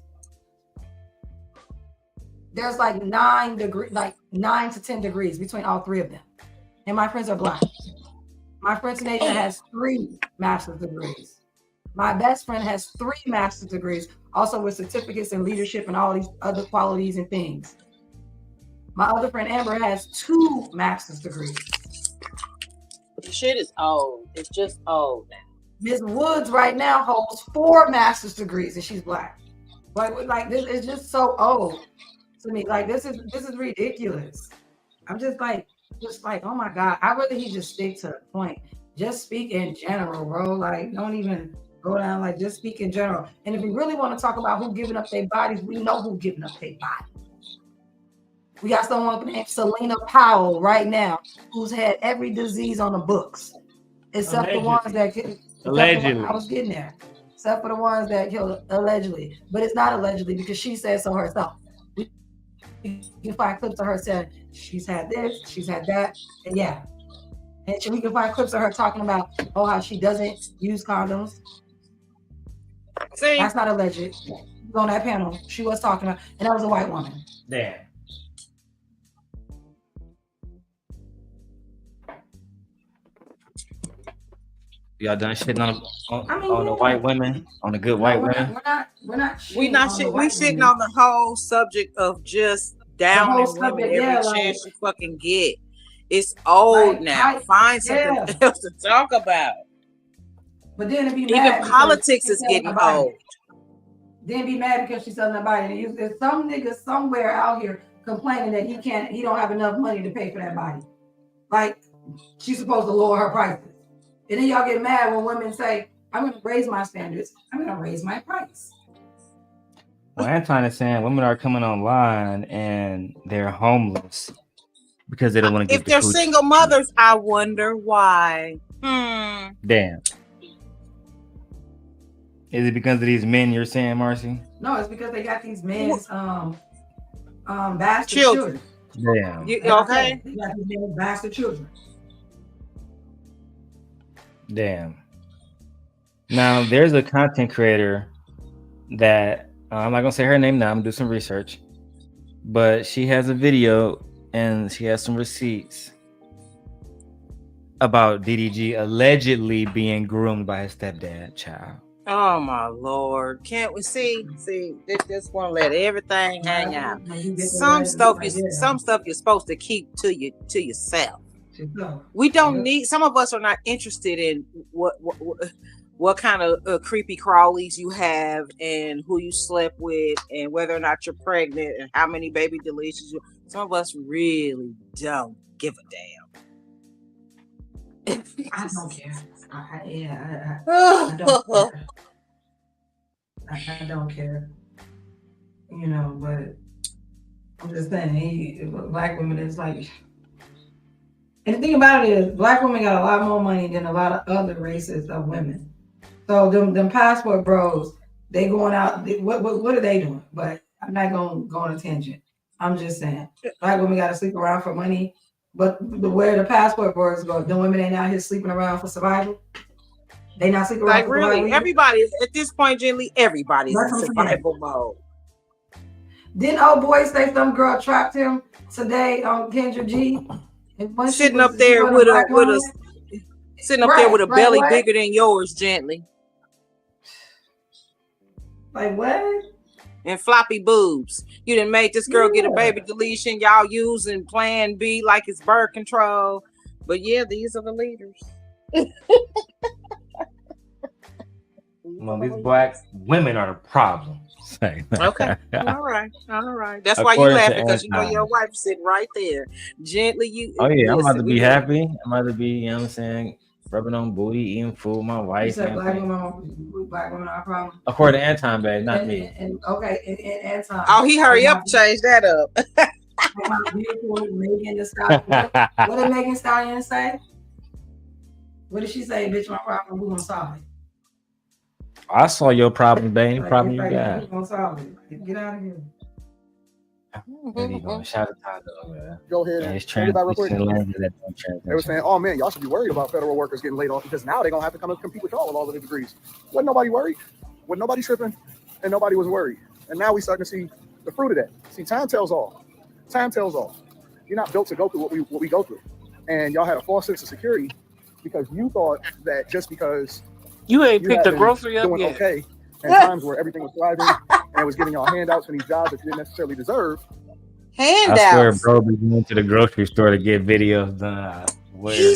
like 9 to 10 degrees between all 3 of them. And my friends are black. My friend Tanasia has 3 master's degrees. My best friend has 3 master's degrees, also with certificates in leadership and all these other qualities and things. My other friend Amber has 2 master's degrees. The shit is old. It's just old now. Miss Woods right now holds 4 master's degrees and she's black. Like this is just so old to me. Like this is ridiculous. I'm just like, oh my God. I rather he just stick to the point. Just speak in general, bro. Like, don't even go down. Like, just speak in general. And if we really want to talk about who giving up their bodies, we know who giving up their bodies. We got someone named Selena Powell right now who's had every disease on the books, except the ones that allegedly. I was getting there, except for the ones that killed allegedly. But it's not allegedly because she said so herself. We can find clips of her saying she's had this, she's had that, and yeah. And we can find clips of her talking about how she doesn't use condoms. See, that's not alleged. On that panel, she was talking about, and that was a white woman. Damn. Y'all done shitting on the white women, on the good white women? We're not sitting on the whole subject of just downing women every chance you fucking get. It's old now. Find something else to talk about. But then to be even mad politics is getting old. Then be mad because she's selling her body. There's some nigga somewhere out here complaining that he don't have enough money to pay for that body. Like she's supposed to lower her prices. And then y'all get mad when women say, I'm going to raise my standards. I'm going to raise my price. Well, Anton is saying women are coming online and they're homeless because they don't want to get if they're single mothers, I wonder why. Damn. Is it because of these men you're saying, Marcy? No, it's because they got these men's bastard children. Damn. You okay? They got these men's bastard children. Damn. Now there's a content creator that I'm not gonna say her name now. I'm gonna do some research, but she has a video and she has some receipts about DDG allegedly being groomed by his stepdad child. Oh my Lord! Can't we see? They just want to let everything hang out. Some stuff you're supposed to keep to yourself. We don't need. Some of us are not interested in what kind of creepy crawlies you have and who you slept with and whether or not you're pregnant and how many baby deletions. Some of us really don't give a damn. I don't care. I don't care. I don't care. You know, but I'm just saying, black women is like. And the thing about it is, black women got a lot more money than a lot of other races of women. So them passport bros, they going out. What are they doing? But I'm not going to go on a tangent. I'm just saying, black women got to sleep around for money. But where the passport bros go, the women ain't out here sleeping around for survival. They not sleeping around like for really. survival. Everybody at this point, generally, everybody's in survival mode. Didn't old boy say some girl trapped him today on Kendra G? Sitting up there with a belly bigger than yours, gently. Like what? And floppy boobs. You done made this girl get a baby deletion. Y'all using Plan B like it's birth control. But yeah, these are the leaders. Well, these black women are the problem. Okay. All right. That's why you laughing, because you know your wife's sitting right there. Gently, you. Oh yeah, I'm about to be happy. I'm about to be, you know what I'm saying, rubbing on booty, eating food, my wife. You said black women are a problem. According to Anton, babe, not me. And Anton. Oh, he hurry up, change that up. My beautiful Megan Thee Stallion. What did Megan Thee Stallion say? What did she say? Bitch, my problem. We gonna solve it. I saw your problem, babe. Any problem you got? Get out of here. Shout out to Go ahead and get that real quick. They were saying, oh man, y'all should be worried about federal workers getting laid off because now they're going to have to come and compete with y'all with all of the degrees. Wasn't nobody worried? Wasn't nobody tripping? And nobody was worried. And now we're starting to see the fruit of that. See, time tells all. Time tells all. You're not built to go through what we go through. And y'all had a false sense of security because you thought that just because you ain't picked the grocery up doing yet. Okay, and times where everything was thriving and it was giving y'all handouts for these jobs that you didn't necessarily deserve. handouts. I swear, bro, we went to the grocery store to get videos done. He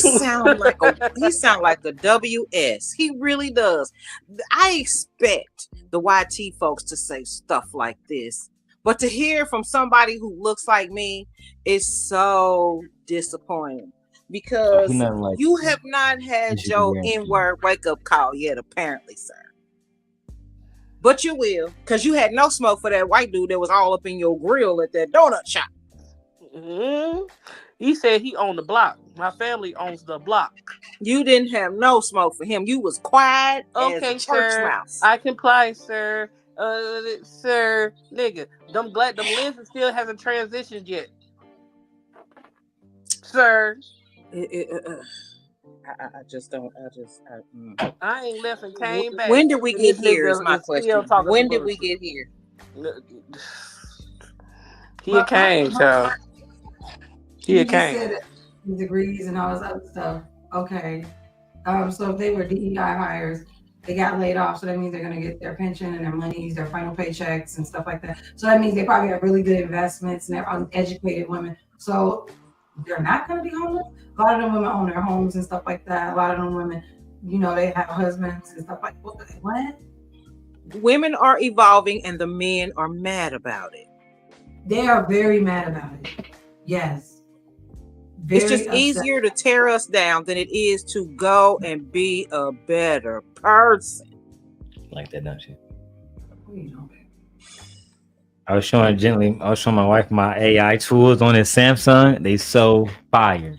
sound like a WS. He really does. I expect the YT folks to say stuff like this, but to hear from somebody who looks like me is so disappointing because like you have not had your N-word wake-up call yet, apparently, sir. But you will, because you had no smoke for that white dude that was all up in your grill at that donut shop. Mm-hmm. He said he owned the block. My family owns the block. You didn't have no smoke for him. You was quiet as a church sir. mouse. I comply, sir. Sir, nigga, them lenses still hasn't transitioned yet, sir. I ain't left and came back. When did we get here? Is my question. When did we get here? He came, child. He came. Degrees and all this other stuff. Okay. So if they were DEI hires, they got laid off. So that means they're going to get their pension and their monies, their final paychecks and stuff like that. So that means they probably have really good investments and they're uneducated women. So they're not going to be homeless. A lot of them women own their homes and stuff like that. A lot of them women, they have husbands and stuff like that. What? Women are evolving and the men are mad about it. They are very mad about it. Yes. It's just easier to tear us down than it is to go and be a better person. Like that, don't you? I was showing my wife my AI tools on his Samsung. They so fire.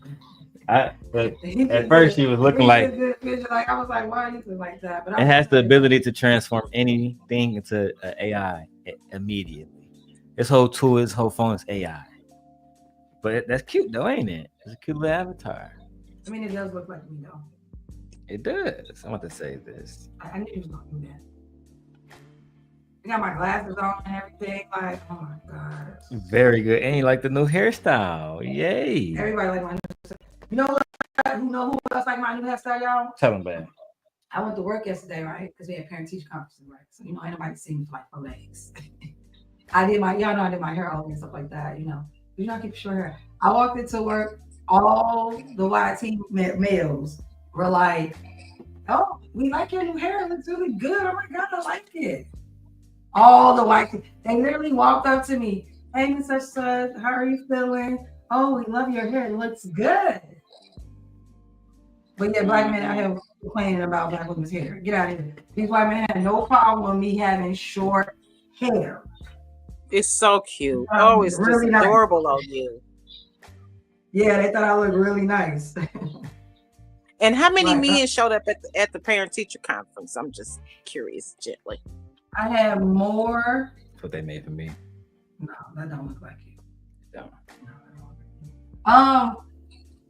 But at first she was looking like I was like, why are you like that? But it has the ability to transform anything into an AI immediately. This whole tool, this whole phone is AI. But that's cute though, ain't it? It's a cute little avatar. I mean, it does look like me though. It does. I want to say this. I knew you was gonna do that. I got my glasses on and everything. Like, oh my god. Very good. And you like the new hairstyle. Yay. Everybody like my new hairstyle. You know what? Who else like my new hairstyle, y'all? Tell them, man. I went to work yesterday, right? Because we had parent-teacher conferences, right? So, ain't nobody seen me like for legs. I did my hair all and stuff like that, You know, I keep short hair. I walked into work, all the YT males were like, oh, we like your new hair. It looks really good. Oh my God, I like it. All the YT, they literally walked up to me. Hey, Miss Such, how are you feeling? Oh, we love your hair. It looks good. But yeah, black men out here complaining about black women's hair. Get out of here. These white men had no problem with me having short hair. It's so cute. Oh, it's really just adorable nice. On you. Yeah, they thought I looked really nice. And how many men showed up at the parent-teacher conference? I'm just curious, gently. I have more. That's what they made for me. No, that don't look like you. Don't.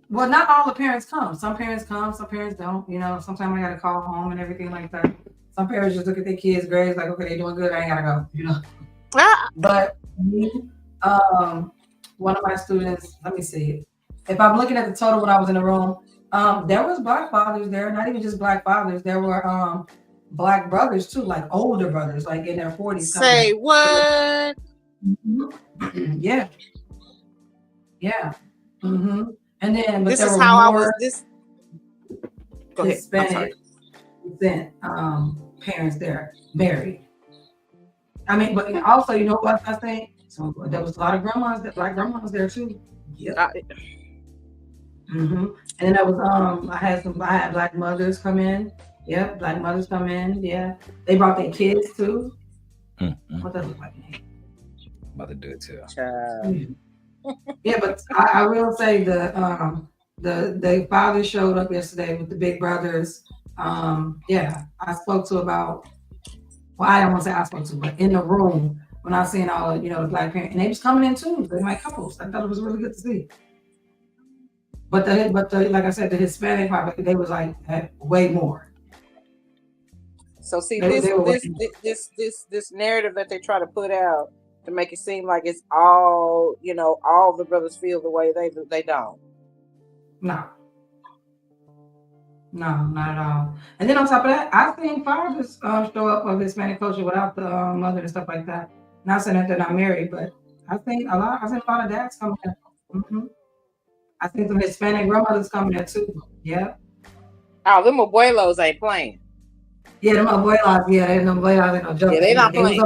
Well, not all the parents come. Some parents come, some parents don't. Sometimes I gotta call home and everything like that. Some parents just look at their kids' grades like, okay, they're doing good. I ain't gotta go. But one of my students, let me see. If I'm looking at the total when I was in the room, there was black fathers there, not even just black fathers. There were black brothers too, like older brothers, like in their 40s. Say what? Yeah. Yeah. Mm-hmm. And then, but this is how I was. This. Go ahead. Hispanic parents there married. I mean, but also, you know what I think? So there was a lot of black grandmas there too. Yeah. And then there was I had black mothers come in. Yeah, black mothers come in. Yeah, they brought their kids too. What does it look like? I'm about to do it too. Yeah, but I will say the father showed up yesterday with the big brothers. Yeah, I spoke to about. Well, I don't want to say I spoke to, but in the room when I was seeing all the black parents, and they was coming in too. They're like couples. I thought it was really good to see. But the like I said, the Hispanic population, they was like way more. So see this narrative that they try to put out to make it seem like it's all all the brothers feel the way they do. They don't. No, not at all. And then on top of that, I've seen fathers show up of Hispanic culture without the mother and stuff like that. Not saying that they're not married, but I've seen a lot of dads coming there. Mm-hmm. I think some Hispanic grandmothers coming there too. Yeah. Oh, them abuelos ain't playing. Yeah, them abuelos. Yeah, them abuelos ain't no joke. Yeah, they not playing.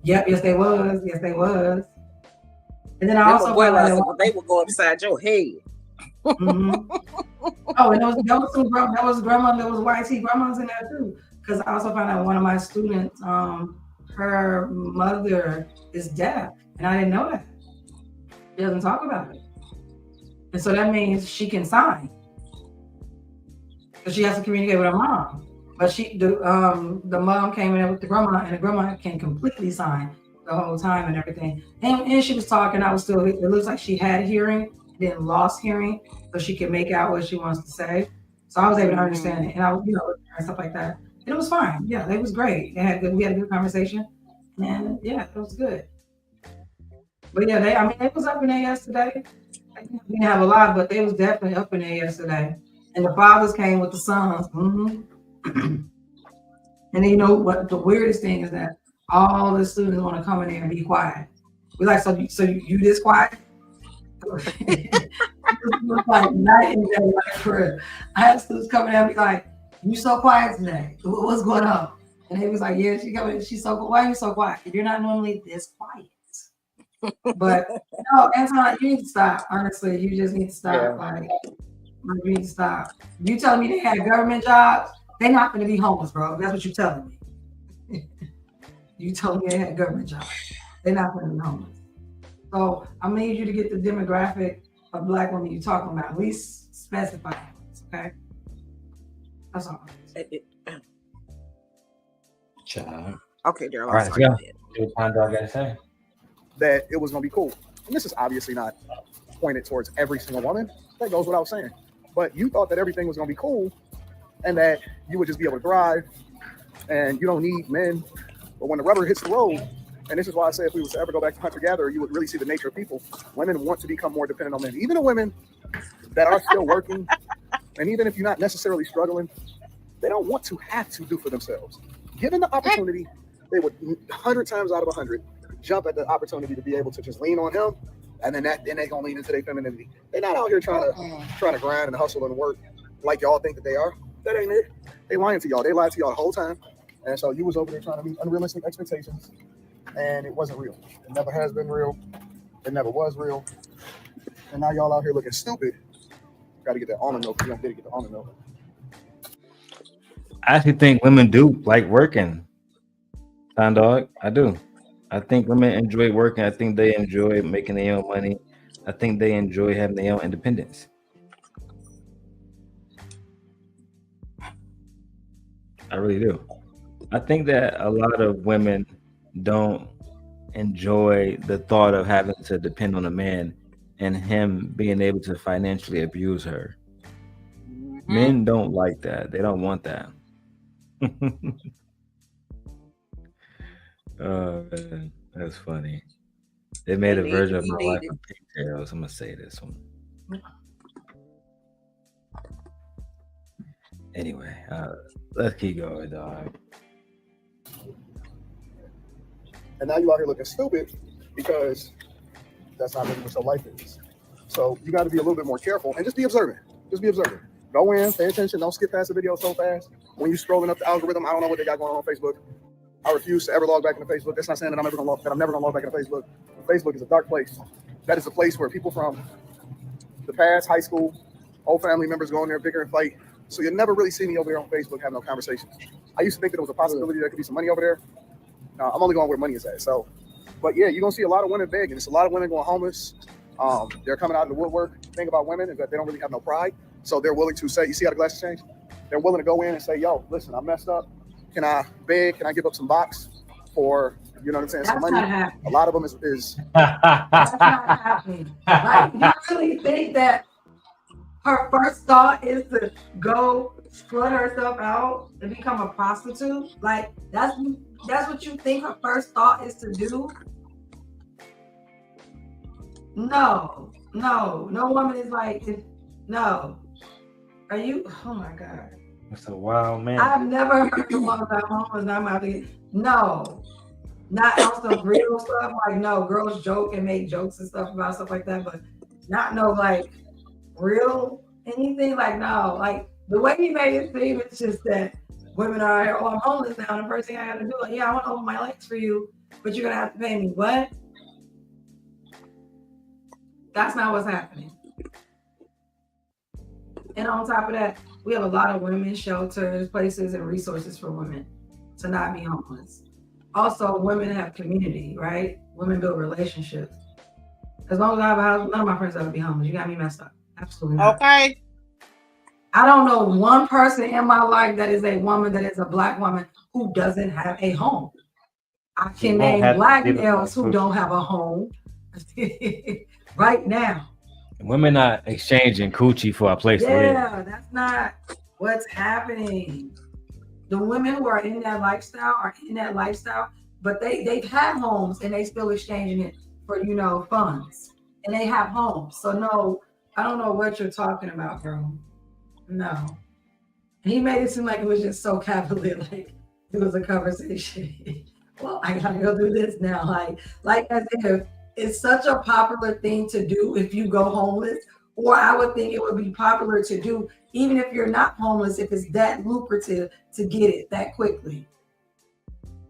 Yep, yes they was. Yes they was. And then I them also abuelos, they would go upside your head. Mm-hmm. Oh, and there was grandma, there was YT grandmas in there too. Because I also found out one of my students, her mother is deaf, and I didn't know that. She doesn't talk about it, and so that means she can sign. So she has to communicate with her mom. But the mom came in with the grandma, and the grandma can completely sign the whole time and everything. And she was talking. It looks like she had hearing, then lost hearing, so she could make out what she wants to say. So I was able to understand it, and I was, and stuff like that. And it was fine. Yeah, it was great. We had a good conversation, and yeah, it was good. But yeah, it was up in there yesterday. We didn't have a lot, but they was definitely up in there yesterday. And the fathers came with the sons. Mm-hmm. And then you know what the weirdest thing is that all the students want to come in there and be quiet. We're like, so you this quiet? It was like night and day, like for real. I had students coming in and be like, "You so quiet today? What's going on?" And they was like, "Yeah, she's so quiet. Why are you so quiet? You're not normally this quiet." But no, Anton, you need to stop. Honestly, you just need to stop. Yeah. Like, you need to stop. You telling me they had government jobs? They're not going to be homeless, bro. That's what you're telling me. You told me they had government jobs. They're not going to be homeless. So I need you to get the demographic of Black women you're talking about. At least specify it, okay? That's all. Child. Okay, Darrel. All right, let's go. What time do I gotta say? That it was going to be cool. And this is obviously not pointed towards every single woman. That goes without saying. But you thought that everything was going to be cool and that you would just be able to thrive and you don't need men. But when the rubber hits the road, and this is why I say if we was to ever go back to hunter-gatherer, you would really see the nature of people. Women want to become more dependent on men. Even the women that are still working, and even if you're not necessarily struggling, they don't want to have to do for themselves. Given the opportunity, they would 100 times out of 100 jump at the opportunity to be able to just lean on him, and then they gonna lean into their femininity. They're not out here trying to grind and hustle and work like y'all think that they are. That ain't it. They lying to y'all. They lied to y'all the whole time. And so you was over there trying to meet unrealistic expectations, and it wasn't real. It never has been real. It never was real. And now y'all out here looking stupid. Got to get that almond milk. You don't get the almond milk. I actually think women do like working. Time dog, I do. I think women enjoy working. I think they enjoy making their own money. I think they enjoy having their own independence. I really do. I think that a lot of women don't enjoy the thought of having to depend on a man and him being able to financially abuse her. Mm-hmm. Men don't like that. They don't want that. Oh man, that's funny. They made a version of my life with pigtails. I'm gonna say this one. Anyway, let's keep going, dog. And now you out here looking stupid because that's not really what your life is. So you got to be a little bit more careful and just be observant. Just be observant. Go in, pay attention. Don't skip past the video so fast. When you're scrolling up the algorithm, I don't know what they got going on Facebook. I refuse to ever log back into Facebook. That's not saying that I'm never going to log back into Facebook. Facebook is a dark place. That is a place where people from the past, high school, old family members go in there, bicker and fight. So you'll never really see me over there on Facebook having no conversations. I used to think that there was a possibility there could be some money over there. No, I'm only going where money is at. So, but yeah, you're going to see a lot of women begging. It's a lot of women going homeless. They're coming out of the woodwork. The thing about women is that they don't really have no pride. So they're willing to say, you see how the glasses change? They're willing to go in and say, yo, listen, I messed up. Can I beg? Can I give up some box for, you know what I'm saying, some money? A lot of them is That's not happening. Like, you really think that her first thought is to go slut herself out and become a prostitute? Like, that's what you think her first thought is to do? No woman is like, no. Are you? Oh my God. That's a wild man. I've never heard a woman about homeless. I'm out to get, no. not on some real stuff. Like, no, girls joke and make jokes and stuff about stuff like that, but not no like real anything. Like, no, like the way he made it seem, it's just that women are, oh, I'm homeless now. And the first thing I got to do, like, yeah, I want to open my legs for you, but you're gonna have to pay me. What? That's not what's happening. And on top of that, we have a lot of women's shelters, places, and resources for women to not be homeless. Also, women have community, right? Women build relationships. As long as I have a house, none of my friends ever be homeless. You got me messed up. Absolutely not. Okay. I don't know one person in my life that is a woman, that is a Black woman, who doesn't have a home. I can name Black males who don't have a home right now. Women not exchanging coochie for a place to live. Yeah, that's not what's happening. The women who are in that lifestyle but they've had homes and they still exchanging it for, you know, funds. And they have homes. So no, I don't know what you're talking about, bro. No. He made it seem like it was just so cavalier, like it was a conversation. Well, I gotta go do this now. Like as if it's such a popular thing to do if you go homeless, or I would think it would be popular to do even if you're not homeless, if it's that lucrative to get it that quickly.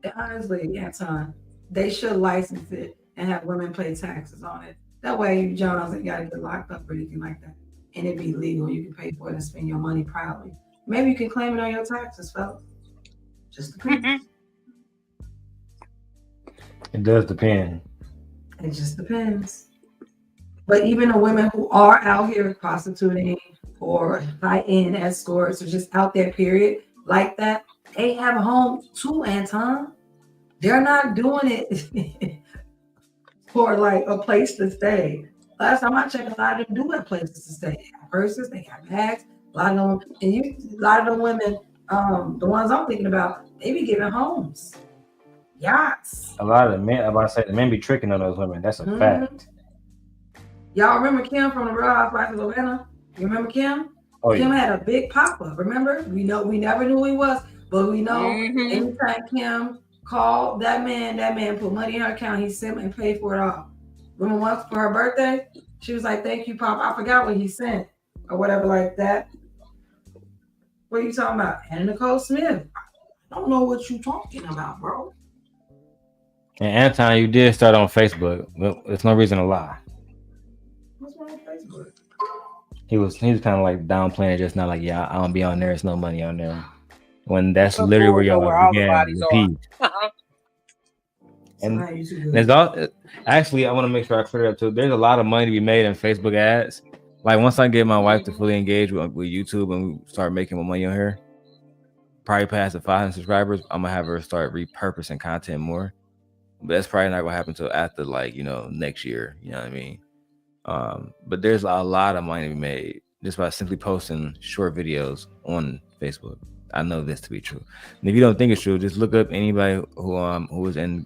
And honestly, Anton, they should license it and have women pay taxes on it. That way, you Jones ain't gotta get locked up or anything like that. And it be legal. You can pay for it and spend your money proudly. Maybe you can claim it on your taxes, fellas. Just depends. It does depend. It just depends. But even the women who are out here prostituting or high-end escorts or just out there, period, like that, they have a home too, Anton. They're not doing it for like a place to stay. Last time I checked, a lot of them do have places to stay. They have purses, they got bags. A lot of them, a lot of them women, the ones I'm thinking about, they be giving homes. Yachts. A lot of the men, I'm about to say, the men be tricking on those women. That's a fact. Y'all remember Kim from the Real Housewives of Atlanta? You remember Kim? Oh, Kim yeah. had a big pop-up. Remember? We never knew who he was, but we know anytime Kim called that man put money in her account, he sent and paid for it all. Remember once for her birthday, she was like, "Thank you, Pop." I forgot what he sent or whatever like that. What are you talking about? Anna Nicole Smith. I don't know what you talking about, bro. And Anton, you did start on Facebook. Well, there's no reason to lie. What's wrong with Facebook? He was kind of like downplaying it just now, like, yeah, I don't be on there. There's no money on there. When that's literally where y'all began to repeat. And there's all actually, I want to make sure I clear it up too. There's a lot of money to be made in Facebook ads. Like once I get my wife to fully engage with YouTube and we start making more money on here, probably past the 500 subscribers, I'm gonna have her start repurposing content more. But that's probably not gonna happen until after, like, you know, next year. You know what I mean? But there's a lot of money to be made just by simply posting short videos on Facebook. I know this to be true. And if you don't think it's true, just look up anybody who is in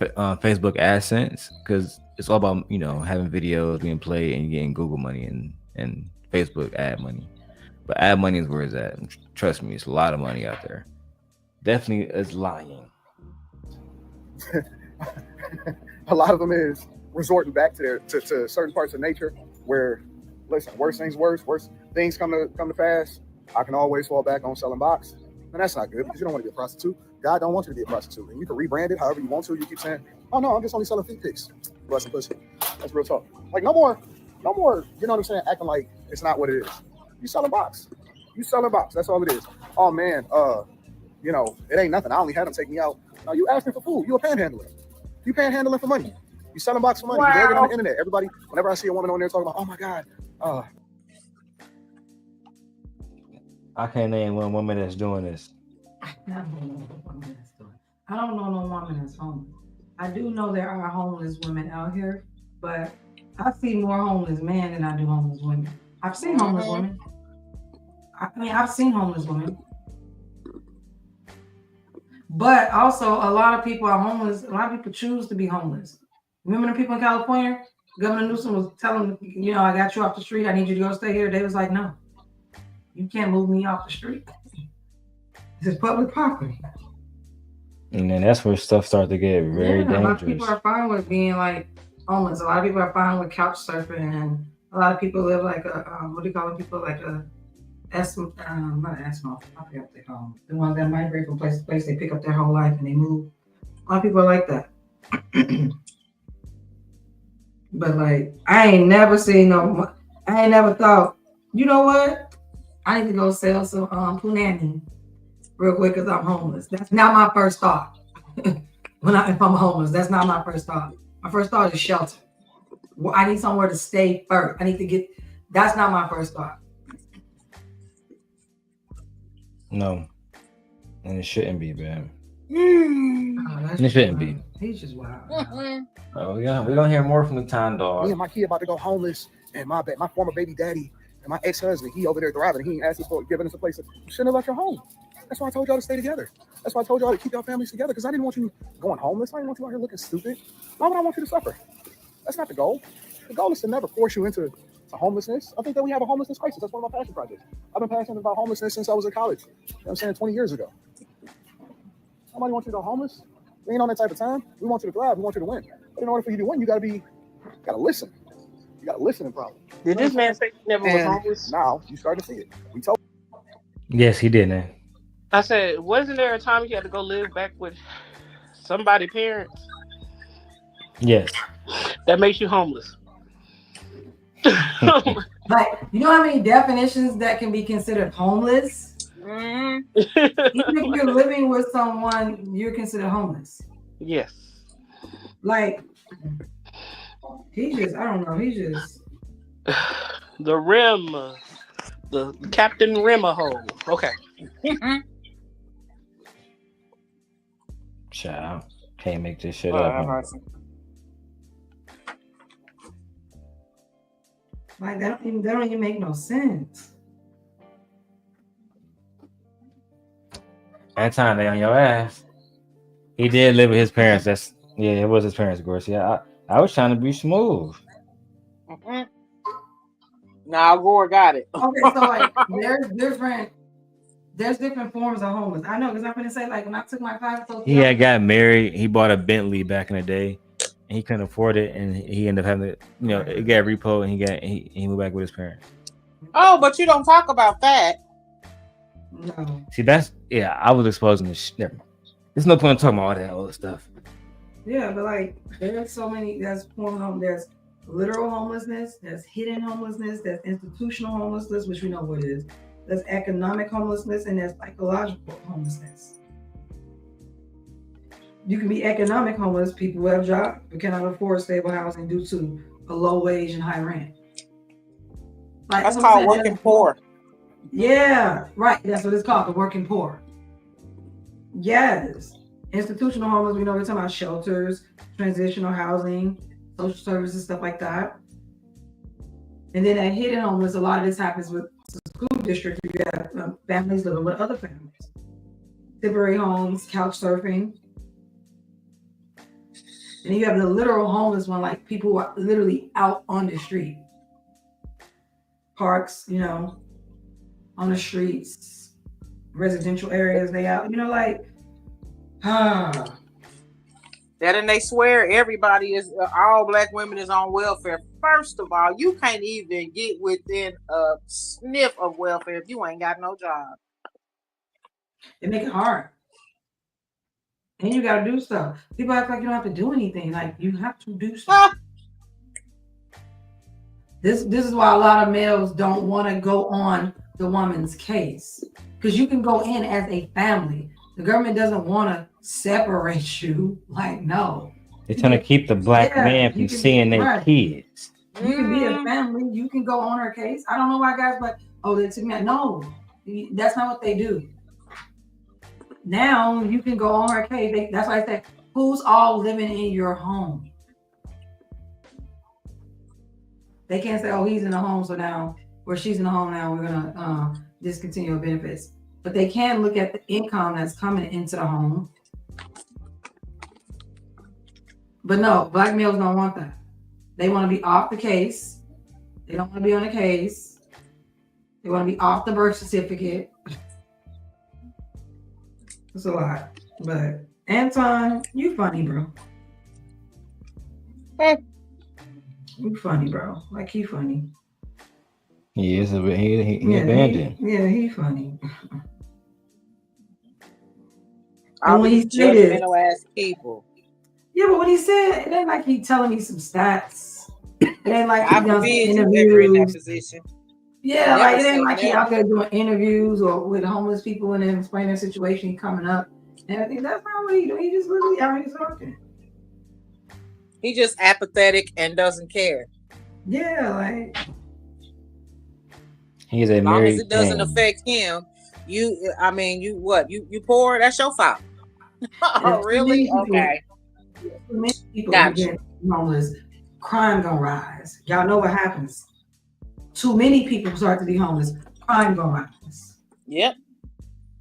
Facebook AdSense, because it's all about, you know, having videos being played and getting Google money and Facebook ad money. But ad money is where it's at. Trust me, it's a lot of money out there. Definitely is lying. A lot of them is resorting back to certain parts of nature where, listen, worse things come to pass. I can always fall back on selling box, and that's not good because you don't want to be a prostitute. God don't want you to be a prostitute, and you can rebrand it however you want to. You keep saying, "Oh no, I'm just only selling feet pics." Busting pussy. That's real talk. Like no more. You know what I'm saying? Acting like it's not what it is. You selling box. That's all it is. Oh man, you know, it ain't nothing. I only had them take me out. No, you asking for food. You a panhandler. You panhandling for money. You selling box for money. Wow. You begging on the internet. Everybody, whenever I see a woman on there talking about, "Oh my God," I can't name one woman that's doing this. I don't know no woman that's homeless. I do know there are homeless women out here, but I see more homeless men than I do homeless women. I've seen homeless women. I've seen homeless women. But also, a lot of people are homeless. A lot of people choose to be homeless. Remember the people in California? Governor Newsom was telling them, you know, I got you off the street. I need you to go stay here. They was like, no, you can't move me off the street. This is public property. And then that's where stuff starts to get very A lot of dangerous. people are fine with being like homeless. A lot of people are fine with couch surfing, and a lot of people live like a what do you call them? People like a not Eskimo. I forget what they call them. The ones that migrate from place to place. They pick up their whole life and they move. A lot of people are like that. But like, I ain't never thought, you know what? I need to go sell some punani real quick because I'm homeless. That's not my first thought. If I'm homeless, that's not my first thought. My first thought is shelter. Well, I need somewhere to stay first. That's not my first thought. No. And it shouldn't be, man. It shouldn't be. He's just wild. Oh, we're gonna hear more from the Time Dog. Me and my kid about to go homeless, and my former baby daddy and my ex-husband, he over there thriving. He ain't asked us for giving us a place. You shouldn't have left your home. That's why I told y'all to stay together. That's why I told y'all to keep your families together, because I didn't want you going homeless. I didn't want you out here looking stupid. Why would I want you to suffer? That's not the goal. The goal is to never force you into homelessness. I think that we have a homelessness crisis. That's one of my passion projects. I've been passionate about homelessness since I was in college. You know what I'm saying? 20 years ago. Nobody wants you to go homeless. We ain't on that type of time. We want you to thrive. We want you to win. But in order for you to win, you gotta listen. You gotta listen and problem. Did this man say he never was homeless? Now you start to see it. We told. Yes, he did, man. I said, wasn't there a time you had to go live back with somebody's parents? Yes. That makes you homeless. Like, you know how many definitions that can be considered homeless? Even if you're living with someone, you're considered homeless. Yes. Like, I don't know, the rim, the Captain Rimahole. Okay. Child, can't make this shit up. Like, that don't even make no sense. That time they on your ass. He did live with his parents. It was his parents, of course. Yeah, I was trying to be smooth. Now Gore got it. Okay, so like there's different forms of homeless. I know, because I'm gonna say, like, when I took my class, He had got married. He bought a Bentley back in the day, and he couldn't afford it, and he ended up having to, it got repo, and he moved back with his parents. Oh, but you don't talk about that. No. See, I was exposing this shit. Never mind. There's no point in talking about all that other stuff. Yeah, but like, there's so many. There's literal homelessness. There's hidden homelessness. There's institutional homelessness, which we know what it is. There's economic homelessness, and there's psychological homelessness. You can be economic homeless. People who have jobs but cannot afford stable housing due to a low wage and high rent. Like, that's called working poor. Yeah, right. That's what it's called, the working poor. Yes. Institutional homeless, we know we're talking about shelters, transitional housing, social services, stuff like that. And then at hidden homeless, a lot of this happens with the school district. You have families living with other families. Temporary homes, couch surfing. And then you have the literal homeless one, like people who are literally out on the street. Parks, on the streets, residential areas, they out, That, and they swear everybody is, all black women is on welfare. First of all, you can't even get within a sniff of welfare if you ain't got no job. They make it hard. And you gotta do stuff. People act like you don't have to do anything. Like, you have to do stuff. This is why a lot of males don't want to go on the woman's case, because you can go in as a family. The government doesn't want to separate you. Like, no. They're trying to keep the black man from seeing their kids. You can be a family. You can go on her case. I don't know why guys like, they took me out. No, that's not what they do. Now you can go on her case. That's why I said, who's all living in your home? They can't say, he's in the home, so now, or she's in the home now, we're gonna discontinue benefits. But they can look at the income that's coming into the home. But no, black males don't want that. They want to be off the case. They don't want to be on the case. They want to be off the birth certificate. It's a lot, but Anton, you funny, bro. You funny, bro. Like he funny. He is he abandoned. He funny. All when these he said it, judgmental ass people. Yeah, but when he said it ain't like he telling me some stats. It ain't like he does interviews. Ever in that position. Yeah, like it ain't like he out there doing interviews or with homeless people and then explaining their situation coming up. And I think that's not what he do. He just literally out here talking. He just apathetic and doesn't care. Yeah, like he's a as long married as it doesn't man. affect him, you poor? That's your fault. Oh, really? Okay. Many people get homeless, crime gonna rise. Y'all know what happens. Too many people start to be homeless, crime gonna rise. Yep.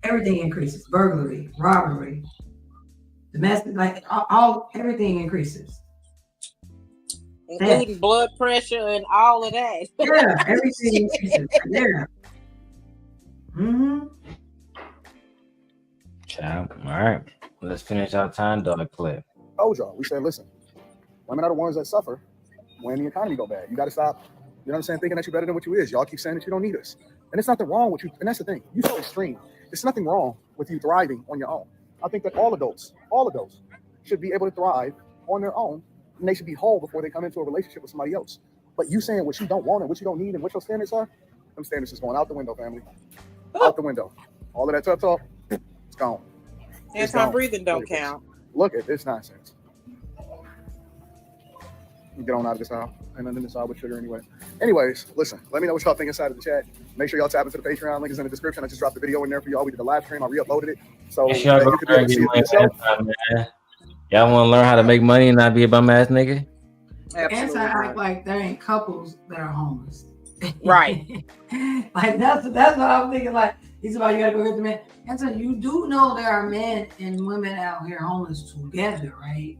Everything increases. Burglary, robbery, domestic, like everything increases. Including blood pressure and all of that. Yeah, everything increases. Yeah. Child. All right. Let's finish our time dog clip. Told y'all. We said, listen, women are the ones that suffer when the economy go bad. You got to stop, you know what I'm saying, thinking that you're better than what you is. Y'all keep saying that you don't need us. And it's nothing wrong with you. And that's the thing. You so extreme. There's nothing wrong with you thriving on your own. I think that all adults should be able to thrive on their own. And they should be whole before they come into a relationship with somebody else. But you saying what you don't want and what you don't need and what your standards are, them standards is going out the window, family. Out the window. All of that tough talk, it's gone. Anti-breathing don't count. Look at this nonsense. Get on out of this aisle. And then in this aisle with sugar anyway. Anyways, listen, let me know what y'all think inside of the chat. Make sure y'all tap into the Patreon. Link is in the description. I just dropped the video in there for y'all. We did the live stream. I re-uploaded it. So Yes, y'all, you can be able to see it for yourself. Y'all want to learn how to make money and not be a bum ass nigga? Anti act like there ain't couples that are homeless. Right. Like that's what I'm thinking. Like he's about you gotta go get the man. And so you do know there are men and women out here homeless together, right?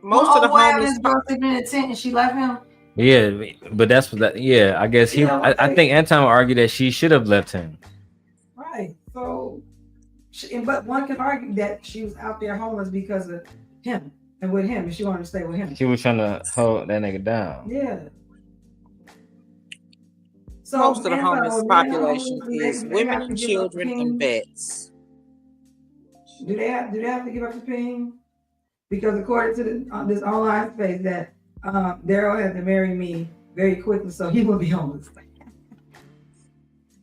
Most of the homeless girl sleeping in a tent and she left him. Yeah, but that's what that. Yeah, I guess he. I think Anton would argue that she should have left him. Right. So, but one can argue that she was out there homeless because of him and with him, and she wanted to stay with him. She was trying to hold that nigga down. Yeah. So most of the homeless population is women and children and vets. Do they have to give up the ping? Because according to this online space that Darrel had to marry me very quickly, so he will be homeless.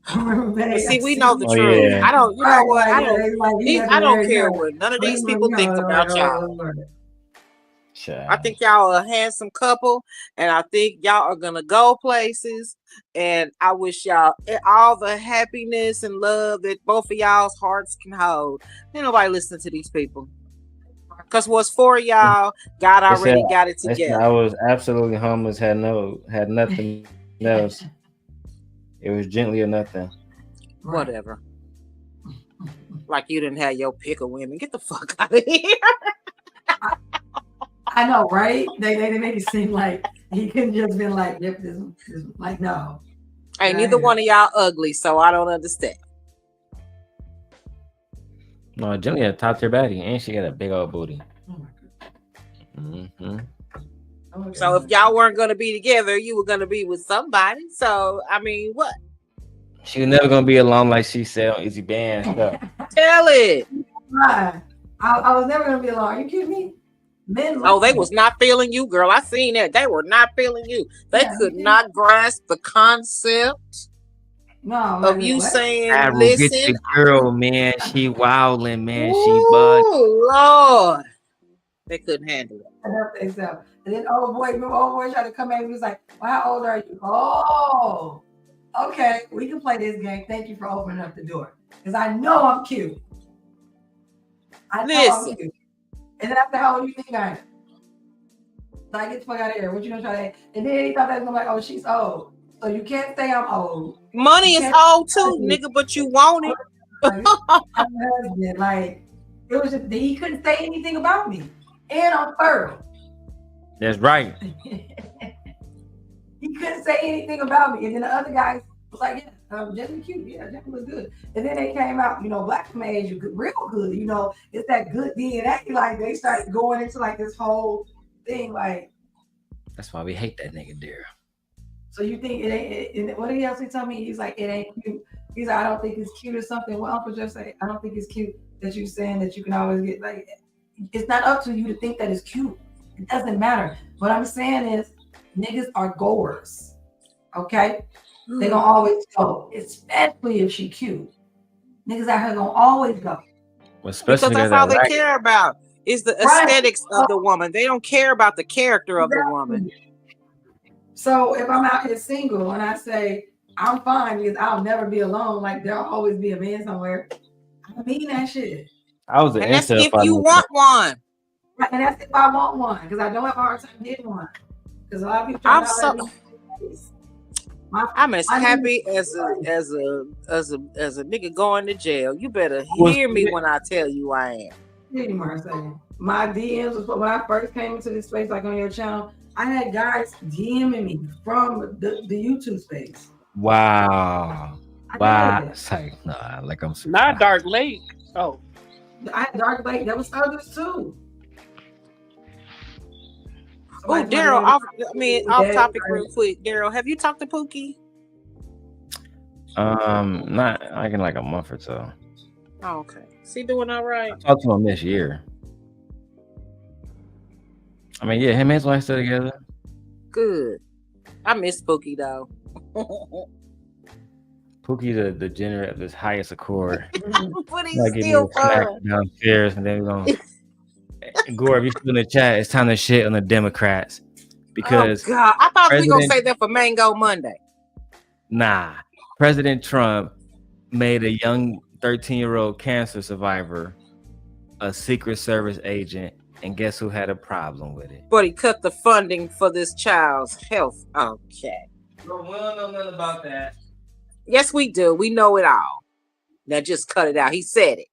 See, we know the truth. Yeah. I don't. You know what? I don't care what none of these people think about y'all. I think y'all are a handsome couple, and I think y'all are gonna go places. And I wish y'all all the happiness and love that both of y'all's hearts can hold. Ain't nobody listening to these people. Because what's for y'all, God already got it together. I was absolutely homeless, had nothing else. It was gently or nothing. Whatever. Like you didn't have your pick of women. Get the fuck out of here. I know, right? They make it seem like he couldn't just been like, yep, this like no. Hey, neither one of y'all ugly, so I don't understand. No, Jenny had a top tier baddie, and she got a big old booty. So if y'all weren't gonna be together, you were gonna be with somebody. So I mean, what? She was never gonna be alone, like she said on Easy Band stuff. Tell it. I was never gonna be alone. Are you kidding me? Men. Oh, they was not feeling you, girl. I seen that. They were not feeling you. They could not grasp the concept. Of you saying, listen, get the girl, man. She wilding, man. Ooh, she bugged. Lord, they couldn't handle it. I don't think so. And then old boy tried to come in. He was like, "Well, how old are you?" Oh, okay, we can play this game. Thank you for opening up the door, because I know I'm cute. I know I'm cute. And then after, how old do you think I am? Like, get the fuck out of here. What you gonna try to? And then he thought that was gonna be like, oh, she's old. So you can't say I'm old. Money is old too, nigga, but you want it. Like, it was just, he couldn't say anything about me. And I'm fertile. That's right. He couldn't say anything about me. And then the other guys was like, yeah, Jenny cute. Yeah, Jenny look good. And then they came out, you know, black women age you real good. You know, it's that good DNA. Like they started going into like this whole thing. Like that's why we hate that nigga Darrel. So you think it ain't? What did he else tell me? He's like, it ain't cute. He's like, I don't think it's cute or something. Well, Uncle just say, I don't think it's cute that you're saying that you can always get like. It's not up to you to think that it's cute. It doesn't matter. What I'm saying is, niggas are goers. Okay, they gonna always go, especially if she cute. Niggas out here gonna always go. Well, because that's all they care about is the aesthetics of the woman. They don't care about the character of the woman. So if I'm out here single and I say I'm fine because I'll never be alone, like there'll always be a man somewhere. I mean that shit. I was an and that's if you want one. Right, and that's if I want one, because I don't have a hard time getting one. Because a lot of people. I'm as happy as a nigga going to jail. You better hear me when I tell you I am. My DMs was when I first came into this space, like on your channel. I had guys DMing me from the YouTube space. Wow. It's like, nah, like I'm surprised. Not Dark Lake. Oh. I had Dark Lake. There was others too. Oh, Darrel, off topic real quick. Darrel, have you talked to Pookie? Not like in like a month or so. Oh, okay. Is he doing all right? I talked to him this year. I mean, yeah, him and his wife still together. Good. I miss Pookie though. Pookie's a degenerate of this highest accord. But he's still fun. Downstairs, and then we're gonna. Gore, if you're still in the chat, it's time to shit on the Democrats because. Oh God, I thought we were gonna say that for Mango Monday. Nah, President Trump made a young 13-year-old cancer survivor a Secret Service agent. And guess who had a problem with it? But he cut the funding for this child's health. Okay. Bro, we don't know nothing about that. Yes, we do. We know it all. Now just cut it out. He said it.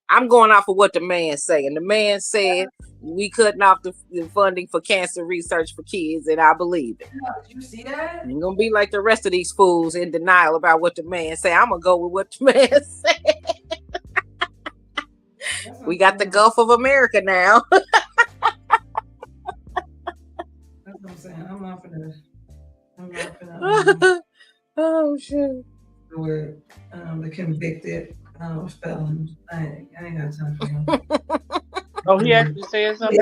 I'm going off of what the man said. And the man said we cutting off the funding for cancer research for kids, and I believe it. Did you see that? You're gonna be like the rest of these fools in denial about what the man said. I'm gonna go with what the man said. We got the Gulf of America now. That's what I'm saying. I'm not gonna oh shit. With the convicted felon. I ain't got time for him. Oh, he actually said something.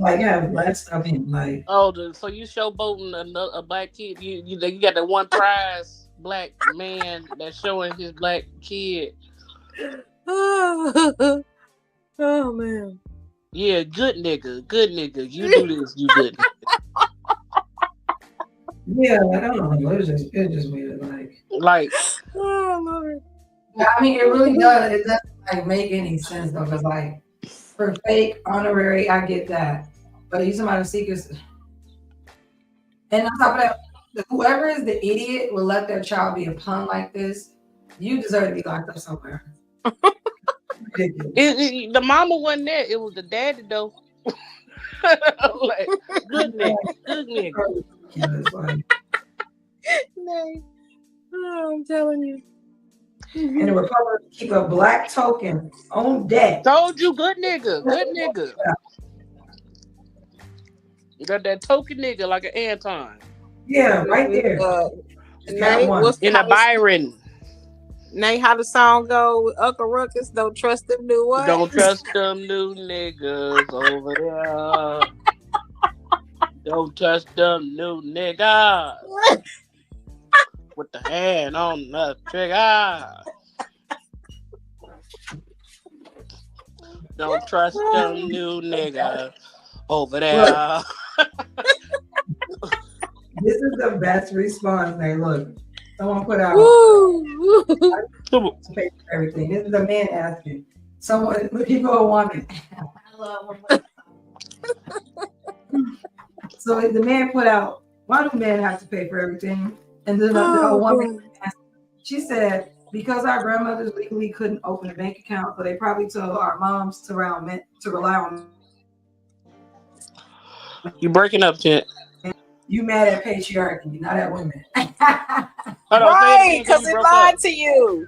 Yeah, let's stop him. Like, so you showboating a black kid? You got the one prize black man that's showing his black kid. Oh man. Yeah, good nigga. You do this, you good nigga. Yeah, I don't know. It's just weird. Like, oh Lord. Yeah, I mean, it really does. It doesn't like make any sense though, because like for fake honorary, I get that, but you somebody secrets. And on top of that, whoever is the idiot will let their child be a pun like this. You deserve to be locked up somewhere. The mama wasn't there. It was the daddy though. Like, good nigga. Oh, I'm telling you. And the Republicans keep a black token on deck. Told you, good nigga. You got that token nigga like an Anton. Yeah, right there. Nate, what's in a Byron. Nate, how the song go with Uncle Ruckus? Don't trust them new what? Don't trust them new niggas over there. Don't trust them new niggas. With the hand on the trigger. Don't trust them new niggas over there. This is the best response. Hey, look, someone put out to pay for everything. This is a man asking. Someone looking for a woman. I love women. So the man put out, why do men have to pay for everything? And then the woman, she said, because our grandmothers legally couldn't open a bank account, so they probably told our moms to rely on. You breaking up, Jet. You mad at patriarchy, not at women. Right, because it lied to you.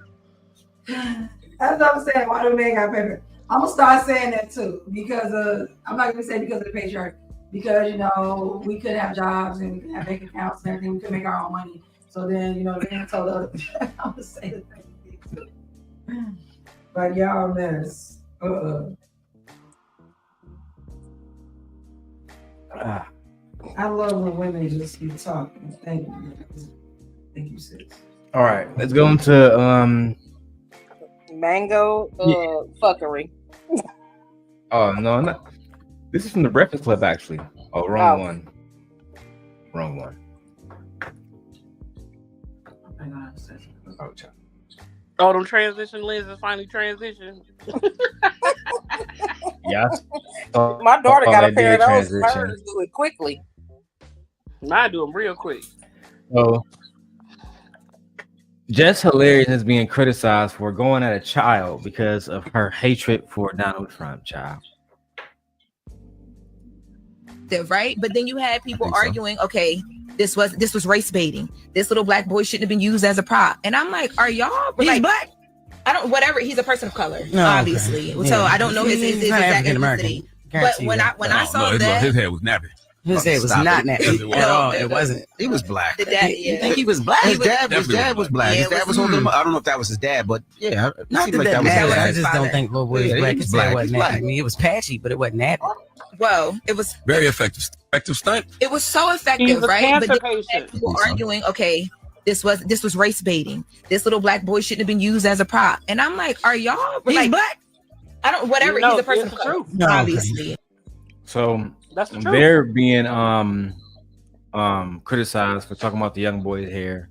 That's what I'm saying. Why do men got paper? I'm gonna start saying that too, because I'm not gonna say because of the patriarchy, because we could have jobs and we could have bank accounts and everything, we could make our own money. So then they told us I'm gonna say the same thing too. But y'all mess. I love when women just keep talking. Thank you, sis. All right, let's go into mango fuckery. Oh no, not. This is from the Breakfast Club, actually. Oh, wrong one. Wrong one. Oh, them transition lenses finally transitioned. Yeah. My daughter got a pair of those. Hers do it quickly. Mine do them real quick. So, Jess Hilarious is being criticized for going at a child because of her hatred for Donald Trump, child. Right? But then you had people arguing, okay, this was race baiting. This little black boy shouldn't have been used as a prop. And I'm like, are y'all like black? I don't whatever, he's a person of color, obviously. Okay. So I don't know his exact ethnicity. But when I saw that his head was nappy. His head was not nappy at all. It wasn't. He was black. You think he was black? His dad was black. His dad was on the. I don't know if that was his dad, but yeah, not that was. I just don't think little boy was black. His dad wasn't nappy. I mean, it was patchy, but it wasn't nappy. Well, it was very effective. Effective stunt. It was so effective, right? But then people arguing, okay, this was race baiting. This little black boy shouldn't have been used as a prop. And I'm like, are y'all like black? I don't whatever. He's a person of color, obviously. So that's the they're being criticized for talking about the young boy's hair,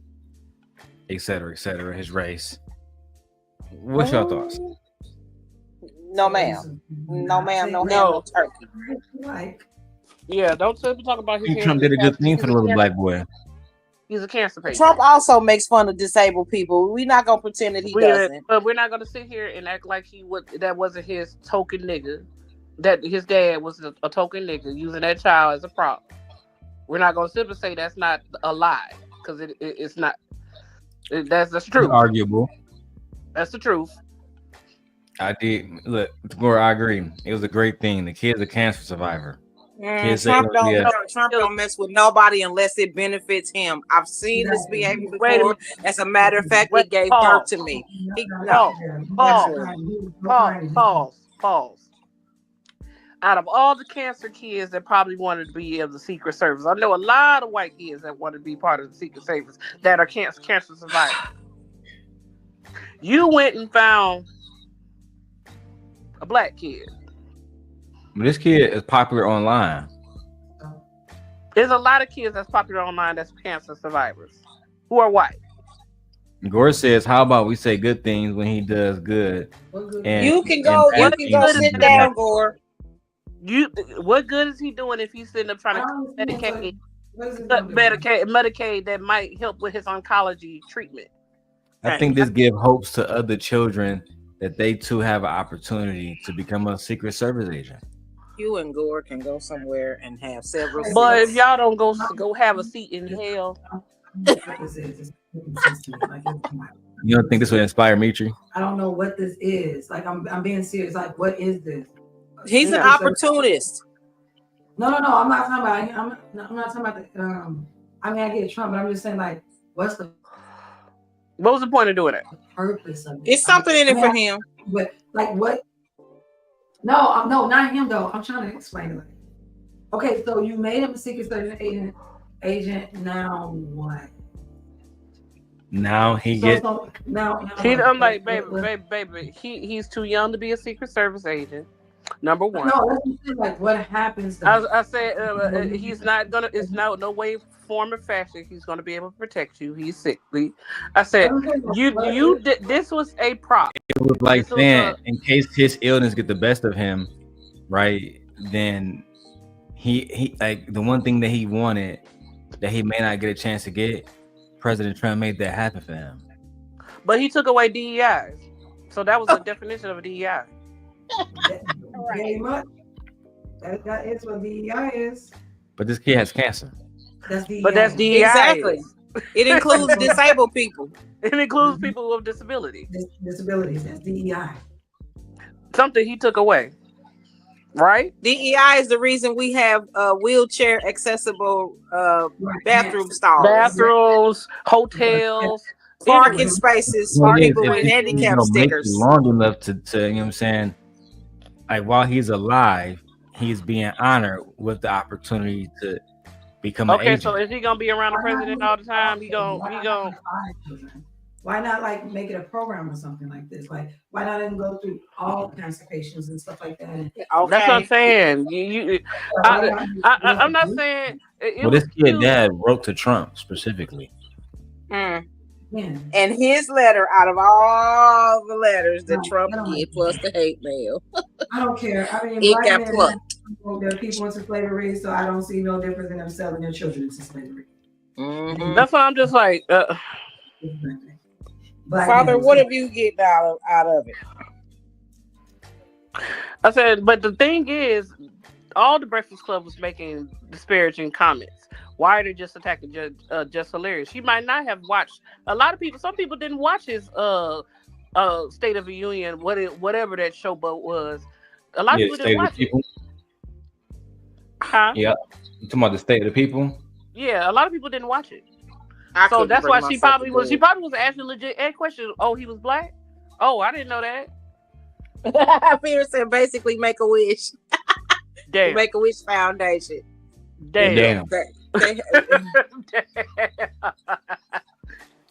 et cetera, his race. What's your thoughts? No, ma'am. No, ma'am. No turkey. Yeah, don't talk about his hair. Trump did a good thing for the little black boy. He's a cancer patient. Trump also makes fun of disabled people. We're not gonna pretend that he doesn't. But we're not gonna sit here and act like that wasn't his token nigga. That his dad was a token nigga using that child as a prop. We're not gonna simply say that's not a lie, because it's not. That's true. Arguable. That's the truth. I did look, Gore. I agree. It was a great thing. The kid's a cancer survivor. Trump don't mess with nobody unless it benefits him. I've seen this behavior before. As a matter of fact, he gave birth to me. Pause. Out of all the cancer kids that probably wanted to be in the Secret Service, I know a lot of white kids that want to be part of the Secret Service that are cancer survivors. You went and found a black kid. This kid is popular online. There's a lot of kids that's popular online that's cancer survivors who are white. Gore says, "How about we say good things when he does good?" And, you can go sit down, Gore. What good is he doing if he's sitting up trying to Medicaid that might help with his oncology treatment? I think this gives hopes to other children that they too have an opportunity to become a Secret Service agent. You and Gore can go somewhere and have several. But if y'all don't go have a seat in hell. You don't think this would inspire Mitri? I don't know what this is. Like I'm being serious. Like, what is this? He's an opportunist. No. I'm not talking about. I'm not talking about the. I mean, I get Trump, but I'm just saying, like, what was the point of doing it? Purpose of it. It's something in it for him. But like, what? No, not him though. I'm trying to explain it. Okay, so you made him a Secret Service agent. Now what? Now he gets. I'm like, baby. He's too young to be a Secret Service agent. Number one. No, that's like what happens. I said he's not gonna. It's no way, form, or fashion he's gonna be able to protect you. He's sickly. I said you did. This was a prop. It was like saying in case his illness get the best of him, right? Then he like the one thing that he wanted that he may not get a chance to get. President Trump made that happen for him. But he took away DEIs, so that was the definition of a DEI. Very much. That is what DEI is. But this kid has cancer. That's DEI. But that's DEI. Exactly. It includes disabled people. It includes people with disabilities. Disabilities. That's DEI. Something he took away. Right? DEI is the reason we have wheelchair accessible bathroom stalls. Bathrooms, hotels, parking spaces for people with handicap stickers. Long enough to, you know what I'm saying? Like while he's alive, he's being honored with the opportunity to become an agent. So is he gonna be around the president all the time? He gonna Why not like make it a program or something like this? Like why not even go through all constipations and stuff like that? Okay. That's what I'm saying. I'm not saying. Well, this kid dad wrote to Trump specifically. Yeah. And his letter, out of all the letters that Trump did, plus the hate mail, I don't care. I mean, it got plucked. There are people into slavery, so I don't see no difference in them selling their children into slavery. That's why I'm just like, Father, what have you get out of it? I said, but the thing is, all the Breakfast Club was making disparaging comments. Why are they just attacking Just Hilarious? She might not have watched. A lot of people, some people didn't watch his State of the Union, whatever that showboat was. A lot of people didn't watch it. Huh? Yeah. You talking about the State of the People? Yeah, a lot of people didn't watch it. So that's why she probably was asking legit questions. Oh, he was black? Oh, I didn't know that. Peter said basically make a wish. Damn. Make a Wish Foundation. Damn.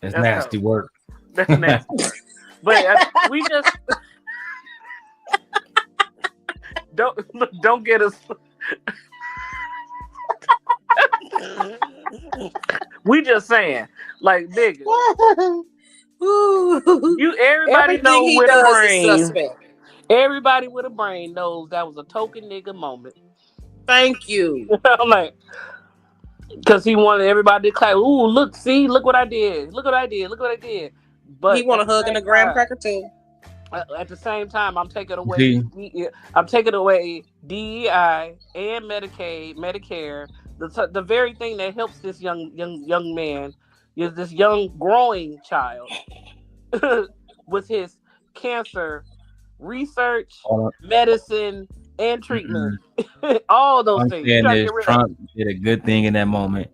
That's nasty work. That's nasty work. But we just don't get us. We just saying, like, nigga. Everybody know with a brain. Everybody with a brain knows that was a token nigga moment. Thank you. I'm like, because he wanted everybody to clap. Ooh, look what I did. Look what I did. But he want a hug and a graham cracker too. At the same time, I'm taking away DEI and Medicaid, Medicare. The very thing that helps this young man is this young growing child with his cancer research, medicine, and treatment. All those things. Trump did a good thing in that moment.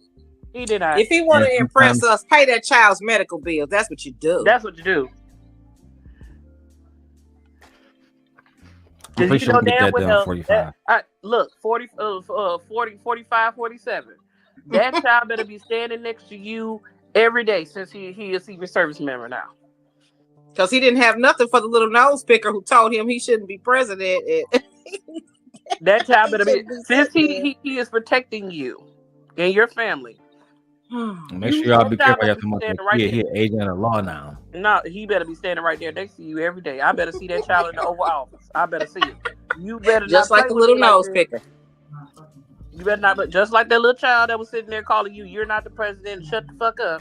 He did not. If he want to impress us, pay that child's medical bill. That's what you do. That's what you do. I'm pretty sure we get that done 45. Look, 40, 45, 47. That child better be standing next to you every day since he is a Secret Service member now. Because he didn't have nothing for the little nose picker who told him he shouldn't be president. That child better be, since he is protecting you and your family. Make sure y'all be careful. Y'all come up here, agent of law now. No, he better be standing right there next to you every day. I better see that child in the Oval Office. I better see it. You better just not like the little nose picker. You better not, but just like that little child that was sitting there calling you, "You're not the president. Shut the fuck up."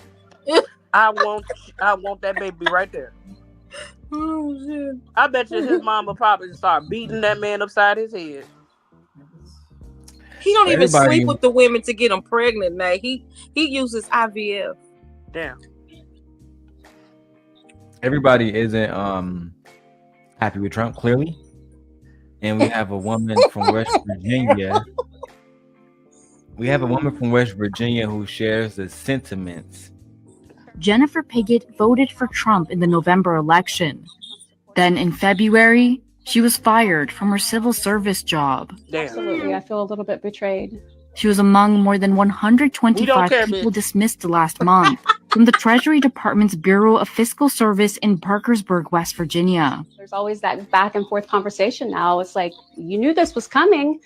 I want that baby right there. Oh shit! I bet you his mama probably start beating that man upside his head. He don't even sleep with the women to get them pregnant. Now he uses IVF. Damn. Everybody isn't happy with Trump, clearly, and we have a woman from West Virginia. We have a woman from West Virginia who shares the sentiments. Jennifer Piggott voted for Trump in the November election. Then in February, she was fired from her civil service job. Absolutely, I feel a little bit betrayed. She was among more than 125 people dismissed last month from the Treasury Department's Bureau of Fiscal Service in Parkersburg, West Virginia. There's always that back and forth conversation now. It's like, you knew this was coming,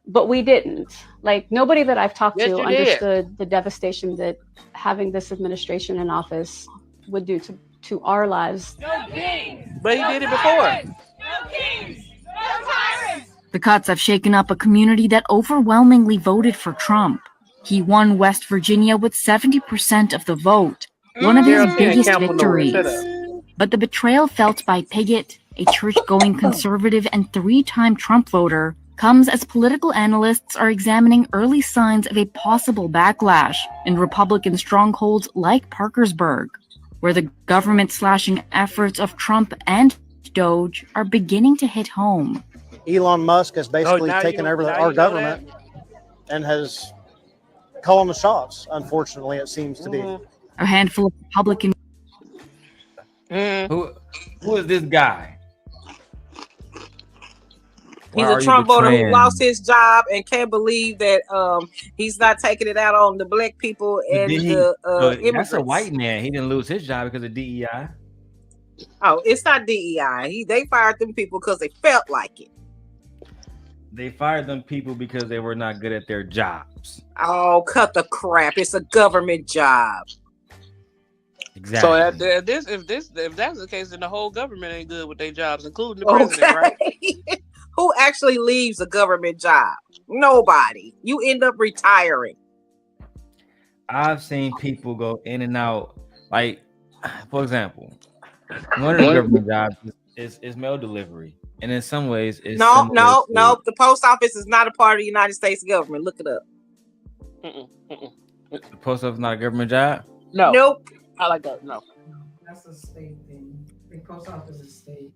but we didn't. Like, nobody that I've talked to understood the devastation that having this administration in office would do to our lives. But he did it before. The cuts have shaken up a community that overwhelmingly voted for Trump. He won West Virginia with 70% of the vote, one of his biggest victories. But the betrayal felt by Piggott, a church-going conservative and three-time Trump voter, comes as political analysts are examining early signs of a possible backlash in Republican strongholds like Parkersburg, where the government slashing efforts of Trump and Doge are beginning to hit home. Elon Musk has basically taken over our government and has calling the shots, unfortunately, it seems to be. A handful of Republican. Who is this guy? He's a Trump voter who lost his job and can't believe that he's not taking it out on the black people and the immigrants. That's a white man. He didn't lose his job because of DEI. Oh, it's not DEI. They fired them people because they felt like it. They fired them people because they were not good at their jobs. Oh, cut the crap! It's a government job. Exactly. So if that's the case, then the whole government ain't good with their jobs, including the president, right? Who actually leaves a government job? Nobody. You end up retiring. I've seen people go in and out. Like, for example, one of the government jobs is mail delivery, and in some ways, it's no. The post office is not a part of the United States government. Look it up. The post office is not a government job. No. Nope. I like that. No. That's a state thing. The post office is state.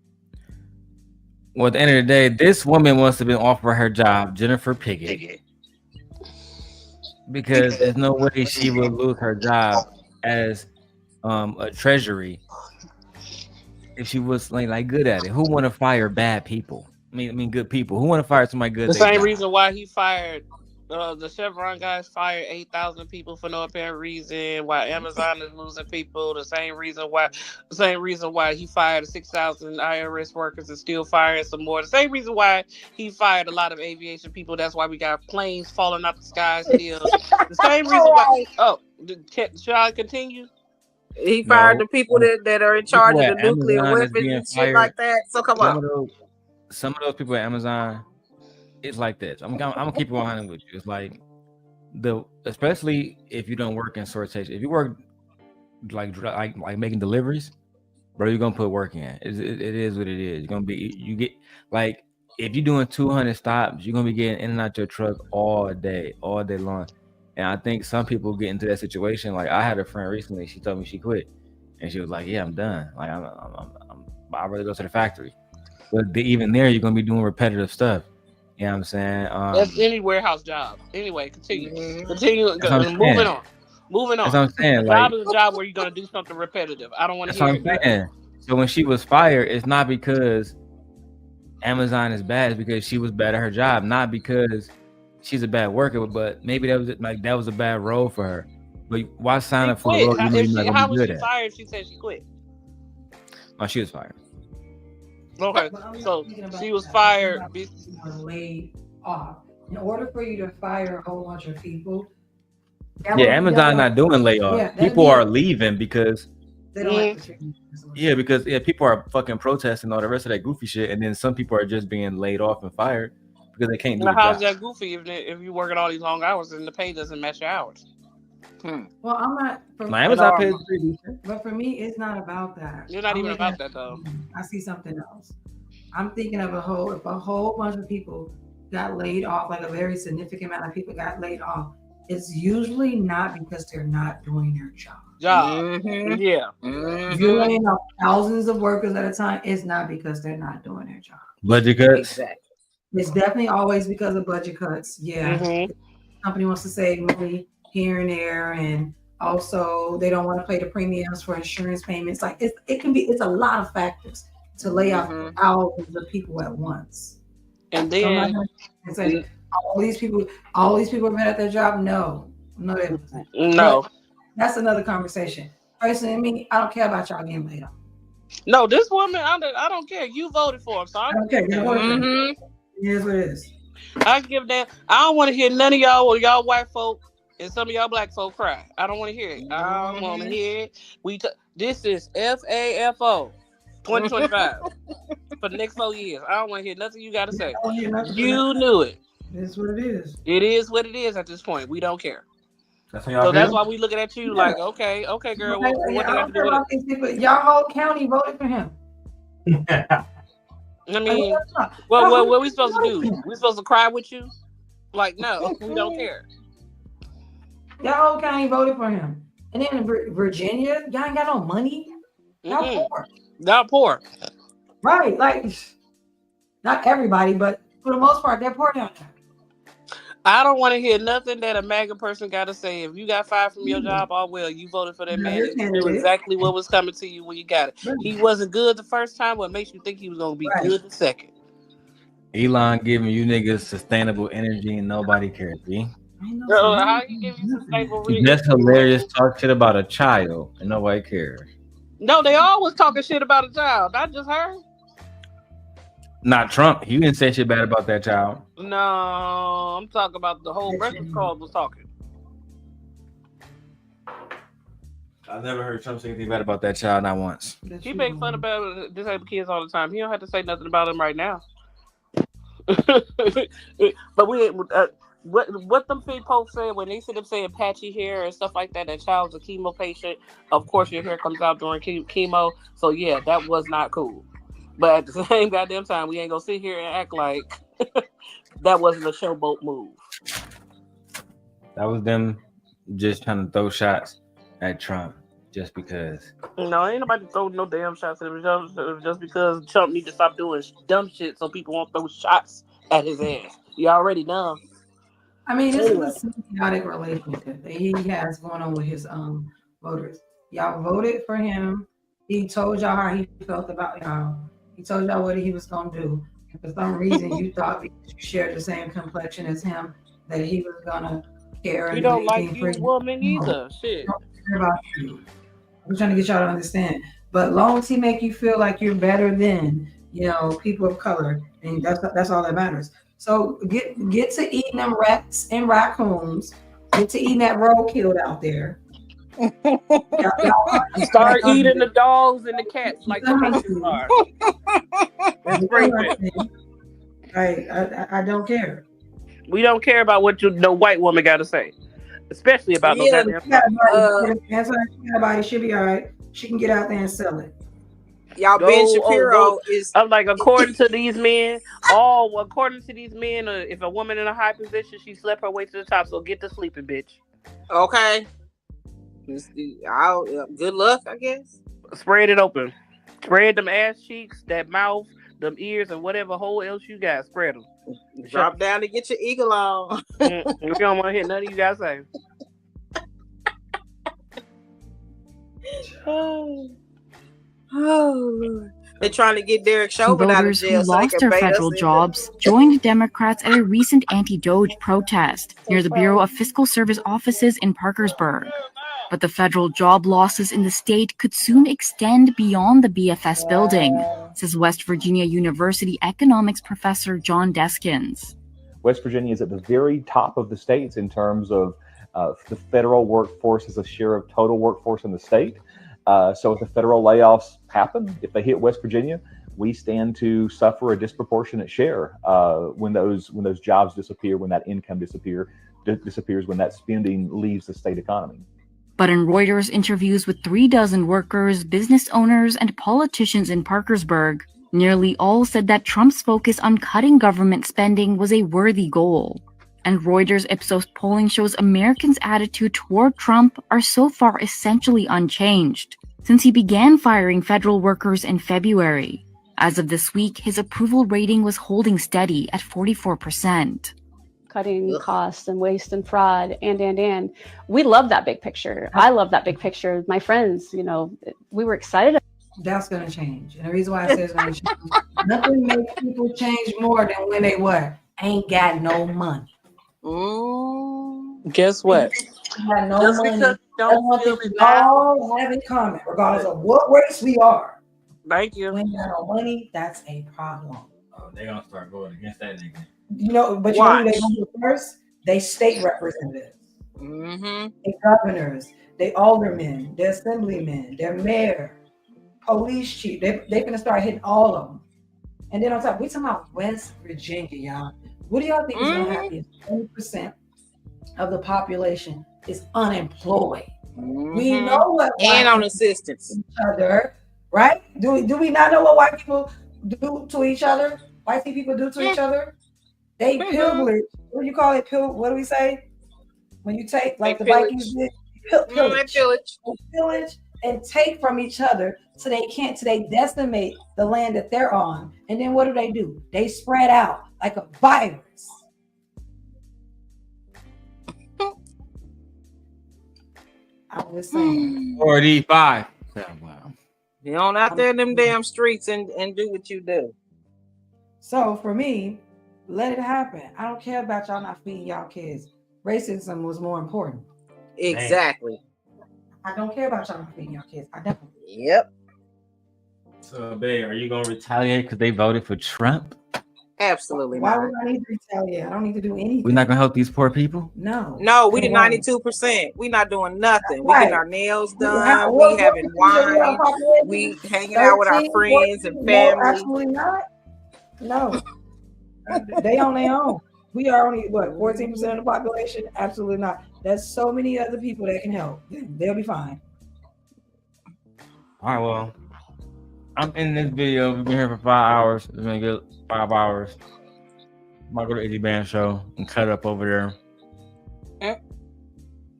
Well, at the end of the day, this woman wants to be offered her job, Jennifer Pickett, because there's no way she will lose her job as a treasury if she was like good at it. Who want to fire bad people? I mean, good people. Who want to fire somebody good? The same reason why he fired the Chevron guys fired 8,000 people for no apparent reason. Why Amazon is losing people. The same reason why he fired 6,000 IRS workers and still firing some more. The same reason why he fired a lot of aviation people. That's why we got planes falling out the sky still. The same reason why. Oh, should I continue? He fired the people that are in charge of the nuclear weapons and shit like that. So come on. Some of those people at Amazon. It's like this. I'm gonna keep it 100 with you. It's like especially if you don't work in sortation. If you work like making deliveries, bro, you're gonna put work in. It is what it is. You're gonna be. You get like if you're doing 200 stops, you're gonna be getting in and out your truck all day long. And I think some people get into that situation. Like I had a friend recently. She told me she quit, and she was like, "Yeah, I'm done. Like I'd rather go to the factory." But even there, you're gonna be doing repetitive stuff. You know what I'm saying? That's any warehouse job. Anyway, continue. Moving on. That's what I'm saying. A job is a job where you're gonna do something repetitive. I don't want to hear it. That's what I'm saying. So when she was fired, it's not because Amazon is bad, it's because she was bad at her job, not because she's a bad worker, but maybe that was a bad role for her. But why sign up for the role you know you're not gonna be good at? How was she fired? She said she quit. Oh, she was fired. Okay, so she was fired. Laid off. In order for you to fire a whole bunch of people, Amazon not doing layoffs. Yeah, people are leaving because they don't like the because people are fucking protesting all the rest of that goofy shit, and then some people are just being laid off and fired because they can't do it. How's that goofy if you're working all these long hours and the pay doesn't match your hours? Well, I'm not. Amazon pays pretty decent. But for me, it's not about that. You're not even about that though. I see something else. I'm thinking of if a whole bunch of people got laid off, like a very significant amount of people got laid off, it's usually not because they're not doing their job. Yeah. If you're laying off thousands of workers at a time, it's not because they're not doing their job. Budget cuts. Exactly. It's definitely always because of budget cuts. Yeah. The company wants to save money here and there, and also they don't want to pay the premiums for insurance payments. Like it's a lot of factors to lay off thousands of people at once. And then say, all these people are bad at their job. No. But that's another conversation. Personally, me, I don't care about y'all getting laid off. No, this woman, I don't care. You voted for him, so I don't care. Here's what it is. I give that. I don't want to hear none of y'all or y'all white folk and some of y'all black folk cry. I don't want to hear it. I don't want to hear it. This is FAFO 2025 for the next 4 years. I don't want to hear nothing you got to say. You knew it. It's what it is. It is what it is at this point. We don't care. That's that's why we looking at you like, okay, girl. What do I have to do with it? Y'all whole county voted for him. I mean, what are we supposed to do? We supposed to cry with you? Like, no, we don't care. Y'all whole county voted for him. And then in Virginia, y'all ain't got no money. Y'all poor. Y'all poor. Right. Like, not everybody, but for the most part, they're poor down there. I don't want to hear nothing that a MAGA person got to say. If you got fired from your job, you voted for that man. You knew exactly what was coming to you when you got it. He wasn't good the first time. What makes you think he was going to be good the second? Elon giving you niggas sustainable energy and nobody cares, B. How you give you sustainable energy? That's hilarious. Talk shit about a child and nobody cares. No, they always talking shit about a child. Not just her. Not Trump. He didn't say shit bad about that child. No, I'm talking about the whole Breakfast Club was talking. I've never heard Trump say anything bad about that child, not once. He makes fun about disabled kids all the time. He don't have to say nothing about them right now. But what them people said when they see them saying patchy hair and stuff like that, that child's a chemo patient. Of course, your hair comes out during chemo. So yeah, that was not cool. But at the same goddamn time, we ain't gonna sit here and act like that wasn't a showboat move. That was them just trying to throw shots at Trump just because. No, ain't nobody throwing no damn shots at him. Just because Trump need to stop doing dumb shit so people won't throw shots at his ass. You already dumb. I mean, this is a symbiotic relationship that he has going on with his voters. Y'all voted for him. He told y'all how he felt about y'all. He told y'all what he was gonna do. And for some reason, you thought because you shared the same complexion as him that he was gonna care. He don't like you, woman, either. Shit. Don't care about you. I'm trying to get y'all to understand. But long as he make you feel like you're better than people of color, and that's all that matters. So get to eating them rats and raccoons. Get to eating that roadkill out there. Start eating the dogs and the cats like the Haitians are. I don't care. We don't care about what no white woman got to say, especially about no goddamn. Everybody should be all right. She can get out there and sell it. Y'all, Ben Shapiro is. I'm like, according to these men, if a woman in a high position, she slept her way to the top. So get to sleeping, bitch. Okay. Good luck, I guess. Spread it open. Spread them ass cheeks, that mouth, them ears, and whatever hole else you got. Spread them. Drop down to get your eagle on. If you don't want to hear nothing you got to say. Oh, they're trying to get Derek Chauvin out of jail. Voters who lost their federal jobs joined Democrats at a recent anti-Doge protest near the Bureau of Fiscal Service offices in Parkersburg. But the federal job losses in the state could soon extend beyond the BFS building, says West Virginia University economics professor John Deskins. West Virginia is at the very top of the states in terms of the federal workforce as a share of total workforce in the state. So if the federal layoffs happen, if they hit West Virginia, we stand to suffer a disproportionate share when those jobs disappear, when that income disappears, when that spending leaves the state economy. But in Reuters interviews with 36 workers, business owners, and politicians in Parkersburg, nearly all said that Trump's focus on cutting government spending was a worthy goal. And Reuters Ipsos polling shows Americans' attitude toward Trump are so far essentially unchanged since he began firing federal workers in February. As of this week, his approval rating was holding steady at 44%. Cutting costs and waste and fraud and we love that big picture. I love that big picture. My friends, we were excited. That's going to change. And the reason why I say it's going to change, nothing makes people change more than when they ain't got no money. Guess what? Got no money. That's one thing we all have in common, regardless of what race we are. Thank you. When you got no money, that's a problem. Oh, they're going to start going against that nigga. But you know who they do first? They state representatives, they governors, they aldermen, they assemblymen, their mayor, police chief. They're going to start hitting all of them. And then on top, we're talking about West Virginia, y'all. What do y'all think is going to happen? 20% of the population is unemployed. We know what and on assistance. Each other, right? Do we not know what white people do to each other, white people do to each other, they pillage. What do you call it? What do we say? When you take like the Vikings did, pillage and take from each other so they decimate the land that they're on. And then what do? They spread out like a virus. I was saying 45. Wow. You don't out there in them damn streets and do what you do. So for me, let it happen. I don't care about y'all not feeding y'all kids. Racism was more important. Exactly. I don't care about y'all not feeding y'all kids. I definitely. Yep. So, babe, are you gonna retaliate because they voted for Trump? Absolutely Why not. would I need to retaliate? I don't need to do anything. We're not gonna help these poor people. No, we did 92%. We not doing nothing. We getting our nails done. We having wine. We hanging out with our friends and family. No, absolutely not. No, they on their own. We are only 14% of the population? Absolutely not. There's so many other people that can help. They'll be fine. All right, well, I'm in this video. We've been here for 5 hours. It's gonna get 5 hours. I might go to Izzy Band show and cut up over there.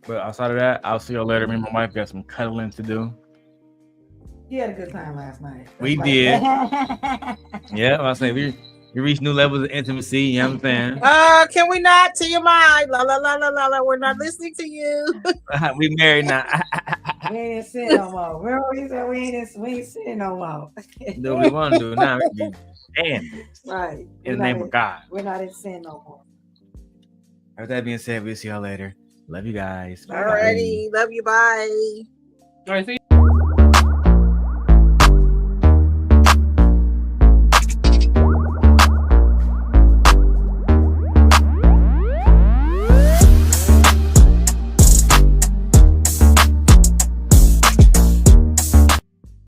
But outside of that, I'll see you later. Me and my wife got some cuddling to do. You had a good time last night. We did. Yeah, I was saying we reached new levels of intimacy. You know what I'm saying? Can we not? To your mind. La la la la la la. We're not listening to you. We married now. We ain't sin no more. Remember what he said? We ain't sin no more. Do what we want to do now. Right. In the name of God. We're not in sin no more. With that being said, we'll see y'all later. Love you guys. Alrighty. Love you. Bye. All right, see you.